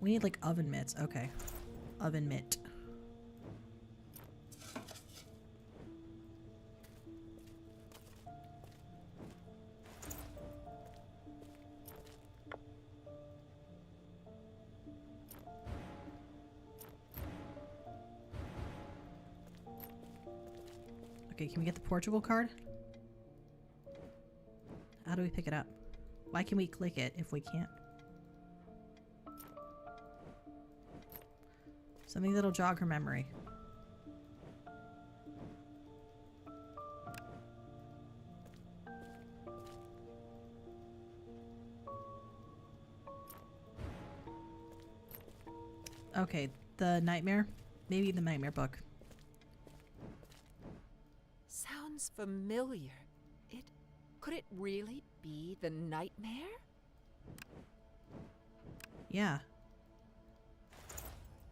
We need like oven mitts. Okay. Oven mitt. Okay, can we get the Portugal card? How do we pick it up? Why can we click it if we can't? Something that'll jog her memory. Okay, the nightmare? Maybe the nightmare book. Sounds familiar. Could it really be the nightmare? Yeah.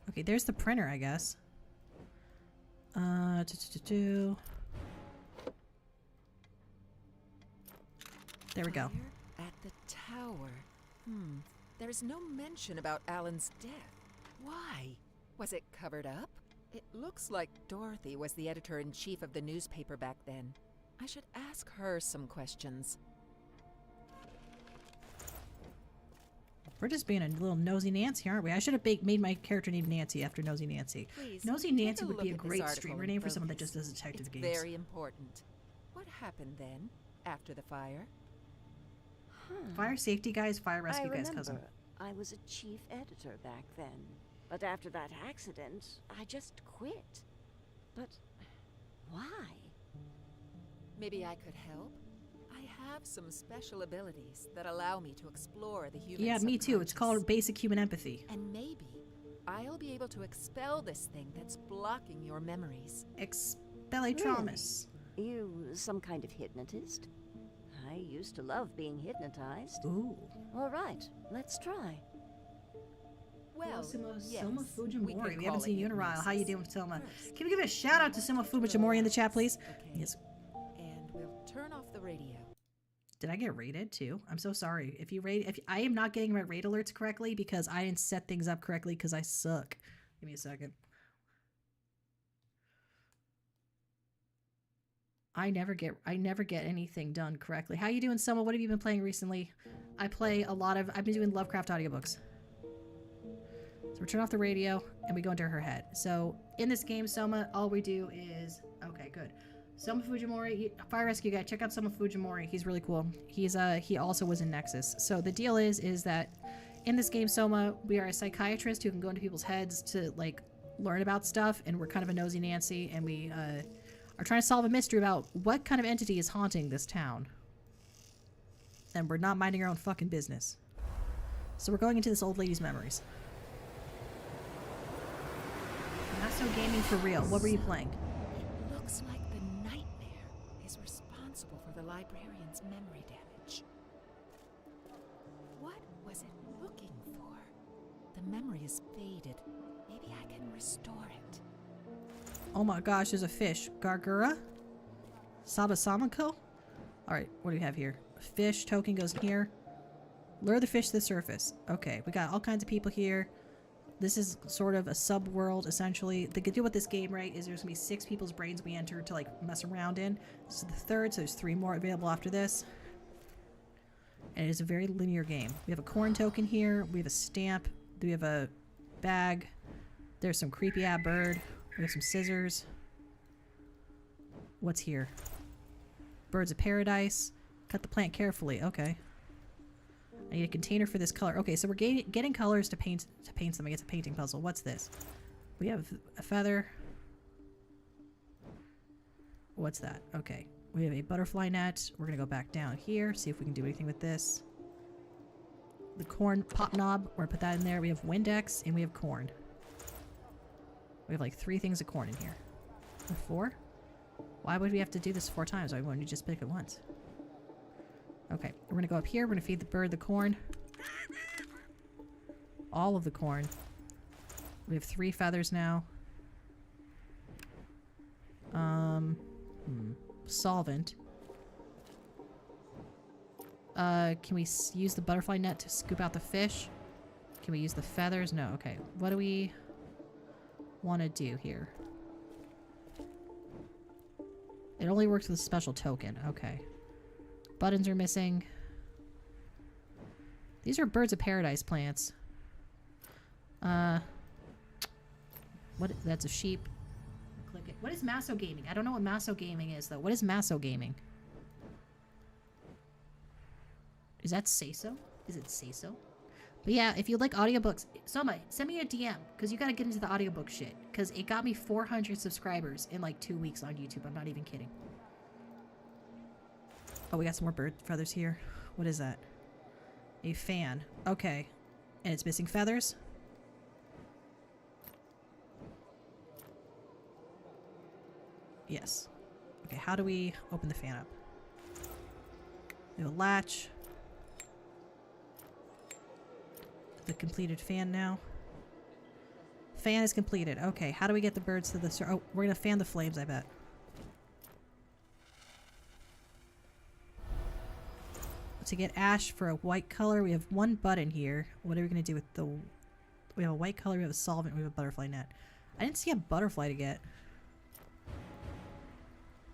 Okay, there's the printer, I guess. There we go. Fire at the tower. There's no mention about Alan's death. Why? Was it covered up? It looks like Dorothy was the editor-in-chief of the newspaper back then. I should ask her some questions. We're just being a little nosy Nancy, aren't we? I should have made my character named Nancy after Nosy Nancy. Please, Nosy take Nancy would look be a at this great article streamer in name for someone that focus. just does detective It's games. very important. What happened then, after the fire? Fire safety guy's fire rescue I guy's remember cousin. I was a chief editor back then. But after that accident, I just quit. But why? Maybe I could help? I have some special abilities that allow me to explore the human Yeah, me too. It's subconscious. called basic human empathy. And maybe I'll be able to expel this thing that's blocking your memories. Expellitramus. You some kind of hypnotist? I used to love being hypnotized. Ooh. All right, let's try. Well, yes, Soma we Fujimori. could We call haven't seen it you in a while. How you hypnosis. doing, Selma? First, Can we give a shout out to Soma Fujimori in the chat, please? Okay. Yes. And we'll turn off the radio. Did I get raided too? I'm so sorry. If I am not getting my raid alerts correctly because I didn't set things up correctly because I suck. Give me a second. I never get anything done correctly. How you doing, Selma? What have you been playing recently? I've been doing Lovecraft audiobooks. So we turn off the radio and we go into her head. So in this game, Soma, all we do is, okay, good. Soma Fujimori, fire rescue guy. Check out Soma Fujimori. He's really cool. He also was in Nexus. So the deal is that in this game, Soma, we are a psychiatrist who can go into people's heads to like learn about stuff, and we're kind of a nosy Nancy, and we are trying to solve a mystery about what kind of entity is haunting this town. And we're not minding our own fucking business. So we're going into this old lady's memories. Not so gaming for real. What were you playing? It looks like the nightmare is responsible for the librarian's memory damage. What was it looking for? The memory is faded. Maybe I can restore it. Oh my gosh, there's a fish. Gargura? Sabasamako? Alright, what do we have here? Fish token goes in here. Lure the fish to the surface. Okay, we got all kinds of people here. This is sort of a sub-world, essentially. The good deal with this game, right, is there's going to be 6 people's brains we enter to, like, mess around in. This is the 3rd, so there's 3 more available after this. And it is a very linear game. We have a corn token here. We have a stamp. We have a bag. There's some creepy-ass bird. We have some scissors. What's here? Birds of paradise. Cut the plant carefully. Okay. I need a container for this color. Okay, so we're getting colors to paint something. It's a painting puzzle. What's this? We have a feather. What's that? Okay. We have a butterfly net. We're going to go back down here, see if we can do anything with this. The corn pop knob. We're going to put that in there. We have Windex and we have corn. We have like 3 things of corn in here. Or 4? Why would we have to do this 4 times? Why wouldn't you just pick it once? Okay, we're gonna go up here. We're gonna feed the bird the corn. All of the corn. We have 3 feathers now. Solvent. Can we use the butterfly net to scoop out the fish? Can we use the feathers? No, okay. What do we want to do here? It only works with a special token. Okay. Buttons are missing. These are birds of paradise plants. What? That's a sheep. Click it. What is Masso Gaming? I don't know what Masso Gaming is, though. What is Masso Gaming? Is that Say-So? Is it Say-So? But yeah, if you like audiobooks, Soma, send me a DM, because you gotta get into the audiobook shit. Because it got me 400 subscribers in like 2 weeks on YouTube. I'm not even kidding. Oh, we got some more bird feathers here. What is that? A fan. Okay. And it's missing feathers? Yes. Okay, how do we open the fan up? We have a latch. The completed fan now. Fan is completed. Okay, how do we get the birds to the... Oh, we're gonna fan the flames, I bet. To get ash for a white color, we have 1 button here. What are we going to do with the... We have a white color, we have a solvent, we have a butterfly net. I didn't see a butterfly to get.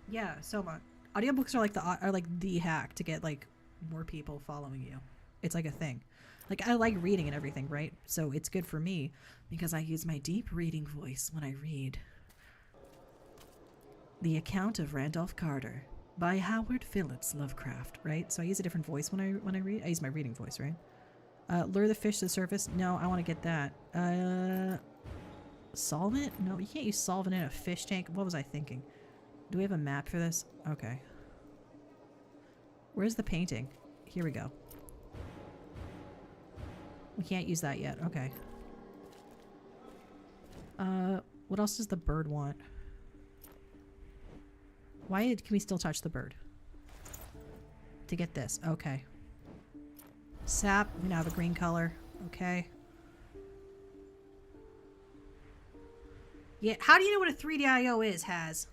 Yeah, Soma. Audiobooks are like the hack to get like more people following you. It's like a thing. Like I like reading and everything, right? So it's good for me because I use my deep reading voice when I read. The Account of Randolph Carter by Howard Phillips Lovecraft, right? So I use a different voice when I read. I use my reading voice, right? Lure the fish to the surface. No, I want to get that. Solvent? No, you can't use solvent in a fish tank. What was I thinking? Do we have a map for this? Okay. Where's the painting? Here we go. We can't use that yet. Okay. What else does the bird want? Why can we still touch the bird? To get this. Okay. Sap. We now have a green color. Okay. Yeah. How do you know what a 3D IO is, Haz?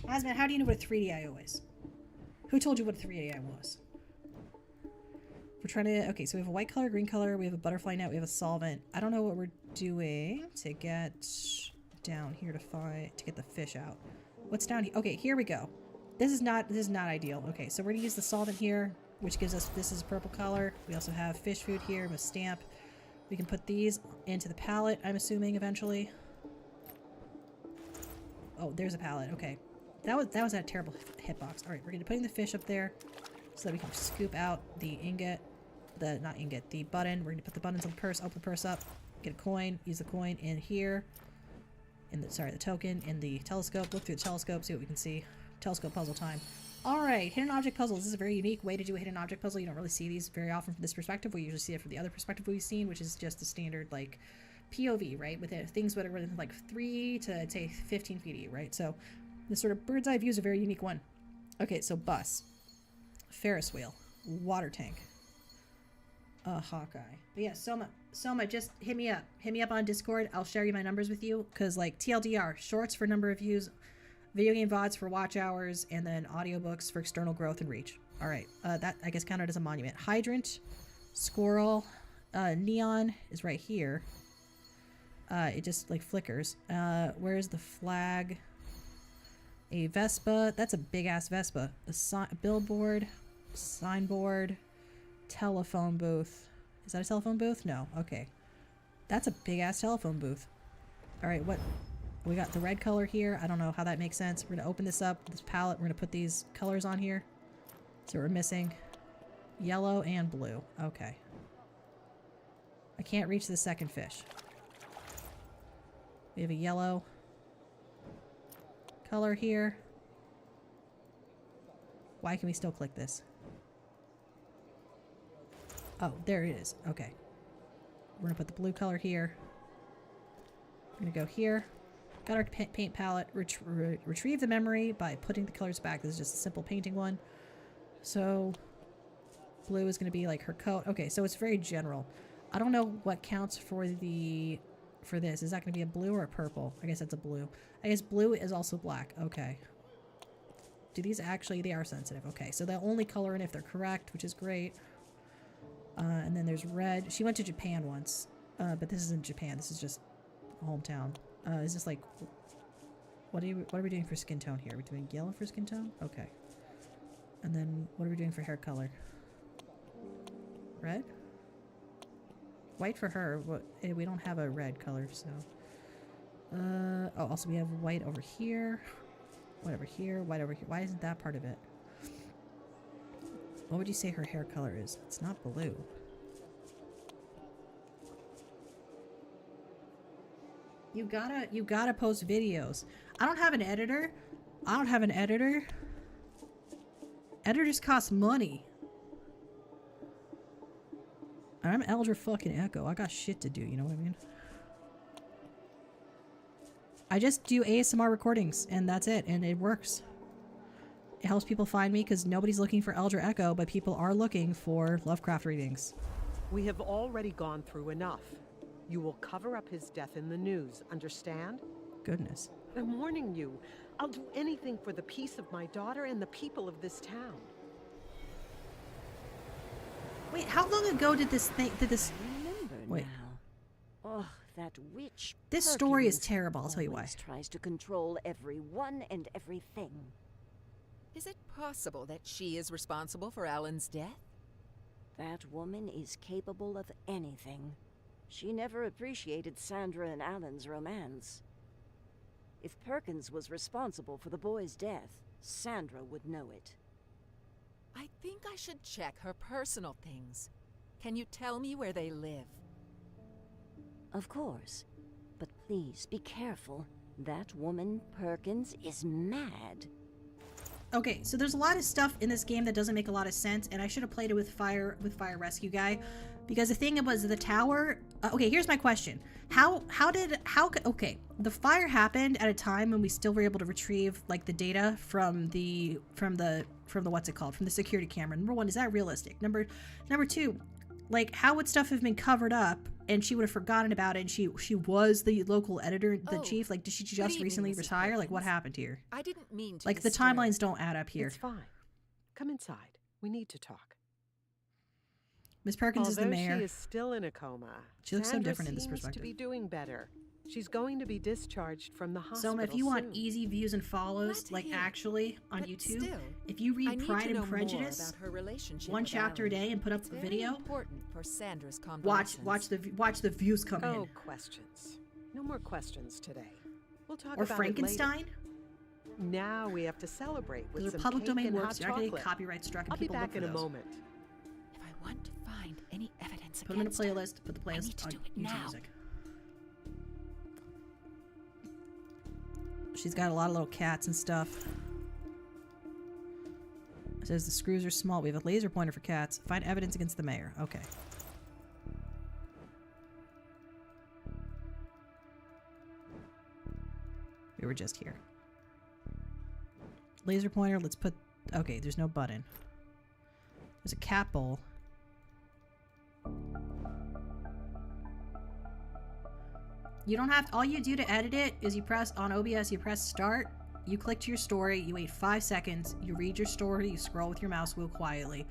Hazman, how do you know what a 3D IO is? Who told you what a 3D IO was? We're trying to... Okay, so we have a white color, green color, we have a butterfly net, we have a solvent. I don't know what we're doing to get down here to get the fish out. What's down here? Okay, here we go. This is not ideal. Okay, so we're gonna use the solvent here, which gives us... This is a purple color. We also have fish food here with stamp. We can put these into the palette, I'm assuming, eventually. Oh, there's a pallet. Okay. That was a terrible hitbox. All right, we're going to putting the fish up there so that we can scoop out the ingot. Not ingot, the button. We're going to put the buttons on the purse, open the purse up, get a coin, use the coin in here. The token in the telescope. Look through the telescope, see what we can see. Telescope puzzle time. Alright, hidden object puzzles. This is a very unique way to do a hidden object puzzle. You don't really see these very often from this perspective. We usually see it from the other perspective we've seen, which is just the standard, like, POV, right? With things that are within, like, 3 to, say, 15 feet, right? So, this sort of bird's eye view is a very unique one. Okay, so bus. Ferris wheel. Water tank. Hawkeye. But yeah, Soma, just hit me up. Hit me up on Discord. I'll share you my numbers with you. Because, like, TLDR, shorts for number of views, video game VODs for watch hours, and then audiobooks for external growth and reach. Alright, that, I guess, counted as a monument. Hydrant, squirrel, neon is right here. It just, like, flickers. Where's the flag? A Vespa. That's a big-ass Vespa. A billboard, signboard, telephone booth. Is that a telephone booth? No. Okay. That's a big-ass telephone booth. Alright, what... We got the red color here. I don't know how that makes sense. We're going to open this up, this palette. We're going to put these colors on here. So we're missing yellow and blue. Okay. I can't reach the second fish. We have a yellow color here. Why can we still click this? Oh, there it is. Okay. We're going to put the blue color here. We're going to go here. Got our paint palette. Retrieve the memory by putting the colors back. This is just a simple painting one. So, blue is going to be like her coat. Okay, so it's very general. I don't know what counts for this. Is that going to be a blue or a purple? I guess that's a blue. I guess blue is also black. Okay. Do these actually... They are sensitive. Okay, so they'll only color in if they're correct, which is great. And then there's red. She went to Japan once. But this isn't Japan. This is just hometown. Is this like... What are we doing for skin tone here? Are we doing yellow for skin tone? Okay. And then what are we doing for hair color? Red? White for her. We don't have a red color, so... oh, also we have white over here. White over here. White over here. Why isn't that part of it? What would you say her hair color is? It's not blue. You gotta post videos. I don't have an editor. Editors cost money. I'm Eldra fucking Echo. I got shit to do, you know what I mean? I just do ASMR recordings, and that's it, and it works. It helps people find me, because nobody's looking for Eldra Echo, but people are looking for Lovecraft readings. We have already gone through enough. You will cover up his death in the news, understand? Goodness. I'm warning you. I'll do anything for the peace of my daughter and the people of this town. Wait, how long ago did this... I remember Wait. now. Oh, that witch. This story is Perkins terrible, I'll tell you why. always tries to control everyone and everything. Is it possible that she is responsible for Alan's death? That woman is capable of anything. She never appreciated Sandra and Alan's romance. If Perkins was responsible for the boy's death, Sandra would know it. I think I should check her personal things. Can you tell me where they live? Of course. But please be careful. That woman, Perkins, is mad. Okay, so there's a lot of stuff in this game that doesn't make a lot of sense, and I should have played it with Fire Rescue Guy, because the thing was the tower. Okay, here's my question: okay, the fire happened at a time when we still were able to retrieve like the data from the what's it called, from the security camera. Number one, is that realistic? Number two, like how would stuff have been covered up and she would have forgotten about it? And she was the local editor, the chief. Like, did she just recently retire? Like, what happened here? I didn't mean to. Like, the timelines don't add up here. It's fine. Come inside. We need to talk. Miss Perkins is the mayor. She is still in a coma. She looks so different in this seems perspective. To be doing better. She's going to be discharged from the hospital. So if you want soon. easy views and follows, like actually on YouTube, if you read Pride and Prejudice, one chapter a day and put up the video, important for Sandra's watch the views come in. Oh, questions. No more questions today. We'll talk or about Frankenstein. it later. Now we have to celebrate with Those are some public cake domain and hot works. You're not getting chocolate. copyright struck, and I'll be people look back for in a those. moment. If I want to find any evidence Put them in a against him, playlist. Put the I playlist need to on do it YouTube now. Music. She's got a lot of little cats and stuff. It says the screws are small. We have a laser pointer for cats. Find evidence against the mayor. Okay. We were just here. Laser pointer. Let's put... Okay, there's no button. There's a cat bowl. You don't have... All you do to edit it is you press... On OBS, you press start. You click to your story. You wait 5 seconds. You read your story. You scroll with your mouse wheel quietly.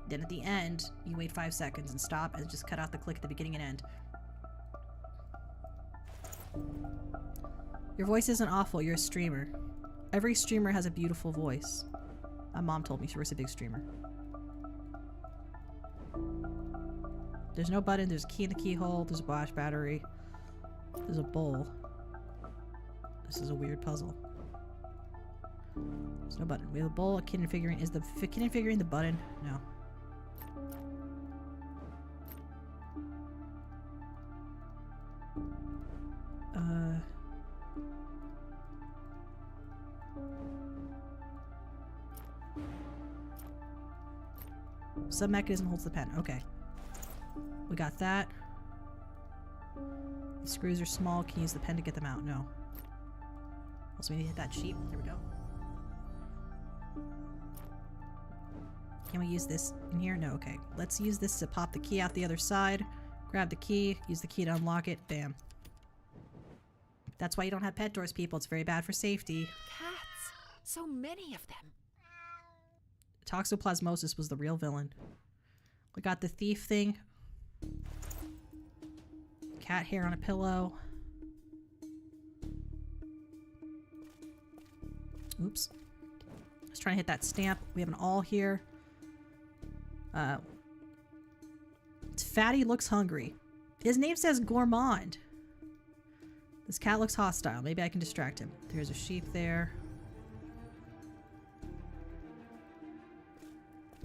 Then at the end, you wait 5 seconds and stop and just cut out the click at the beginning and end. Your voice isn't awful. You're a streamer. Every streamer has a beautiful voice. My mom told me she was a big streamer. There's no button. There's a key in the keyhole. There's a flash battery. There's a bowl. This is a weird puzzle. There's no button. We have a bowl, a kitten figurine. Is the kitten figurine the button? No. Some mechanism holds the pen. Okay. We got that. The screws are small. Can you use the pen to get them out? No. Also, we need to hit that sheet. There we go. Can we use this in here? No. Okay. Let's use this to pop the key out the other side. Grab the key. Use the key to unlock it. Bam. That's why you don't have pet doors, people. It's very bad for safety. Cats! So many of them. Toxoplasmosis was the real villain. We got the thief thing. Cat hair on a pillow. Oops. I was trying to hit that stamp. We have an all here. Fatty looks hungry. His name says Gourmand. This cat looks hostile. Maybe I can distract him. There's a sheep there.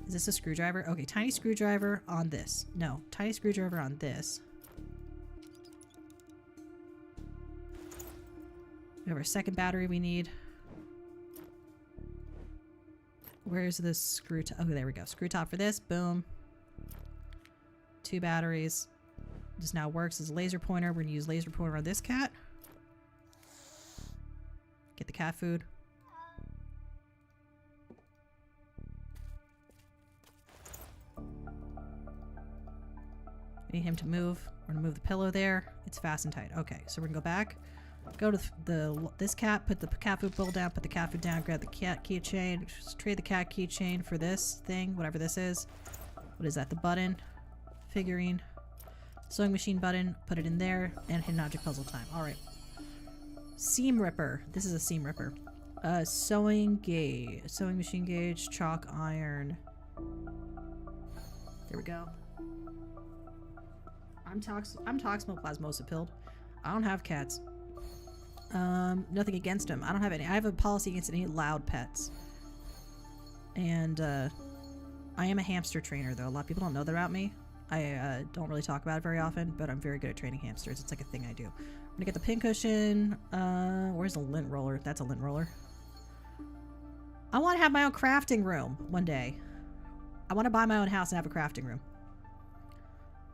Is this a screwdriver? Okay, tiny screwdriver on this. No, tiny screwdriver on this. We have our second battery we need. Where's the screw top? Oh, there we go. Screw top for this. Boom. 2 batteries. This now works as a laser pointer. We're going to use laser pointer on this cat. Get the cat food. We need him to move. We're going to move the pillow there. It's fast and tight. Okay, so we're going to go back. Go to this cat, put the cat food bowl down, put the cat food down, grab the cat keychain, trade the cat keychain for this thing, whatever this is. What is that? The button. Figurine. Sewing machine button. Put it in there, and hidden object puzzle time. Alright. Seam ripper. This is a seam ripper. Sewing gauge. Sewing machine gauge. Chalk iron. There we go. I'm toxoplasmosis pilled. I don't have cats. Nothing against them. I don't have any. I have a policy against any loud pets. And, I am a hamster trainer, though. A lot of people don't know that about me. I, don't really talk about it very often, but I'm very good at training hamsters. It's like a thing I do. I'm gonna get the pincushion. Where's the lint roller? That's a lint roller. I want to have my own crafting room one day. I want to buy my own house and have a crafting room.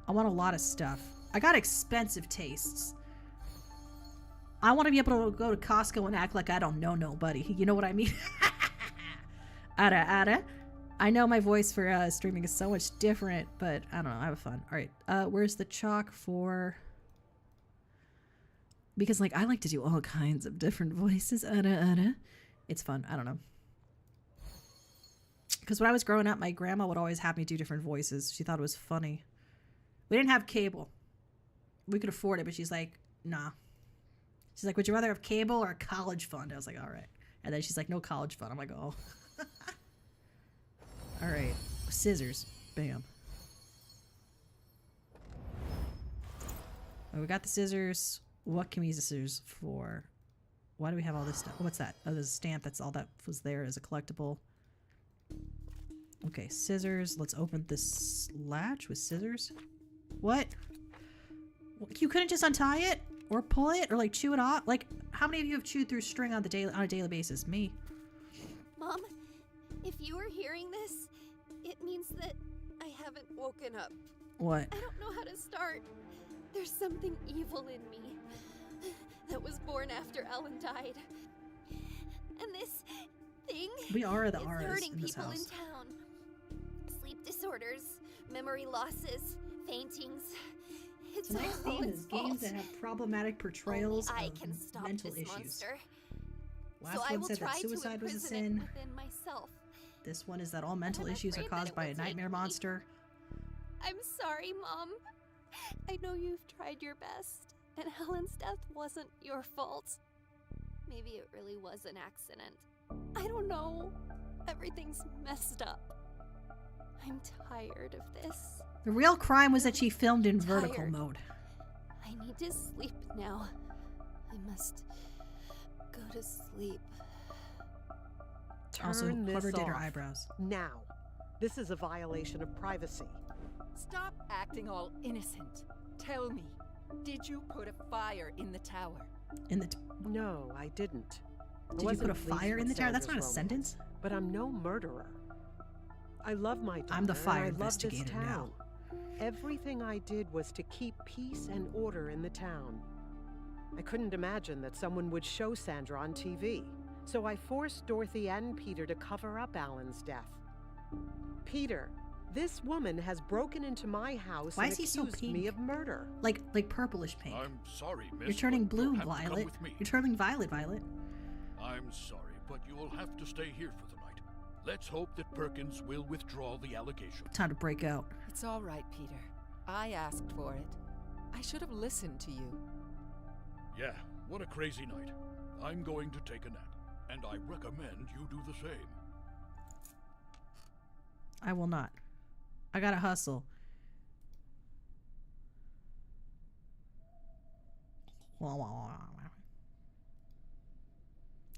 I want a lot of stuff. I got expensive tastes. I want to be able to go to Costco and act like I don't know nobody. You know what I mean? Ada. I know my voice for streaming is so much different, but I don't know. I have fun. All right. Where's the chalk for... Because, like, I like to do all kinds of different voices. Ada. It's fun. I don't know. Because when I was growing up, my grandma would always have me do different voices. She thought it was funny. We didn't have cable. We could afford it, but she's like, nah. She's like, would you rather have cable or a college fund? I was like, all right. And then she's like, no college fund. I'm like, oh. All right. Scissors. Bam. Oh, we got the scissors. What can we use the scissors for? Why do we have all this stuff? What's that? Oh, there's a stamp. That's all that was there as a collectible. Okay, scissors. Let's open this latch with scissors. What? You couldn't just untie it? Or pull it? Or like chew it off? Like, how many of you have chewed through string on a daily basis? Me. Mom, if you are hearing this, it means that I haven't woken up. What? I don't know how to start. There's something evil in me that was born after Ellen died. And this thing We are the is R's hurting in this people house. in town. Sleep disorders, memory losses, faintings. It's Tonight's all theme its is games that fault. have problematic portrayals Only I of can stop mental this issues. monster. Last so I one will said try that suicide to was a imprison sin. it within myself. This one is that all mental I'm issues are afraid that caused it by will a take nightmare me. monster. I'm sorry, Mom. I know you've tried your best, and Helen's death wasn't your fault. Maybe it really was an accident. I don't know. Everything's messed up. I'm tired of this. The real crime was that she filmed in vertical Tired. mode. I need to sleep now. I must go to sleep. Also, Turn this whoever did her off. eyebrows. Now. This is a violation of privacy. Stop acting all innocent. Tell me, did you put a fire in the tower? In the No, I didn't. I Did you wasn't put a pleased fire in with the tower? That's not a Sandra's sentence. romance, but I'm no murderer. I love my daughter. I'm the fire and I love this investigator now. town. Everything I did was to keep peace and order in the town. I couldn't imagine that someone would show Sandra on TV, so I forced Dorothy and Peter to cover up Alan's death. Peter, this woman has broken into my house Why and is he so accused me pink? of murder. Like purplish pink. I'm sorry, miss. You're turning but blue, you'll have to come Violet. with me. You're turning violet, Violet. I'm sorry, but you will have to stay here for the night. Let's hope that Perkins will withdraw the allegation. Time to break out. It's all right, Peter. I asked for it. I should have listened to you. Yeah, what a crazy night. I'm going to take a nap, and I recommend you do the same. I will not. I gotta hustle.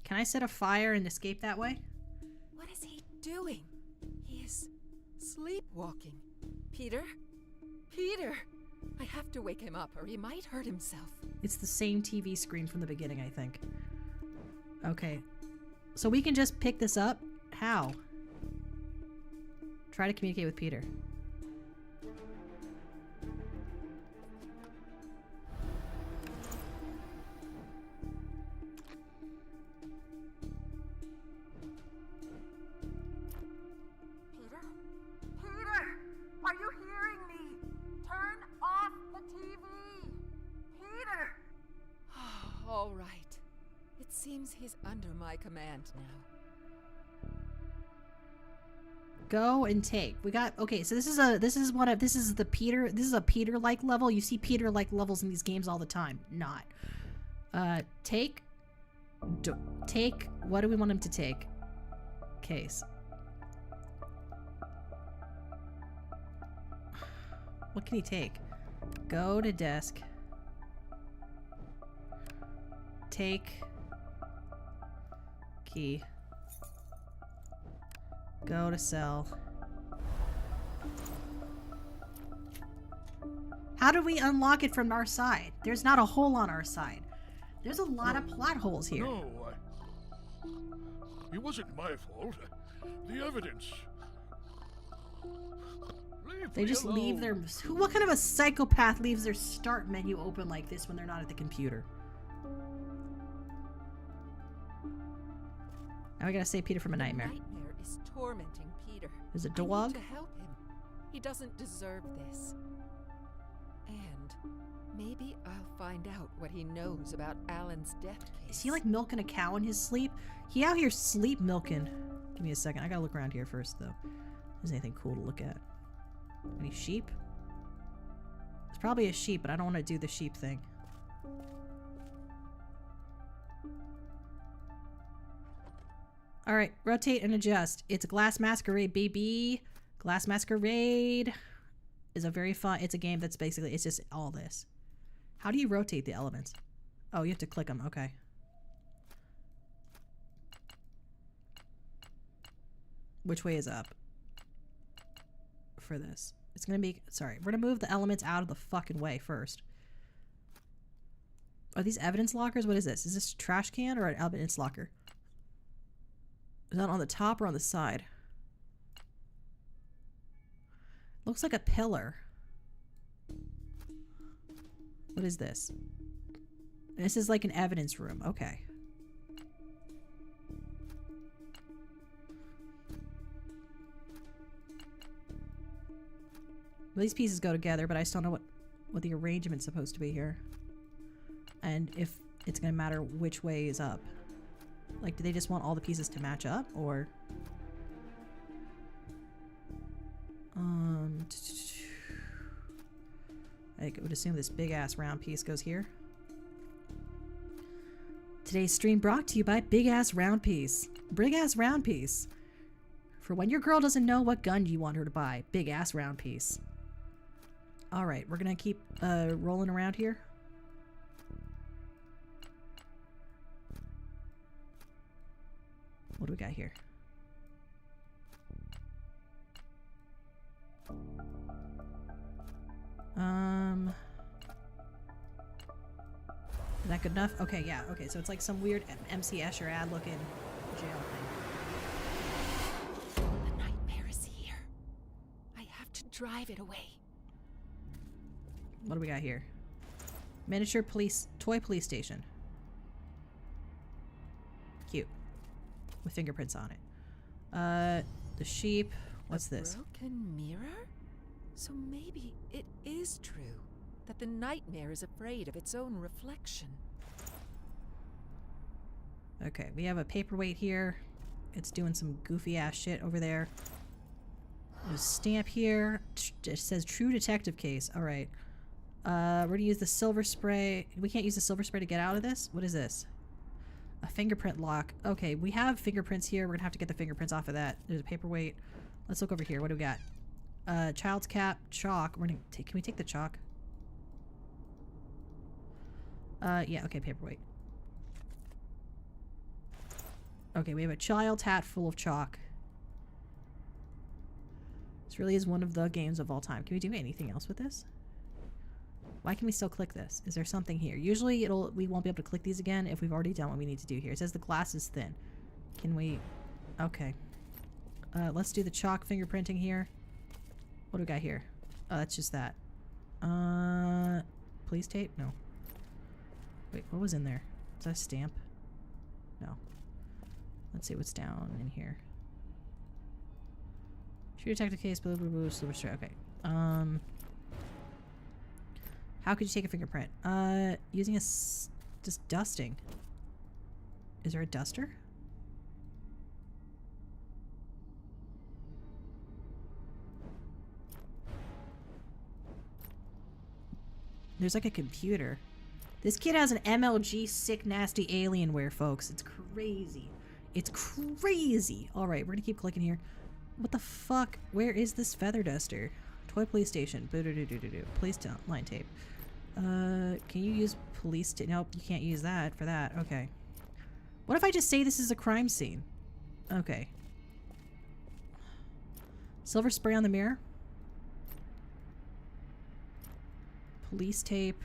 Can I set a fire and escape that way? What is he doing? He is sleepwalking. Peter? Peter! I have to wake him up or he might hurt himself. It's the same TV screen from the beginning, I think. Okay. So we can just pick this up? How? Try to communicate with Peter. Peter? Peter! Are you hearing me? Turn off the TV! Peter! All right. It seems he's under my command now. Go and take. We got okay, so this is a Peter-like level. You see Peter-like levels in these games all the time. Not. Take. Take. What do we want him to take? Case. What can he take? Go to desk. Take. Key. Go to cell. How do we unlock it from our side? There's not a hole on our side. There's a lot of plot holes here. No, it wasn't my fault. The evidence. Leave They me just leave their... alone. What kind of a psychopath leaves their start menu open like this when they're not at the computer? Now we gotta save Peter from a nightmare. Nightmare is tormenting Peter. There's a I dog. need to help him. He doesn't deserve this. And maybe I'll find out what he knows about Alan's death case. Is he like milking a cow in his sleep? He out here sleep milking. Give me a second. I gotta look around here first, though. Is anything cool to look at? Any sheep? It's probably a sheep, but I don't want to do the sheep thing. Alright, rotate and adjust. It's a Glass Masquerade, baby. Glass Masquerade is a very fun... It's a game that's basically... It's just all this. How do you rotate the elements? Oh, you have to click them. Okay. which way is up for this. It's gonna be, sorry, we're gonna move the elements out of the fucking way first. Are these evidence lockers? What is this? Is this a trash can or an evidence locker? Is that on the top or on the side? Looks like a pillar. What is this? This is like an evidence room. Okay. Well, these pieces go together, but I still don't know what the arrangement's supposed to be here. And if it's going to matter which way is up. Like, do they just want all the pieces to match up, or... I would assume this big-ass round piece goes here. Today's stream brought to you by Big-Ass Round Piece. Big-Ass Round Piece. For when your girl doesn't know what gun you want her to buy. Big-Ass Round Piece. Alright, we're gonna keep rolling around here. What do we got here? Is that good enough? Okay, yeah. Okay, so it's like some weird MC Escher ad looking jail thing. The nightmare is here. I have to drive it away. What do we got here? Miniature toy police station. Cute. With fingerprints on it. The sheep. What's this? Broken mirror? So maybe it is true that the nightmare is afraid of its own reflection. Okay, we have a paperweight here. It's doing some goofy ass shit over there. There's a stamp here. It says True Detective Case. Alright. We're gonna use the silver spray. We can't use the silver spray to get out of this? What is this? A fingerprint lock. Okay, we have fingerprints here. We're gonna have to get the fingerprints off of that. There's a paperweight. Let's look over here. What do we got? Child's cap, chalk. We're gonna take, can we take the chalk? Yeah, okay, paperweight. Okay, we have a child's hat full of chalk. This really is one of the games of all time. Can we do anything else with this? Why can we still click this? Is there something here? Usually we won't be able to click these again if we've already done what we need to do here. It says the glass is thin. Can we... Okay. Let's do the chalk fingerprinting here. What do we got here? Oh, that's just that. Police tape? No. Wait, what was in there? Is that a stamp? No. Let's see what's down in here. True detective case, blah, blah, blah, silver strip. Okay. How could you take a fingerprint? Using just dusting. Is there a duster? There's like a computer. This kid has an MLG sick nasty Alienware, folks. It's crazy. It's crazy. Alright, we're gonna keep clicking here. What the fuck? Where is this feather duster? Toy police station. Police line tape. Can you use police tape? Nope, you can't use that for that. Okay. What if I just say this is a crime scene? Okay. Silver spray on the mirror. Police tape.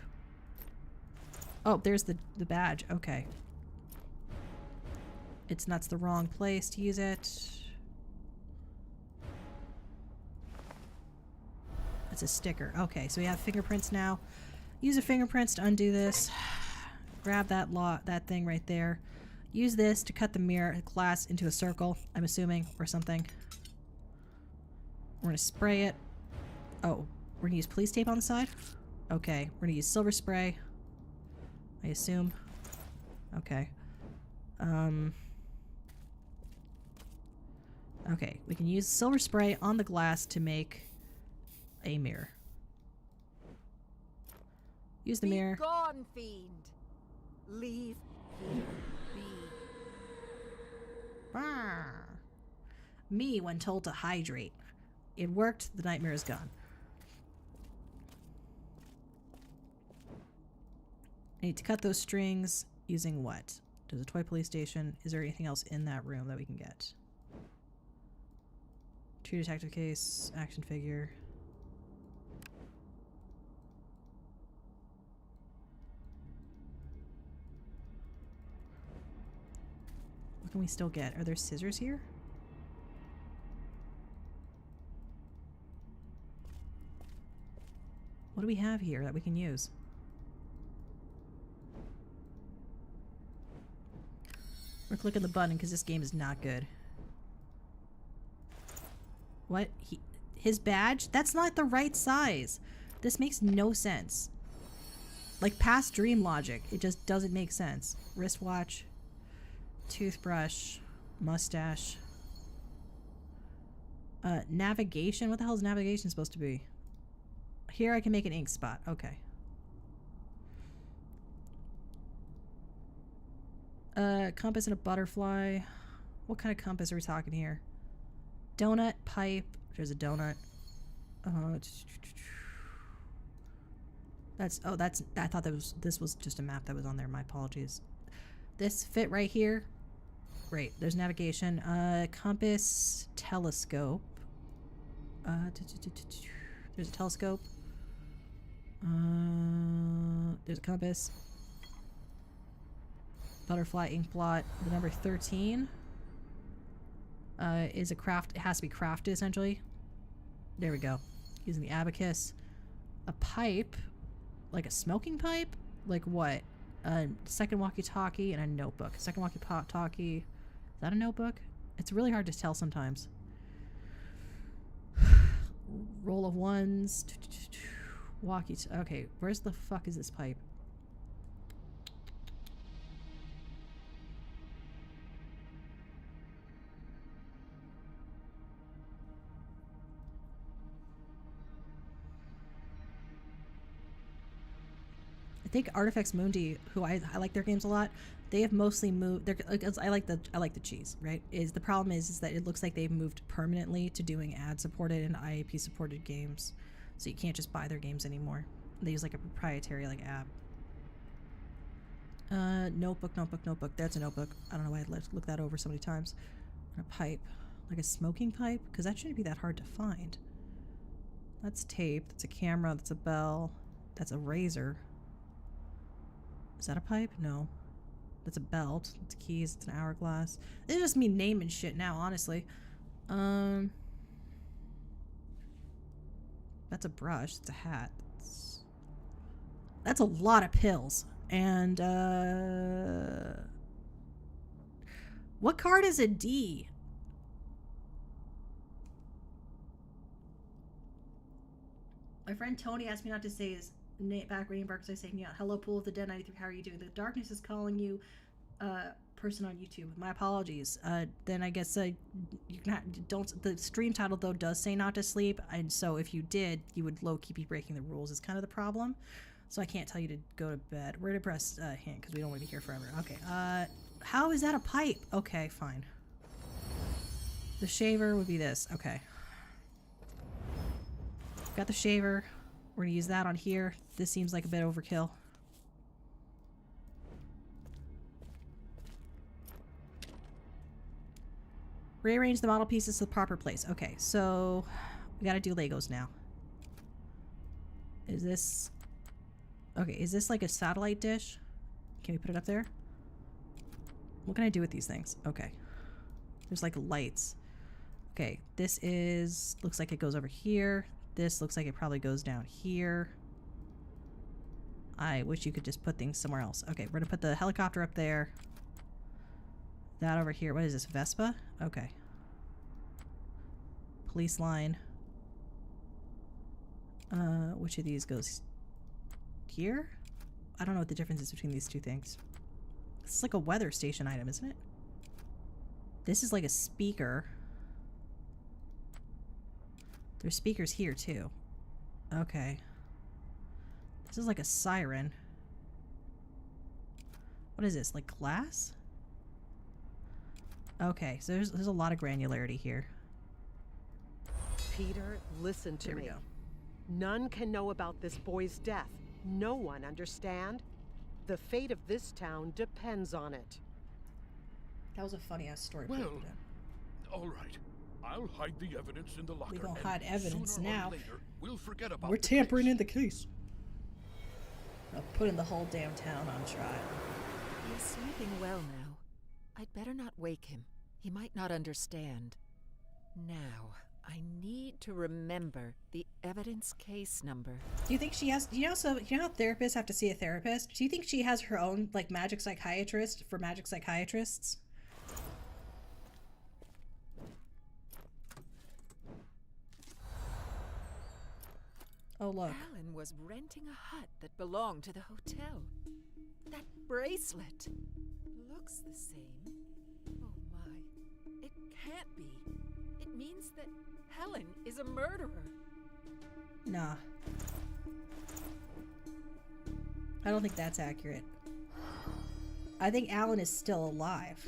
Oh, there's the badge. Okay. That's the wrong place to use it. It's a sticker. Okay, so we have fingerprints now. Use your fingerprints to undo this. Grab that thing right there. Use this to cut the mirror glass into a circle, I'm assuming, or something. We're gonna spray it. Oh, we're gonna use police tape on the side? Okay, we're gonna use silver spray. I assume. Okay. Okay, we can use silver spray on the glass to make a mirror. Use the mirror. Be gone, fiend. Leave here be. Me when told to hydrate. It worked. The nightmare is gone. I need to cut those strings using what? There's a toy police station. Is there anything else in that room that we can get? True detective case, action figure. What can we still get? Are there scissors here? What do we have here that we can use? We're clicking the button because this game is not good. What? His badge? That's not the right size. This makes no sense. Like past dream logic. It just doesn't make sense. Wristwatch. Toothbrush. Mustache. Navigation? What the hell is navigation supposed to be? Here I can make an ink spot. Okay. Compass and a butterfly. What kind of compass are we talking here? Donut, pipe. There's a donut. I thought this was just a map that was on there. My apologies. This fit right here. Great. There's navigation. Compass, telescope. There's a telescope. There's a compass. Butterfly ink blot. The number 13 is a craft. It has to be crafted essentially. There we go. Using the abacus. A pipe, like a smoking pipe. Like what? A second walkie-talkie and a notebook. Second walkie-talkie. Is that a notebook? It's really hard to tell sometimes. Roll of ones. Walkie. Okay, where's the fuck is this pipe? I think Artifex Mundi, who I like their games a lot, they have mostly moved. I like the cheese. Right? The problem is that it looks like they've moved permanently to doing ad supported and IAP supported games, so you can't just buy their games anymore. They use like a proprietary like app. Notebook. That's a notebook. I don't know why I looked that over so many times. And a pipe, like a smoking pipe, because that shouldn't be that hard to find. That's tape. That's a camera. That's a bell. That's a razor. Is that a pipe? No. That's a belt. It's keys. It's an hourglass. It's just me naming shit now, honestly. That's a brush. It's a hat. That's a lot of pills. And, what card is a D? My friend Tony asked me not to say his back reading because I say, yeah, hello, Pool of the Dead 93. How are you doing? The darkness is calling you, person on YouTube. My apologies. Then I guess you don't. The stream title though does say not to sleep, and so if you did, you would low key be breaking the rules. Is kind of the problem. So I can't tell you to go to bed. We're gonna press hint because we don't want to be here forever. Okay. How is that a pipe? Okay, fine. The shaver would be this. Okay. Got the shaver. We're gonna use that on here. This seems like a bit overkill. Rearrange the model pieces to the proper place. Okay, so we gotta do Legos now. Is this... Okay, is this like a satellite dish? Can we put it up there? What can I do with these things? Okay. There's like lights. Okay, this is... Looks like it goes over here. This looks like it probably goes down here. I wish you could just put things somewhere else. Okay, we're gonna put the helicopter up there. That over here. What is this? Vespa? Okay. Police line. Which of these goes here? I don't know what the difference is between these two things. This is like a weather station item, isn't it? This is like a speaker. There's speakers here too. Okay. This is like a siren. What is this? Like glass? Okay, so there's a lot of granularity here. Peter, listen to me. Here we go. None can know about this boy's death. No one, understand? The fate of this town depends on it. That was a funny ass story. Well, all right. I'll hide the evidence in the locker. We gonna and hide evidence sooner or now. later, we'll forget about We're the tampering case. in the case. I'll put in the whole damn town on trial. He's sleeping well now. I'd better not wake him. He might not understand. Now, I need to remember the evidence case number. Do you think she has, you know how therapists have to see a therapist? Do you think she has her own, like, magic psychiatrist for magic psychiatrists? Oh, look. Alan was renting a hut that belonged to the hotel. That bracelet looks the same. Oh my, it can't be. It means that Helen is a murderer. Nah. I don't think that's accurate. I think Alan is still alive.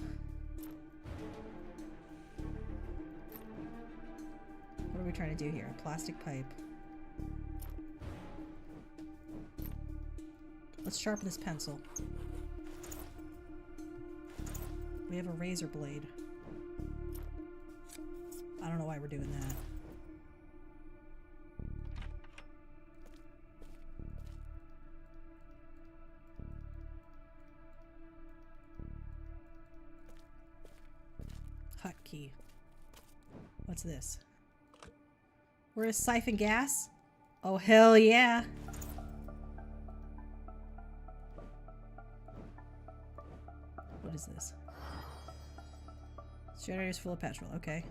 What are we trying to do here? A plastic pipe. Let's sharpen this pencil. We have a razor blade. I don't know why we're doing that. Hotkey. What's this? We're gonna siphon gas? Oh, hell yeah. What is this? This generator's full of petrol. Okay.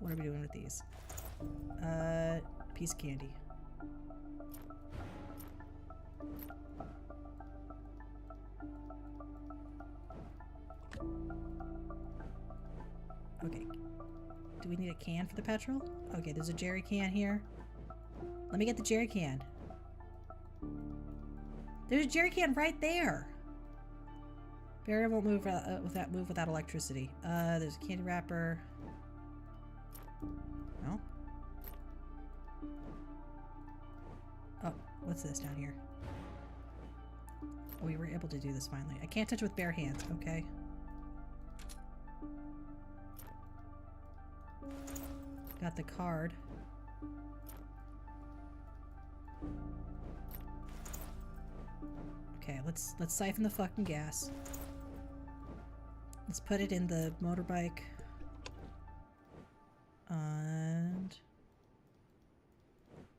What are we doing with these? Piece of candy. Okay. Do we need a can for the petrol? Okay, there's a jerry can here. Let me get the jerry can. There's a jerry can right there. Barrier won't move without electricity. There's a candy wrapper. No. Oh, what's this down here? Oh, we were able to do this finally. I can't touch it with bare hands. Okay. Got the card. Okay, let's siphon the fucking gas. Let's put it in the motorbike. And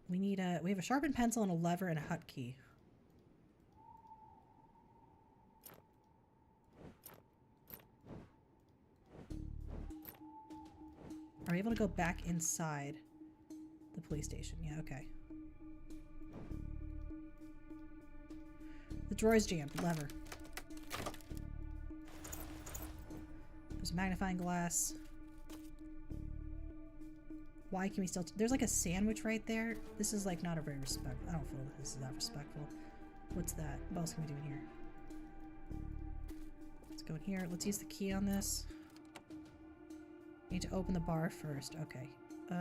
we have a sharpened pencil and a lever and a hotkey. Are we able to go back inside the police station? Yeah, okay. The drawer's jammed. Lever. There's a magnifying glass. Why can we still... There's like a sandwich right there. This is like not a very respectful... I don't feel this is that respectful. What's that? What else can we do in here? Let's go in here. Let's use the key on this. Need to open the bar first. Okay. We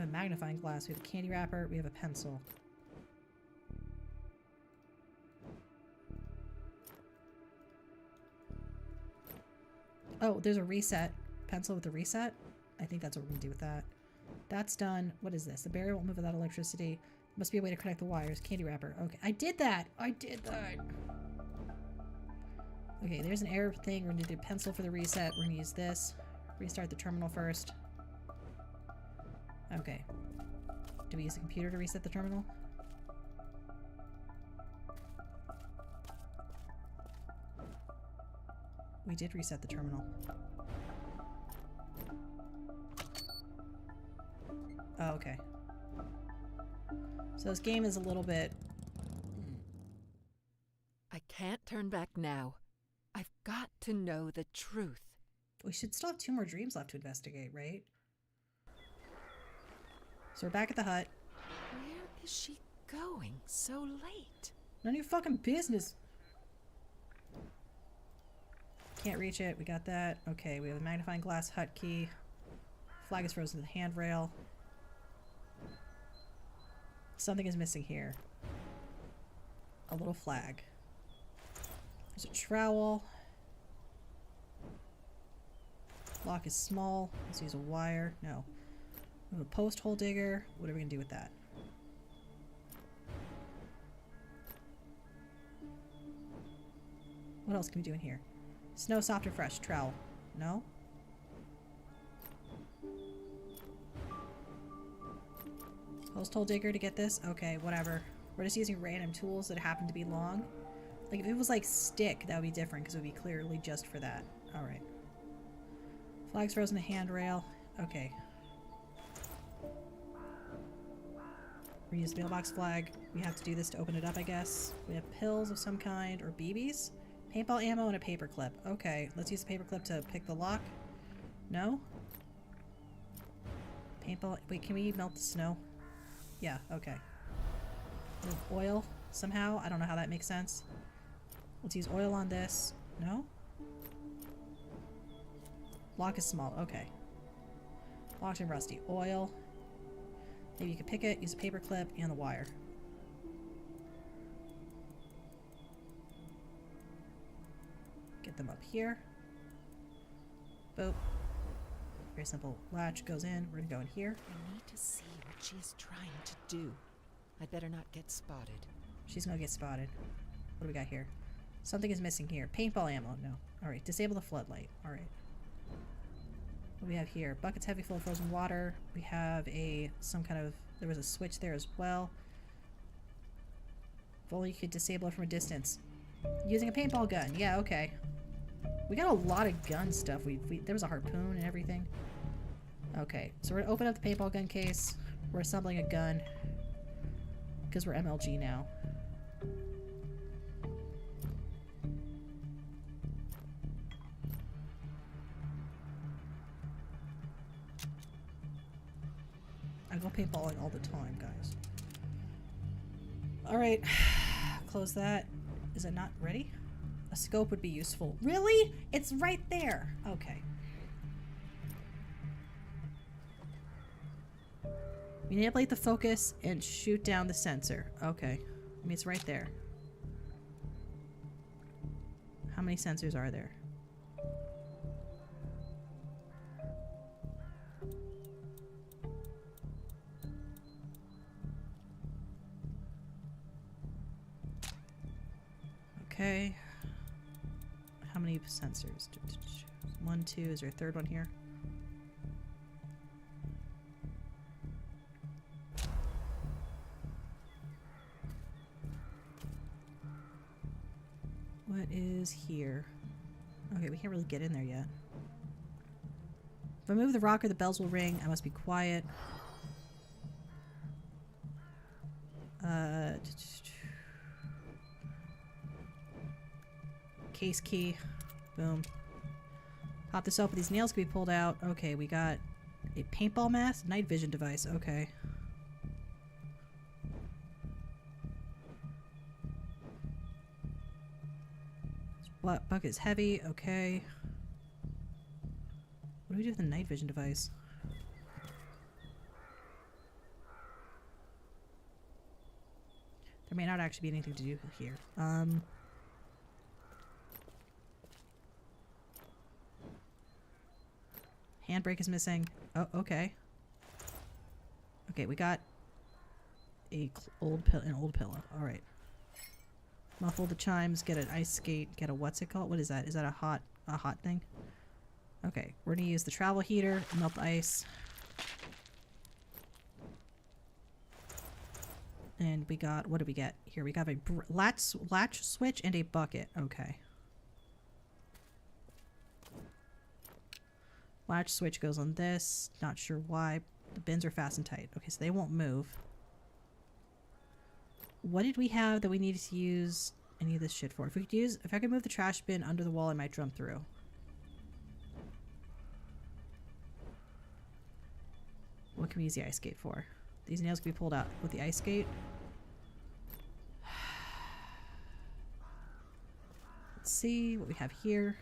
have a magnifying glass. We have a candy wrapper. We have a pencil. Oh, there's a reset. Pencil with a reset? I think that's what we're going to do with that. That's done. What is this? The barrier won't move without electricity. Must be a way to connect the wires. Candy wrapper. Okay. I did that! I did that! Okay, there's an error thing. We're going to do a pencil for the reset. We're going to use this. Restart the terminal first. Okay. Do we use the computer to reset the terminal? We did reset the terminal. Oh, okay. So this game is a little bit... I can't turn back now. I've got to know the truth. We should still have 2 more dreams left to investigate, right? So we're back at the hut. Where is she going so late? None of your fucking business. Can't reach it. We got that. Okay, we have a magnifying glass hotkey. Flag is frozen to the handrail. Something is missing here. A little flag. There's a trowel. Lock is small. Let's use a wire. No. We have a post hole digger. What are we going to do with that? What else can we do in here? Snow, soft, and fresh. Trowel. No? Post hole digger to get this? Okay, whatever. We're just using random tools that happen to be long. Like, if it was like stick, that would be different because it would be clearly just for that. Alright. Flag's frozen to handrail. Okay. Reuse mailbox flag. We have to do this to open it up, I guess. We have pills of some kind, or BBs? Paintball ammo and a paper clip. Okay, let's use the paper clip to pick the lock. No? Paintball. Wait, can we melt the snow? Yeah, okay. With oil somehow. I don't know how that makes sense. Let's use oil on this. No? Lock is small. Okay. Locked and rusty. Oil. Maybe you could pick it, use a paper clip, and the wire. Get them up here. Boop. Very simple. Latch goes in. We're gonna go in here. I need to see what she's trying to do. I'd better not get spotted. She's gonna get spotted. What do we got here? Something is missing here. Paintball ammo. No. Alright. Disable the floodlight. Alright. What do we have here? Buckets heavy full of frozen water. We have some kind of... There was a switch there as well. If only you could disable it from a distance. Using a paintball gun. Yeah, okay. We got a lot of gun stuff. There was a harpoon and everything. Okay, so we're gonna open up the paintball gun case. We're assembling a gun. Because we're MLG now. I go paintballing all the time, guys. Alright. Close that. Is it not ready? A scope would be useful. Really? It's right there. Okay. Manipulate the focus and shoot down the sensor. Okay. I mean, it's right there. How many sensors are there? Okay. How many sensors? 1, 2. Is there a third one here? What is here? Okay, we can't really get in there yet. If I move the rocker, the bells will ring. I must be quiet. Case key. Boom. Pop this open. These nails can be pulled out. Okay, we got a paintball mask. Night vision device. Okay. What? Bucket is heavy. Okay. What do we do with the night vision device? There may not actually be anything to do here. Handbrake is missing. Oh, okay. Okay, we got an old pillow. All right. Muffle the chimes. Get an ice skate. Get a what's it called? What is that? Is that a hot thing? Okay, we're gonna use the travel heater. Melt the ice. And we got, what did we get here? We got a latch switch and a bucket. Okay. Latch switch goes on this. Not sure why. The bins are fastened tight. Okay, so they won't move. What did we have that we needed to use any of this shit for? If I could move the trash bin under the wall, I might jump through. What can we use the ice skate for? These nails can be pulled out with the ice skate. Let's see what we have here.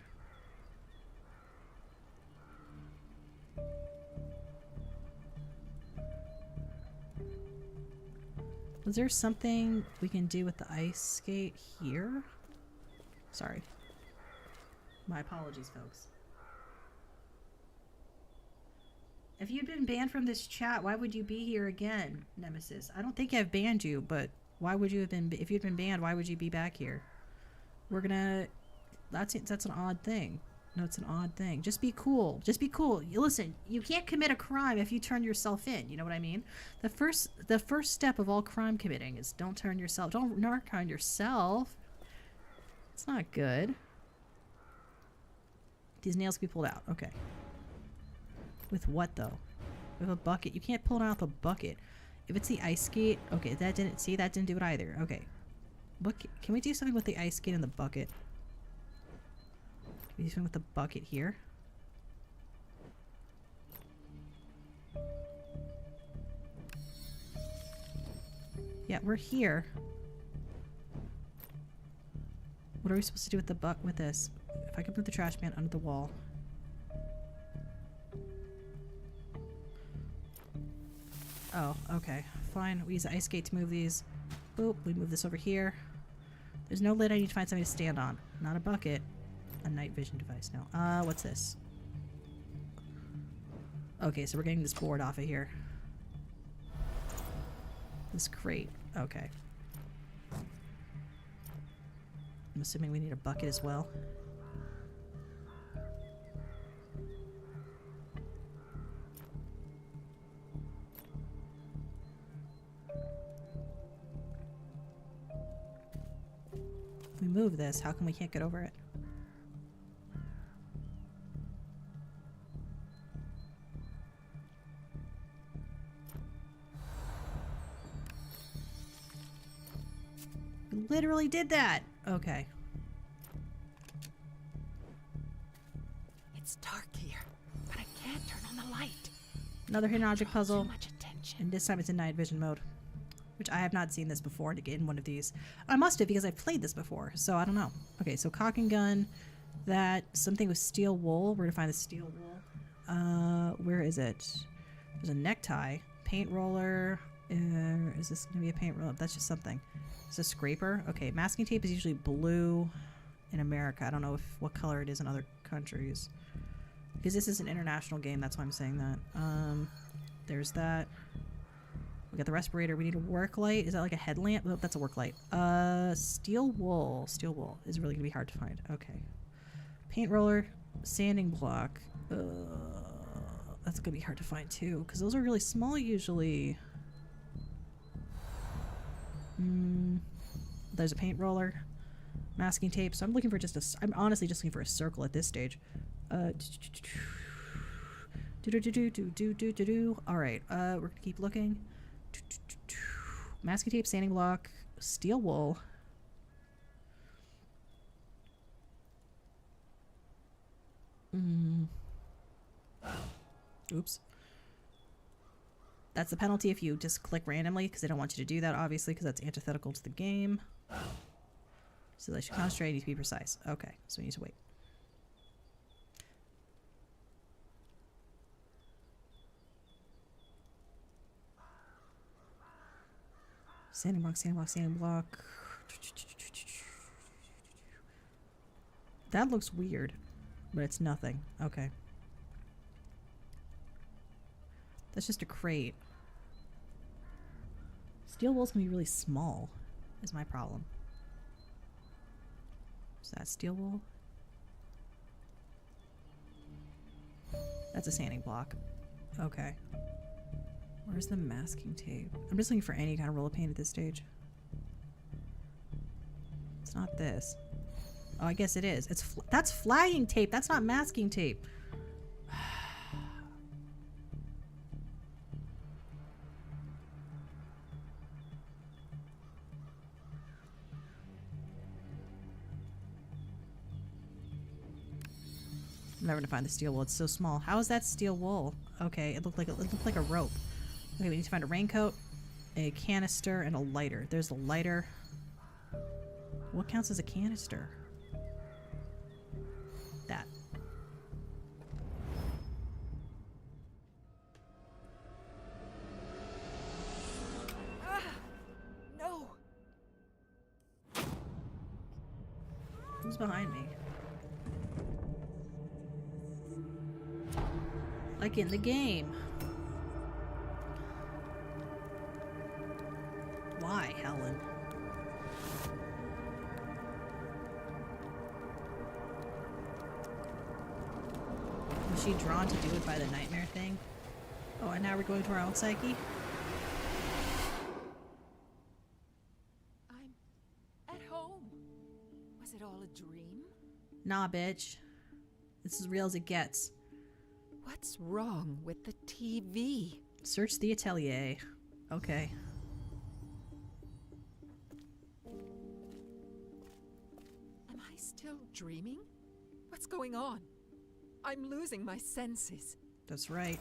Was there something we can do with the ice skate here? Sorry. My apologies, folks. If you'd been banned from this chat, why would you be here again, Nemesis? I don't think I've banned you, but why would you have been... If you'd been banned, why would you be back here? We're gonna... That's an odd thing. No, it's an odd thing. Just be cool. Just be cool. Listen, you can't commit a crime if you turn yourself in. You know what I mean? The first step of all crime committing is don't turn yourself... Don't narc on yourself. It's not good. These nails can be pulled out. Okay. With what, though? With a bucket. You can't pull it out with a bucket. If it's the ice skate... Okay, that didn't... See, that didn't do it either. Okay. Bucket. Can we do something with the ice skate and the bucket? Can we do something with the bucket here? Yeah, we're here. What are we supposed to do with the with this? If I can put the trash can under the wall. Oh, okay. Fine. We use the ice skate to move these. Boop. We move this over here. There's no lid I need to find something to stand on. Not a bucket. A night vision device. No. What's this? Okay, so we're getting this board off of here. This crate. Okay. I'm assuming we need a bucket as well. If we move this, how come we can't get over it? We literally did that! Okay. It's dark here, but I can't turn on the light. Another hidden object puzzle. Too much attention. And this time it's in night vision mode. Which I have not seen this before to get in one of these. I must have because I've played this before, so I don't know. Okay, so cock and gun. That something with steel wool. We're gonna find the steel wool. Where is it? There's a necktie. Paint roller. Is this gonna be a paint roller? That's just something. It's a scraper. Okay, masking tape is usually blue in America. I don't know what color it is in other countries. Because this is an international game, that's why I'm saying that. There's that. We got the respirator. We need a work light. Is that like a headlamp? Oh, that's a work light. Steel wool. Steel wool is really gonna be hard to find. Okay. Paint roller. Sanding block. That's gonna be hard to find too, because those are really small usually. There's a paint roller. Masking tape. So I'm looking for just a... I'm honestly just looking for a circle at this stage. Alright, we're gonna keep looking. Masking tape, sanding block, steel wool. Oops. That's the penalty if you just click randomly, because they don't want you to do that, obviously, because that's antithetical to the game. So they should concentrate, need to be precise. Okay, so we need to wait. Sanding block, sanding block, sanding block. That looks weird, but it's nothing. Okay. That's just a crate. Steel wool's gonna be really small, is my problem. Is that steel wool? That's a sanding block. Okay. Where's the masking tape? I'm just looking for any kind of roll of paint at this stage. It's not this. Oh, I guess it is. That's flagging tape. That's not masking tape. I'm never gonna find the steel wool. It's so small. How is that steel wool? Okay, it looked like a rope. Okay, we need to find a raincoat, a canister, and a lighter. There's the lighter. What counts as a canister? That. behind me? Like in the game. Why, Helen? Was she drawn to do it by the nightmare thing? Oh, and now we're going to our own psyche? I'm at home. Was it all a dream? Nah, bitch. This is as real as it gets. What's wrong with the TV? Search the atelier. Okay. Am I still dreaming? What's going on? I'm losing my senses. That's right.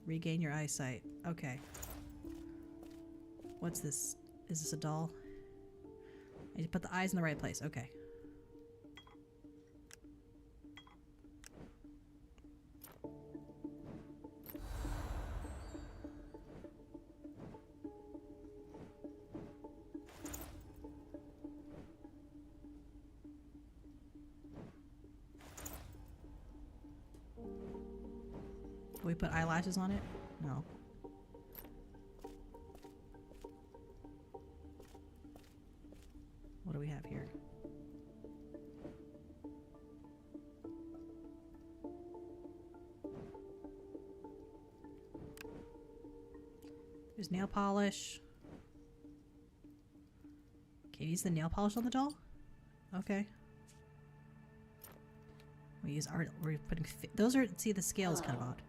Regain your eyesight. Okay. What's this? Is this a doll? I need to put the eyes in the right place. Okay. Will we put eyelashes on it? No. What do we have here? There's nail polish. Can you use the nail polish on the doll? Okay. We use art. We're putting. Those are. See, the scale is kind of odd.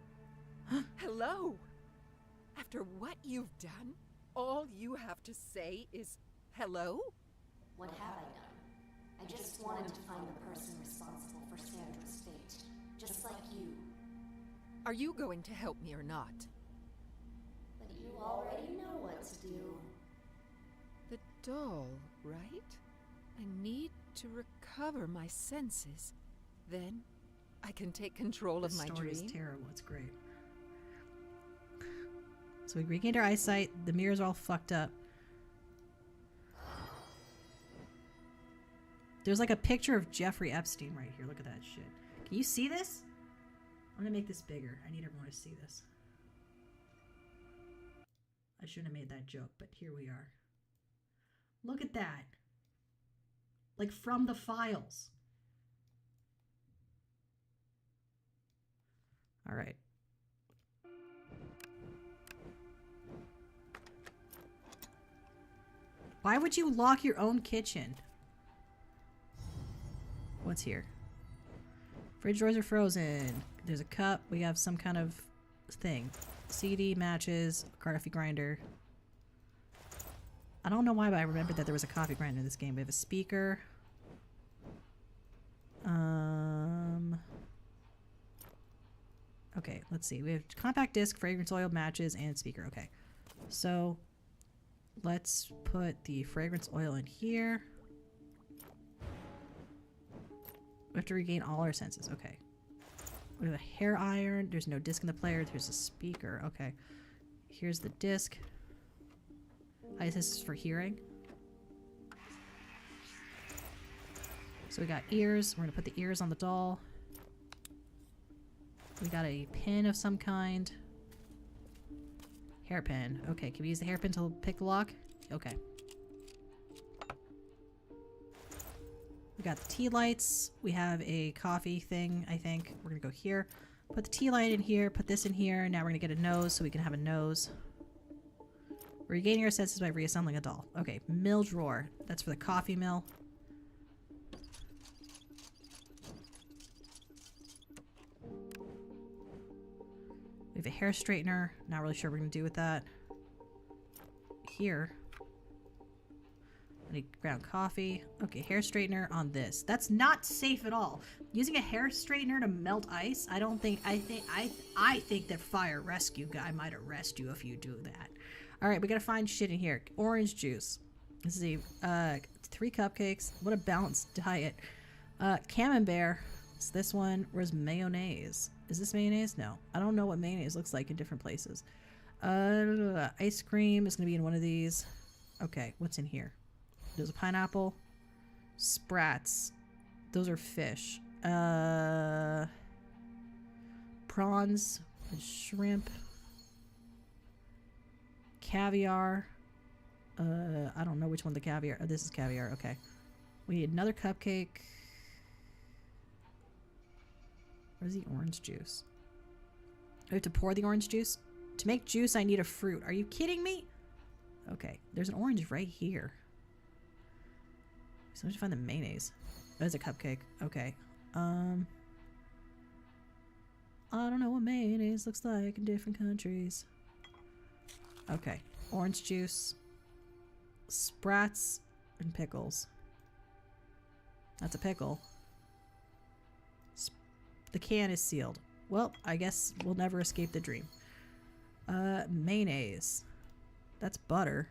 Hello? After what you've done, all you have to say is hello? What have I done? I just wanted to find the person responsible for Sandra's fate, just like you. Are you going to help me or not? But you already know what to do. The doll, right? I need to recover my senses. Then I can take control of my dream. The story is terrible. It's great. So we regained our eyesight. The mirrors are all fucked up. There's like a picture of Jeffrey Epstein right here. Look at that shit. Can you see this? I'm gonna make this bigger. I need everyone to see this. I shouldn't have made that joke, but here we are. Look at that. Like from the files. All right. Why would you lock your own kitchen? What's here? Fridge doors are frozen. There's a cup. We have some kind of thing. CD, matches, coffee grinder. I don't know why, but I remembered that there was a coffee grinder in this game. We have a speaker. Okay, let's see. We have compact disc, fragrance oil, matches, and speaker. Okay. So let's put the fragrance oil in here. We have to regain all our senses. Okay. We have a hair iron. There's no disc in the player. There's a speaker. Okay. Here's the disc. I guess this is for hearing. So we got ears. We're going to put the ears on the doll. We got a pin of some kind. Hairpin. Okay, can we use the hairpin to pick the lock? Okay. We got the tea lights. We have a coffee thing, I think. We're gonna go here. Put the tea light in here, put this in here. Now we're gonna get a nose so we can have a nose. We're regaining our senses by reassembling a doll. Okay, mill drawer. That's for the coffee mill. We have a hair straightener. Not really sure what we're gonna do with that. Here. I need ground coffee. Okay, hair straightener on this. That's not safe at all. Using a hair straightener to melt ice, I think that fire rescue guy might arrest you if you do that. All right, we gotta find shit in here. Orange juice. Let's see. 3 cupcakes. What a balanced diet. Camembert. It's this one. Where's mayonnaise? Is this mayonnaise? No. I don't know what mayonnaise looks like in different places. Ice cream is gonna be in one of these. Okay, what's in here? There's a pineapple. Sprats. Those are fish. Prawns. Shrimp. Caviar. I don't know which one the caviar. Oh, this is caviar. Okay. We need another cupcake. Where's the orange juice? I have to pour the orange juice? To make juice, I need a fruit. Are you kidding me? Okay. There's an orange right here. So I have to find the mayonnaise. There's a cupcake. Okay. I don't know what mayonnaise looks like in different countries. Okay. Orange juice. Sprats and pickles. That's a pickle. The can is sealed. Well, I guess we'll never escape the dream. Mayonnaise. That's butter.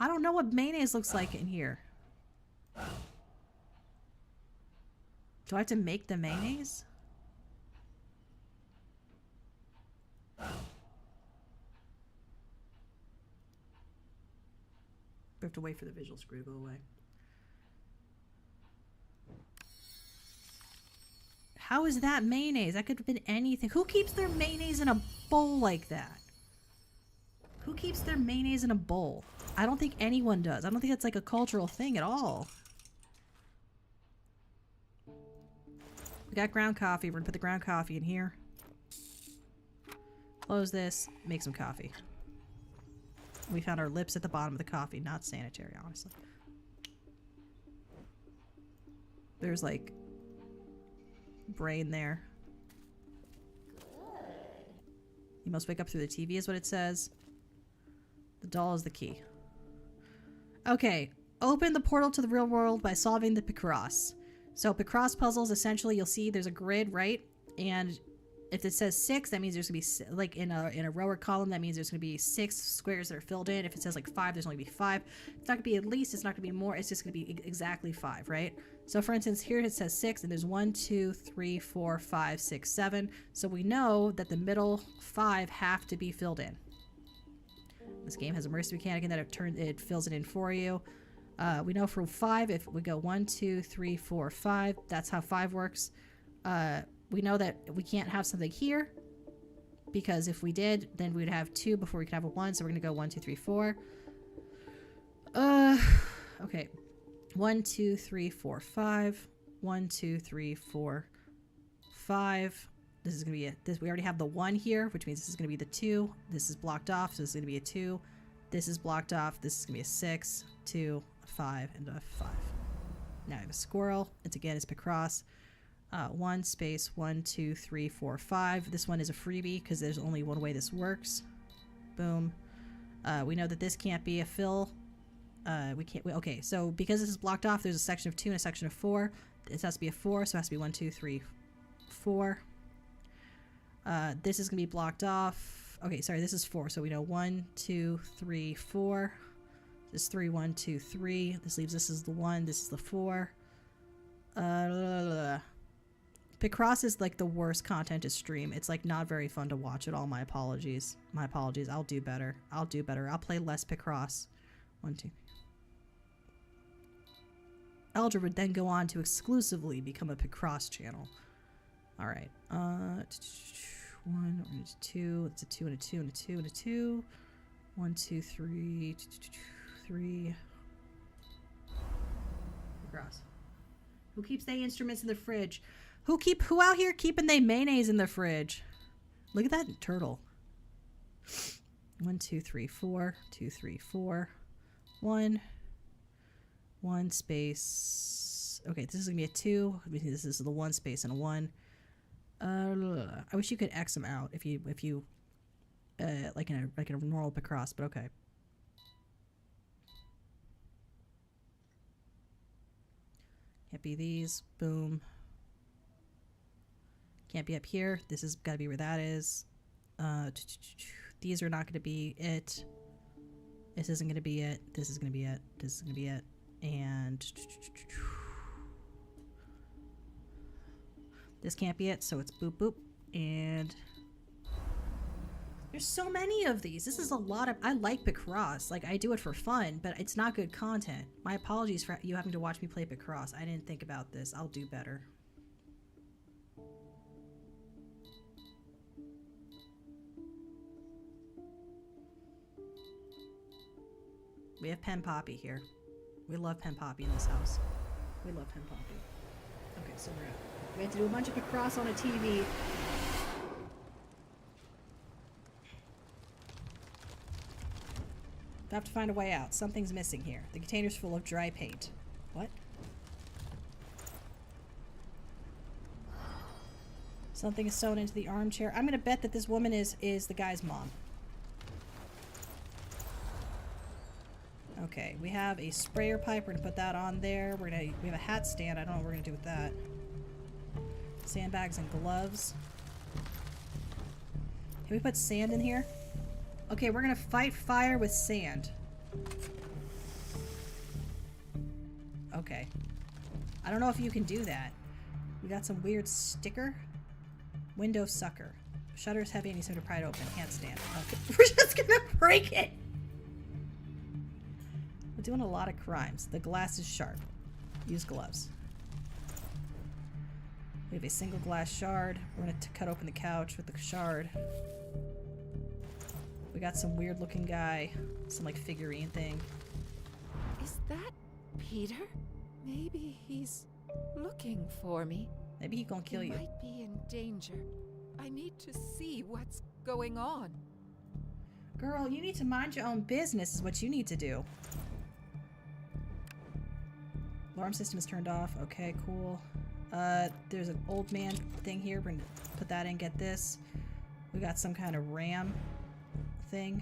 I don't know what mayonnaise looks like in here. Do I have to make the mayonnaise? We have to wait for the visual screw to go away. How is that mayonnaise? That could have been anything. Who keeps their mayonnaise in a bowl like that? Who keeps their mayonnaise in a bowl? I don't think anyone does. I don't think it's like a cultural thing at all. We got ground coffee. We're gonna put the ground coffee in here. Close this. Make some coffee. We found our lips at the bottom of the coffee. Not sanitary, honestly. There's like brain there. You must wake up through the TV is what it says. The doll is the key. Okay. Open the portal to the real world by solving the Picross. So Picross puzzles, essentially, you'll see there's a grid, right? And if it says 6, that means there's going to be, like, in a row or column, that means there's going to be 6 squares that are filled in. If it says, like, 5, there's only going to be 5. It's not going to be at least, it's not going to be more, it's just going to be exactly 5, right? So, for instance, here it says 6, and there's 1, 2, 3, 4, 5, 6, 7. So we know that the middle 5 have to be filled in. This game has a mercy mechanic in that it fills it in for you. We know for 5, if we go 1, 2, 3, 4, 5, that's how 5 works. We know that we can't have something here, because if we did, then we'd have 2 before we could have a 1, so we're going to go 1, 2, 3, 4. Okay. 1, 2, 3, 4, 5. 1, 2, 3, 4, 5. This is going to be this. We already have the 1 here, which means this is going to be the 2. This is blocked off, so this is going to be a 2. This is blocked off. This is going to be a 6, 2, a 5, and a 5. Now I have a squirrel. It's Picross. 1 space 1, 2, 3, 4, 5. This one is a freebie because there's only one way this works. Boom. We know that this can't be a fill. Okay, so because this is blocked off, there's a section of 2 and a section of 4. This has to be a 4, so it has to be 1, 2, 3, 4. This is going to be blocked off. Okay, sorry, this is 4, so we know 1, 2, 3, 4. This is 3, 1, 2, 3. This leaves this is the 1, this is the 4. Picross is like the worst content to stream. It's like not very fun to watch at all. My apologies. My apologies. I'll do better. I'll do better. I'll play less Picross. 1, 2. Eldra would then go on to exclusively become a Picross channel. Alright. 1, 2. It's a 2 and a 2 and a 2 and a 2. 1, 2, 3. 3. Picross. Who keeps their instruments in the fridge? Who out here keeping they mayonnaise in the fridge? Look at that turtle. 1, 2, 3, 4. 2, 3, 4. 1. 1 space. Okay, this is gonna be a 2. This is the 1 space and a 1. I wish you could X them out if you like in a normal Picross, but okay. Can't be these. Boom. Can't be up here. This has got to be where that is. These are not going to be it. This isn't going to be it. This is going to be it. This is going to be it. And this can't be it, so it's boop boop. And There's so many of these. This is a lot of... I like Picross. Like, I do it for fun, but it's not good content. My apologies for you having to watch me play Picross. I didn't think about this. I'll do better. We have Pen Poppy here. We love Pen Poppy in this house. We love Pen Poppy. Okay, so we have to do a bunch of Picross on a TV. I have to find a way out. Something's missing here. The container's full of dry paint. What? Something is sewn into the armchair. I'm gonna bet that this woman is the guy's mom. Okay, we have a sprayer pipe. We're gonna put that on there. We have a hat stand. I don't know what we're gonna do with that. Sandbags and gloves. Can we put sand in here? Okay, we're gonna fight fire with sand. Okay. I don't know if you can do that. We got some weird sticker. Window sucker. Shutter's heavy and you seem to pry it open. Handstand. Okay. We're just gonna break it! We're doing a lot of crimes. The glass is sharp. Use gloves. We have a single glass shard. We're gonna cut open the couch with the shard. We got some weird looking guy. Some like figurine thing. Is that Peter? Maybe he's looking for me. Maybe he gonna kill you. He might be in danger. I need to see what's going on. Girl, you need to mind your own business is what you need to do. Alarm system is turned off. Okay, cool. There's an old man thing here. We're gonna put that in, get this. We got some kind of RAM thing.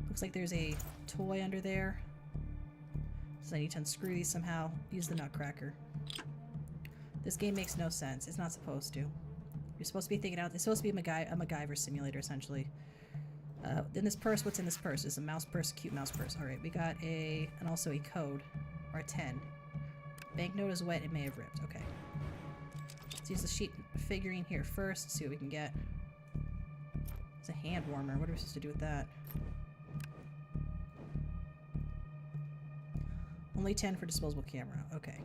Looks like there's a toy under there. So I need to unscrew these somehow. Use the nutcracker. This game makes no sense. It's not supposed to. You're supposed to be thinking out. It's supposed to be a MacGyver simulator, essentially. In this purse, what's in this purse? It's a mouse purse, a cute mouse purse. Alright, we got and also a code. Or a 10. Banknote is wet, it may have ripped. Okay. Let's use the sheet figurine here first, see what we can get. It's a hand warmer. What are we supposed to do with that? Only 10 for disposable camera. Okay.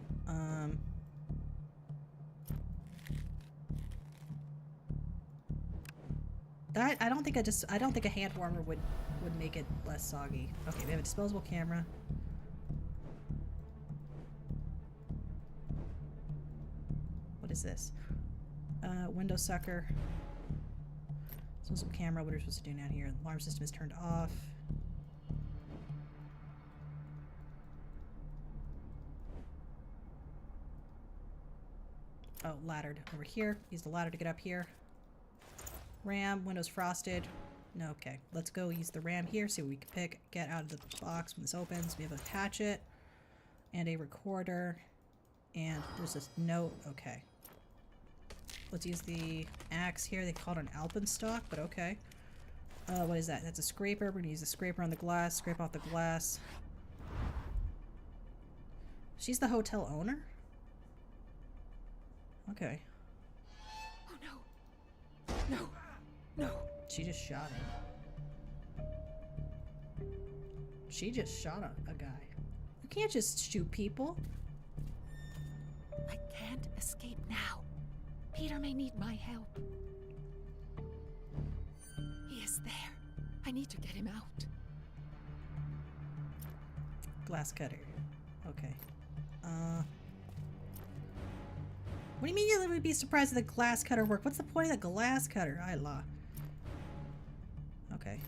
That I don't think a hand warmer would make it less soggy. Okay, we have a disposable camera. What is this? Window sucker. Disposable camera. What are we supposed to do down here? The alarm system is turned off. Oh, laddered over here. Use the ladder to get up here. RAM, windows frosted. No, okay. Let's go use the RAM here, see what we can pick. Get out of the box when this opens. We have a hatchet and a recorder. And there's this note. Okay. Let's use the axe here. They call it an alpenstock, but okay. What is that? That's a scraper. We're gonna use the scraper on the glass. Scrape off the glass. She's the hotel owner? Okay. Oh no. No. No. She just shot him. She just shot a guy. You can't just shoot people. I can't escape now. Peter may need my help. He is there. I need to get him out. Glass cutter. Okay. What do you mean you would be surprised that the glass cutter worked? What's the point of the glass cutter? I law. Okay.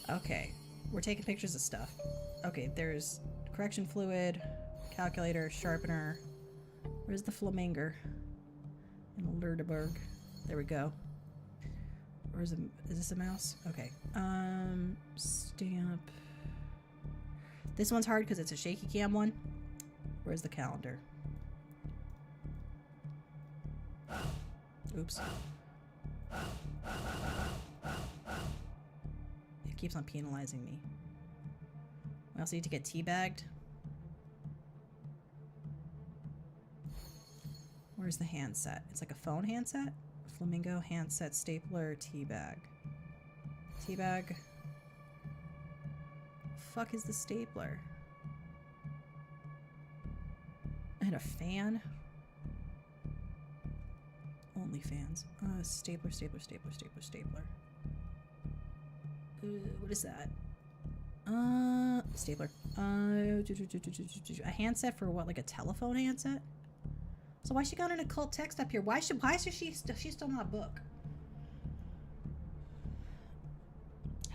Okay. We're taking pictures of stuff. Okay, there's correction fluid, calculator, sharpener. Where's the flamingo? And Lerdeberg. There we go. Or is this a mouse? Okay. Stamp. This one's hard because it's a shaky cam one. Where's the calendar? Oops. keeps on penalizing me. We also need to get teabagged. Where's the handset? It's like a phone handset? Flamingo, handset, stapler, teabag. Teabag. Fuck is the stapler? And a fan? Only fans. Stapler, stapler, stapler, stapler, stapler. What is that? Stapler. A handset for what? Like a telephone handset? So why she got an occult text up here? Why is she's still not book?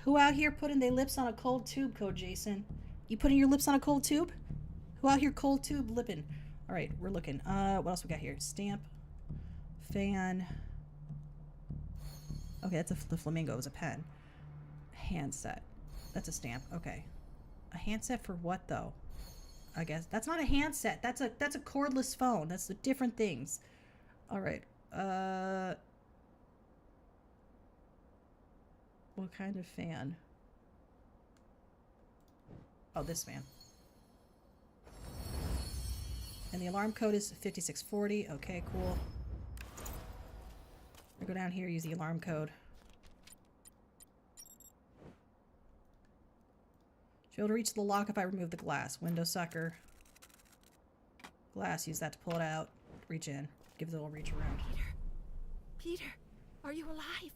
Who out here putting their lips on a cold tube, Code Jason? You putting your lips on a cold tube? Who out here cold tube lipping? All right, we're looking. What else we got here? Stamp, fan. Okay, that's the flamingo. It was a pen. Handset. That's a stamp. Okay, a handset for what though? I guess that's not a handset. That's a cordless phone. That's the different things. All right. What kind of fan? Oh, this fan. And the alarm code is 5640. Okay, cool. I go down here, use the alarm code. Should be able to reach the lock if I remove the glass. Window sucker. Glass, use that to pull it out. Reach in. Give it a little reach around. Peter, are you alive?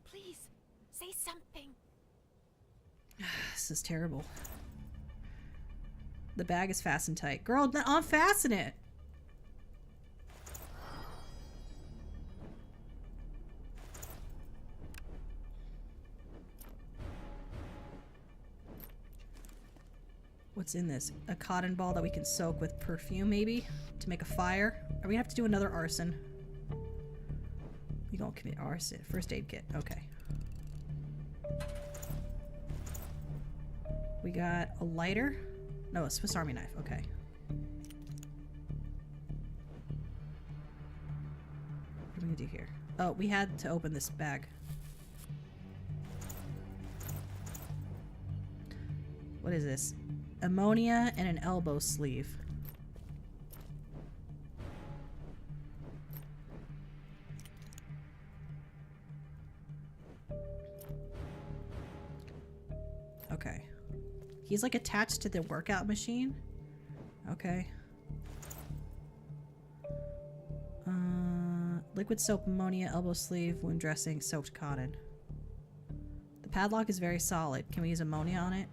Please, say something. This is terrible. The bag is fastened tight. Girl, unfasten it! What's in this? A cotton ball that we can soak with perfume, maybe? To make a fire? Are we gonna have to do another arson? We gonna commit arson. First aid kit. Okay. We got a lighter. No, a Swiss Army knife. Okay. What are we gonna do here? Oh, we had to open this bag. What is this? Ammonia and an elbow sleeve. Okay. He's like attached to the workout machine. Okay. Liquid soap, ammonia, elbow sleeve, wound dressing, soaked cotton. The padlock is very solid. Can we use ammonia on it?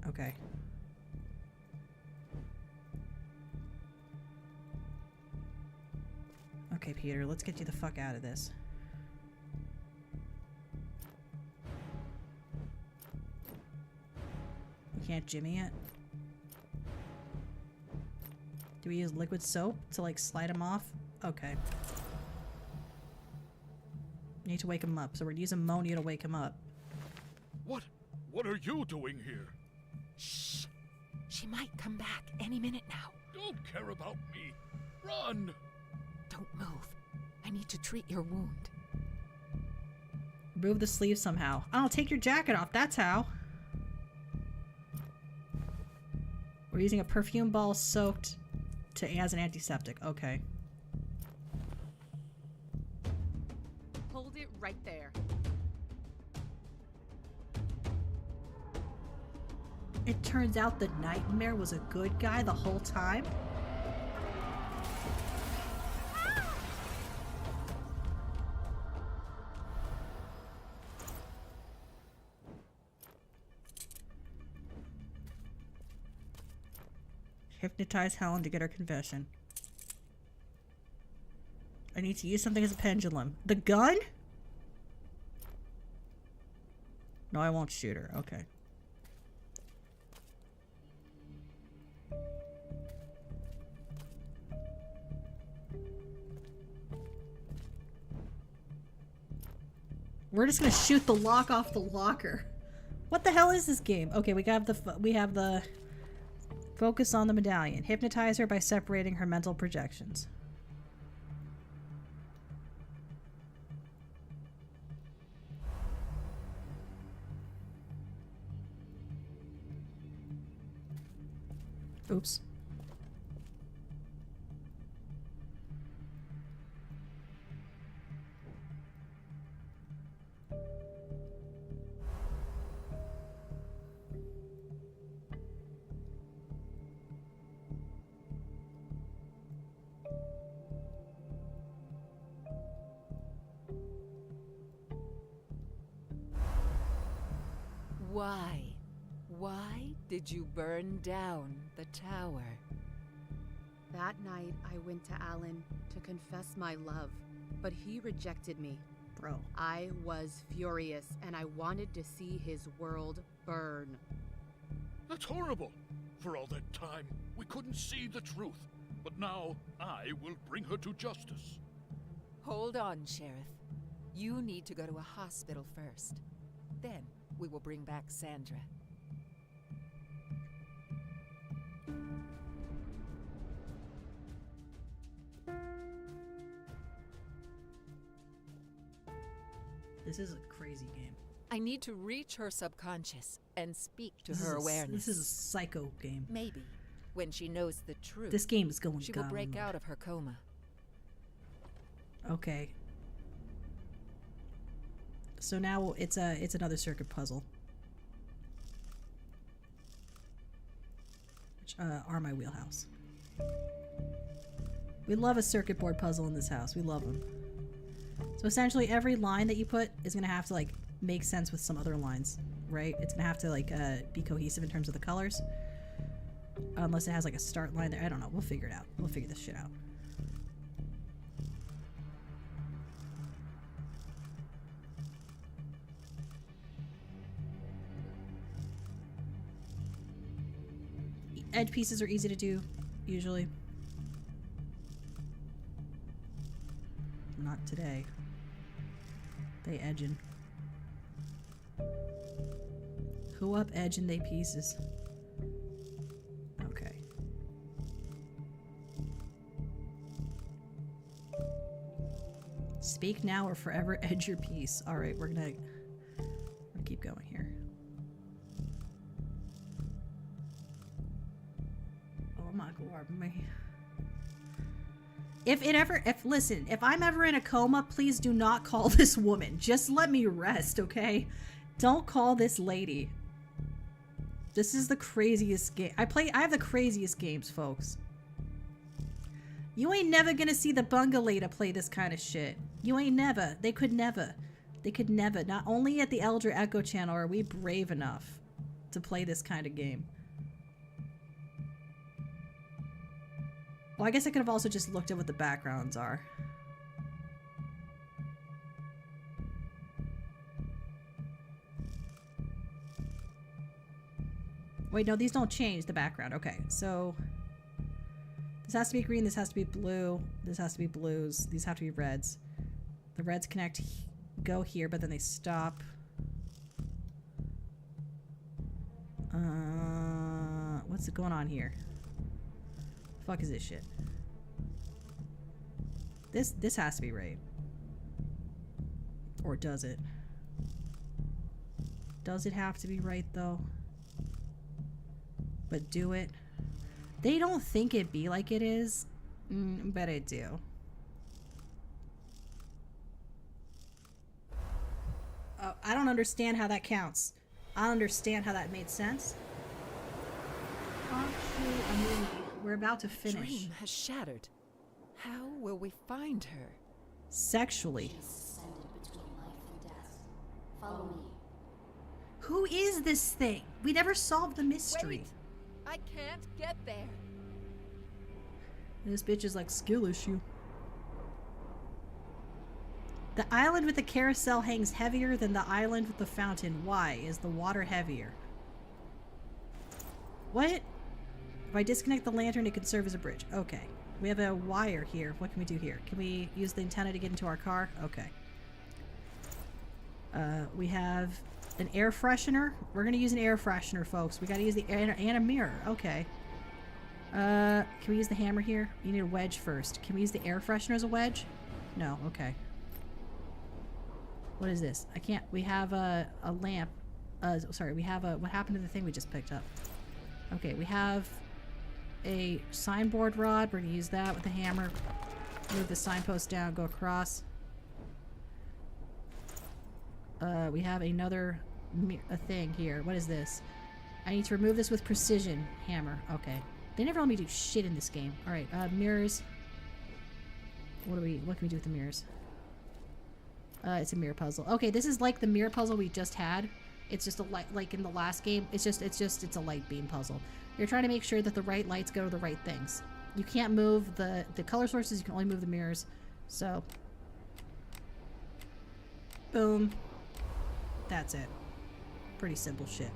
Okay. Okay, Peter, let's get you the fuck out of this. We can't jimmy it. Do we use liquid soap to like slide him off? Okay. We need to wake him up, so we're gonna use ammonia to wake him up. What are you doing here? Shh. She might come back any minute now. Don't care about me. Run! Don't move. I need to treat your wound. Remove the sleeve somehow. Oh, take your jacket off. That's how. We're using a perfume ball soaked as an antiseptic. Okay. Hold it right there. It turns out the Nightmare was a good guy the whole time. Hypnotize Helen to get her confession. I need to use something as a pendulum. The gun? No, I won't shoot her. Okay. We're just gonna shoot the lock off the locker. What the hell is this game? Okay, we have the focus on the medallion. Hypnotize her by separating her mental projections. Oops. Why? Why did you burn down the tower? That night, I went to Alan to confess my love, but he rejected me. Bro. I was furious, and I wanted to see his world burn. That's horrible. For all that time, we couldn't see the truth. But now, I will bring her to justice. Hold on, Sheriff. You need to go to a hospital first. Then, we will bring back Sandra. This is a crazy game. I need to reach her subconscious and speak to her awareness. This is a psycho game. Maybe, when she knows the truth, This game is going she will God break mode. out of her coma. Okay. So now it's another circuit puzzle. Which are my wheelhouse. We love a circuit board puzzle in this house. We love them. So essentially every line that you put is going to have to like make sense with some other lines, right? It's going to have to like be cohesive in terms of the colors. Unless it has like a start line there. I don't know. We'll figure it out. We'll figure this shit out. Edge pieces are easy to do, usually. Not today. They edging. Who up edging they pieces? Okay. Speak now or forever edge your piece. Alright, we're gonna keep going here. Oh my god, me. Listen, if I'm ever in a coma, please do not call this woman. Just let me rest, okay? Don't call this lady. This is the craziest game. I have the craziest games, folks. You ain't never gonna see the Bungaleta play this kind of shit. You ain't never. They could never. They could never. Not only at the Elder Echo channel are we brave enough to play this kind of game. Well, I guess I could have also just looked at what the backgrounds are. Wait, no, these don't change the background. Okay, so this has to be green, this has to be blue, this has to be blues, these have to be reds. The reds connect, go here, but then they stop. What's going on here? Fuck is this shit? This has to be right. Or does it? Does it have to be right though? But do it? They don't think it be like it is. But it do. I don't understand how that counts. I don't understand how that made sense. We're about to finish. Dream has shattered. How will we find her? Sexually. She is suspended between life and death. Follow me. Who is this thing? We never solved the mystery. Wait! I can't get there. This bitch is like skill issue. The island with the carousel hangs heavier than the island with the fountain. Why? Is the water heavier? What? If I disconnect the lantern, it can serve as a bridge. Okay. We have a wire here. What can we do here? Can we use the antenna to get into our car? Okay. We have an air freshener. We're going to use an air freshener, folks. We got to use the air and a mirror. Okay. Can we use the hammer here? You need a wedge first. Can we use the air freshener as a wedge? No. Okay. What is this? I can't. We have a lamp. Sorry. We have a... What happened to the thing we just picked up? Okay. We have a signboard rod. We're gonna use that with the hammer. Move the signpost down, go across. We have another a thing here. What is this? I need to remove this with precision. Hammer. Okay. They never let me do shit in this game. Alright, mirrors. What can we do with the mirrors? It's a mirror puzzle. Okay, this is like the mirror puzzle we just had. It's just a light, like in the last game. It's a light beam puzzle. You're trying to make sure that the right lights go to the right things. You can't move the color sources, you can only move the mirrors. So, boom. That's it. Pretty simple shit.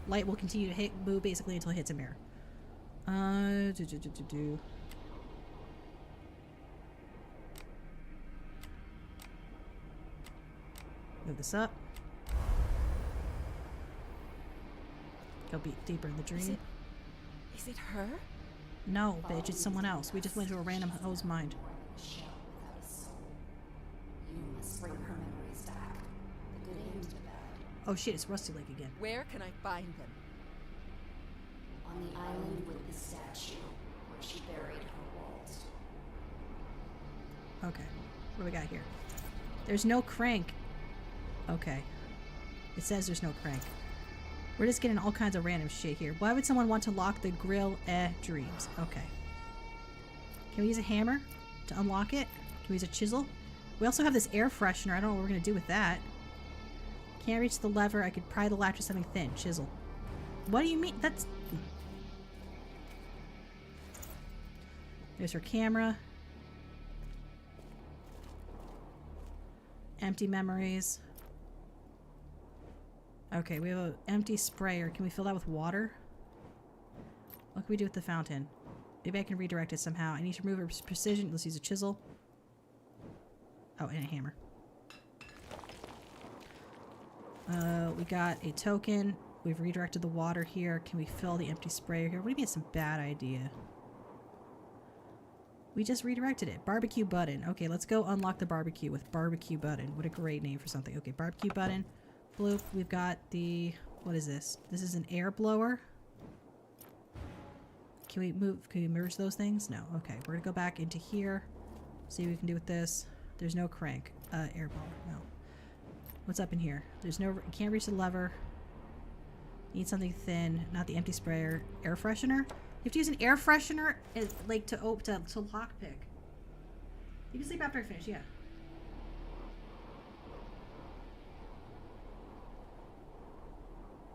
Light will continue to move basically until it hits a mirror. Move this up. Go deeper in the dream. Is it her? No, bitch, it's someone else. We just went to a random hoe's mind. You must bring her memories back. The good and the bad. Oh shit, it's Rusty Lake again. Where can I find them? On the island with the statue, where she buried her walls. Okay, what do we got here? There's no crank. Okay. It says there's no crank. We're just getting all kinds of random shit here. Why would someone want to lock the grill? Dreams. Okay. Can we use a hammer to unlock it? Can we use a chisel? We also have this air freshener. I don't know what we're going to do with that. Can't reach the lever. I could pry the latch with something thin. Chisel. What do you mean? That's... There's her camera. Empty memories. Okay, we have an empty sprayer. Can we fill that with water? What can we do with the fountain? Maybe I can redirect it somehow. I need to remove her precision. Let's use a chisel. Oh, and a hammer. We got a token. We've redirected the water here. Can we fill the empty sprayer here? What do you mean it's a bad idea? We just redirected it. Barbecue button. Okay, let's go unlock the barbecue with barbecue button. What a great name for something. Okay, barbecue button. Bloop. We've got the... What is this? This is an air blower. Can we move? Can we merge those things? No. Okay, we're gonna go back into here. See what we can do with this. There's no crank. Air blower. No. What's up in here? There's no... Can't reach the lever. Need something thin. Not the empty sprayer. Air freshener? You have to use an air freshener like to lockpick. You can sleep after I finish, yeah.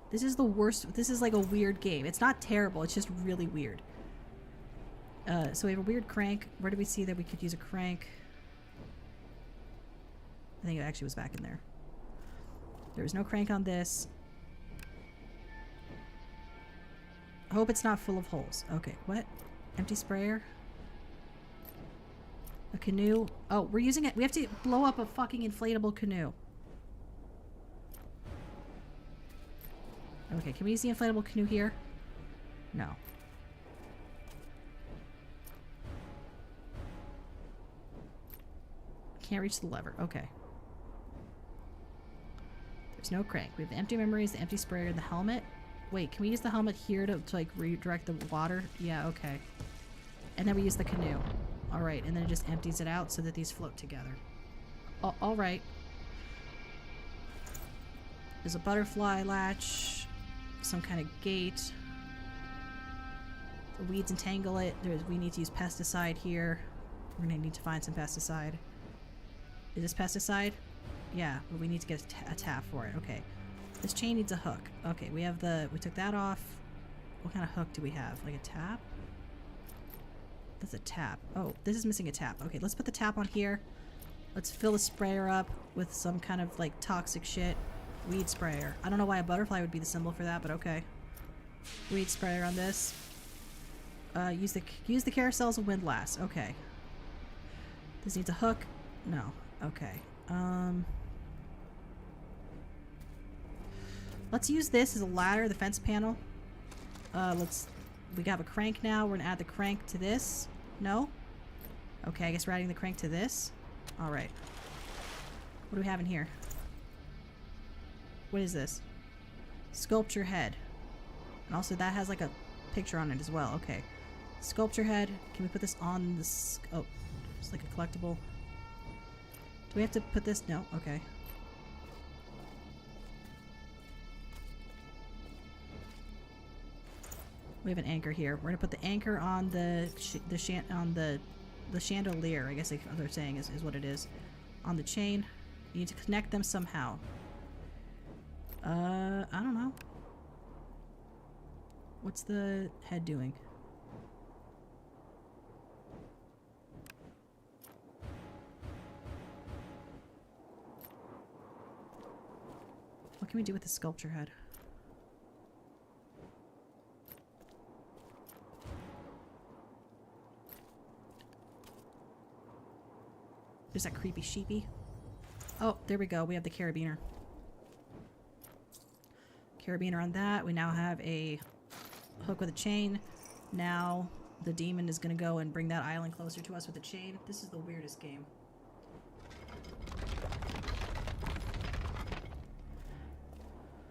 This is the worst. This is like a weird game. It's not terrible. It's just really weird. So we have a weird crank. Where do we see that we could use a crank? I think it actually was back in there. There was no crank on this. I hope it's not full of holes. Okay, what? Empty sprayer? A canoe? Oh, we're using it. We have to blow up a fucking inflatable canoe. Okay, can we use the inflatable canoe here? No. Can't reach the lever. Okay. There's no crank. We have the empty memories, the empty sprayer, the helmet. Wait, can we use the helmet here to like redirect the water? Yeah, okay. And then we use the canoe. Alright, and then it just empties it out so that these float together. Oh, alright. There's a butterfly latch. Some kind of gate. The weeds entangle it. We need to use pesticide here. We're going to need to find some pesticide. Is this pesticide? Yeah, but we need to get a tap for it. Okay. This chain needs a hook. Okay, we have we took that off. What kind of hook do we have? Like a tap? That's a tap. Oh, this is missing a tap. Okay, let's put the tap on here. Let's fill the sprayer up with some kind of like toxic shit. Weed sprayer. I don't know why a butterfly would be the symbol for that, but okay. Weed sprayer on this. Use the carousels and windlass. Okay. This needs a hook. No. Okay. Let's use this as a ladder, the fence panel. We have a crank now. We're gonna add the crank to this. No? Okay, I guess we're adding the crank to this. Alright. What do we have in here? What is this? Sculpture head. And also that has like a picture on it as well. Okay. Sculpture head. Can we put this on this? Oh, it's like a collectible. Do we have to put this? No. Okay. We have an anchor here. We're gonna put the anchor on the chandelier. I guess they're saying is what it is. On the chain. You need to connect them somehow. I don't know. What's the head doing? What can we do with the sculpture head? There's that creepy sheepy. Oh, there we go. We have the carabiner. Carabiner on that. We now have a hook with a chain. Now the demon is going to go and bring that island closer to us with a chain. This is the weirdest game.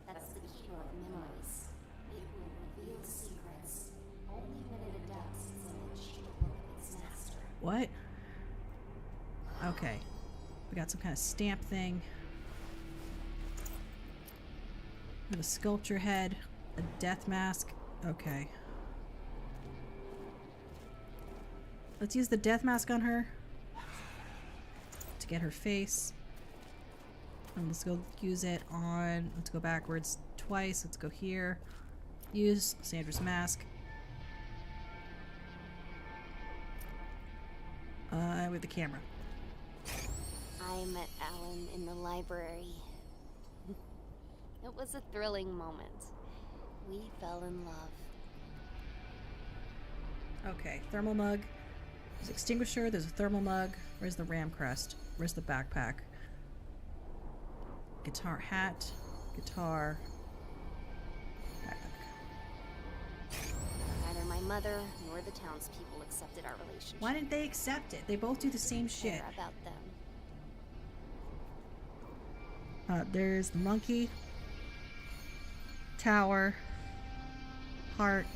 That's the keeper of memories. It will reveal secrets only when it adapts its image to look at its master. What? Okay. We got some kind of stamp thing. We have a sculpture head. A death mask. Okay. Let's use the death mask on her. To get her face. And let's go use it on... Let's go backwards twice. Let's go here. Use Sandra's mask. With the camera. I met Alan in the library. It was a thrilling moment. We fell in love. Okay, thermal mug. There's extinguisher, there's a thermal mug. Where's the ram crest? Where's the backpack? Guitar hat. Guitar. Backpack. Neither my mother nor the townspeople accepted our relationship. Why didn't they accept it? They both do the same shit. Care about them. There's the monkey. Tower. Heart.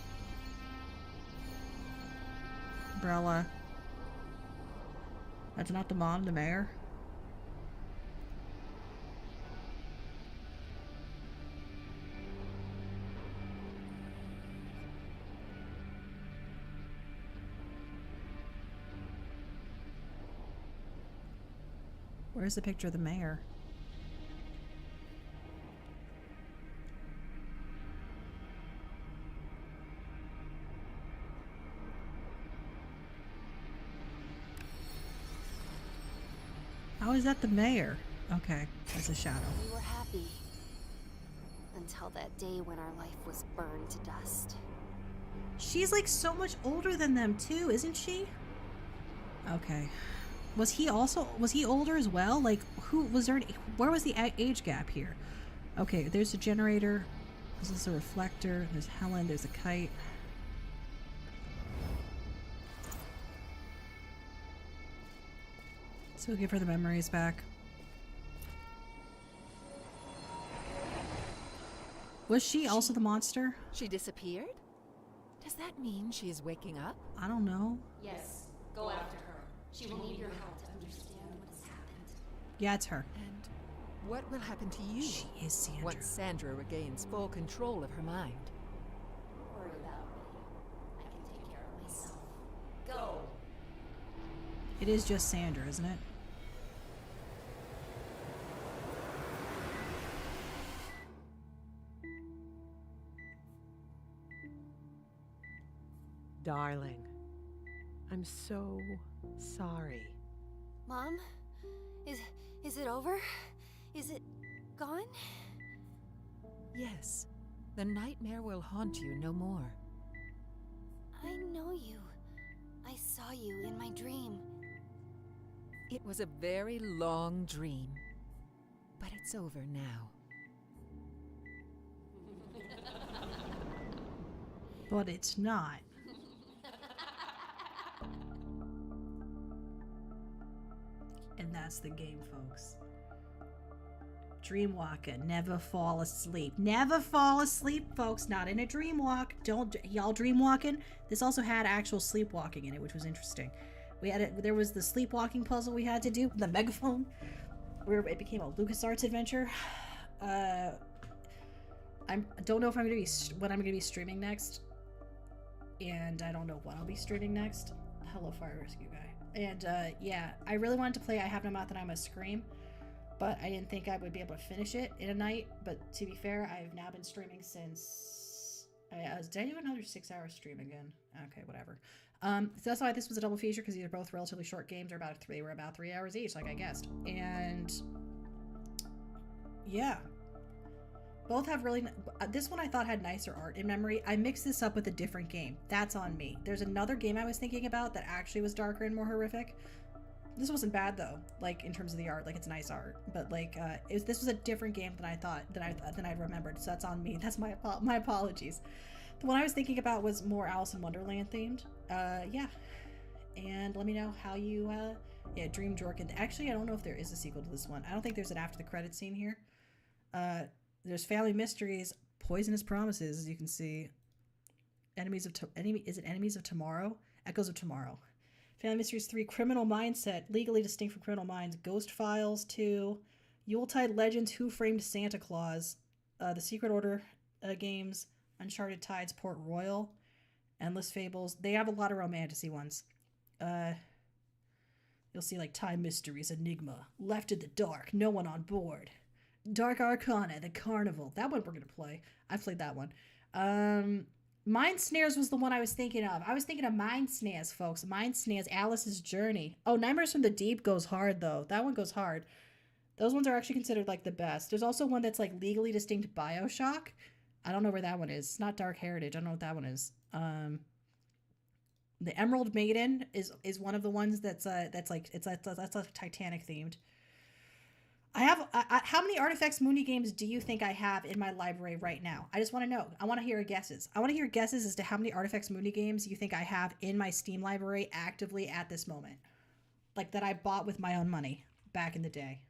Umbrella. That's not the mom, the mayor. Where's the picture of the mayor? How is that the mayor? Okay, that's a shadow. We were happy. Until that day when our life was burned to dust. She's like so much older than them too, isn't she? Okay. Was he older as well? Like, where was the age gap here? Okay, there's a generator. This is a reflector. There's Helen. There's a kite. So we'll give her the memories back. Was she also the monster? She disappeared? Does that mean she is waking up? I don't know. Yes, go after her. She will need your help to understand what has happened. Yeah, it's her. And what will happen to you? She is Sandra. Once Sandra regains full control of her mind. Don't worry about me. I can take care of myself. Go! It is just Sandra, isn't it? Darling, I'm so sorry. Mom? Is it over? Is it gone? Yes. The nightmare will haunt you no more. I know you. I saw you in my dream. It was a very long dream. But it's over now. But it's not. And that's the game, folks. Dreamwalker, never fall asleep. Never fall asleep, folks. Not in a dreamwalk. Don't y'all dreamwalking. This also had actual sleepwalking in it, which was interesting. There was the sleepwalking puzzle we had to do, the megaphone, where it became a LucasArts adventure. I don't know if I'm gonna be when I'm gonna be streaming next, and I don't know what I'll be streaming next. Hello, Fire Rescue Guy. And yeah, I really wanted to play I Have No Mouth and I'm a Scream, but I didn't think I would be able to finish it in a night. But to be fair, I've now been streaming since did I do another 6-hour stream again? Okay, whatever. So that's why this was a double feature, because these are both relatively short games. They were about 3 hours each, like I guessed. And yeah, both have really. This one I thought had nicer art in memory. I mixed this up with a different game. That's on me. There's another game I was thinking about that actually was darker and more horrific. This wasn't bad though, like in terms of the art, like it's nice art, but like this was a different game than I thought than I remembered. So that's on me. That's my apologies. The one I was thinking about was more Alice in Wonderland themed. Yeah, and let me know how you yeah, Dreamwalker. Actually, I don't know if there is a sequel to this one. I don't think there's an after the credits scene here. There's Family Mysteries, Poisonous Promises, as you can see. Enemies of Tomorrow? Echoes of Tomorrow. Family Mysteries 3, Criminal Mindset, legally distinct from Criminal Minds. Ghost Files 2, Yuletide Legends, Who Framed Santa Claus, The Secret Order games, Uncharted Tides, Port Royal, Endless Fables. They have a lot of romantic-y ones. You'll see like Time Mysteries, Enigma, Left in the Dark, No One on Board, Dark Arcana, The Carnival. That one we're gonna play. I've played that one. Mind Snares was the one I was thinking of. I was thinking of Mind Snares, folks. Mind Snares, Alice's Journey. Oh, Nightmares from the Deep goes hard, though. That one goes hard. Those ones are actually considered, like, the best. There's also one that's, like, legally distinct Bioshock. I don't know where that one is. It's not Dark Heritage. I don't know what that one is. The Emerald Maiden is one of the ones that's like Titanic themed. I have how many Artifex Mundi games do you think I have in my library right now? I just want to know. I want to hear guesses. I want to hear guesses as to how many Artifex Mundi games you think I have in my Steam library actively at this moment. Like that I bought with my own money back in the day.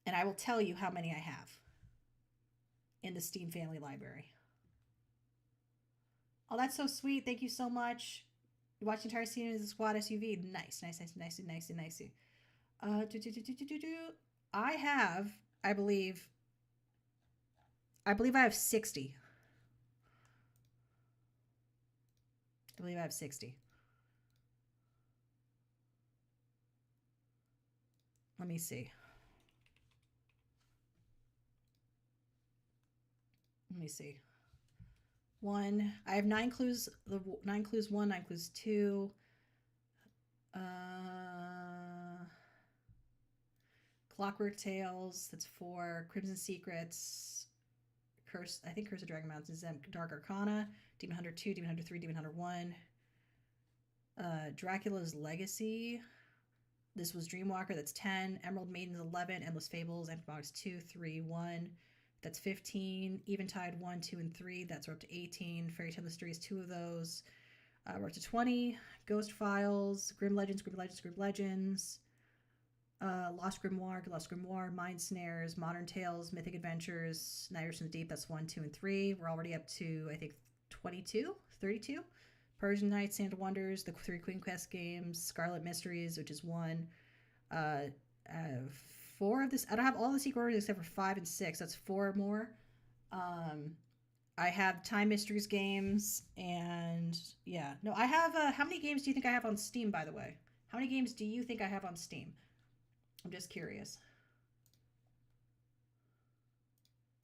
And I will tell you how many I have in the Steam family library. Oh, that's so sweet. Thank you so much. You watch the entire season as a squad SUV. Nice. I have, I believe I have 60. I believe I have 60. Let me see. One. I have 9 clues. 9 clues 1, 9 clues 2. Clockwork Tales. That's 4. Crimson Secrets. Curse. I think Curse of Dragon Mountain is Dark Arcana. Demon Hunter 2. Demon Hunter 3. Demon Hunter 1. Dracula's Legacy. This was Dreamwalker. That's 10. Emerald Maiden's 11. Endless Fables. Anthropomorphs 2, 3, 1. That's 15. Eventide 1, 2, and 3. That's we're up to 18. Fairy Tale Mysteries, 2 of those. We're up to 20. Ghost Files, Grim Legends, Lost Grimoire, Mind Snares, Modern Tales, Mythic Adventures, Nightmares from the Deep. That's 1, 2, and 3. We're already up to, I think, 32. Persian Nights, Santa Wonders, the 3 Queen Quest games, Scarlet Mysteries, which is 1. 4 of this. I don't have all the secret orders except for 5 and 6. That's 4 more. I have Time Mysteries games, and yeah. No, I have. How many games do you think I have on Steam, by the way? How many games do you think I have on Steam? I'm just curious.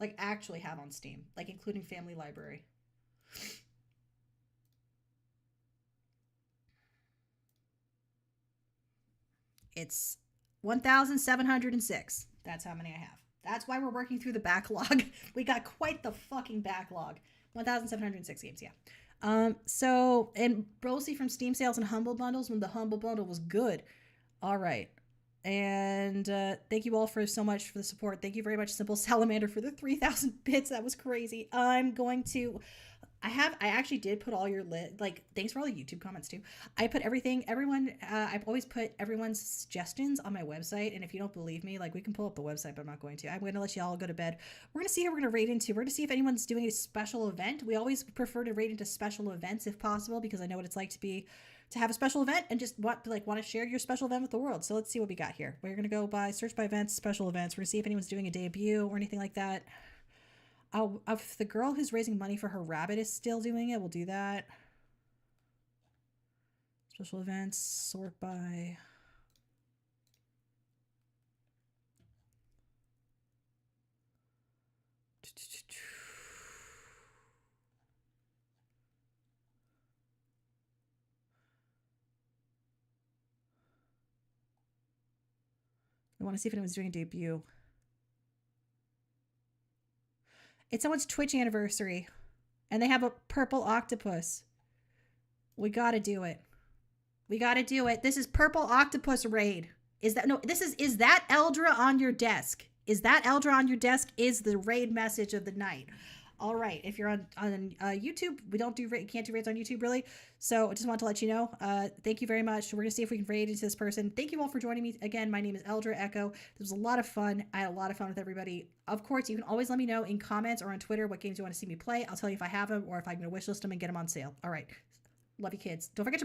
Like, actually have on Steam, like including Family Library. It's 1,706. That's how many I have. That's why we're working through the backlog. We got quite the fucking backlog. 1,706 games, yeah. So, and mostly from Steam sales and Humble Bundles when the Humble Bundle was good. All right. And thank you all for so much for the support. Thank you very much, Simple Salamander, for the 3,000 bits. That was crazy. I'm going to... I actually did put all your thanks for all the YouTube comments too. I put I've always put everyone's suggestions on my website. And if you don't believe me, like we can pull up the website, but I'm not going to. I'm going to let you all go to bed. We're going to see who we're going to raid into. We're going to see if anyone's doing a special event. We always prefer to raid into special events if possible, because I know what it's like to have a special event and just want to share your special event with the world. So let's see what we got here. We're going to go search by events, special events. We're going to see if anyone's doing a debut or anything like that. If the girl who's raising money for her rabbit is still doing it, we'll do that. Special events, sort by. I want to see if anyone's doing a debut. It's someone's Twitch anniversary, and they have a purple octopus. We gotta do it. We gotta do it. This is Purple Octopus Raid. Is that Eldra on your desk? Is that Eldra on your desk? Is the raid message of the night. All right. If you're on YouTube, we can't do raids on YouTube really. So I just want to let you know. Thank you very much. We're gonna see if we can raid into this person. Thank you all for joining me again. My name is Eldra Echo. This was a lot of fun. I had a lot of fun with everybody. Of course, you can always let me know in comments or on Twitter what games you want to see me play. I'll tell you if I have them or if I'm gonna wishlist them and get them on sale. All right. Love you, kids. Don't forget to